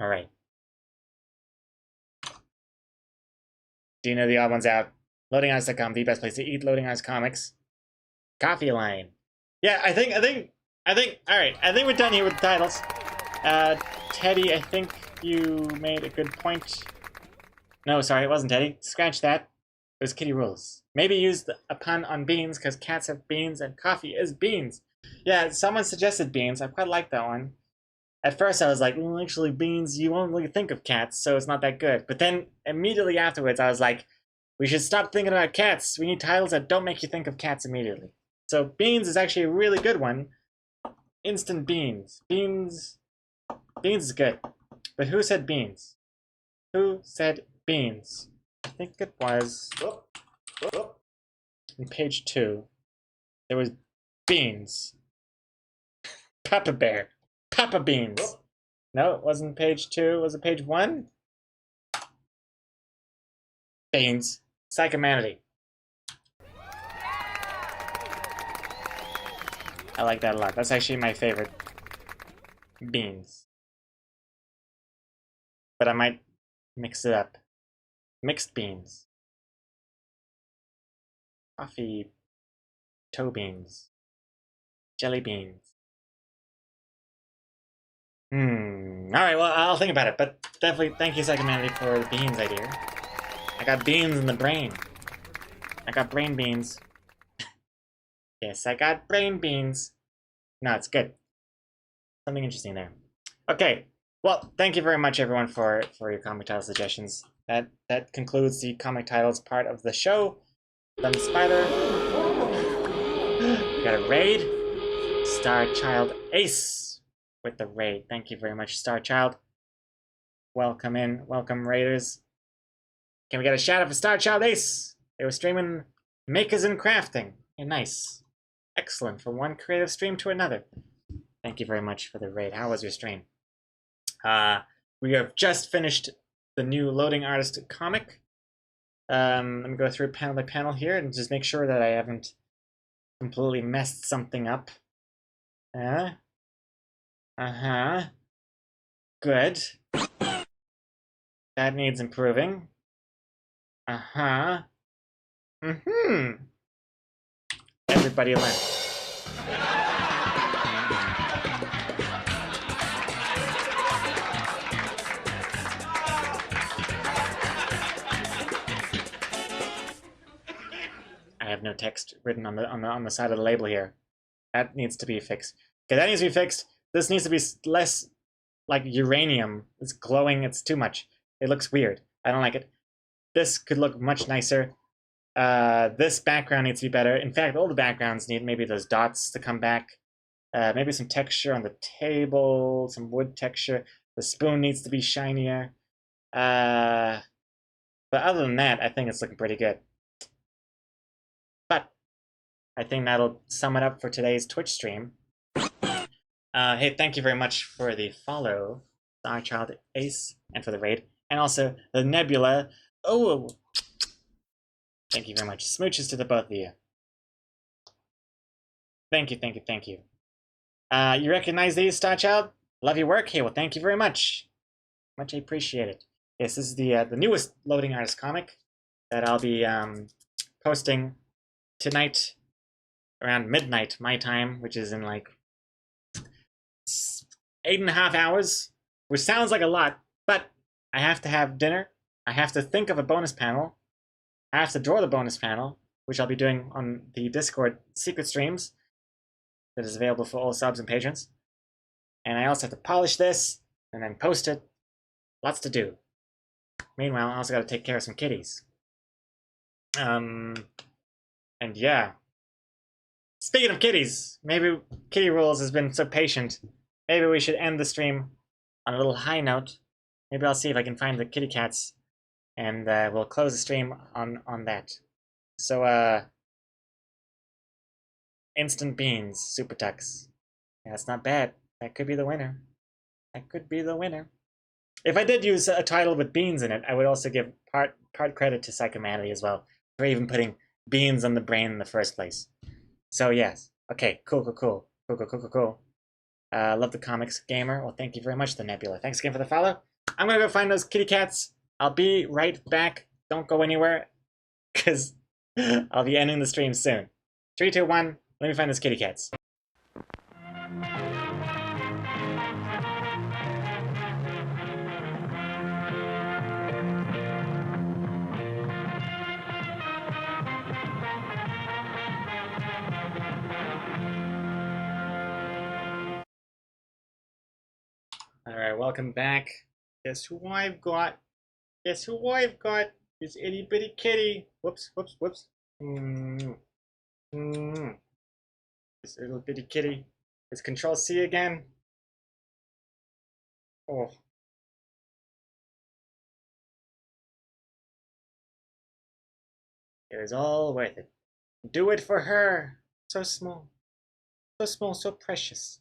All right. Do you know the odd ones out? LoadingEyes.com, the best place to eat Loading Eyes comics. Coffee line. Yeah, I think. All right, I think we're done here with the titles. Teddy, I think you made a good point. No, sorry, it wasn't Teddy. Scratch that. It was Kitty Rules. Maybe use a pun on beans because cats have beans and coffee is beans. Yeah, someone suggested beans. I quite like that one. At first I was like, well, actually beans, you won't really think of cats, so it's not that good. But then immediately afterwards I was like, we should stop thinking about cats. We need titles that don't make you think of cats immediately. So beans is actually a really good one. Instant beans. Beans is good. But who said beans? Who said beans? I think it was on page 2. There was beans. Papa Bear. Papa Beans. No, it wasn't page 2. Was it page 1? Beans. Psychomanity. I like that a lot. That's actually my favorite. Beans. But I might mix it up. Mixed beans. Coffee. Toe beans. Jelly beans. Alright, well, I'll think about it, but definitely thank you, Psychomanity, for the beans idea. I got beans in the brain. I got brain beans. Yes, I got brain beans. No, it's good. Something interesting there. Okay, well, thank you very much, everyone, for your comic title suggestions. That concludes the comic titles part of the show. Done the Spider. We got a raid. Star Child Ace with the raid. Thank you very much, Star Child. Welcome in. Welcome, Raiders. Can we get a shout out for Star Child Ace? They were streaming Makers and Crafting. Yeah, nice. Excellent. From one creative stream to another. Thank you very much for the raid. How was your stream? We have just finished the new Loading Artist comic. Let me go through panel by panel here and just make sure that I haven't completely messed something up. Good. That needs improving. Everybody left. I have no text written on the side of the label here. That needs to be fixed. Okay, that needs to be fixed. This needs to be less like uranium. It's glowing. It's too much. It looks weird. I don't like it. This could look much nicer. This background needs to be better. In fact, all the backgrounds need maybe those dots to come back. Maybe some texture on the table, some wood texture. The spoon needs to be shinier. But other than that, I think it's looking pretty good. But I think that'll sum it up for today's Twitch stream. Hey, thank you very much for the follow, Starchild Ace, and for the raid. And also, the Nebula. Oh! Thank you very much. Smooches to the both of you. Thank you, thank you, thank you. You recognize these, Starchild? Love your work. Hey, well, thank you very much. Much appreciated. Yes, this is the newest Loading Artist comic that I'll be posting tonight around midnight my time, which is in like 8.5 hours, which sounds like a lot, but I have to have dinner. I have to think of a bonus panel. I have to draw the bonus panel, which I'll be doing on the Discord secret streams that is available for all subs and patrons. And I also have to polish this and then post it. Lots to do. Meanwhile, I also got to take care of some kitties. And yeah. Speaking of kitties, maybe Kitty Rules has been so patient. Maybe we should end the stream on a little high note. Maybe I'll see if I can find the kitty cats, and we'll close the stream on that. So, Instant Beans, Super Tux. Yeah, that's not bad. That could be the winner. That could be the winner. If I did use a title with beans in it, I would also give part credit to Psychomanity as well for even putting beans on the brain in the first place. So yes, okay, cool. Love the comics, gamer. Well, thank you very much, the Nebula. Thanks again for the follow. I'm gonna go find those kitty cats. I'll be right back. Don't go anywhere, because I'll be ending the stream soon. 3, 2, 1. Let me find those kitty cats. Alright, welcome back. Guess who I've got? Guess who I've got? This itty bitty kitty. Whoops. This little bitty kitty. It's Control C again. Oh. It is all worth it. Do it for her. So small. So small, so precious.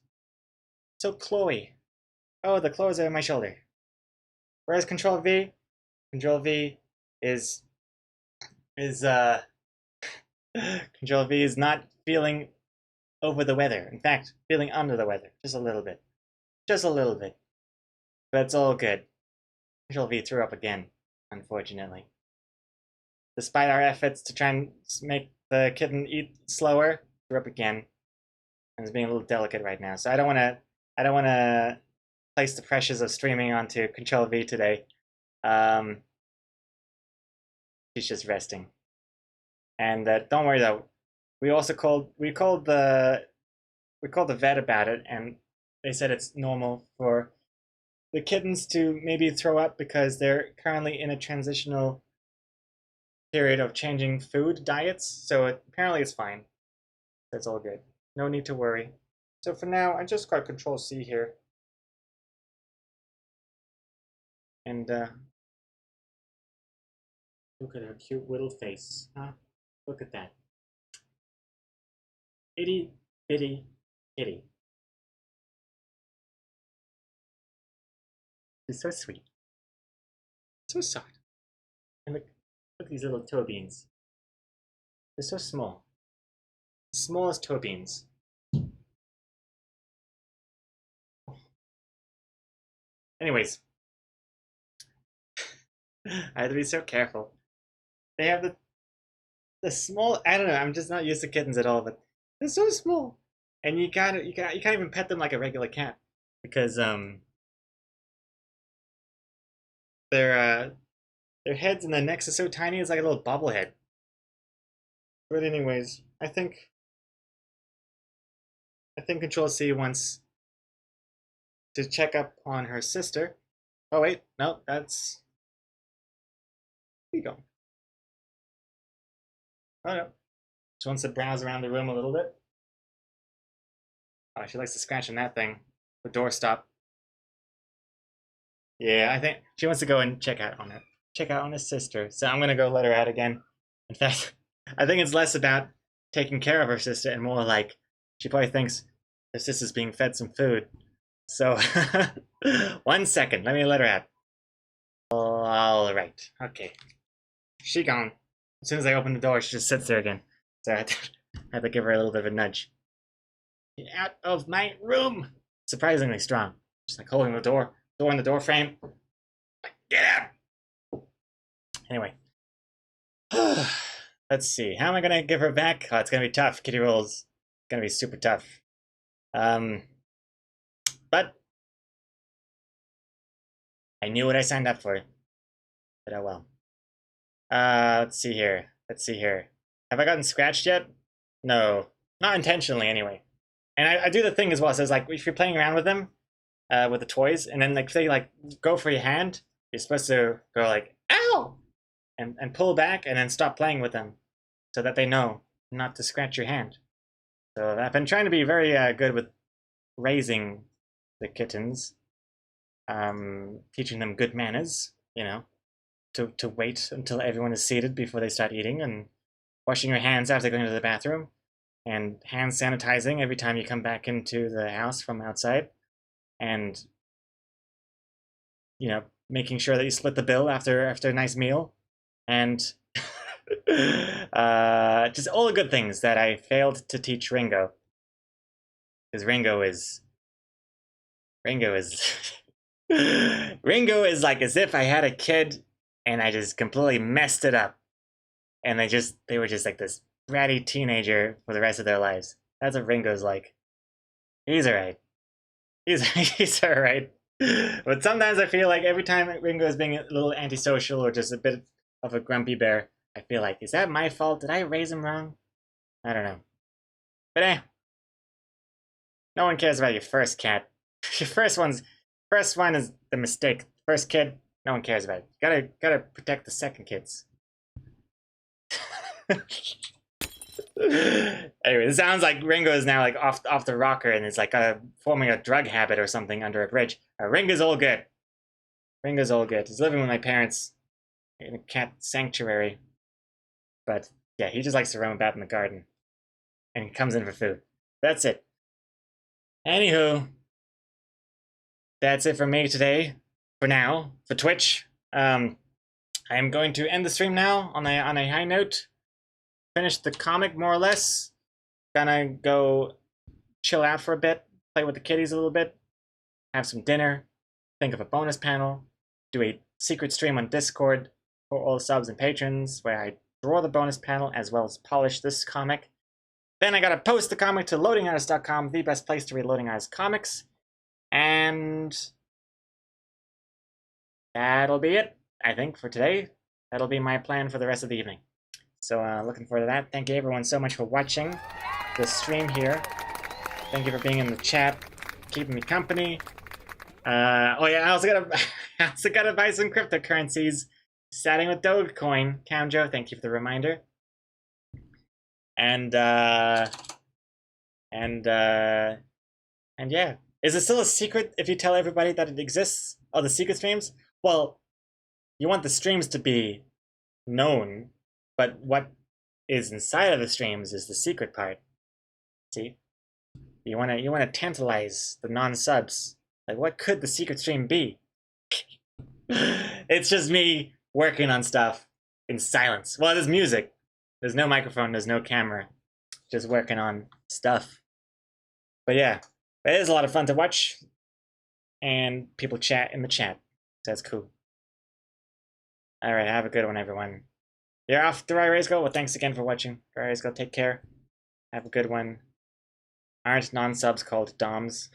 So Chloe. Oh, the claws are on my shoulder. Where's Control V? Control V is Control V is not feeling over the weather. In fact, feeling under the weather. Just a little bit. Just a little bit. But it's all good. Control V threw up again, unfortunately. Despite our efforts to try and make the kitten eat slower, threw up again. And is being a little delicate right now. So I don't wanna place the pressures of streaming onto Control V today. She's just resting. And don't worry though. We called the vet about it, and they said it's normal for the kittens to maybe throw up because they're currently in a transitional period of changing food diets. So apparently it's fine. That's all good. No need to worry. So for now, I just got Control C here. And look at her cute little face, huh? Look at that. Itty bitty kitty. She's so sweet. So soft. And look at these little toe beans. They're so small. Small as toe beans. Anyways. I have to be so careful. They have the small, I don't know, I'm just not used to kittens at all, but they're so small. And you can't even pet them like a regular cat. Because their heads and their necks are so tiny, it's like a little bobblehead. But anyways, I think I think Control C wants to check up on her sister. Oh wait, no, that's... Where you going? Oh no. She wants to browse around the room a little bit. Oh, she likes to scratch on that thing. The doorstop. Yeah, I think she wants to go and check out on her sister. So I'm gonna go let her out again. In fact, I think it's less about taking care of her sister and more like she probably thinks her sister's being fed some food. So 1 second, let me let her out. All right, okay. She gone. As soon as I open the door, she just sits there again. So I had to give her a little bit of a nudge. Get out of my room! Surprisingly strong. Just like holding the door in the door frame. Like, get out! Anyway. Let's see. How am I gonna give her back? Oh, it's gonna be tough. Kitty rolls. Gonna be super tough. But I knew what I signed up for. But oh well. Let's see here. Have I gotten scratched yet? No. Not intentionally, anyway. And I do the thing as well. So it's like, if you're playing around with them, with the toys, and then like say like go for your hand, you're supposed to go like, ow! And pull back and then stop playing with them so that they know not to scratch your hand. So I've been trying to be very good with raising the kittens, teaching them good manners, you know, to wait until everyone is seated before they start eating, and washing your hands after going to the bathroom, and hand sanitizing every time you come back into the house from outside, and, you know, making sure that you split the bill after a nice meal, and just all the good things that I failed to teach Ringo. Because Ringo is Ringo is like as if I had a kid and I just completely messed it up. And they were just like this bratty teenager for the rest of their lives. That's what Ringo's like. He's alright. He's alright. But sometimes I feel like every time Ringo is being a little antisocial or just a bit of a grumpy bear, I feel like, is that my fault? Did I raise him wrong? I don't know. But no one cares about your first cat. Your first one is the mistake. First kid, no one cares about it. Gotta protect the second kids. Anyway, it sounds like Ringo is now like off the rocker and is like forming a drug habit or something under a bridge. Ringo's all good. Ringo's all good. He's living with my parents in a cat sanctuary. But yeah, he just likes to roam about in the garden. And he comes in for food. That's it. Anywho, that's it for me today. For now, for Twitch. I am going to end the stream now on a high note. Finish the comic more or less. Gonna go chill out for a bit, play with the kitties a little bit, have some dinner, think of a bonus panel, do a secret stream on Discord for all subs and patrons where I draw the bonus panel as well as polish this comic. Then I gotta post the comic to loadingartist.com, the best place to read Loading Artist comics. And that'll be it, I think, for today. That'll be my plan for the rest of the evening. So looking forward to that. Thank you everyone so much for watching the stream here. Thank you for being in the chat, keeping me company. Oh yeah, I also gotta buy some cryptocurrencies. Starting with Dogecoin. Camjo, thank you for the reminder. And yeah. Is it still a secret if you tell everybody that it exists? Oh, the secret streams? Well, you want the streams to be known, but what is inside of the streams is the secret part. See? You wanna tantalize the non-subs. Like, what could the secret stream be? It's just me working on stuff in silence. Well, there's music. There's no microphone, there's no camera. Just working on stuff. But yeah, it is a lot of fun to watch. And people chat in the chat. So that's cool. Alright, have a good one, everyone. You're off to Go? Well, thanks again for watching. Go, take care. Have a good one. Aren't non-subs called DOMs?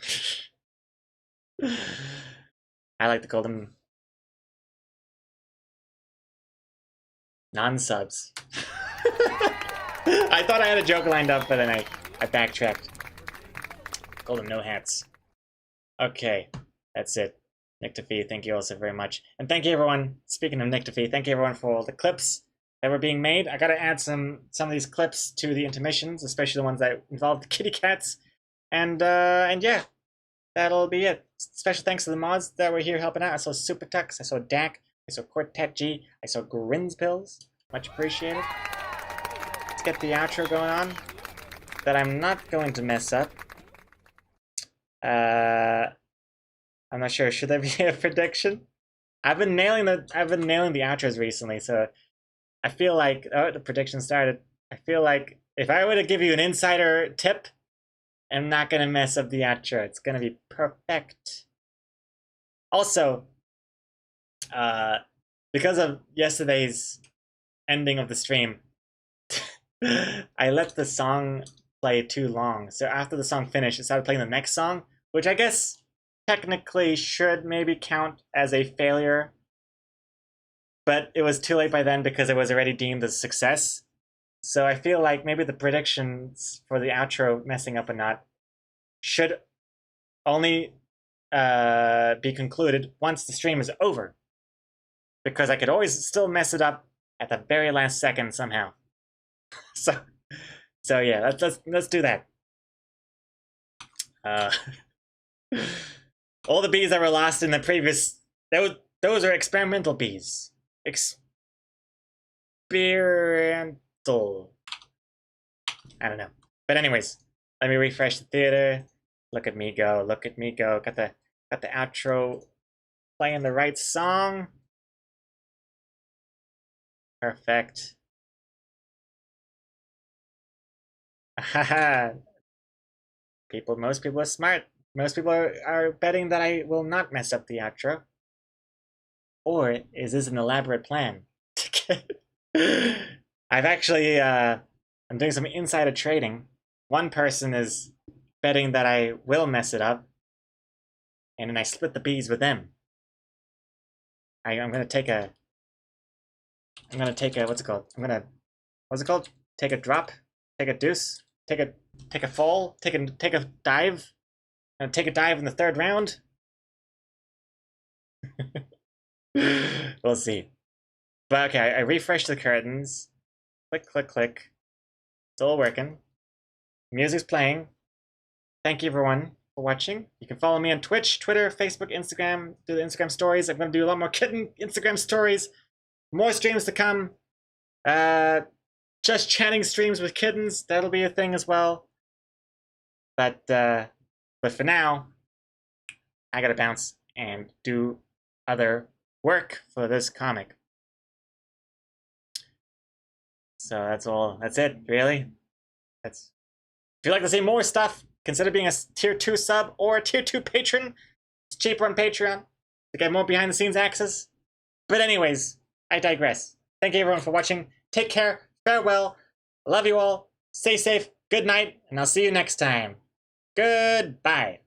I like to call them non-subs. I thought I had a joke lined up, but then I backtracked. Call them no hats. Okay, that's it. Nick Tafee, thank you also very much. And thank you everyone, speaking of Nick Tafee, thank you everyone for all the clips that were being made. I gotta add some of these clips to the intermissions, especially the ones that involve the kitty cats. And yeah, that'll be it. Special thanks to the mods that were here helping out. I saw Super Tux, I saw Dak, I saw Quartet G, I saw Grinspills. Much appreciated. Let's get the outro going on. That I'm not going to mess up. I'm not sure. Should there be a prediction? I've been nailing the outros recently, so I feel like the prediction started. I feel like if I were to give you an insider tip, I'm not gonna mess up the outro. It's gonna be perfect. Also, because of yesterday's ending of the stream, I let the song play too long. So after the song finished, it started playing the next song, which I guess technically should maybe count as a failure. But it was too late by then because it was already deemed a success. So I feel like maybe the predictions for the outro messing up or not should only be concluded once the stream is over. Because I could always still mess it up at the very last second somehow. So yeah, let's do that. All the bees that were lost in the previous, those are experimental bees. Experimental. I don't know. But anyways, let me refresh the theater. Look at me go. Look at me go. Got the outro playing the right song. Perfect. Haha. Most people are smart. Most people are betting that I will not mess up the outro. Or is this an elaborate plan? I've actually, I'm doing some insider trading. One person is betting that I will mess it up. And then I split the bees with them. I'm gonna take a, what's it called? What's it called? Take a drop? Take a deuce? Take a fall? Take a dive? I'm gonna take a dive in the third round? We'll see. But okay, I refreshed the curtains. Click, click, click. It's all working. Music's playing. Thank you everyone for watching. You can follow me on Twitch, Twitter, Facebook, Instagram. Do the Instagram stories. I'm gonna do a lot more kitten Instagram stories. More streams to come. Just chatting streams with kittens. That'll be a thing as well. But for now, I gotta bounce and do other work for this comic. So that's all. That's it, really. If you'd like to see more stuff, consider being a tier 2 sub or a tier 2 patron. It's cheaper on Patreon to get more behind the scenes access. But anyways, I digress. Thank you everyone for watching. Take care. Farewell. Love you all. Stay safe. Good night. And I'll see you next time. Goodbye.